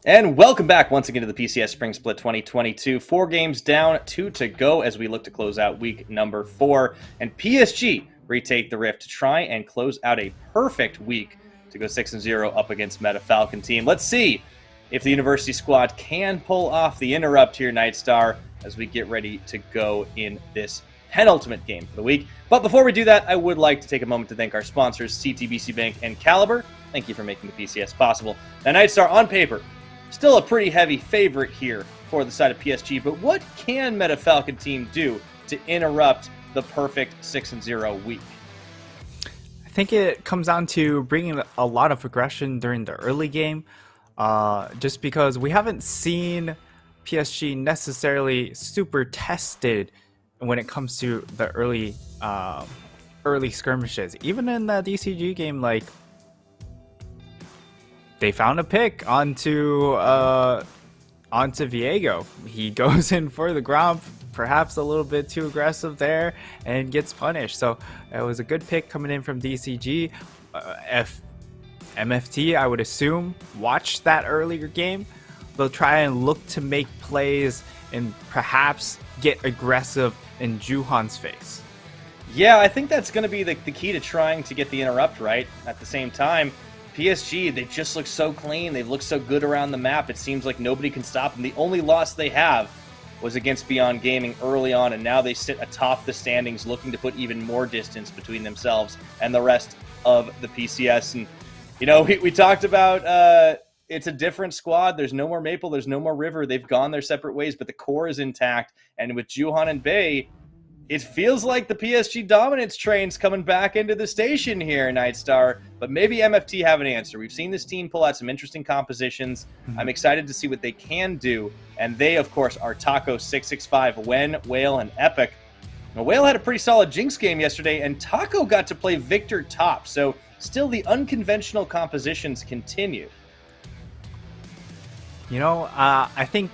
And welcome back once again to the PCS Spring Split 2022. 4 games down, 2 to go as we look to close out week number 4. And PSG retake the Rift to try and close out a perfect week to go 6-0 up against Meta Falcon team. Let's see if the University squad can pull off the interrupt here, Nightstar, as we get ready to go in this penultimate game for the week. But before we do that, I would like to take a moment to thank our sponsors, CTBC Bank and Caliber. Thank you for making the PCS possible. Now, Nightstar, on paper, still a pretty heavy favorite here for the side of PSG, but what can Meta Falcon team do to interrupt the perfect 6-0 week? I think it comes down to bringing a lot of aggression during the early game, just because we haven't seen PSG necessarily super tested when it comes to the early skirmishes. Even in the DCG game, like, they found a pick onto Viego. He goes in for the gromp, perhaps a little bit too aggressive there, and gets punished. So it was a good pick coming in from DCG. MFT, I would assume, watched that earlier game. They'll try and look to make plays and perhaps get aggressive in Juhan's face. Yeah, I think that's going to be the key to trying to get the interrupt right. At the same time, PSG, they just look so clean. They've looked so good around the map. It seems like nobody can stop them. The only loss they have was against Beyond Gaming early on, and now they sit atop the standings looking to put even more distance between themselves and the rest of the PCS. And, you know, we talked about it's a different squad. There's no more Maple. There's no more River. They've gone their separate ways, but the core is intact. And with Juhan and Bay, it feels like the PSG dominance train's coming back into the station here, Nightstar. But maybe MFT have an answer. We've seen this team pull out some interesting compositions. I'm excited to see what they can do. And they, of course, are Taco 665, Wen, Whale, and Epic. Now, Whale had a pretty solid Jinx game yesterday, and Taco got to play Victor top. So still the unconventional compositions continue. You know, I think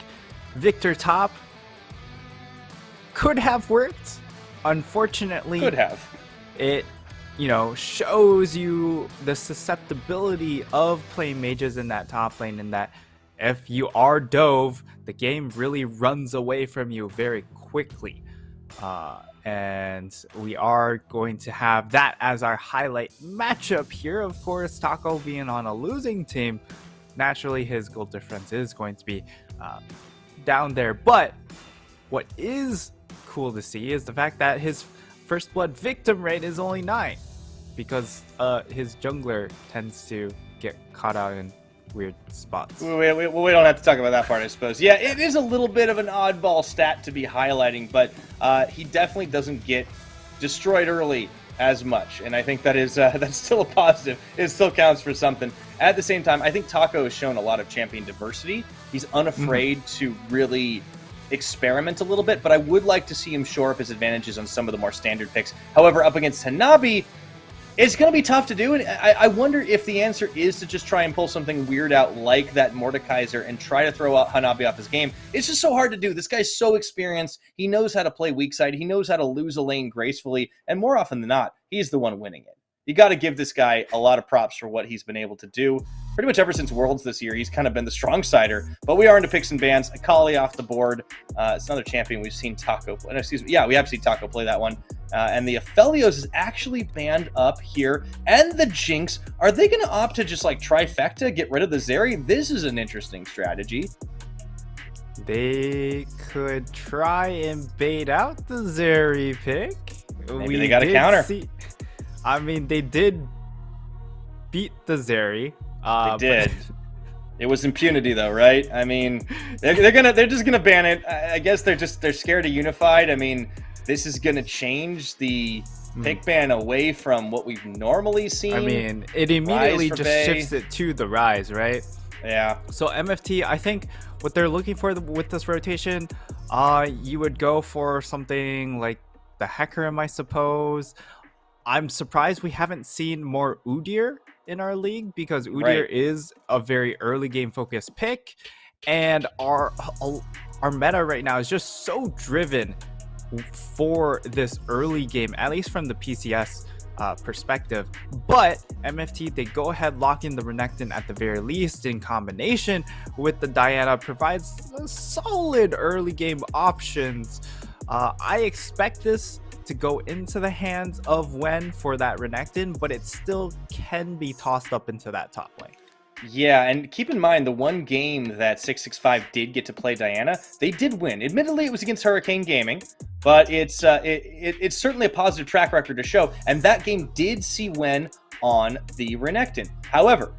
Victor top could have worked. Unfortunately, Could have. It, you know, shows you the susceptibility of playing mages in that top lane, and that if you are Dove, the game really runs away from you very quickly. And we are going to have that as our highlight matchup here. Of course, Taco being on a losing team, naturally his goal difference is going to be down there. But what is cool to see is the fact that his first blood victim rate is only 9, because his jungler tends to get caught out in weird spots. We don't have to talk about that part, I suppose. Yeah, it is a little bit of an oddball stat to be highlighting, but he definitely doesn't get destroyed early as much, and I think that is that's still a positive. It still counts for something. At the same time, I think Taco has shown a lot of champion diversity. He's unafraid to really experiment a little bit, but I would like to see him shore up his advantages on some of the more standard picks. However, up against Hanabi, it's going to be tough to do, and I wonder if the answer is to just try and pull something weird out like that Mordekaiser and try to throw out Hanabi off his game. It's just so hard to do. This guy's so experienced. He knows how to play weak side. He knows how to lose a lane gracefully, and more often than not, he's the one winning it. You got to give this guy a lot of props for what he's been able to do. Pretty much ever since Worlds this year, he's kind of been the strong sider. But we are into picks and bans. Akali off the board. It's another champion we've seen Taco play. No, excuse me. Yeah, we have seen Taco play that one. And the Aphelios is actually banned up here. And the Jinx, are they going to opt to just like trifecta, get rid of the Zeri? This is an interesting strategy. They could try and bait out the Zeri pick. Maybe they got a counter. I mean, they did beat the Zeri. They did. It was impunity, though, right? I mean, they're just gonna ban it. I guess they're scared of Unified. I mean, this is gonna change the pick ban away from what we've normally seen. I mean, it immediately just shifts it to the Rise, right? Yeah. So MFT, I think what they're looking for with this rotation, you would go for something like the Hecarim, I suppose. I'm surprised we haven't seen more Udyr in our league, because Udyr is a very early game focused pick, and our meta right now is just so driven for this early game, at least from the PCS perspective. But MFT, they go ahead, lock in the Renekton at the very least in combination with the Diana, provides solid early game options. I expect this to go into the hands of Wen for that Renekton, but it still can be tossed up into that top lane. Yeah, and keep in mind, the one game that 665 did get to play Diana, they did win. Admittedly, it was against Hurricane Gaming, but it's certainly a positive track record to show, and that game did see Wen on the Renekton. However,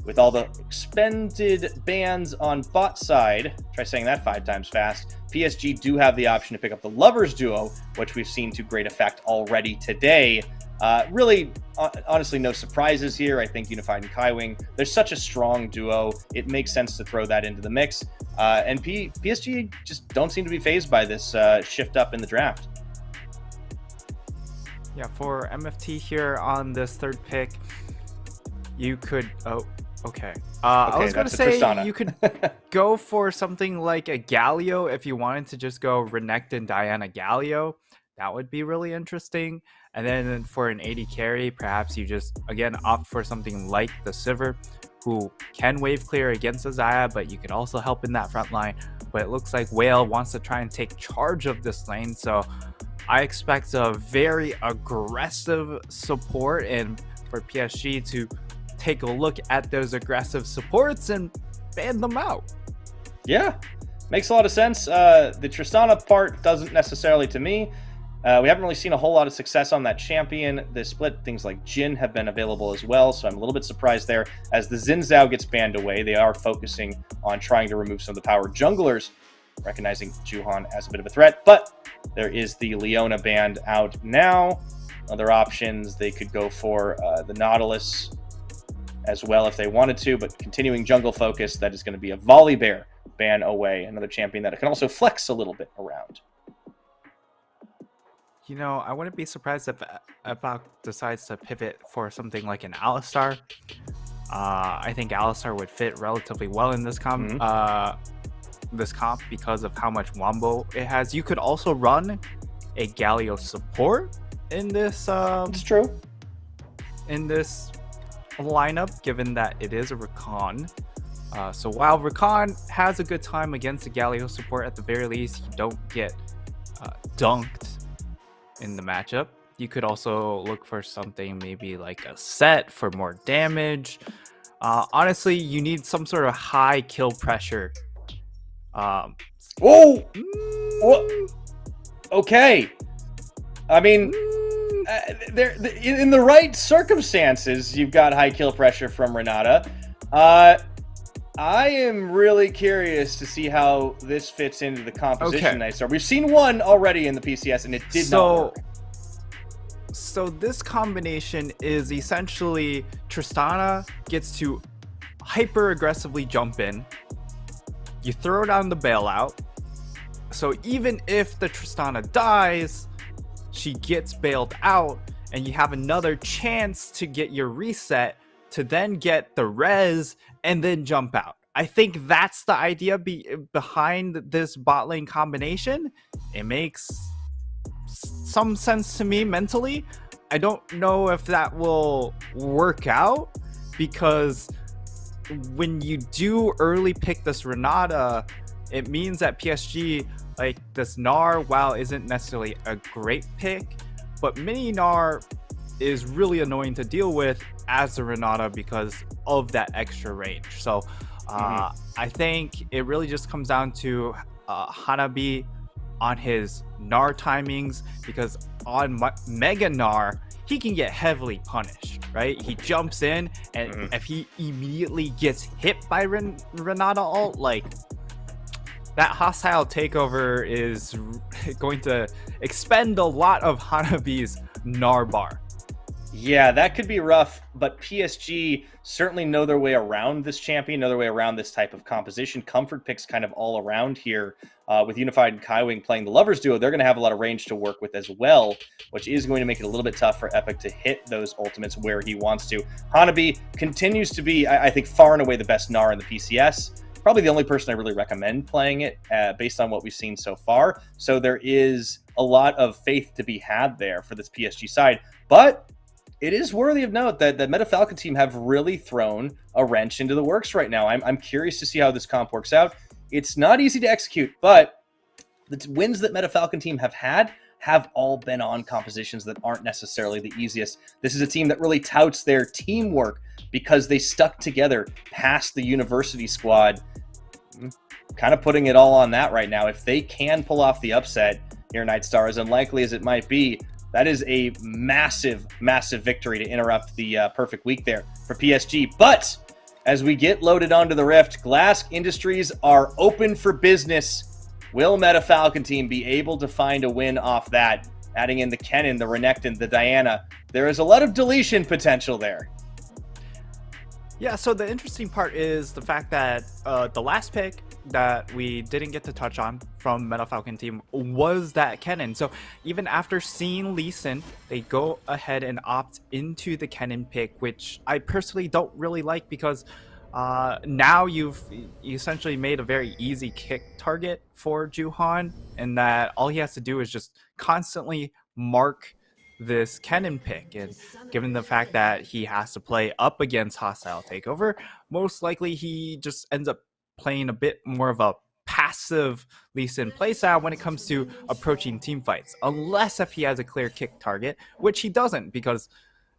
with all the expended bans on bot side, try saying that 5 times fast, PSG do have the option to pick up the Lovers Duo, which we've seen to great effect already today. Really, honestly, no surprises here. I think Unified and Kaiwing, they're such a strong duo. It makes sense to throw that into the mix. And PSG just don't seem to be fazed by this shift up in the draft. Yeah, for MFT here on this third pick, you could... Oh, okay. I was going to say Tristana. You could go for something like a Galio if you wanted to just go Renekton, Diana, Galio. That would be really interesting. And then for an AD carry, perhaps you just, again, opt for something like the Sivir, who can wave clear against Azaya, but you can also help in that front line. But it looks like Whale wants to try and take charge of this lane, so I expect a very aggressive support, and for PSG to take a look at those aggressive supports and ban them out. Yeah, makes a lot of sense. The Tristana part doesn't necessarily to me. We haven't really seen a whole lot of success on that champion. The split, things like Jhin have been available as well, so I'm a little bit surprised there. As the Xin Zhao gets banned away, they are focusing on trying to remove some of the power junglers, recognizing Juhan as a bit of a threat, but there is the Leona band out now. Other options, they could go for the Nautilus as well if they wanted to, but continuing jungle focus, that is going to be a Volibear ban away, another champion that can also flex a little bit around. You know, I wouldn't be surprised if Epoch decides to pivot for something like an Alistar. I think Alistar would fit relatively well in this comp because of how much wombo it has. You could also run a Galio support in this. It's true. In this lineup, given that it is a Rakan. So while Rakan has a good time against the Galio support, at the very least, you don't get dunked in the matchup. You could also look for something maybe like a set for more damage. Honestly, you need some sort of high kill pressure. Whoa! Okay. I mean, in the right circumstances, you've got high kill pressure from Renata. I am really curious to see how this fits into the composition. Okay. We've seen one already in the PCS, and it did not work. So this combination is essentially Tristana gets to hyper aggressively jump in. You throw down the bailout. So even if the Tristana dies, she gets bailed out, and you have another chance to get your reset to then get the res and then jump out. I think that's the idea behind this bot lane combination. It makes some sense to me mentally. I don't know if that will work out, because when you do early pick this Renata, it means that PSG, like this Gnar, while isn't necessarily a great pick, but mini Gnar is really annoying to deal with as a Renata because of that extra range. So I think it really just comes down to Hanabi on his Gnar timings, because on Mega Gnar, he can get heavily punished, right? He jumps in, and if he immediately gets hit by Renata ult, like, that hostile takeover is going to expend a lot of Hanabi's Gnar bar. Yeah, that could be rough, but PSG certainly know their way around this champion, know their way around this type of composition. Comfort picks kind of all around here. With Unified and Kaiwing playing the Lovers Duo, they're going to have a lot of range to work with as well, which is going to make it a little bit tough for Epic to hit those ultimates where he wants to. Hanabi continues to be, I think, far and away the best Gnar in the PCS. Probably the only person I really recommend playing it based on what we've seen so far. So there is a lot of faith to be had there for this PSG side. But it is worthy of note that the Meta Falcon team have really thrown a wrench into the works right now. I'm curious to see how this comp works out. It's not easy to execute, but the wins that Meta Falcon team have had have all been on compositions that aren't necessarily the easiest. This is a team that really touts their teamwork because they stuck together past the university squad. Kind of putting it all on that right now. If they can pull off the upset here, Nightstar, as unlikely as it might be, that is a massive, massive victory to interrupt the perfect week there for PSG. But as we get loaded onto the Rift, Glass Industries are open for business. Will Meta Falcon team be able to find a win off that? Adding in the Kennen, the Renekton, the Diana. There is a lot of deletion potential there. Yeah, so the interesting part is the fact that the last pick that we didn't get to touch on from Meta Falcon team was that Kennen. So even after seeing Lee Sin, they go ahead and opt into the Kennen pick, which I personally don't really like because now you essentially made a very easy kick target for Juhan, and that all he has to do is just constantly mark this Kennen pick. And given the fact that he has to play up against Hostile Takeover, most likely he just ends up playing a bit more of a passive Lee Sin playstyle when it comes to approaching team fights, unless if he has a clear kick target, which he doesn't, because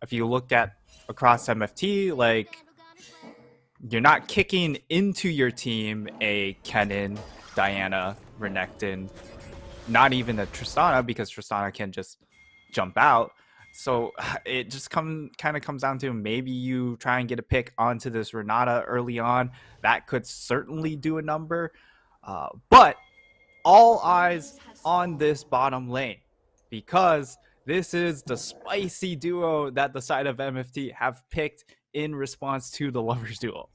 if you look at across MFT, like, you're not kicking into your team a Kennen, Diana, Renekton, not even a Tristana, because Tristana can just jump out. So it just kind of comes down to maybe you try and get a pick onto this Renata early on. That could certainly do a number. But all eyes on this bottom lane, because this is the spicy duo that the side of MFT have picked in response to the Lovers Duel.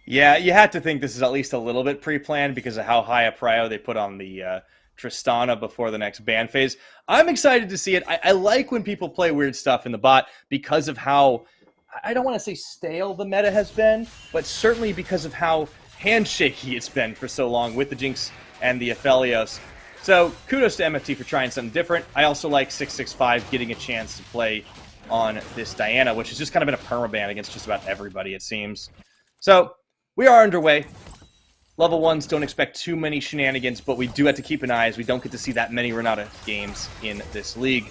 Yeah, you had to think this is at least a little bit pre-planned because of how high a prio they put on the Tristana before the next ban phase. I'm excited to see it. I like when people play weird stuff in the bot because of how, I don't want to say stale the meta has been, but certainly because of how handshaky it's been for so long with the Jinx and the Aphelios. So kudos to MFT for trying something different. I also like 665 getting a chance to play on this Diana, which has just kind of been a permaban against just about everybody, it seems. So we are underway. Level 1s don't expect too many shenanigans, but we do have to keep an eye as we don't get to see that many Renata games in this league.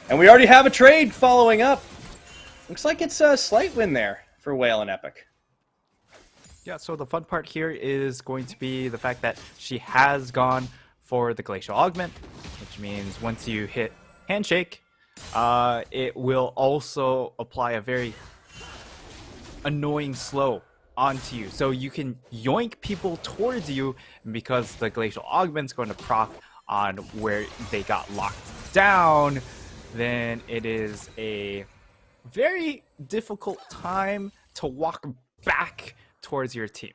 And we already have a trade following up. Looks like it's a slight win there for Whale and Epic. Yeah, so the fun part here is going to be the fact that she has gone for the Glacial Augment, which means once you hit Handshake, it will also apply a very annoying slow onto you. So you can yoink people towards you, because the Glacial Augment's going to proc on where they got locked down, then it is a very difficult time to walk back towards your team.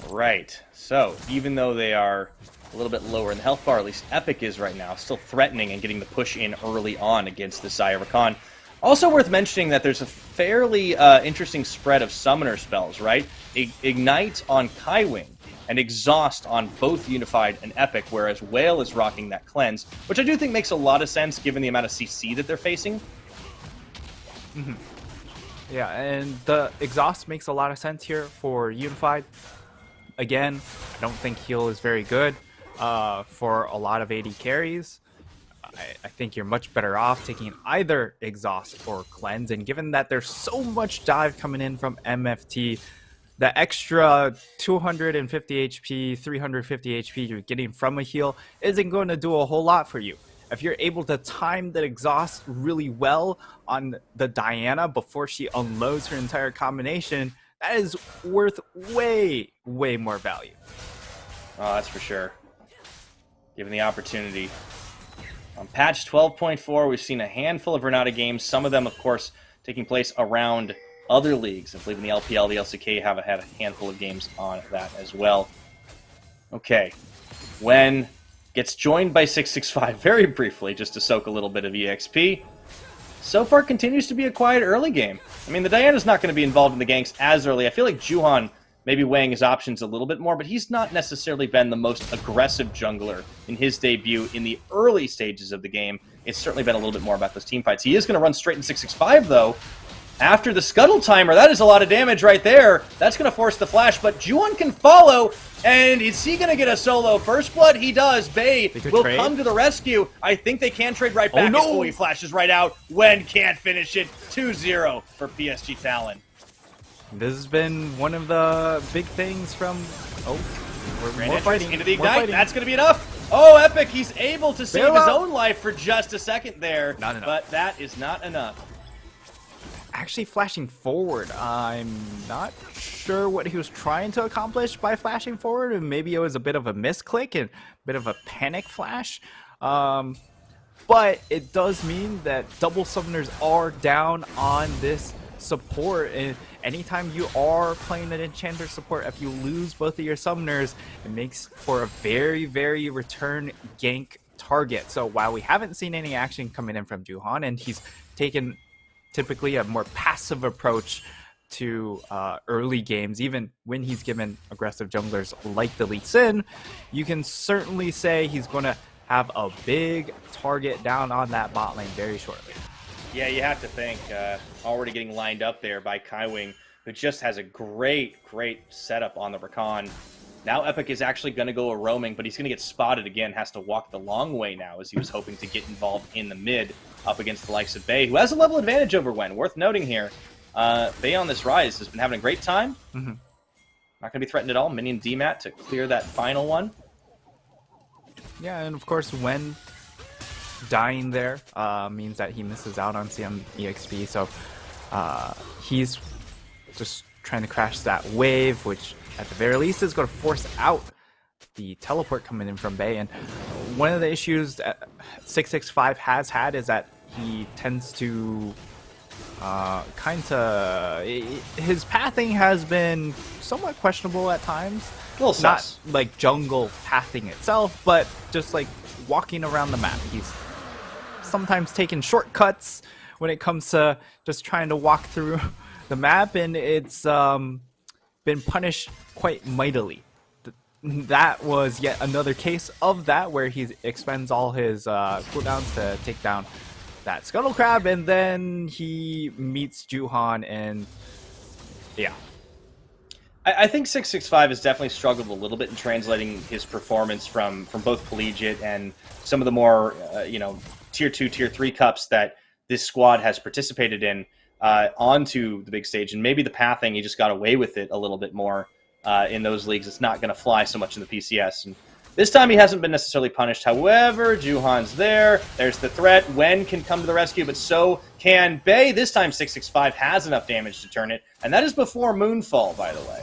Right. So even though they are a little bit lower in the health bar, at least Epic is right now, still threatening and getting the push in early on against the Sire Khan. Also worth mentioning that there's a fairly interesting spread of summoner spells, right? Ignite on Kaiwing and Exhaust on both Unified and Epic, whereas Whale is rocking that Cleanse, which I do think makes a lot of sense given the amount of CC that they're facing. Mm-hmm. Yeah, and the Exhaust makes a lot of sense here for Unified. Again, I don't think heal is very good for a lot of AD carries. I think you're much better off taking either Exhaust or Cleanse, and given that there's so much dive coming in from MFT, the extra 250 HP, 350 HP you're getting from a heal isn't going to do a whole lot for you. If you're able to time the Exhaust really well on the Diana before she unloads her entire combination, that is worth way, way more value. Oh, that's for sure. Given the opportunity. On patch 12.4, we've seen a handful of Renata games, some of them, of course, taking place around other leagues. I believe in the LPL, the LCK have had a handful of games on that as well. Okay. When gets joined by 665 very briefly, just to soak a little bit of EXP. So far continues to be a quiet early game. I mean, the Diana's not going to be involved in the ganks as early. I feel like Juhan maybe weighing his options a little bit more, but he's not necessarily been the most aggressive jungler in his debut in the early stages of the game. It's certainly been a little bit more about those team fights. He is going to run straight in 665, though. after the scuttle timer. That is a lot of damage right there. That's going to force the flash, but Juhan can follow. And is he going to get a solo first blood? He does. Bay will come to the rescue. I think they can trade right back. Oh, no. He flashes right out. Wen can't finish it. 2-0 for PSG Talon. This has been one of the big things from... Oh, we're more fighting. Into the Ignite. That's going to be enough. Oh, Epic. He's able to save his own life for just a second there. Not enough. But that is not enough. Actually flashing forward. I'm not sure what he was trying to accomplish by flashing forward. And maybe it was a bit of a misclick and a bit of a panic flash. But it does mean that double summoners are down on this support, and anytime you are playing an enchanter support, if you lose both of your summoners, it makes for a very, very return gank target. So while we haven't seen any action coming in from Juhan, and he's taken typically a more passive approach to early games, even when he's given aggressive junglers like the Lee Sin, you can certainly say he's going to have a big target down on that bot lane very shortly. Yeah, you have to think. Already getting lined up there by Kaiwing, who just has a great setup on the Rakan. Now Epic is actually going to go a roaming, but he's going to get spotted again. Has to walk the long way now, as he was hoping to get involved in the mid up against the likes of Bay, who has a level advantage over Wen. Worth noting here, Bay on this rise has been having a great time. Not going to be threatened at all. Minion DMAT to clear that final one. Yeah, and of course, Wen dying there means that he misses out on CM EXP, so he's just trying to crash that wave, which at the very least is going to force out the teleport coming in from Bay. And one of the issues that 665 has had is that he tends to his pathing has been somewhat questionable at times. A little sus. Not like jungle pathing itself, but just like walking around the map. He's sometimes taking shortcuts when it comes to just trying to walk through the map, and it's been punished quite mightily. That was yet another case of that, where he expends all his cooldowns to take down that Scuttle Crab, and then he meets Juhan, and yeah. I think 665 has definitely struggled a little bit in translating his performance from both collegiate and some of the more tier 2, tier 3 cups that this squad has participated in onto the big stage. And maybe the pathing, he just got away with it a little bit more in those leagues. It's not going to fly so much in the PCS. And this time he hasn't been necessarily punished. However, Juhan's there. There's the threat. Wen can come to the rescue, but so can Bay. This time 665 has enough damage to turn it. And that is before Moonfall, by the way.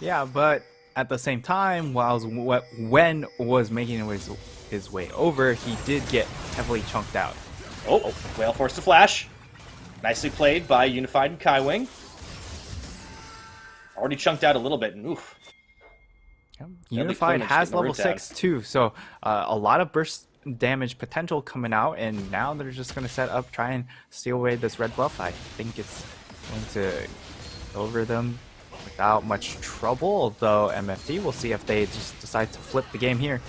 Yeah, but at the same time, while Wen was making his way over, he did get heavily chunked out. Oh, Whale forced to flash. Nicely played by Unified and Kaiwing. Already chunked out a little bit, and oof. Unified has level 6 too, so a lot of burst damage potential coming out, and now they're just going to set up, try and steal away this red buff. I think it's going to go over them without much trouble, although MFT, we'll see if they just decide to flip the game here.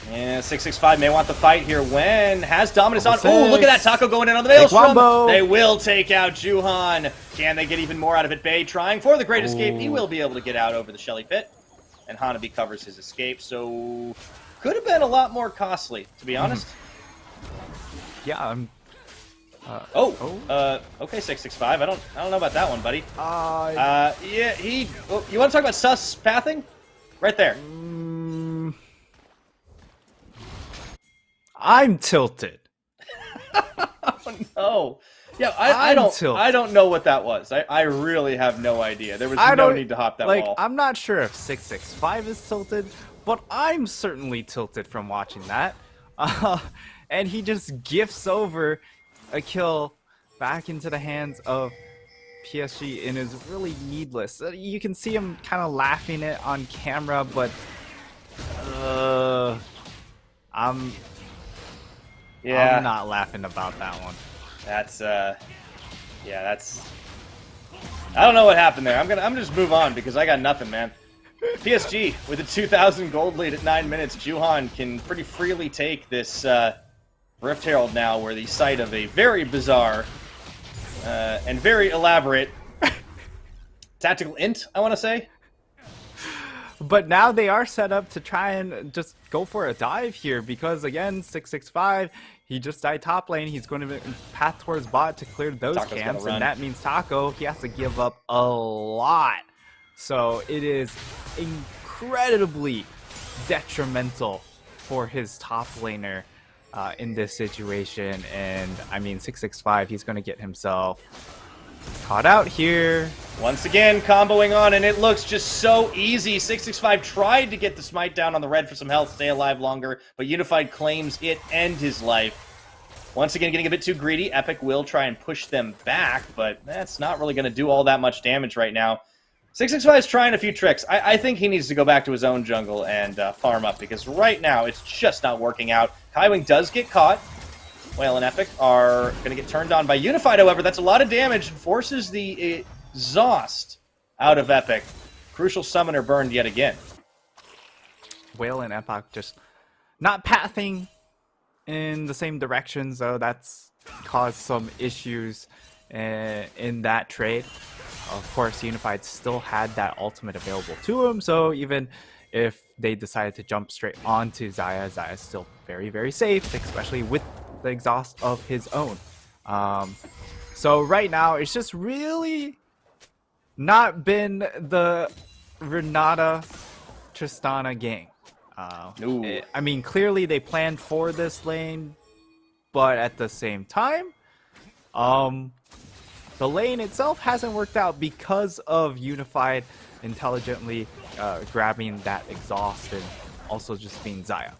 Yeah, 665 may want the fight here. Wen has dominance on. Oh, look at that Taco going in on the Maelstrom. They will take out Juhan. Can they get even more out of it? Bay trying for the great escape. He will be able to get out over the Shelly Pit. And Hanabi covers his escape, so could have been a lot more costly, to be honest. Yeah, okay, 665. I don't know about that one, buddy. Yeah, you want to talk about sus pathing? Right there. I'm tilted. Oh no. Yeah, I don't know what that was. I really have no idea. There was no need to hop that wall. I'm not sure if 665 is tilted, but I'm certainly tilted from watching that. And he just gifts over a kill back into the hands of PSG and is really needless. You can see him kind of laughing it on camera, but I'm not laughing about that one. That's I don't know what happened there. I'm gonna just move on because I got nothing, man. PSG with a 2,000 gold lead at 9 minutes. Juhan can pretty freely take this Rift Herald now. We're the site of a very bizarre and very elaborate tactical int, I want to say. But now they are set up to try and just go for a dive here because, again, 665, he just died top lane. He's going to path towards bot to clear those Taco's camps, gotta run. and that means Taco, he has to give up a lot. So it is incredibly detrimental for his top laner in this situation. And, I mean, 665, he's going to get himself caught out here. Once again, comboing on, and it looks just so easy. 665 tried to get the smite down on the red for some health, stay alive longer, but Unified claims it and his life. Once again, getting a bit too greedy. Epic will try and push them back, but that's not really going to do all that much damage right now. 665 is trying a few tricks. I think he needs to go back to his own jungle and farm up, because right now it's just not working out. Kaiwing does get caught. Whale and Epic are going to get turned on by Unified, however. That's a lot of damage and forces the exhaust out of Epic. Crucial Summoner burned yet again. Whale and Epoch just not pathing in the same direction, so that's caused some issues in that trade. Of course, Unified still had that ultimate available to him, so even if they decided to jump straight onto Xayah, Xayah's still very, very safe, especially with the exhaust of his own. So right now, it's just really not been the Renata Tristana game. I mean, clearly they planned for this lane, but at the same time, the lane itself hasn't worked out because of Unified intelligently grabbing that exhaust and also just being Xayah.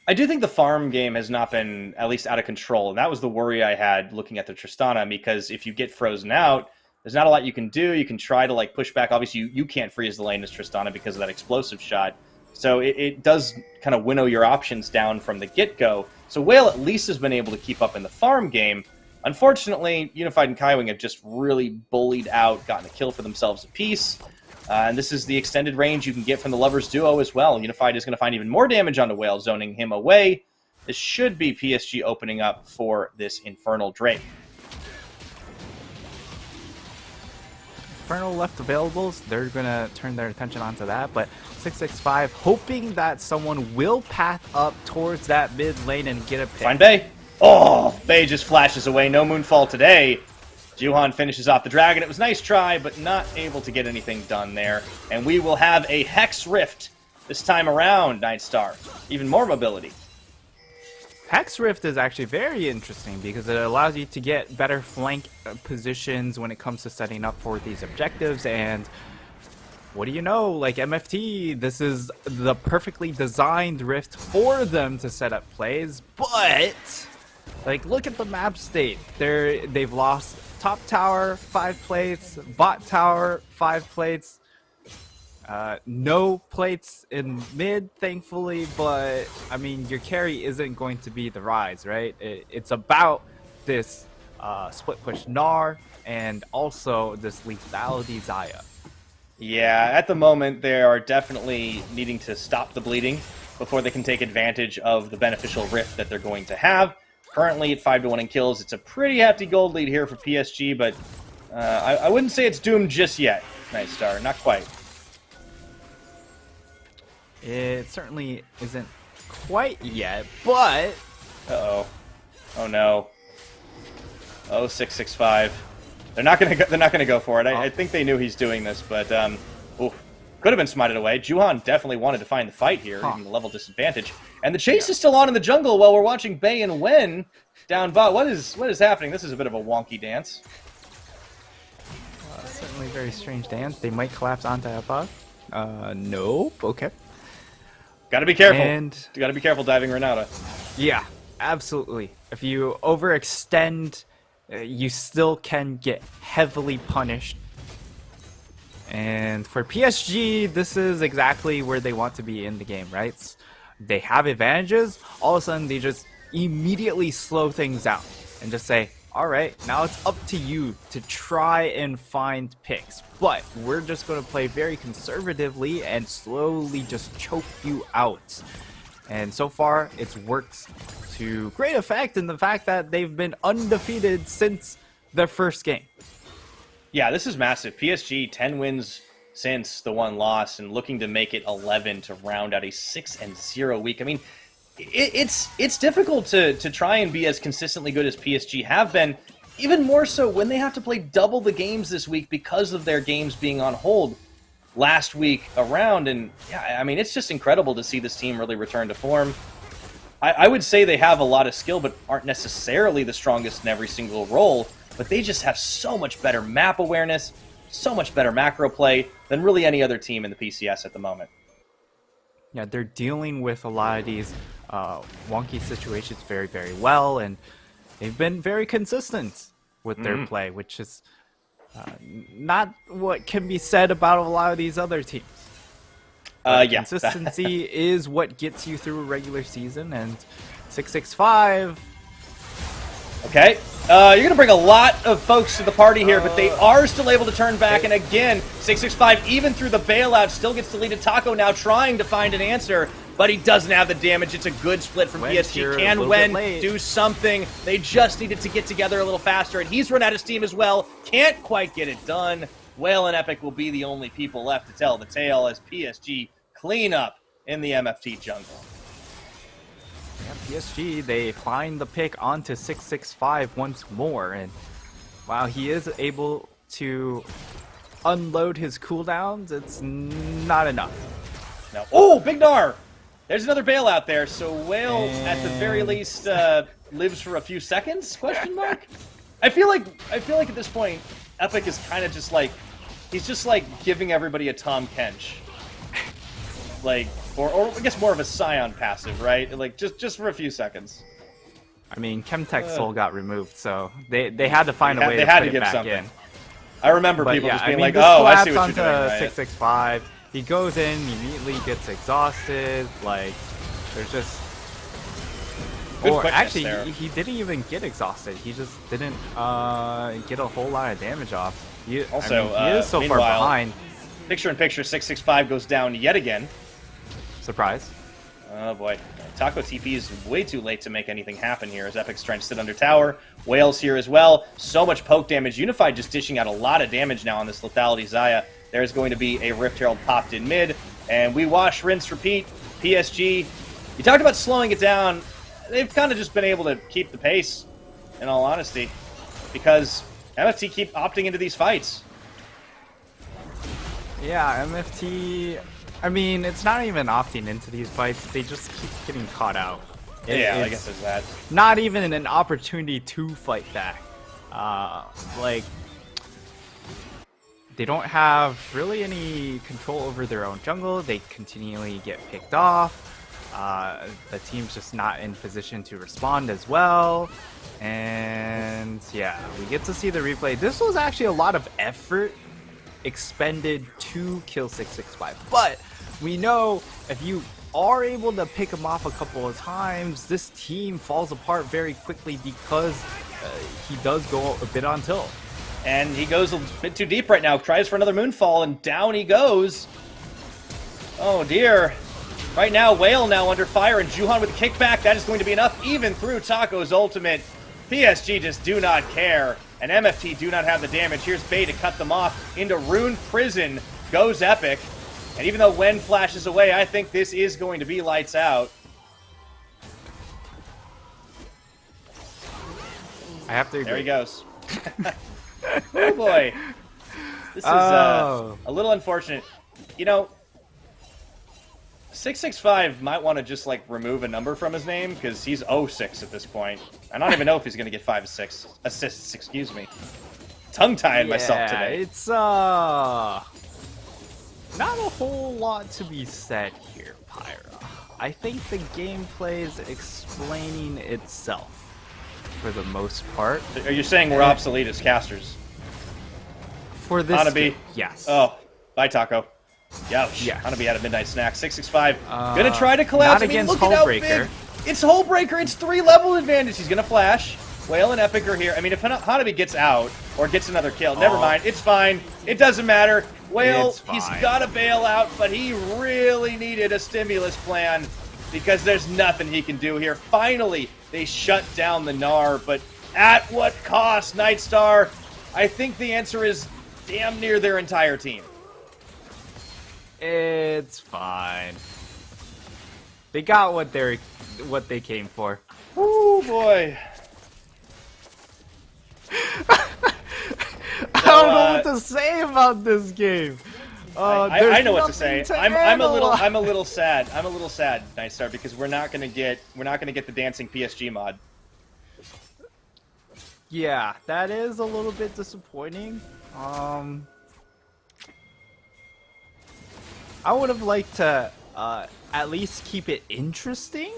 I do think the farm game has not been at least out of control, and that was the worry I had looking at the Tristana, because if you get frozen out, there's not a lot you can do. You can try to like push back. Obviously, you can't freeze the lane as Tristana because of that explosive shot. So it does kind of winnow your options down from the get-go. So Whale at least has been able to keep up in the farm game. Unfortunately, Unified and Kaiwing have just really bullied out, gotten a kill for themselves apiece. And this is the extended range you can get from the Lovers duo as well. Unified is going to find even more damage onto Whale, zoning him away. This should be PSG opening up for this Infernal Drake. Infernal left availables, they're going to turn their attention onto that, but 665 hoping that someone will path up towards that mid lane and get a pick. Find Bay. Oh, Bay just flashes away. No Moonfall today. Juhan finishes off the dragon. It was a nice try, but not able to get anything done there. And we will have a Hex Rift this time around, Nightstar. Even more mobility. Hex Rift is actually very interesting because it allows you to get better flank positions when it comes to setting up for these objectives. And what do you know, like MFT, this is the perfectly designed rift for them to set up plays. But, like, look at the map state. They've lost top tower, 5 plates, bot tower, 5 plates. No plates in mid, thankfully, but I mean, your carry isn't going to be the rise, right? It's about this split push Gnar and also this lethality Xayah. Yeah, at the moment, they are definitely needing to stop the bleeding before they can take advantage of the beneficial rift that they're going to have. Currently at 5-1 in kills. It's a pretty hefty gold lead here for PSG, but I wouldn't say it's doomed just yet, Nightstar. Not quite. It certainly isn't quite yet, but... Uh-oh. Oh, no. Oh, 665. They're not gonna go for it. I think they knew he's doing this, but ooh, could have been smited away. Juhan definitely wanted to find the fight here, even the level disadvantage. And the chase is still on in the jungle while we're watching Bay and Wen down bot. What is happening? This is a bit of a wonky dance. Certainly a very strange dance. They might collapse onto Epoch. Nope. Okay. Gotta be careful. And You gotta be careful diving Renata. yeah, absolutely. If you overextend, you still can get heavily punished. And for PSG, this is exactly where they want to be in the game, right? They have advantages, all of a sudden they just immediately slow things down and just say, all right, now it's up to you to try and find picks, but we're just going to play very conservatively and slowly just choke you out. And so far, it's worked to great effect in the fact that they've been undefeated since their first game. Yeah, this is massive. PSG 10 wins since the one loss and looking to make it 11 to round out a 6-0 week. I mean, it's difficult to try and be as consistently good as PSG have been, even more so when they have to play double the games this week because of their games being on hold last week around. And yeah, I mean, it's just incredible to see this team really return to form. I would say they have a lot of skill, but aren't necessarily the strongest in every single role, but they just have so much better map awareness, so much better macro play than really any other team in the PCS at the moment. Yeah, they're dealing with a lot of these wonky situations very, very well, and they've been very consistent with their play, which is not what can be said about a lot of these other teams. Yeah. Consistency is what gets you through a regular season, and 665. Okay, you're going to bring a lot of folks to the party here, but they are still able to turn back, and again, 665, even through the bailout, still gets deleted. Taco now trying to find an answer, but he doesn't have the damage. It's a good split from PSG. Can Wen do something? They just needed to get together a little faster, and he's run out of steam as well. Can't quite get it done. Whale and Epic will be the only people left to tell the tale as PSG clean up in the MFT jungle. Yeah, PSG, they find the pick onto 665 once more, and while he is able to unload his cooldowns, it's not enough. No. Oh, Big Nar! There's another bailout there, so Whale, at the very least, lives for a few seconds, question mark? I feel like at this point, Epic is kind of just like, he's just like giving everybody a Tom Kench. Like, or I guess more of a Scion passive, right? Like, just for a few seconds. I mean, Chemtech's soul got removed, so they had to find a way to put put it give back something. in. I remember But people yeah, just being I mean, like, oh, I see what you're onto doing, right? 665. He goes in, immediately gets exhausted. Like, there's just... Good or quickness actually, there. he didn't even get exhausted. He just didn't get a whole lot of damage off. Also, he is so far meanwhile, behind. Picture-in-picture, 665 goes down yet again. Surprise. Oh boy. Taco TP is way too late to make anything happen here as Epic's trying to sit under tower. Whale's here as well. So much poke damage. Unified just dishing out a lot of damage now on this lethality Xayah. There's going to be a Rift Herald popped in mid. And we wash, rinse, repeat. PSG. You talked about slowing it down. They've kind of just been able to keep the pace, in all honesty. Because MFT keep opting into these fights. Yeah, MFT... I mean, it's not even opting into these fights. They just keep getting caught out. I guess there's that. Not even an opportunity to fight back. Like, they don't have really any control over their own jungle. They continually get picked off. The team's just not in position to respond as well. And yeah, we get to see the replay. This was actually a lot of effort expended to kill 665, but we know if you are able to pick him off a couple of times, this team falls apart very quickly because he does go a bit on tilt. And he goes a bit too deep right now, tries for another Moonfall, and down he goes. Oh dear. Right now, Whale now under fire, and Juhan with a kickback. That is going to be enough, even through Taco's ultimate. PSG just do not care, and MFT do not have the damage. Here's Bay to cut them off. Into Rune Prison goes Epic. And even though Wen flashes away, I think this is going to be lights out. I have to agree. There he goes. Oh boy. This is a little unfortunate. You know, 665 might want to just like remove a number from his name because he's 06 at this point. I don't even know if he's going to get 5 assists, excuse me. Tongue-tying myself today. It's not a whole lot to be said here, Pyra. I think the gameplay is explaining itself for the most part. Are you saying we're obsolete as casters? For this Hanabi. Yes. Oh, bye Taco. Youch. Yeah. Hanabi had a midnight snack. 665. Gonna try to collapse. Not against look at how Hullbreaker. big. It's Hullbreaker. It's 3-level advantage. He's gonna flash. Whale and Epic are here. I mean, if Hanabi gets out or gets another kill, never mind. It's fine. It doesn't matter. Whale, he's got a bailout, but he really needed a stimulus plan because there's nothing he can do here. Finally, they shut down the Gnar, but At what cost, Nightstar? I think the answer is damn near their entire team. It's fine. They got what they came for. Oh boy. I don't know what to say about this game. I know what to say. I'm a little analyze. sad. I'm a little sad, Nightstar, because we're not gonna get the dancing PSG mod. Yeah, that is a little bit disappointing. I would have liked to at least keep it interesting.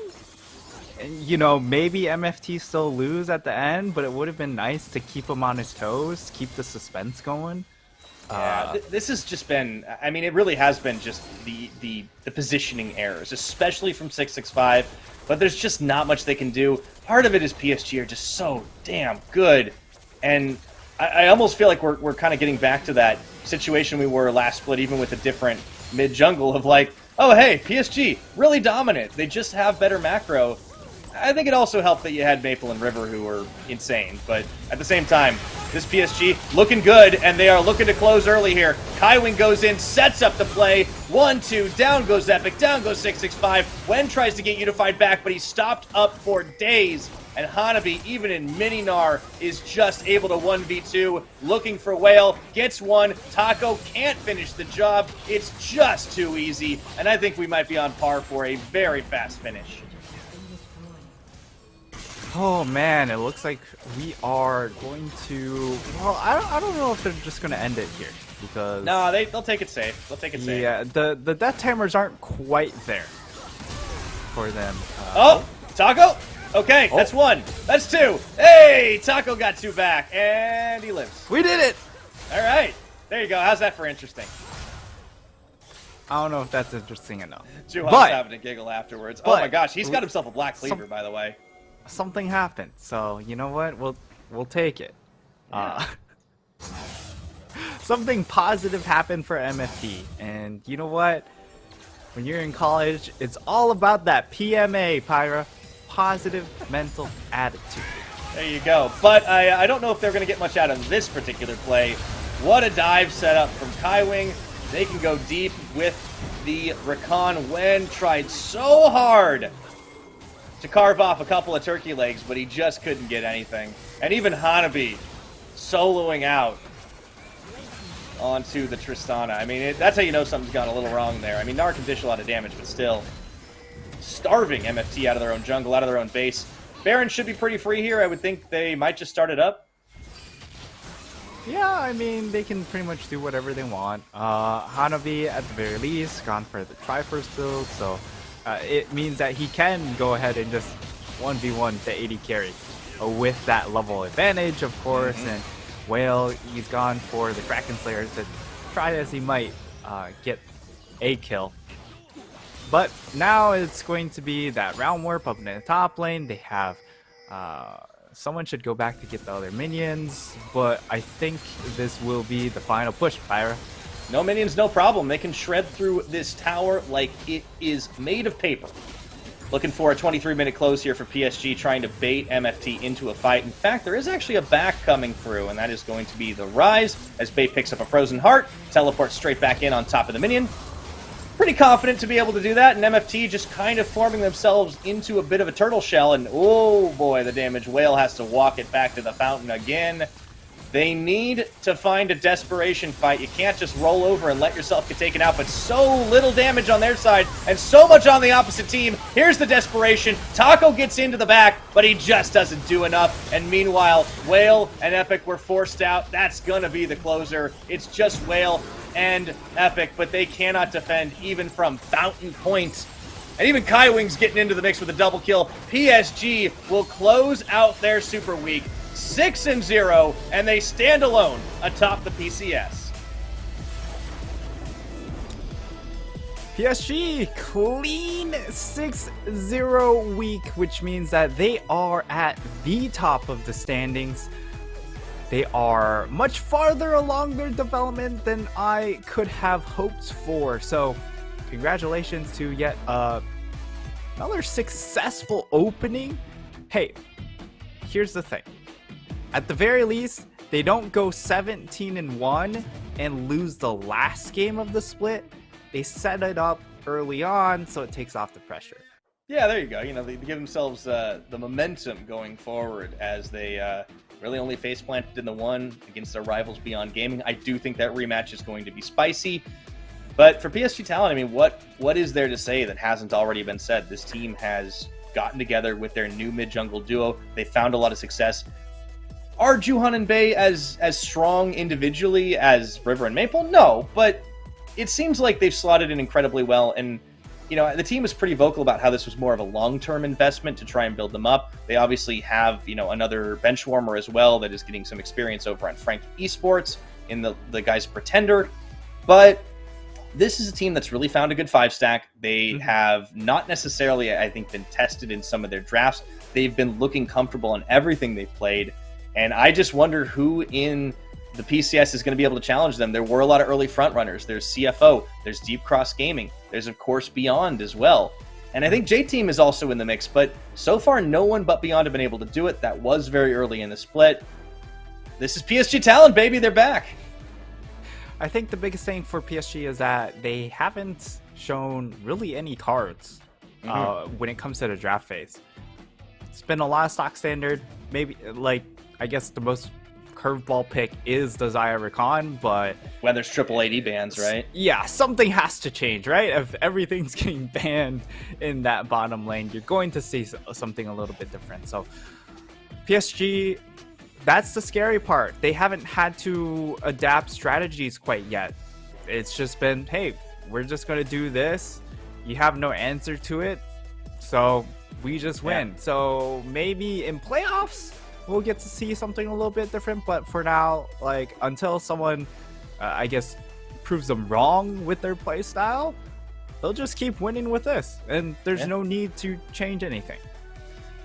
And, you know, maybe MFT still lose at the end, but it would have been nice to keep him on his toes, keep the suspense going. Yeah, this has just been. I mean, it really has been just the positioning errors, especially from 665. But there's just not much they can do. Part of it is PSG are just so damn good, and I almost feel like we're kind of getting back to that situation we were last split, even with a different mid jungle of like, oh hey, PSG really dominant. They just have better macro. I think it also helped that you had Maple and River, who were insane, but at the same time, this PSG looking good, and they are looking to close early here. Kaiwing goes in, sets up the play. 1-2, down goes Epic, down goes 665. Wen tries to get unified back, but he's stopped up for days. And Hanabi, even in Mininar, is just able to 1v2, looking for Whale, gets one. Taco can't finish the job. It's just too easy, and I think we might be on par for a very fast finish. Oh man, it looks like we are going to. Well, I don't know if they're just going to end it here because. No, they'll take it safe. They'll take it safe. Yeah, the death timers aren't quite there for them. Oh, Taco. Okay, Oh. That's one. That's two. Hey, Taco got two back, and he lives. We did it. All right, there you go. How's that for interesting? I don't know if that's interesting enough. Juhan's But- having a giggle afterwards. Oh my gosh, he's got himself a black cleaver, Some- by the way. Something happened, so you know what? We'll take it. Something positive happened for MFT, and you know what? When you're in college, it's all about that PMA, Pyra. Positive mental attitude. There you go. But I don't know if they're going to get much out of this particular play. What a dive setup from Kaiwing. They can go deep with the Recon. Wen tried so hard to carve off a couple of turkey legs, but he just couldn't get anything. And even Hanabi soloing out onto the Tristana. I mean, that's how you know something's gone a little wrong there. I mean, Nar can dish a lot of damage, but still starving MFT out of their own jungle, out of their own base. Baron should be pretty free here. I would think they might just start it up. Yeah, I mean, they can pretty much do whatever they want. Hanabi, at the very least, gone for the try-first build, so it means that he can go ahead and just 1v1 the 80 carry with that level advantage, of course, and Whale, he's gone for the Kraken Slayer to try as he might get a kill. But now it's going to be that round warp up in the top lane. They have someone should go back to get the other minions, but I think this will be the final push, Pyra. No minions, no problem. They can shred through this tower like it is made of paper. Looking for a 23-minute close here for PSG, trying to bait MFT into a fight. In fact, there is actually a back coming through, and that is going to be the Rise, as Bait picks up a Frozen Heart, teleports straight back in on top of the minion. Pretty confident to be able to do that, and MFT just kind of forming themselves into a bit of a turtle shell, and oh boy, the damage. Whale has to walk it back to the fountain again. They need to find a desperation fight. You can't just roll over and let yourself get taken out, but so little damage on their side and so much on the opposite team. Here's the desperation. Taco gets into the back, but he just doesn't do enough. And meanwhile, Whale and Epic were forced out. That's gonna be the closer. It's just Whale and Epic, but they cannot defend even from Fountain Point. And even Kaiwing's getting into the mix with a double kill. PSG will close out their Super Week 6-0, and they stand alone atop the PCS. PSG, clean 6-0 week, which means that they are at the top of the standings. They are much farther along their development than I could have hoped for. So, congratulations to yet another successful opening. Hey, here's the thing. at the very least, they don't go 17-1 and lose the last game of the split. They set it up early on, so it takes off the pressure. Yeah, there you go. You know, they give themselves the momentum going forward as they really only face planted in the one against their rivals Beyond Gaming. I do think that rematch is going to be spicy. But for PSG Talent, I mean, what is there to say that hasn't already been said? This team has gotten together with their new mid-jungle duo. They found a lot of success. Are Juhan and Bay as strong individually as River and Maple? No, but it seems like they've slotted in incredibly well. And, you know, the team is pretty vocal about how this was more of a long-term investment to try and build them up. They obviously have, you know, another bench warmer as well that is getting some experience over on Frank Esports in the guys Pretender. But this is a team that's really found a good 5-stack. They have not necessarily, I think, been tested in some of their drafts. They've been looking comfortable in everything they've played. And I just wonder who in the PCS is going to be able to challenge them. There were a lot of early frontrunners. There's CFO. There's Deep Cross Gaming. There's, of course, Beyond as well. And I think J-Team is also in the mix. But so far, no one but Beyond have been able to do it. That was very early in the split. This is PSG Talent, baby. They're back. I think the biggest thing for PSG is that they haven't shown really any cards when it comes to the draft phase. It's been a lot of stock standard. Maybe, like, I guess the most curveball pick is the Zaya Rakan, but... When there's triple AD bans, right? Yeah, something has to change, right? If everything's getting banned in that bottom lane, you're going to see something a little bit different. So, PSG... That's the scary part. They haven't had to adapt strategies quite yet. It's just been, hey, we're just going to do this. You have no answer to it. So we just win. Yeah. So maybe in playoffs, we'll get to see something a little bit different. But for now, like, until someone, I guess, proves them wrong with their play style, they'll just keep winning with this. And there's no need to change anything.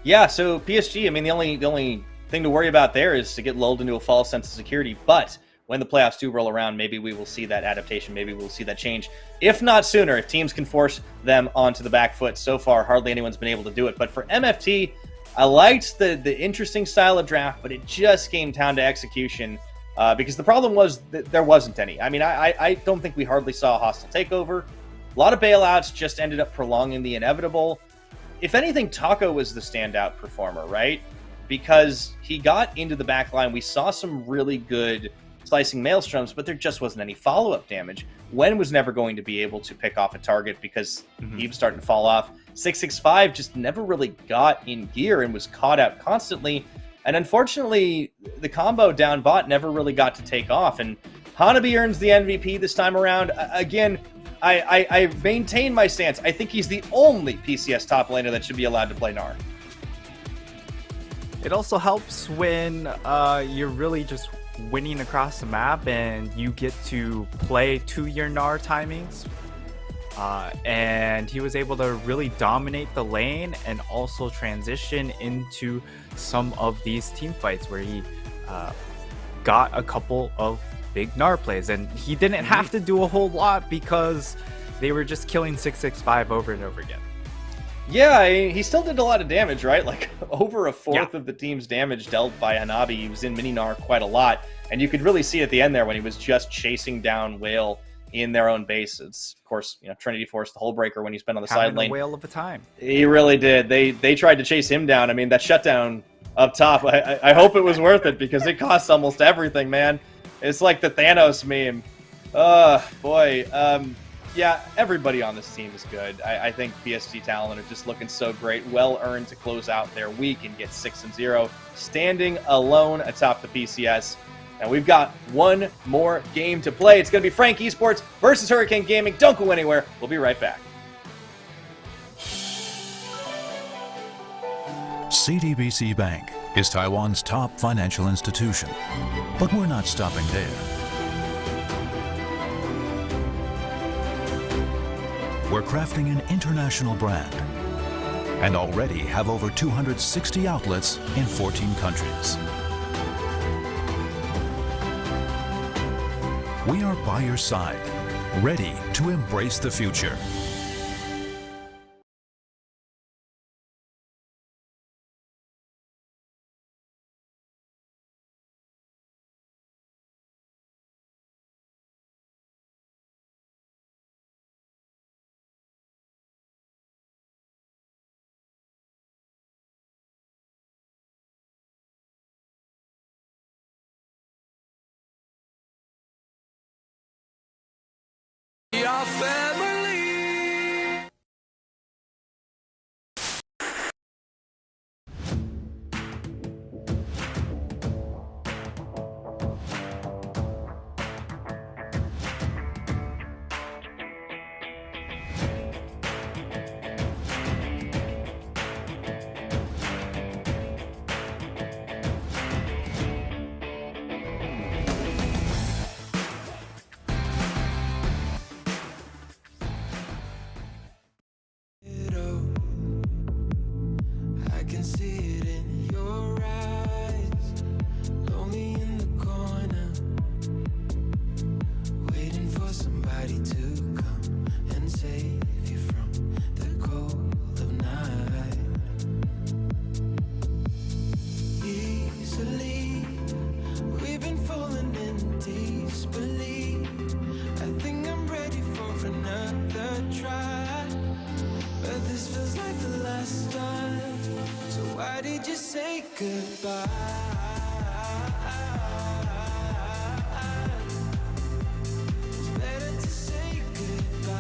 Yeah, so PSG, I mean, the only thing to worry about there is to get lulled into a false sense of security. But when the playoffs do roll around, maybe we will see that adaptation. Maybe we'll see that change. If not sooner, if teams can force them onto the back foot. So far, hardly anyone's been able to do it. But for MFT, I liked the interesting style of draft, but it just came down to execution because the problem was that there wasn't any. I mean, I don't think we hardly saw a hostile takeover. A lot of bailouts just ended up prolonging the inevitable. If anything, Taco was the standout performer, right? Because he got into the back line. We saw some really good slicing maelstroms, but there just wasn't any follow-up damage. Wen was never going to be able to pick off a target because he was starting to fall off. 665 just never really got in gear and was caught out constantly. And unfortunately, the combo down bot never really got to take off. And Hanabi earns the MVP this time around. Again, I maintain my stance. I think he's the only PCS top laner that should be allowed to play Gnar. It also helps when you're really just winning across the map and you get to play to your Gnar timings. And he was able to really dominate the lane and also transition into some of these team fights where he got a couple of big Gnar plays. And he didn't have to do a whole lot because they were just killing 665 over and over again. Yeah, he still did a lot of damage, right? Like, over a fourth of the team's damage dealt by Hanabi. He was in mini Gnar quite a lot. And you could really see at the end there when he was just chasing down Whale in their own base. It's, of course, you know, Trinity forced the whole breaker when he's been on the side lane. A whale of a time. He really did. They tried to chase him down. I mean, that shutdown up top, I hope it was worth it because it costs almost everything, man. It's like the Thanos meme. Boy. Yeah, everybody on this team is good. I think PSG Talent are just looking so great. Well earned to close out their week and get 6-0, standing alone atop the PCS. And we've got one more game to play. It's going to be Frank Esports versus Hurricane Gaming. Don't go anywhere. We'll be right back. CTBC Bank is Taiwan's top financial institution. But we're not stopping there. We're crafting an international brand and already have over 260 outlets in 14 countries. We are by your side, ready to embrace the future. disbelief. I think I'm ready for another try, but this feels like the last time. So why did you say goodbye? It's better to say goodbye.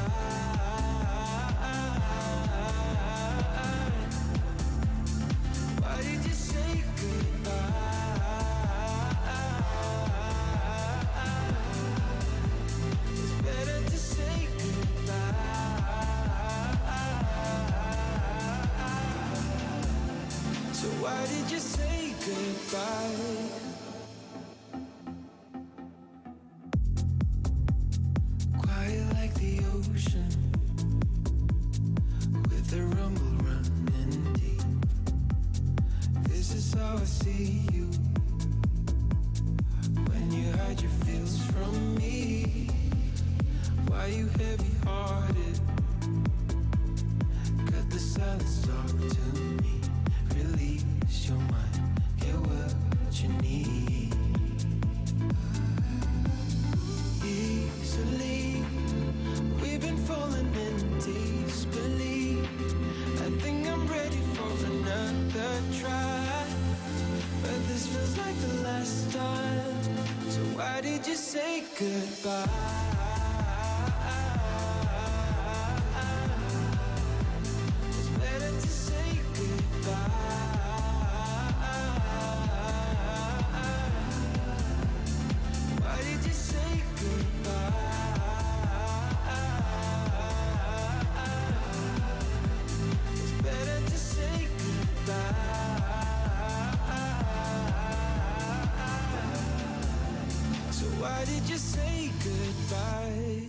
Why did you say goodbye? It's better to say goodbye. So why did you say goodbye? Quiet like the ocean, with the rumble running deep. This is how I see you, when you hide your feels from me. Why you heavy-hearted? Cut the silence, talk to me. Release your mind, get what you need. Easily, we've been falling in disbelief. I think I'm ready for another try, but this feels like the last time. So why did you say goodbye? It's better to say goodbye. Why did you say goodbye? It's better to say goodbye. So why did you say goodbye?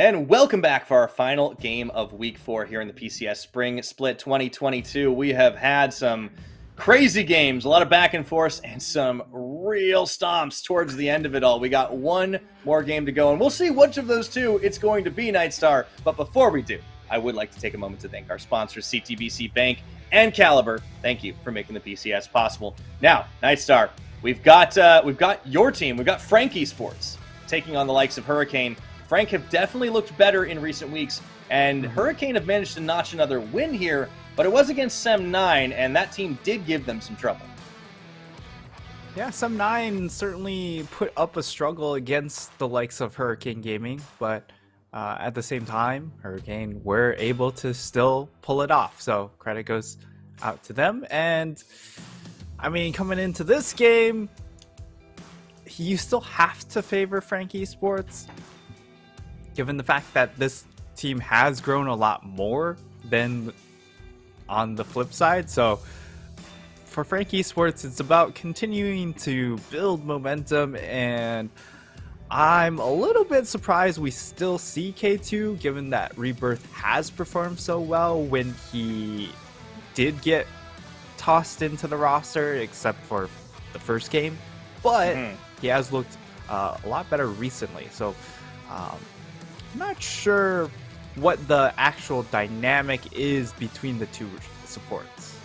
And welcome back for our final game of Week 4 here in the PCS Spring Split 2022. We have had some crazy games, a lot of back and forth, and some real stomps towards the end of it all. We got one more game to go, and we'll see which of those two it's going to be, Nightstar. But before we do, I would like to take a moment to thank our sponsors, CTBC Bank and Caliber. Thank you for making the PCS possible. Now, Nightstar, we've got your team. We've got Frankie Sports taking on the likes of Hurricane. Frank have definitely looked better in recent weeks, and Hurricane have managed to notch another win here, but it was against Sem9, and that team did give them some trouble. Yeah, Sem9 certainly put up a struggle against the likes of Hurricane Gaming, but at the same time, Hurricane were able to still pull it off, so credit goes out to them. And I mean, coming into this game, you still have to favor Frankie Sports, given the fact that this team has grown a lot more than on the flip side. So for Frankie Sports, it's about continuing to build momentum, and I'm a little bit surprised we still see K2, given that Rebirth has performed so well when he did get tossed into the roster, except for the first game. But he has looked a lot better recently. So I'm not sure what the actual dynamic is between the two supports.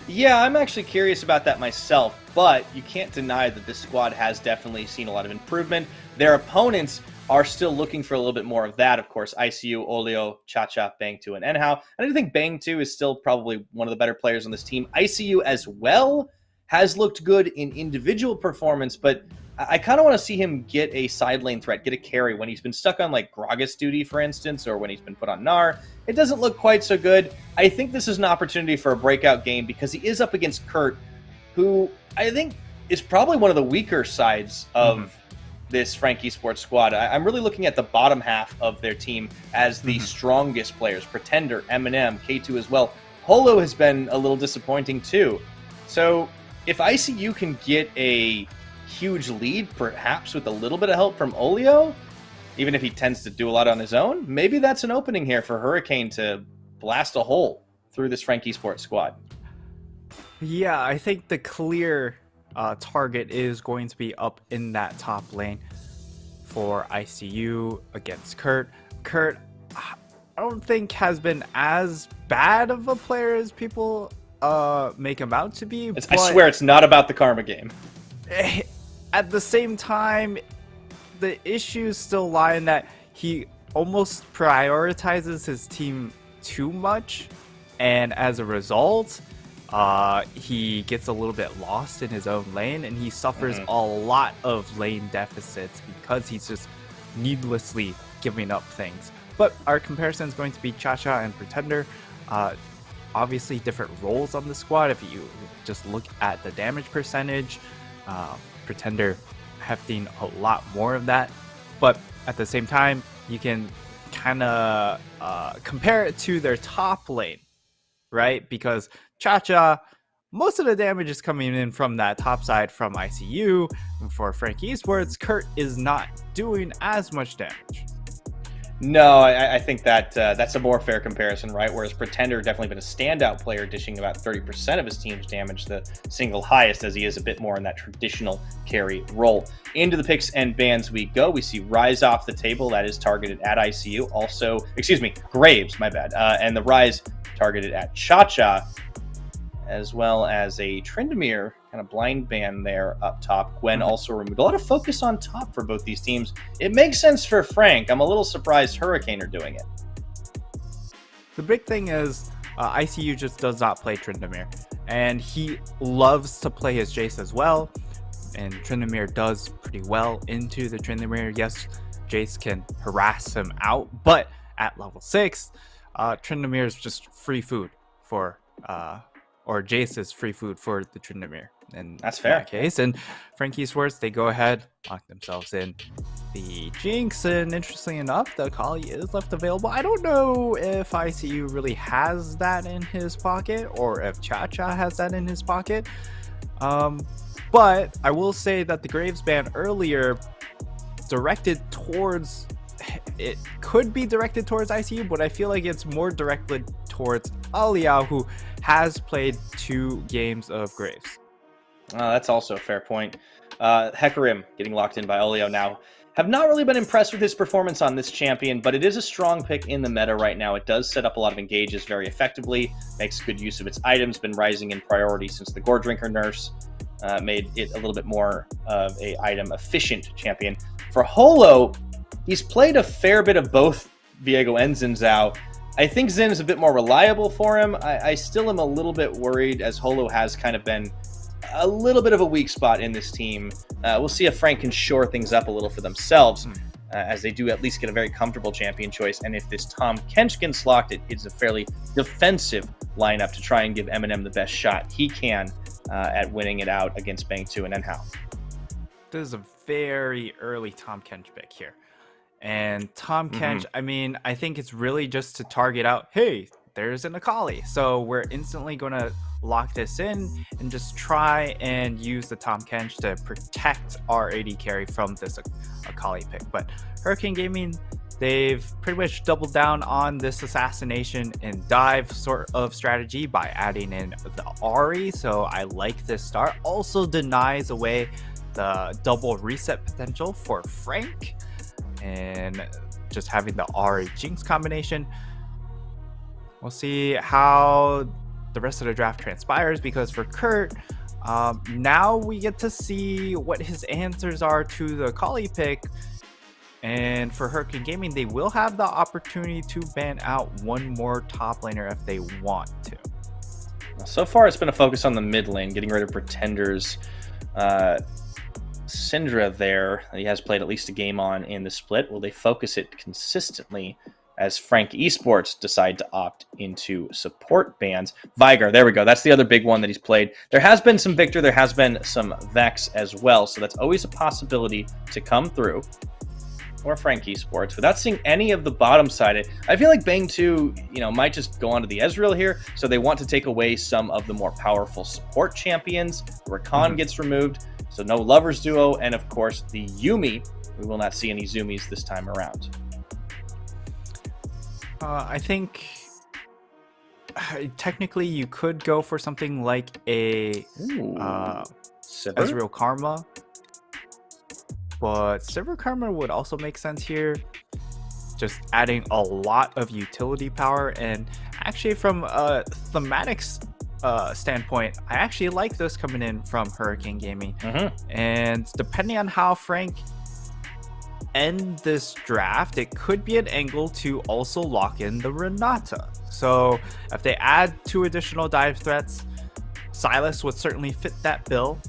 Yeah, I'm actually curious about that myself, but you can't deny that this squad has definitely seen a lot of improvement. Their opponents are still looking for a little bit more of that, of course. ICU, Olio, Cha-Cha, Bang2, and Enhao. And I think Bang2 is still probably one of the better players on this team. ICU as well has looked good in individual performance, but I kind of want to see him get a side lane threat, get a carry when he's been stuck on like Gragas duty, for instance, or when he's been put on Gnar. It doesn't look quite so good. I think this is an opportunity for a breakout game because he is up against Kurt, who I think is probably one of the weaker sides of this Frankie Sports squad. I'm really looking at the bottom half of their team as the strongest players. Pretender, Eminem, K2 as well. Holo has been a little disappointing too. So if ICU can get a huge lead, perhaps with a little bit of help from Olio, even if he tends to do a lot on his own, maybe that's an opening here for Hurricane to blast a hole through this Frankie Sports squad. Yeah, I think the clear target is going to be up in that top lane for ICU against Kurt. Kurt, I don't think has been as bad of a player as people make him out to be. I swear it's not about the karma game. At the same time, the issues still lie in that he almost prioritizes his team too much, and as a result, he gets a little bit lost in his own lane, and he suffers a lot of lane deficits because he's just needlessly giving up things. But our comparison is going to be Cha-Cha and Pretender. Obviously different roles on the squad. If you just look at the damage percentage, Pretender hefting a lot more of that, but at the same time you can kind of compare it to their top lane, right? Because Cha-Cha, most of the damage is coming in from that top side from ICU, and for Frankie Esports, Kurt is not doing as much damage. No, I think that that's a more fair comparison, right? Whereas Pretender definitely been a standout player, dishing about 30% of his team's damage, the single highest, as he is a bit more in that traditional carry role. Into the picks and bans we go. We see Rise off the table. That is targeted at ICU. Also, Graves, my bad. And the Rise targeted at Cha-Cha, as well as a Tryndamere kind of blind ban there up top. Gwen also removed. A lot of focus on top for both these teams. It makes sense for Frank. I'm a little surprised Hurricane are doing it. The big thing is ICU just does not play Tryndamere, and he loves to play his Jace as well, and Tryndamere does pretty well into the Tryndamere. Yes, Jace can harass him out, but at level 6, Tryndamere is just free food for or Jace is free food for the Tryndamere. And that's fair. In that case, and Frankie Sports, they go ahead, lock themselves in the Jinx, and interestingly enough, the Kali is left available. I don't know if ICU really has that in his pocket, or if Cha-Cha has that in his pocket. But I will say that the Graves ban earlier directed towards it could be directed towards ICU, but I feel like it's more directed towards Aliao, who has played 2 games of Graves. That's also a fair point. Hecarim getting locked in by Olio now. Have not really been impressed with his performance on this champion, but it is a strong pick in the meta right now. It does set up a lot of engages very effectively, makes good use of its items, been rising in priority since the Gore Drinker nerfs made it a little bit more of a item efficient champion. For Holo, he's played a fair bit of both Viego and Xin Zhao. I think Xin is a bit more reliable for him. I still am a little bit worried, as Holo has kind of been a little bit of a weak spot in this team. We'll see if Frank can shore things up a little for themselves, as they do at least get a very comfortable champion choice. And if this Tahm Kench gets locked, it's a fairly defensive lineup to try and give Eminem the best shot he can at winning it out against Bang 2 and Enhao. This is a very early Tahm Kench pick here. And Tahm Kench, I mean, I think it's really just to target out, hey, there's an Akali. So we're instantly going to lock this in and just try and use the Tahm Kench to protect our AD carry from this Akali pick. But Hurricane Gaming, they've pretty much doubled down on this assassination and dive sort of strategy by adding in the Ahri. So I like this start. Also denies away the double reset potential for Frank, and just having the Ahri Jinx combination. We'll see how the rest of the draft transpires, because for Kurt, now we get to see what his answers are to the Akali pick. And for Hurricane Gaming, they will have the opportunity to ban out one more top laner if they want to. So far, it's been a focus on the mid lane, getting rid of Pretenders. Syndra there, he has played at least a game on in the split. Will they focus it consistently as Frank Esports decide to opt into support bans? Vigar, there we go. That's the other big one that he's played. There has been some Victor, there has been some Vex as well, so that's always a possibility to come through. Or Frank Esports, without seeing any of the bottom side. I feel like Bang 2, might just go onto the Ezreal here, so they want to take away some of the more powerful support champions. Rakan gets removed, so no Lovers Duo, and of course the Yuumi. We will not see any Zoomies this time around. I think technically you could go for something like a Ezreal Karma, but Sivir Karma would also make sense here. Just adding a lot of utility power, and actually from a thematics standpoint, I actually like this coming in from Hurricane Gaming. And depending on how Frank end this draft, it could be an angle to also lock in the Renata. So if they add 2 additional dive threats, Sylas would certainly fit that bill.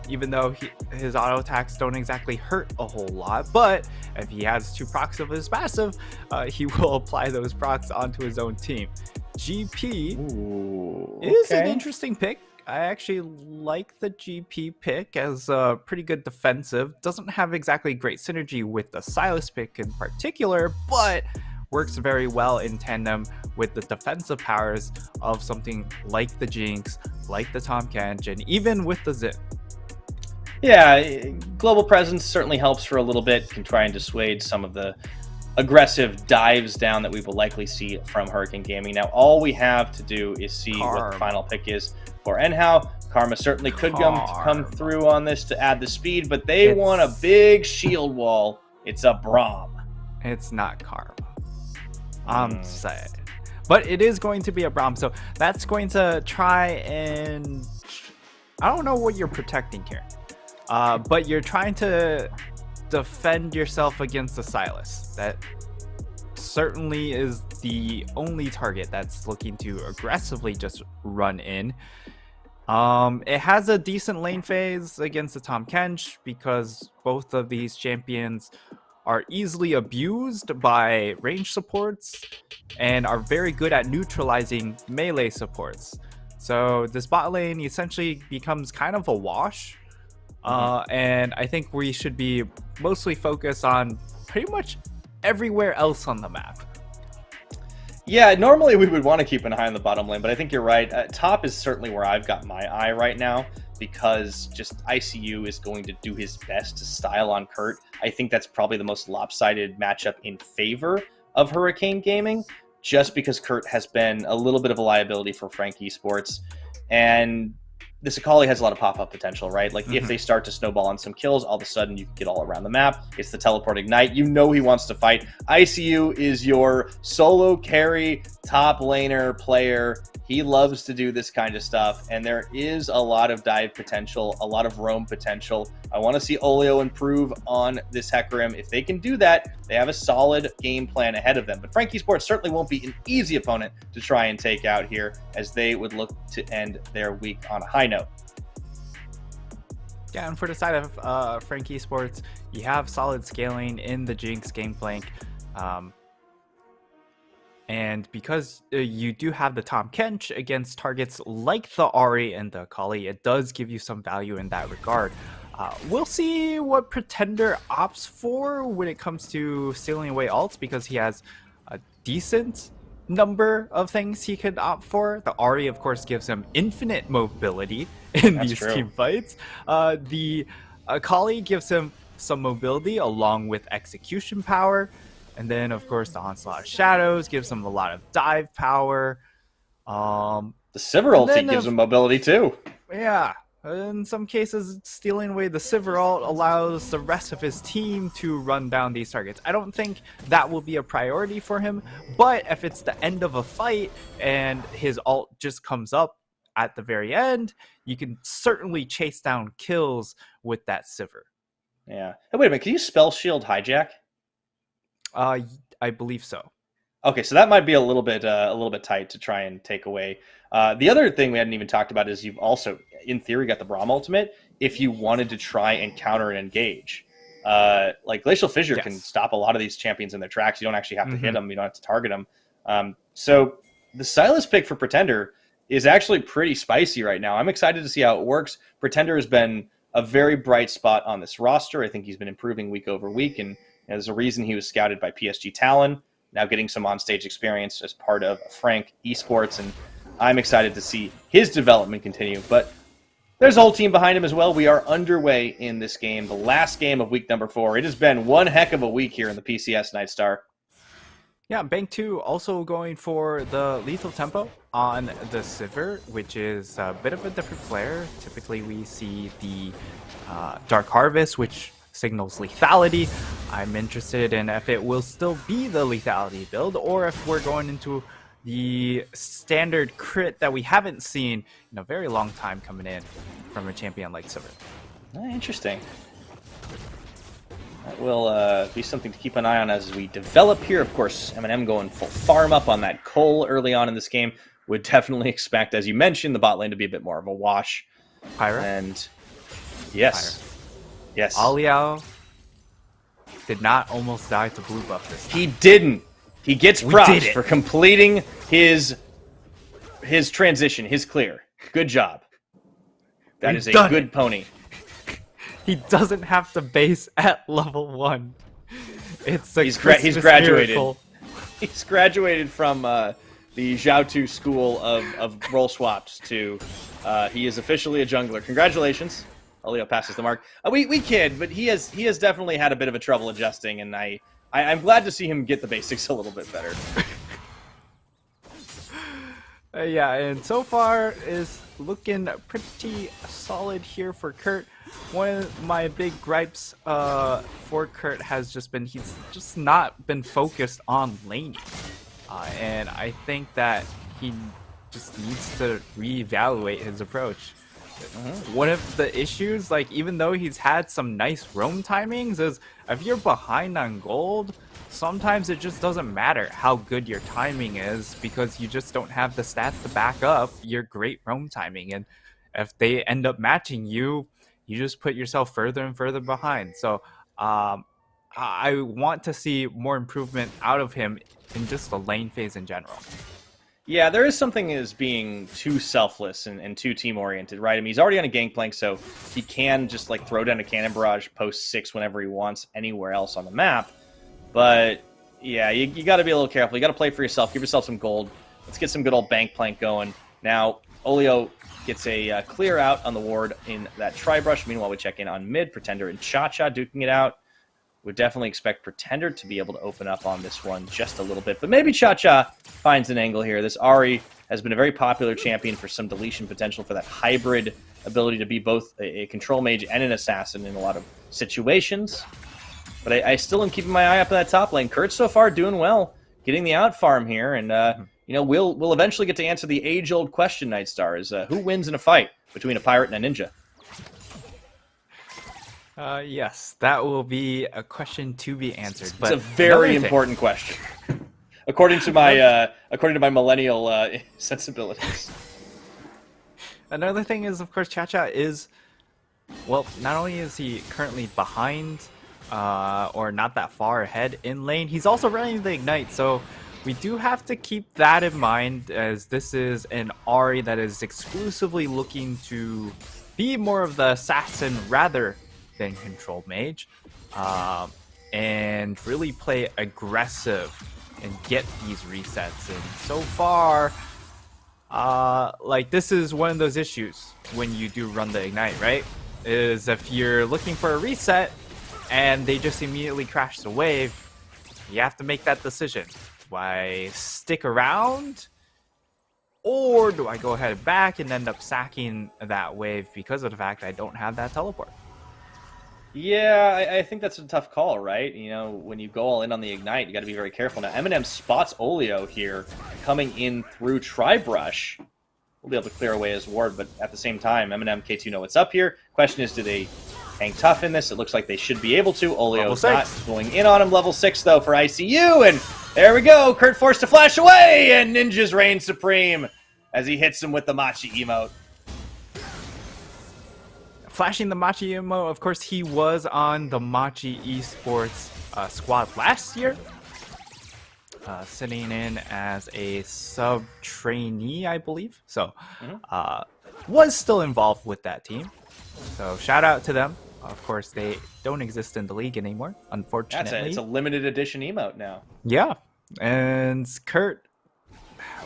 Even though his auto attacks don't exactly hurt a whole lot, but if he has 2 procs of his passive, he will apply those procs onto his own team. GP is an interesting pick. I actually like the GP pick as a pretty good defensive. Doesn't have exactly great synergy with the Sylas pick in particular, but works very well in tandem with the defensive powers of something like the Jinx, like the Tahm Kench, and even with the Zip. Yeah, global presence certainly helps for a little bit, can try and dissuade some of the aggressive dives down that we will likely see from Hurricane Gaming. Now, all we have to do is see what the final pick is for Enhao. Karma certainly could come through on this to add the speed, but they want a big shield wall. It's a Braum. It's not Karma. I'm sad. But it is going to be a Braum, so that's going to try and... I don't know what you're protecting here. But you're trying to defend yourself against the Sylas. That certainly is the only target that's looking to aggressively just run in. It has a decent lane phase against the Tahm Kench, because both of these champions are easily abused by range supports and are very good at neutralizing melee supports. So this bot lane essentially becomes kind of a wash. And I think we should be mostly focused on pretty much everywhere else on the map. Yeah, normally we would want to keep an eye on the bottom lane, but I think you're right. Top is certainly where I've got my eye right now, because just ICU is going to do his best to style on Kurt. I think that's probably the most lopsided matchup in favor of Hurricane Gaming, just because Kurt has been a little bit of a liability for Frank Esports. And this Akali has a lot of pop-up potential, right? Like, if they start to snowball on some kills, all of a sudden you can get all around the map. It's the teleport ignite. You know he wants to fight. ICU is your solo carry top laner player. He loves to do this kind of stuff, and there is a lot of dive potential, a lot of roam potential. I want to see Olio improve on this Hecarim. If they can do that, they have a solid game plan ahead of them. But Frank Esports certainly won't be an easy opponent to try and take out here, as they would look to end their week on a high note. Yeah, and for the side of Frank Esports, you have solid scaling in the Jinx Gangplank. And because you do have the Tahm Kench against targets like the Ahri and the Akali, it does give you some value in that regard. We'll see what Pretender opts for when it comes to stealing away ults, because he has a decent number of things he could opt for. The Ahri, of course, gives him infinite mobility in these team fights. The Akali gives him some mobility along with execution power. And then, of course, the Onslaught of Shadows gives him a lot of dive power. The Sivir ulti gives him mobility too. Yeah. In some cases, stealing away the Sivir ult allows the rest of his team to run down these targets. I don't think that will be a priority for him, but if it's the end of a fight and his ult just comes up at the very end, you can certainly chase down kills with that Sivir. Yeah. Hey, wait a minute. Can you spell shield hijack? I believe so. Okay, so that might be a little bit tight to try and take away. The other thing we hadn't even talked about is you've also, in theory, got the Braum ultimate if you wanted to try and counter and engage. Like Glacial Fissure can stop a lot of these champions in their tracks. You don't actually have to hit them. You don't have to target them. So the Sylas pick for Pretender is actually pretty spicy right now. I'm excited to see how it works. Pretender has been a very bright spot on this roster. I think he's been improving week over week, and there's a reason he was scouted by PSG Talon, now getting some on-stage experience as part of Frank Esports, and I'm excited to see his development continue. But there's a whole team behind him as well. We are underway in this game, the last game of week number 4. It has been one heck of a week here in the PCS, Nightstar. Yeah, Bank 2 also going for the lethal tempo on the Sivir, which is a bit of a different flare. Typically, we see the Dark Harvest, which signals lethality. I'm interested in if it will still be the lethality build, or if we're going into the standard crit that we haven't seen in a very long time coming in from a champion like Sivir. Interesting. That will be something to keep an eye on as we develop here. Of course, M&M going full farm up on that Cole early on in this game. Would definitely expect, as you mentioned, the bot lane to be a bit more of a wash. Pyra? And yes. Pyra. Yes. Aliao did not almost die to blue buff this time. He didn't. He gets props for completing his transition, his clear. Good job. That is a good pony. He doesn't have to base at level 1. It's a he's graduated. Miracle. He's graduated from the Zhao school of role swaps to he is officially a jungler. Congratulations. Olio passes the mark. We kid, but he has definitely had a bit of a trouble adjusting, and I'm glad to see him get the basics a little bit better. Yeah, and so far is looking pretty solid here for Kurt. One of my big gripes for Kurt has just been he's just not been focused on laning, and I think that he just needs to reevaluate his approach. One of the issues, like, even though he's had some nice roam timings, is if you're behind on gold, sometimes it just doesn't matter how good your timing is, because you just don't have the stats to back up your great roam timing. And if they end up matching you, you just put yourself further and further behind. So I want to see more improvement out of him in just the lane phase in general. Yeah, there is something as being too selfless and too team-oriented, right? I mean, he's already on a gangplank, so he can just, like, throw down a cannon barrage post 6 whenever he wants anywhere else on the map. But Yeah, you got to be a little careful. You got to play for yourself. Give yourself some gold. Let's get some good old bank plank going. Now, Olio gets a clear out on the ward in that Tri-Brush. Meanwhile, we check in on mid. Pretender and Cha-Cha duking it out. Would definitely expect Pretender to be able to open up on this one just a little bit. But maybe Cha-Cha finds an angle here. This Ahri has been a very popular champion for some deletion potential for that hybrid ability to be both a control mage and an assassin in a lot of situations. But I still am keeping my eye up in that top lane. Kurt so far doing well, getting the out farm here. And, you know, we'll eventually get to answer the age-old question, Nightstar, is who wins in a fight between a pirate and a ninja? Yes, that will be a question to be answered. It's a very important question, according to my millennial sensibilities. Another thing is, of course, Cha-Cha is, well, not only is he currently behind or not that far ahead in lane, he's also running the Ignite, so we do have to keep that in mind, as this is an Ahri that is exclusively looking to be more of the assassin rather than control mage, and really play aggressive and get these resets. And so far, like, this is one of those issues when you do run the Ignite, right? Is if you're looking for a reset and they just immediately crash the wave, you have to make that decision. Do I stick around, or do I go ahead and back and end up sacking that wave because of the fact I don't have that teleport? Yeah, I think that's a tough call, right? You know, when you go all in on the Ignite, you got to be very careful. Now, Eminem spots Olio here, coming in through Tri-Brush. We'll be able to clear away his ward, but at the same time, Eminem, K2 know what's up here. Question is, do they hang tough in this? It looks like they should be able to. Olio's not going in on him. Level 6, though, for ICU, and there we go. Kurt forced to flash away, and Ninja's reign supreme as he hits him with the Machi emote. Flashing the Machi emote, of course, he was on the Machi Esports squad last year, sitting in as a sub-trainee, I believe. So, was still involved with that team. So, shout out to them. Of course, they don't exist in the league anymore, unfortunately. It's a limited edition emote now. Yeah, and Kurt,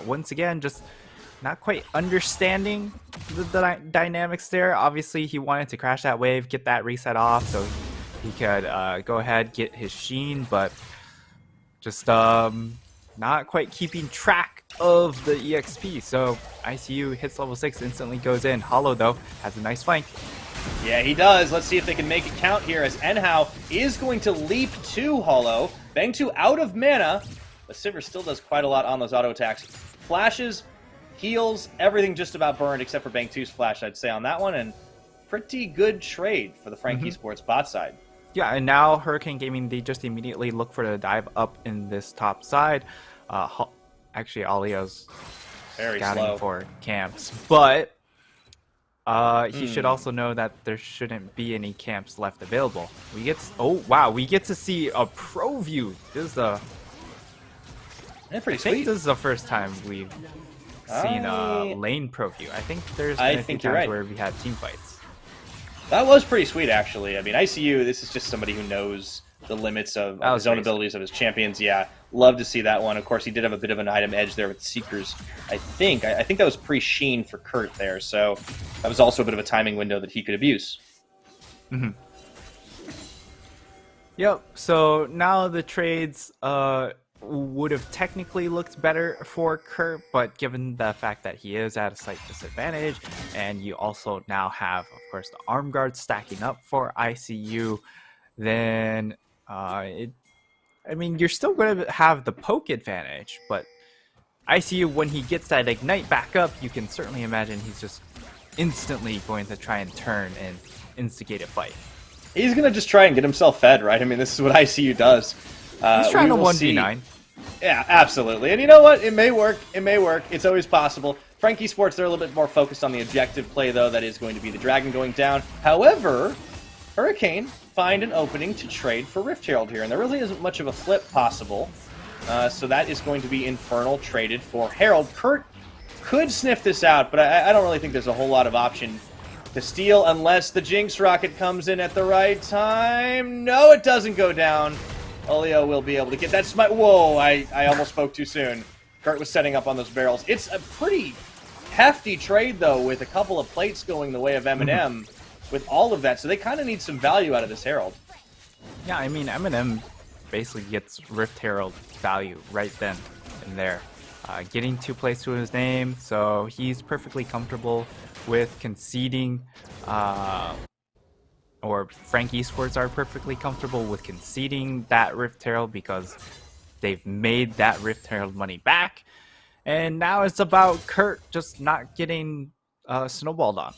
once again, just not quite understanding the dynamics there. Obviously, he wanted to crash that wave, get that reset off, so he could go ahead, get his Sheen, but just not quite keeping track of the EXP. So ICU hits level 6, instantly goes in. Hollow, though, has a nice flank. Yeah, he does. Let's see if they can make it count here, as Enhao is going to leap to Hollow. Bang 2 out of mana, but Sivir still does quite a lot on those auto attacks. Flashes, heals, everything just about burned except for Bang 2's flash, I'd say, on that one, and pretty good trade for the Frank Esports bot side. Yeah, and now Hurricane Gaming, they just immediately look for the dive up in this top side. Actually, Olio's very scouting slow for camps, but he should also know that there shouldn't be any camps left available. We get we get to see a pro view. This is pretty I think sweet. this is the first time we've seen a lane pro view. I think there's been a few times where we had team fights. That was pretty sweet, actually. I mean, ICU, this is just somebody who knows the limits of his own abilities of his champions. Yeah, love to see that one. Of course, he did have a bit of an item edge there with Seekers. I think that was pre-Sheen for Kurt there, so that was also a bit of a timing window that he could abuse. Yep, so now the trades would have technically looked better for Kurt, but given the fact that he is at a slight disadvantage, and you also now have, of course, the arm guard stacking up for ICU, then I mean, you're still going to have the poke advantage, but ICU, when he gets that Ignite back up, you can certainly imagine he's just instantly going to try and turn and instigate a fight. He's going to just try and get himself fed, right? I mean, this is what ICU does. He's trying to 1v9. Yeah, absolutely. And you know what? It may work. It may work. It's always possible. Frank Esports, they're a little bit more focused on the objective play, though. That is going to be the Dragon going down. However, Hurricane find an opening to trade for Rift Herald here, and there really isn't much of a flip possible. So that is going to be Infernal traded for Herald. Kurt could sniff this out, but I don't really think there's a whole lot of option to steal unless the Jinx Rocket comes in at the right time. No, it doesn't go down. Olio will be able to get that smite. Whoa, I almost spoke too soon. Kurt was setting up on those barrels. It's a pretty hefty trade, though, with a couple of plates going the way of Eminem with all of that. So they kind of need some value out of this Herald. Yeah, I mean, Eminem basically gets Rift Herald value right then and there. Getting 2 plates to his name, so he's perfectly comfortable with conceding, or Frank Esports are perfectly comfortable with conceding that Rift Herald because they've made that Rift Herald money back. And now it's about Kurt just not getting snowballed on,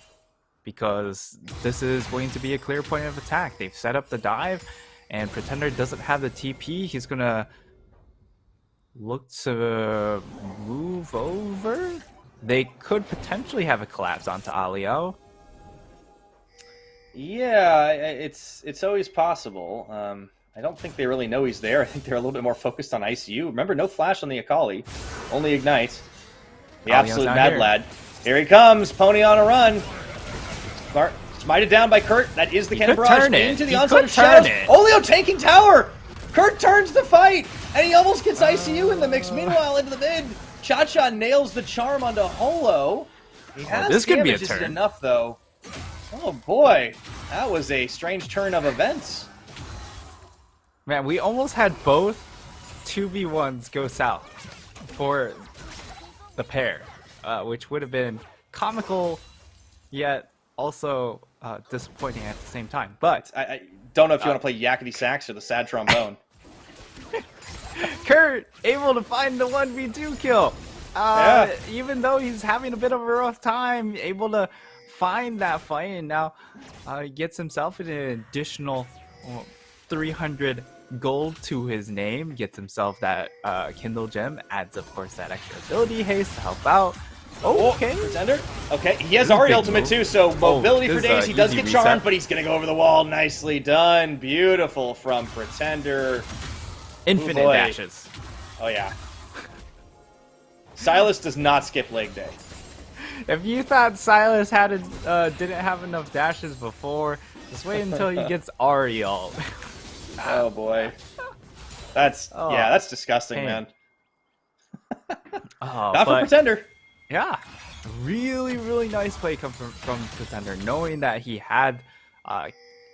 because this is going to be a clear point of attack. They've set up the dive, and Pretender doesn't have the TP. He's going to look to move over. They could potentially have a collapse onto Alio. Yeah, it's always possible. I don't think they really know he's there. I think they're a little bit more focused on ICU. Remember, no flash on the Akali, only Ignite. The Alio's absolute not mad here. lad. Here he comes, Pony on a run. Smart, smited down by Kurt. That is the He cannon could barrage turn it. into the He onslaught could of shadows. turn it. Olio taking tower. Kurt turns the fight, and he almost gets ICU in the mix. Meanwhile, into the mid, Cha-Cha nails the charm onto Holo. He has this could be a damage. Is it turn. enough, though? Oh boy, that was a strange turn of events. Man, we almost had both 2v1s go south for the pair, which would have been comical, yet also disappointing at the same time. But I don't know if you want to play Yakety Sax or the sad trombone. Kurt able to find the 1v2 kill. Yeah. Even though he's having a bit of a rough time, able to find that fight, and now he gets himself an additional 300 gold to his name, gets himself that Kindle gem, adds of course that extra ability haste to help out. Okay. Pretender. Okay, he has This is Ari big ultimate move. too, so mobility this for is a days. He does easy get charmed, reset. but he's gonna go over the wall. Nicely done. Beautiful from Pretender. Infinite boy. dashes. Oh yeah. Silas does not skip leg day. If you thought Silas didn't have enough dashes before, just wait until he gets Ari ult. Oh boy. That's that's disgusting, pain. man. Oh, Not for but- Pretender. Yeah, really nice play come from Pretender, knowing that he had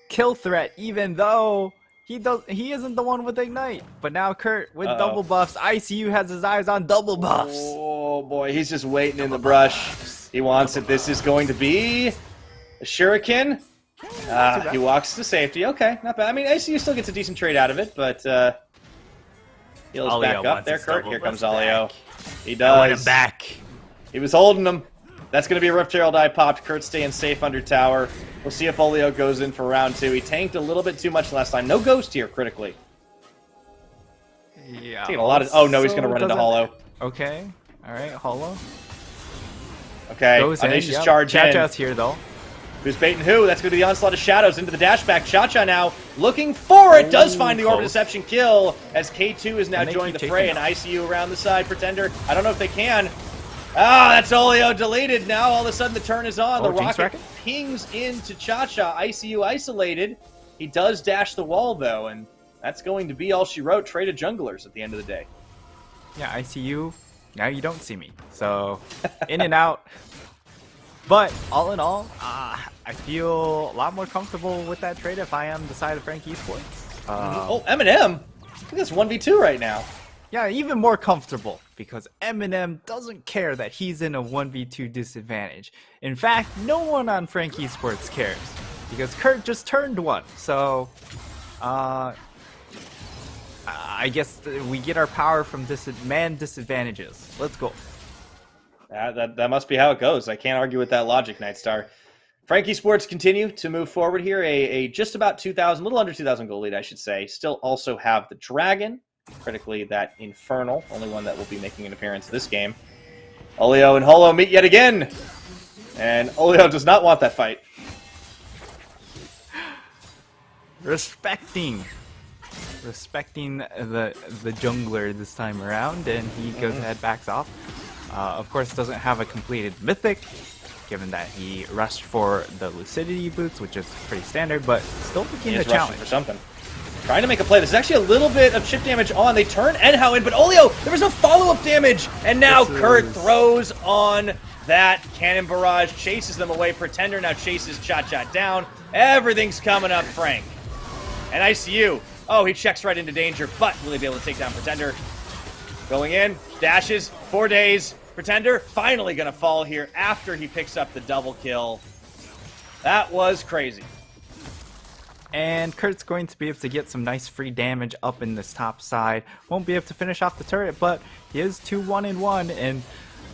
kill threat, even though he isn't the one with Ignite. But now Kurt with double buffs, ICU has his eyes on double buffs. Oh boy, he's just waiting in the brush. He wants it. This is going to be a shuriken. He walks to safety. Okay, not bad. I mean, ICU still gets a decent trade out of it, but heals Alio back up wants there. his Kurt, double here comes buffs Alio. back. He I want does. him back. He was holding him. That's going to be a Rift Herald eye popped. Kurt staying safe under tower. We'll see if Olio goes in for round 2. He tanked a little bit too much last time. No ghost here, critically. Yeah. Taking a lot of. Oh no, he's going to run into doesn't- Holo. Okay. All right, Holo. Okay, Goes in. audacious Yep. charge in. Cha-Cha's here though. Who's baiting who? That's going to be the onslaught of shadows into the dashback. Cha-Cha now looking for it. Does find the Orbit close. Deception kill as K2 is now And they joined the keep fray, chasing and ICU around the side. Pretender, I don't know if they can. Ah, that's Olio deleted. Now all of a sudden the turn is on. Oh, The Jinx rocket Racket? pings into Cha-Cha. ICU isolated. He does dash the wall though, and that's going to be all she wrote. Traded junglers at the end of the day. Yeah, ICU. Now you don't see me. So in and out. But all in all, I feel a lot more comfortable with that trade if I am the side of Frank Esports. Oh, Eminem. Look at this 1v2 right now. Yeah, even more comfortable because Eminem doesn't care that he's in a 1v2 disadvantage. In fact, no one on Frank Esports cares because Kurt just turned one. So, I guess we get our power from man disadvantages. Let's go. That must be how it goes. I can't argue with that logic, Nightstar. Frankie Sports continue to move forward here. A just about 2,000, little under 2,000 goal lead, I should say. Still also have the Dragon. Critically, that Infernal. Only one that will be making an appearance this game. Olio and Holo meet yet again. And Olio does not want that fight. Respecting the jungler this time around, and he goes ahead, backs off. Of course, doesn't have a completed mythic, given that he rushed for the lucidity boots, which is pretty standard, but still looking He to is rushing challenge. for something. Trying to make a play. There's actually a little bit of chip damage on. They turn Enhao in, but Olio, there was no follow-up damage. And now Kurt throws on that cannon barrage, chases them away. Pretender now chases Cha-Cha down. Everything's coming up, Frank. And ICU. Oh, he checks right into danger, but will he be able to take down Pretender? Going in, dashes, 4 days. Pretender finally going to fall here after he picks up the double kill. That was crazy. And Kurt's going to be able to get some nice free damage up in this top side. Won't be able to finish off the turret, but he is 2-1-1. And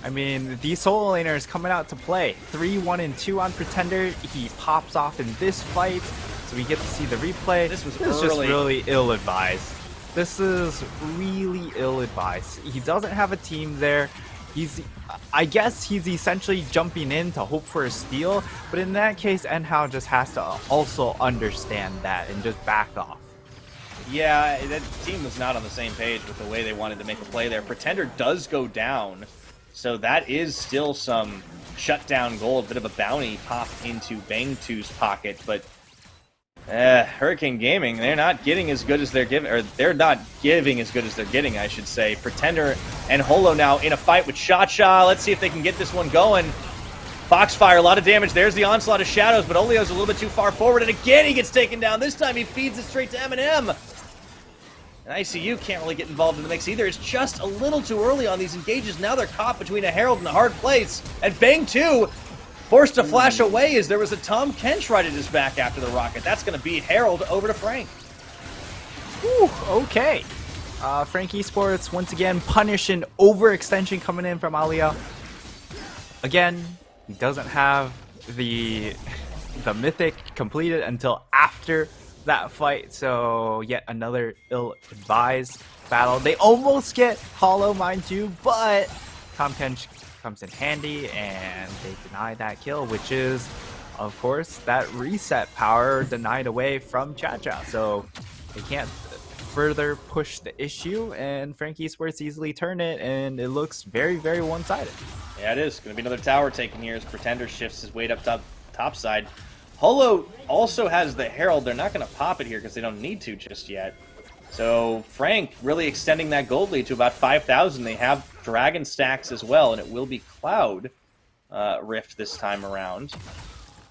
I mean, these solo laners coming out to play. 3-1-2 on Pretender. He pops off in this fight, so we get to see the replay. This was just really ill-advised. This is really ill-advised. He doesn't have a team there. I guess he's essentially jumping in to hope for a steal, but in that case, Enhao just has to also understand that and just back off. Yeah, that team was not on the same page with the way they wanted to make a play there. Pretender does go down, so that is still some shutdown gold, bit of a bounty popped into Bang2's pocket, but Hurricane Gaming, they're not getting as good as they're giving, or they're not giving as good as they're getting, I should say. Pretender and Holo now in a fight with Cha-Cha. Let's see if they can get this one going. Foxfire, a lot of damage. There's the onslaught of shadows, but Olio's a little bit too far forward, and again he gets taken down. This time he feeds it straight to Eminem. And ICU can't really get involved in the mix either. It's just a little too early on these engages. Now they're caught between a Herald and a hard place, and Bang2 forced to flash away as there was a Tom Kench right at his back after the rocket. That's going to beat Herald over to Frank. Whew, okay. Frank Esports, once again, punish an overextension coming in from Alia. Again, he doesn't have the Mythic completed until after that fight, so yet another ill-advised battle. They almost get Hollow, mind you, but Tom Kench comes in handy, and they deny that kill, which is, of course, that reset power denied away from Cha-Cha. So they can't further push the issue, and Frank Esports easily turn it, and it looks very, very one-sided. Yeah, it is. Going to be another tower taken here as Pretender shifts his weight up top side. Holo also has the Herald. They're not going to pop it here because they don't need to just yet. So Frank really extending that gold lead to about 5,000. They have Dragon stacks as well, and it will be Cloud Rift this time around.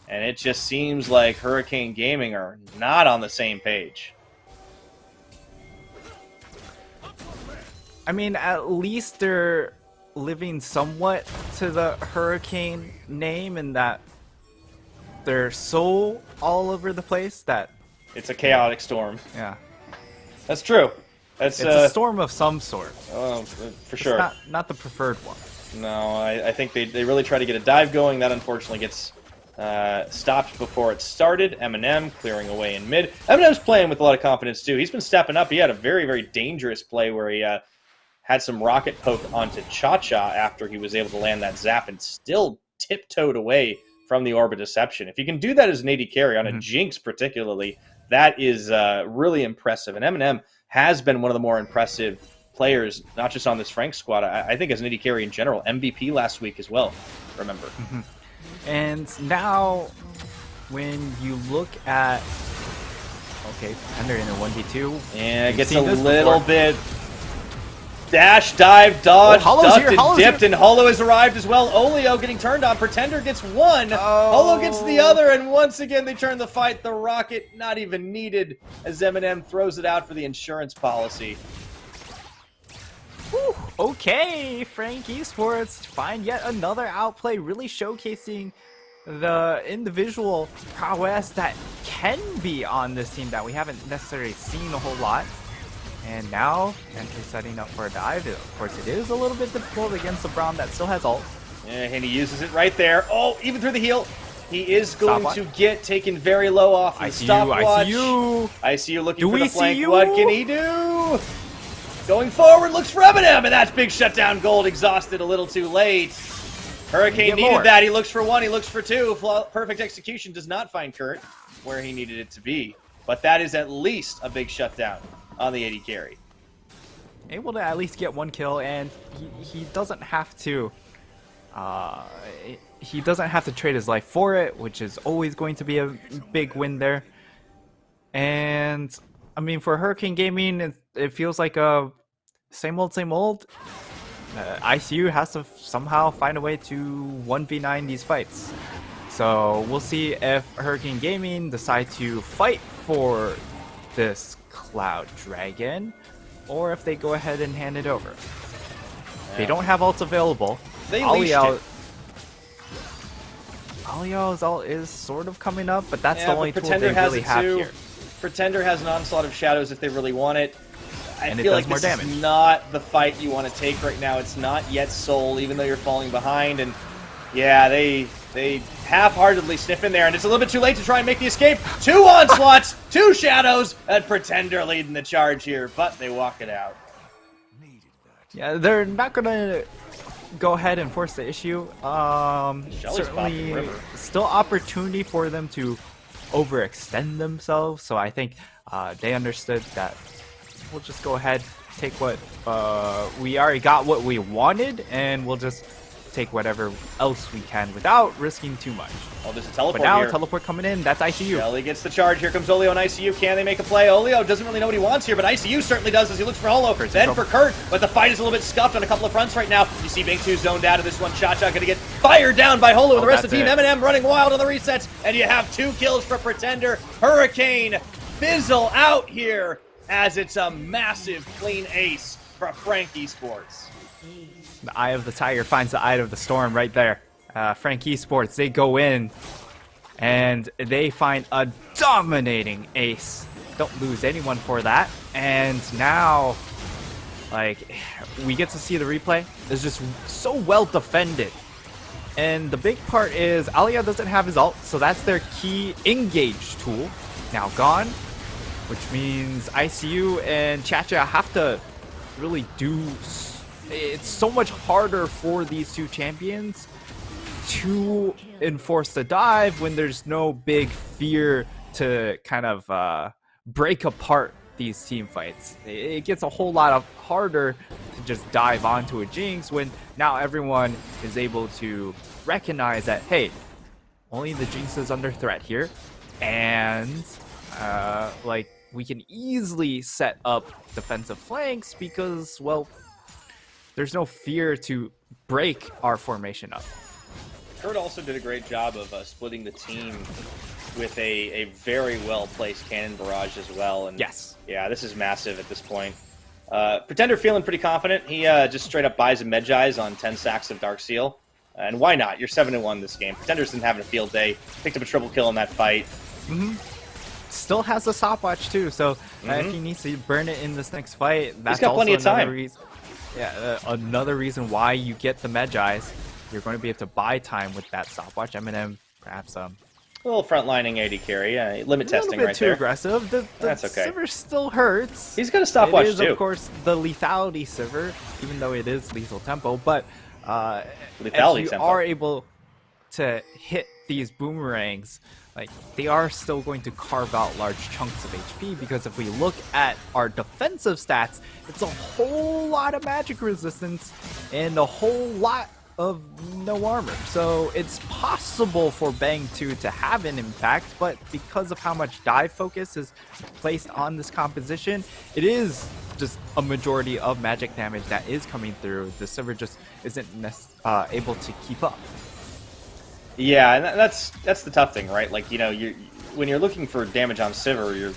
And it just seems like Hurricane Gaming are not on the same page. I mean, at least they're living somewhat to the Hurricane name in that they're so all over the place that... It's a chaotic storm. Yeah. That's true. It's a storm of some sort. Oh, for sure. It's not the preferred one. No, I think they really try to get a dive going. That unfortunately gets stopped before it started. Eminem clearing away in mid. Eminem's playing with a lot of confidence too. He's been stepping up. He had a very, very dangerous play where he had some rocket poke onto Cha-Cha after he was able to land that zap and still tiptoed away from the Orbit Deception. If you can do that as an AD carry on a Jinx particularly, that is really impressive. And Eminem has been one of the more impressive players, not just on this Frank squad. I think as an AD carry in general. MVP last week as well, remember. And now, when you look at... Okay, Pretender in a 1v2. Yeah, it gets a little bit... Dash, dive, dodge, ducked, and dipped, and Holo has arrived as well. Olio getting turned on. Pretender gets one. Holo gets the other, and once again they turn the fight. The rocket not even needed as Eminem throws it out for the insurance policy. Whew, okay, Frank Esports find yet another outplay, really showcasing the individual prowess that can be on this team that we haven't necessarily seen a whole lot. And now, Entry setting up for a dive. Of course, it is a little bit difficult against a Braum that still has ult. Yeah, and he uses it right there. Oh, even through the heal. He is going to get taken very low off the stopwatch. ICU looking for the flank. What can he do? Going forward, looks for Eminem, and that's big shutdown gold. Exhausted a little too late. Hurricane needed that. He looks for one. He looks for two. Perfect execution does not find Kurt where he needed it to be. But that is at least a big shutdown on the AD carry. Able to at least get one kill, and he doesn't have to trade his life for it, which is always going to be a big win there. And I mean, for Hurricane Gaming, it feels like a same old, same old. ICU has to somehow find a way to 1v9 these fights. So we'll see if Hurricane Gaming decide to fight for this Cloud Dragon, or if they go ahead and hand it over. They don't have ults available. They leashed it. Alio's ult is sort of coming up, but that's Yeah, the but only tool Pretender they has really it have too. here. Pretender has an onslaught of shadows if they really want it. I And it feel does like more this damage. is not the fight you want to take right now. It's not yet Soul, even though you're falling behind. And yeah, they half-heartedly sniff in there, and it's a little bit too late to try and make the escape. 2 onslaughts, 2 shadows, and Pretender leading the charge here, but they walk it out. Yeah, they're not gonna go ahead and force the issue. Shelly's popping Certainly, River. still opportunity for them to overextend themselves. So I think they understood that we'll just go ahead, take what we already got what we wanted, and we'll just take whatever else we can without risking too much. Oh, there's a teleport But now here. teleport coming in. That's ICU. Shelly gets the charge. Here comes Olio and ICU. Can they make a play? Olio doesn't really know what he wants here, but ICU certainly does as he looks for Holo. Then for Kurt, but the fight is a little bit scuffed on a couple of fronts right now. You see Bing 2 zoned out of this one. Cha-Cha going to get fired down by Holo and the rest of the team. that's M&M running wild on the resets, and you have 2 kills for Pretender. Hurricane fizzle out here as it's a massive clean ace for Frank Esports. The Eye of the Tiger finds the Eye of the Storm right there. Frank Esports, they go in and they find a dominating ace. Don't lose anyone for that. And now, like, we get to see the replay. It's just so well defended. And the big part is Alia doesn't have his ult, so that's their key engage tool. Now gone, which means ICU and Cha-Cha have to really do. It's so much harder for these 2 champions to enforce the dive when there's no big fear to kind of break apart these team fights. It gets a whole lot harder to just dive onto a Jinx when now everyone is able to recognize that, hey, only the Jinx is under threat here, and like, we can easily set up defensive flanks because, well, there's no fear to break our formation up. Kurt also did a great job of splitting the team with a very well-placed cannon barrage as well. And yes. Yeah, this is massive at this point. Pretender feeling pretty confident. He just straight up buys a Medjai's on 10 sacks of Dark Seal. And why not? You're 7-1 this game. Pretender's been having a field day. Picked up a triple kill in that fight. Still has a stopwatch too, so if he needs to burn it in this next fight, that's He's got also plenty of another time. reason. Yeah, another reason why you get the Medjai's. You're going to be able to buy time with that stopwatch. M&M perhaps A little frontlining AD carry. Limit testing a little bit right too there. aggressive. The That's okay. Sivir still hurts. He's got a stopwatch It is, too. of course, the lethality Sivir, even though it is lethal tempo. But Lethality if you tempo. are able to hit these boomerangs, like, they are still going to carve out large chunks of HP, because if we look at our defensive stats, it's a whole lot of magic resistance and a whole lot of no armor. So it's possible for Bang 2 to have an impact, but because of how much dive focus is placed on this composition, it is just a majority of magic damage that is coming through. The Sivir just isn't able to keep up. Yeah, and that's the tough thing, right? Like, you know, when you're looking for damage on Sivir,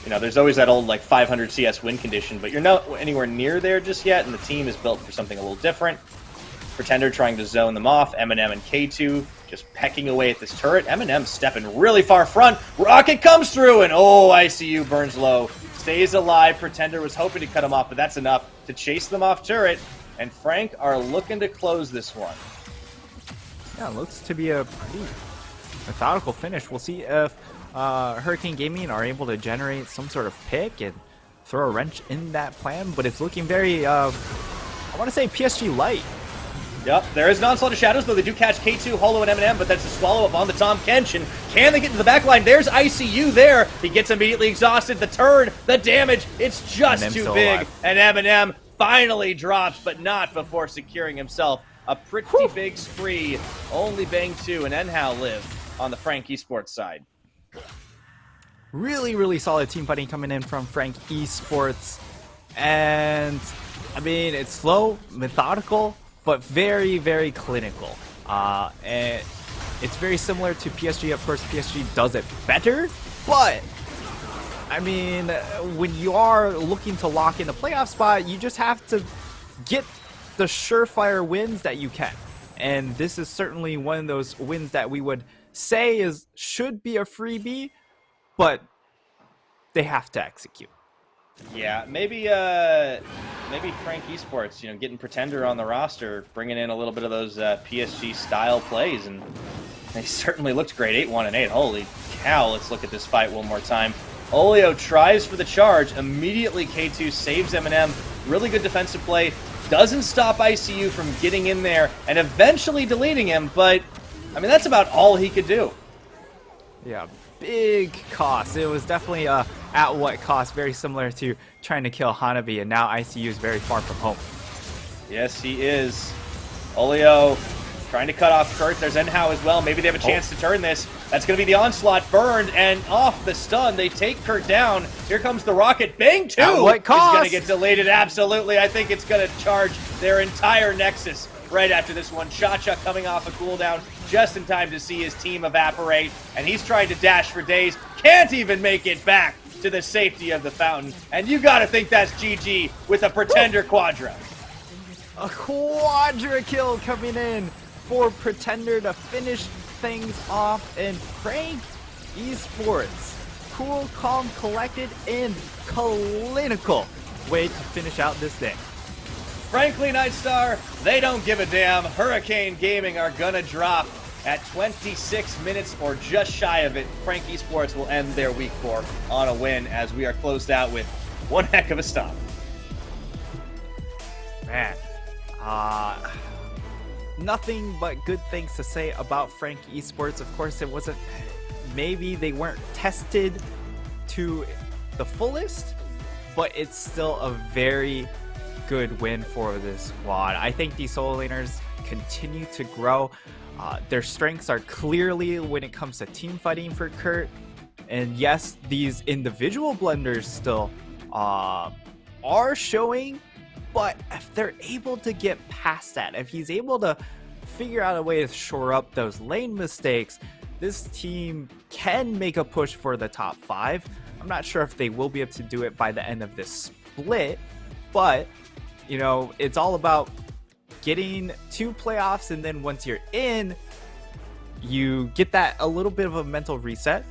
there's always that old like 500 CS win condition, but you're not anywhere near there just yet, and the team is built for something a little different. Pretender trying to zone them off. M&M and K2 just pecking away at this turret. M&M stepping really far front. Rocket comes through, and ICU burns low. Stays alive. Pretender was hoping to cut him off, but that's enough to chase them off turret. And Frank are looking to close this one. Yeah, it looks to be a pretty methodical finish. We'll see if Hurricane Gaming are able to generate some sort of pick and throw a wrench in that plan, but it's looking very, I want to say PSG light. Yep, there is an onslaught of shadows, though they do catch K2, Holo, and M&M, but that's a swallow up on the Tom Kench. And can they get to the back line? There's ICU there. He gets immediately exhausted. The turn, the damage, it's just M&M's too still big. alive. And M&M finally drops, but not before securing himself a pretty big spree. Only Bang 2 and Enhao live on the Frank Esports side. Really solid team fighting coming in from Frank Esports. And I mean, it's slow, methodical, but very clinical. And it's very similar to PSG. Of course, PSG does it better, but I mean, when you are looking to lock in a playoff spot, you just have to get the surefire wins that you can. And this is certainly one of those wins that we would say should be a freebie, but they have to execute. Yeah, maybe Frank Esports, getting Pretender on the roster, bringing in a little bit of those PSG style plays, and they certainly looked great. 8-1 and 8. Holy cow! Let's look at this fight one more time. Olio tries for the charge. Immediately, K2 saves Eminem. Really good defensive play. Doesn't stop ICU from getting in there and eventually deleting him, but I mean that's about all he could do. Yeah, big cost. It was definitely at what cost, very similar to trying to kill Hanabi, and now ICU is very far from home. Yes, he is. Olio trying to cut off Kurt. There's Enhao as well. Maybe they have a chance to turn this. That's going to be the onslaught. Burned and off the stun. They take Kurt down. Here comes the rocket. Bang 2 at what cost? Is going to get deleted. Absolutely. I think it's going to charge their entire Nexus right after this one. Cha-Cha coming off a cooldown just in time to see his team evaporate. And he's trying to dash for days. Can't even make it back to the safety of the fountain. And you got to think that's GG with a Pretender Quadra. A Quadra kill coming in for Pretender to finish things off, and Frank Esports, cool, calm, collected, and clinical way to finish out this day. Frankly, Nightstar, they don't give a damn. Hurricane Gaming are gonna drop at 26 minutes or just shy of it. Frank Esports will end their week 4 on a win as we are closed out with one heck of a stop. Man, nothing but good things to say about Frank Esports. Of course, it wasn't, maybe they weren't tested to the fullest, but it's still a very good win for this squad. I think these solo laners continue to grow. Their strengths are clearly when it comes to team fighting for Kurt. And yes, these individual blunders still are showing, but if they're able to get past that, if he's able to figure out a way to shore up those lane mistakes, this team can make a push for the top 5. I'm not sure if they will be able to do it by the end of this split, but it's all about getting to playoffs, and then once you're in, you get that a little bit of a mental reset,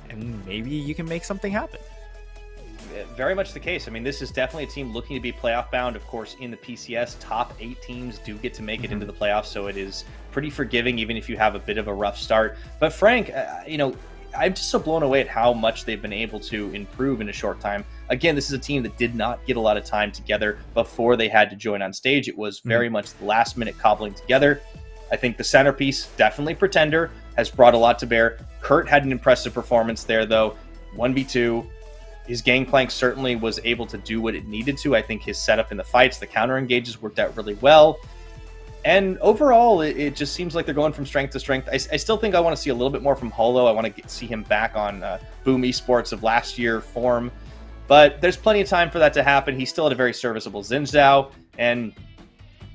and maybe you can make something happen. Very much the case. I mean, this is definitely a team looking to be playoff bound. Of course, in the PCS, top 8 teams do get to make it into the playoffs, so it is pretty forgiving even if you have a bit of a rough start. But Frank, I'm just so blown away at how much they've been able to improve in a short time. Again, this is a team that did not get a lot of time together before they had to join on stage. It was very much the last minute cobbling together. I think the centerpiece, definitely Pretender, has brought a lot to bear. Kurt had an impressive performance there, though. 1v2. His gangplank certainly was able to do what it needed to. I think his setup in the fights, the counter engages worked out really well. And overall, it just seems like they're going from strength to strength. I still think I want to see a little bit more from Holo. I want to see him back on Boom Esports of last year form. But there's plenty of time for that to happen. He's still at a very serviceable Xin Zhao. And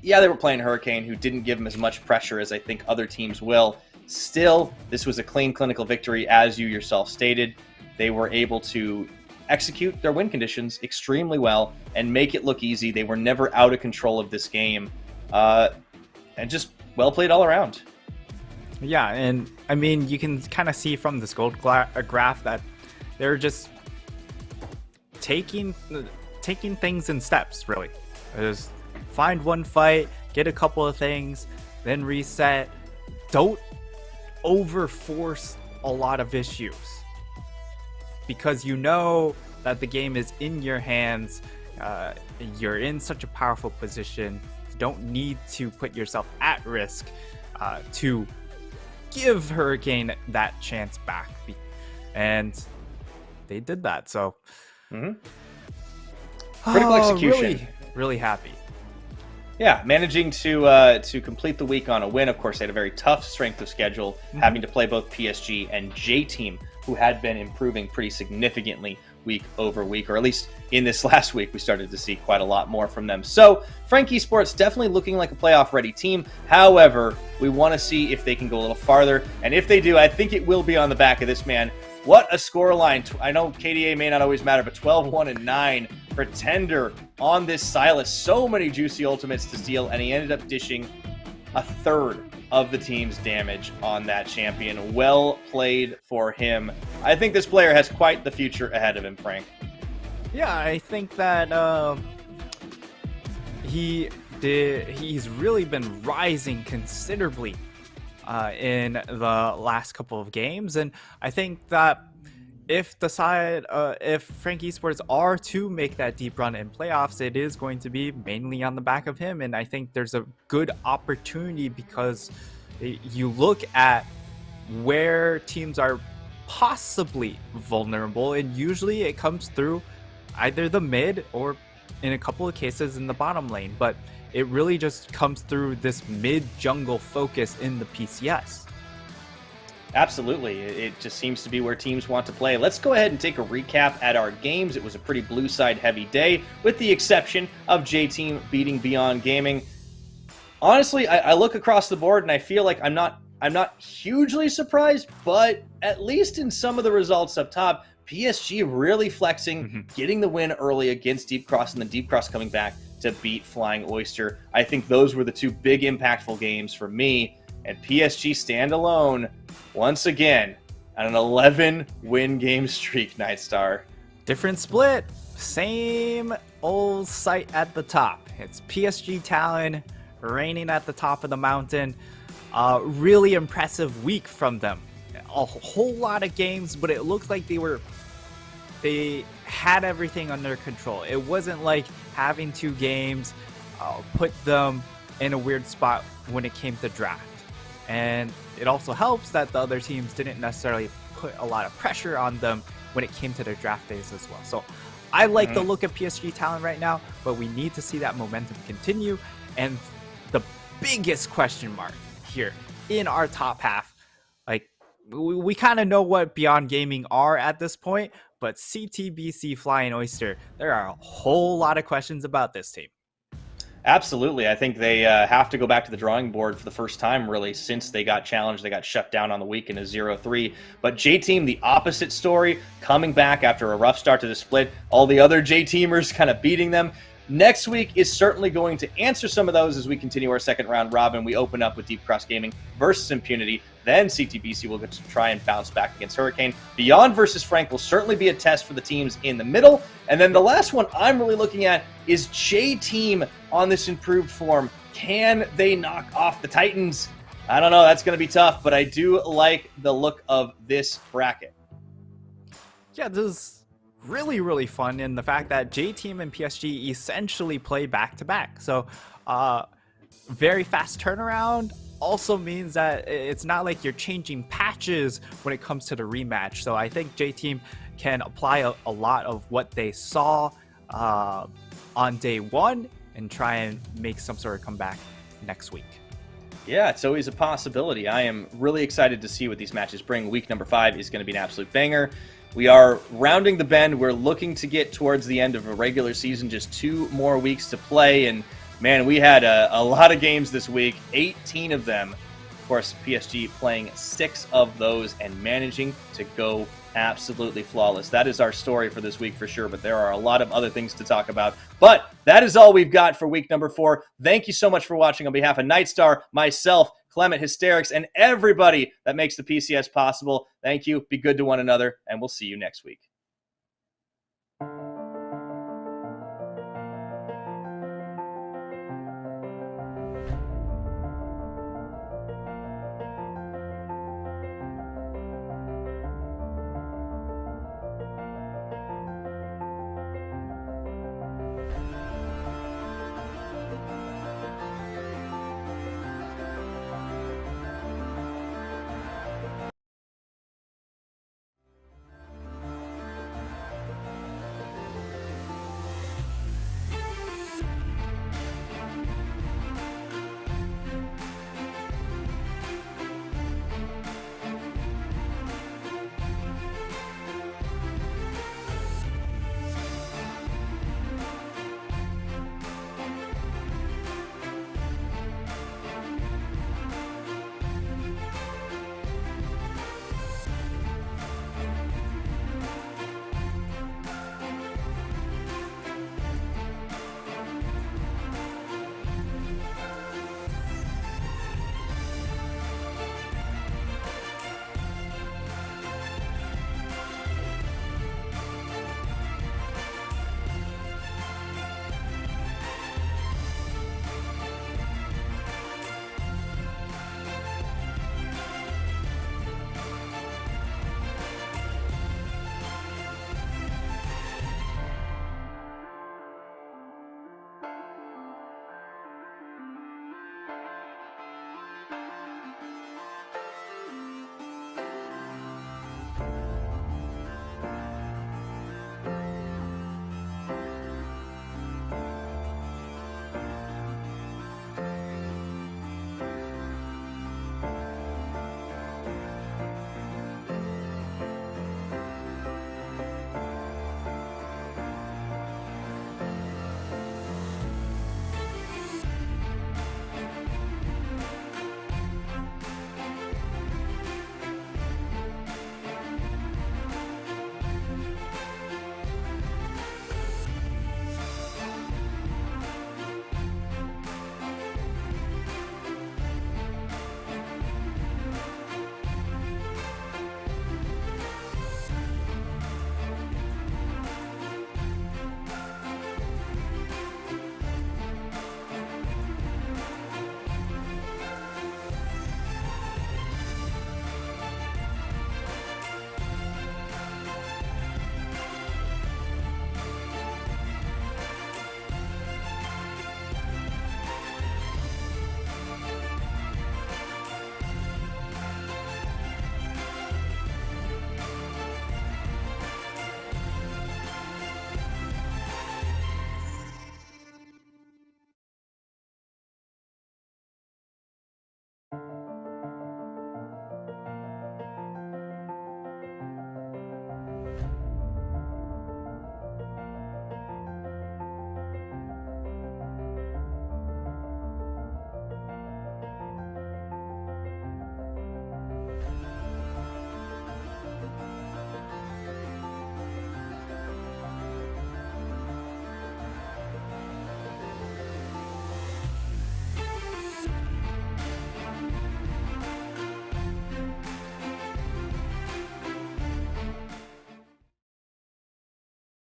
yeah, they were playing Hurricane, who didn't give him as much pressure as I think other teams will. Still, this was a clean clinical victory, as you yourself stated. They were able to execute their win conditions extremely well and make it look easy. They were never out of control of this game. And just well played all around. Yeah, and I mean, you can kind of see from this gold graph that they're just taking things in steps, really. Just find one fight, get a couple of things, then reset. Don't overforce a lot of issues, because that the game is in your hands. You're in such a powerful position. You don't need to put yourself at risk to give Hurricane that chance back. And they did that. So critical execution. Really happy. Yeah, managing to complete the week on a win. Of course, they had a very tough strength of schedule, having to play both PSG and J Team who had been improving pretty significantly week over week, or at least in this last week, we started to see quite a lot more from them. So Frank Esports definitely looking like a playoff ready team. However, we want to see if they can go a little farther. And if they do, I think it will be on the back of this man. What a scoreline. I know KDA may not always matter, but 12-1-9 Pretender on this Silas. So many juicy ultimates to steal, and he ended up dishing a third of the team's damage on that champion. Well played for him. I think this player has quite the future ahead of him, Frank. Yeah, I think that he's really been rising considerably in the last couple of games, and I think that if Frank Esports are to make that deep run in playoffs, it is going to be mainly on the back of him. And I think there's a good opportunity because you look at where teams are possibly vulnerable, and usually it comes through either the mid or in a couple of cases in the bottom lane. But it really just comes through this mid jungle focus in the PCS. Absolutely. It just seems to be where teams want to play. Let's go ahead and take a recap at our games. It was a pretty blue side heavy day, with the exception of J-Team beating Beyond Gaming. Honestly, I look across the board and I feel like I'm not hugely surprised, but at least in some of the results up top, PSG really flexing, getting the win early against Deep Cross, and then Deep Cross coming back to beat Flying Oyster. I think those were the two big impactful games for me. And PSG standalone, once again, on an 11-win game streak, Nightstar. Different split, same old sight at the top. It's PSG Talon reigning at the top of the mountain. Really impressive week from them. A whole lot of games, but it looked like they had everything under control. It wasn't like having two games put them in a weird spot when it came to draft. And it also helps that the other teams didn't necessarily put a lot of pressure on them when it came to their draft phase as well. So I like the look of PSG Talent right now, but we need to see that momentum continue. And the biggest question mark here in our top half, like we kind of know what Beyond Gaming are at this point, but CTBC Flying Oyster, there are a whole lot of questions about this team. Absolutely. I think they have to go back to the drawing board for the first time, really, since they got challenged. They got shut down on the week in a 0-3. But J-Team, the opposite story, coming back after a rough start to the split. All the other J-Teamers kind of beating them. Next week is certainly going to answer some of those as we continue our second round robin. We open up with Deep Cross Gaming versus Impunity. Then CTBC will get to try and bounce back against Hurricane. Beyond versus Frank will certainly be a test for the teams in the middle. And then the last one I'm really looking at is J-Team on this improved form. Can they knock off the Titans? I don't know. That's going to be tough, but I do like the look of this bracket. Yeah, this is really, really fun in the fact that J-Team and PSG essentially play back-to-back. So very fast turnaround. Also means that it's not like you're changing patches when it comes to the rematch. So I think J-Team can apply a lot of what they saw on day one and try and make some sort of comeback next week. Yeah, it's always a possibility. I am really excited to see what these matches bring. Week number 5 is going to be an absolute banger. We are rounding the bend. We're looking to get towards the end of a regular season, just 2 more weeks to play, and man, we had a lot of games this week, 18 of them. Of course, PSG playing 6 of those and managing to go absolutely flawless. That is our story for this week for sure, but there are a lot of other things to talk about. But that is all we've got for week number 4. Thank you so much for watching. On behalf of Nightstar, myself, Clement Hysterics, and everybody that makes the PCS possible, thank you. Be good to one another, and we'll see you next week.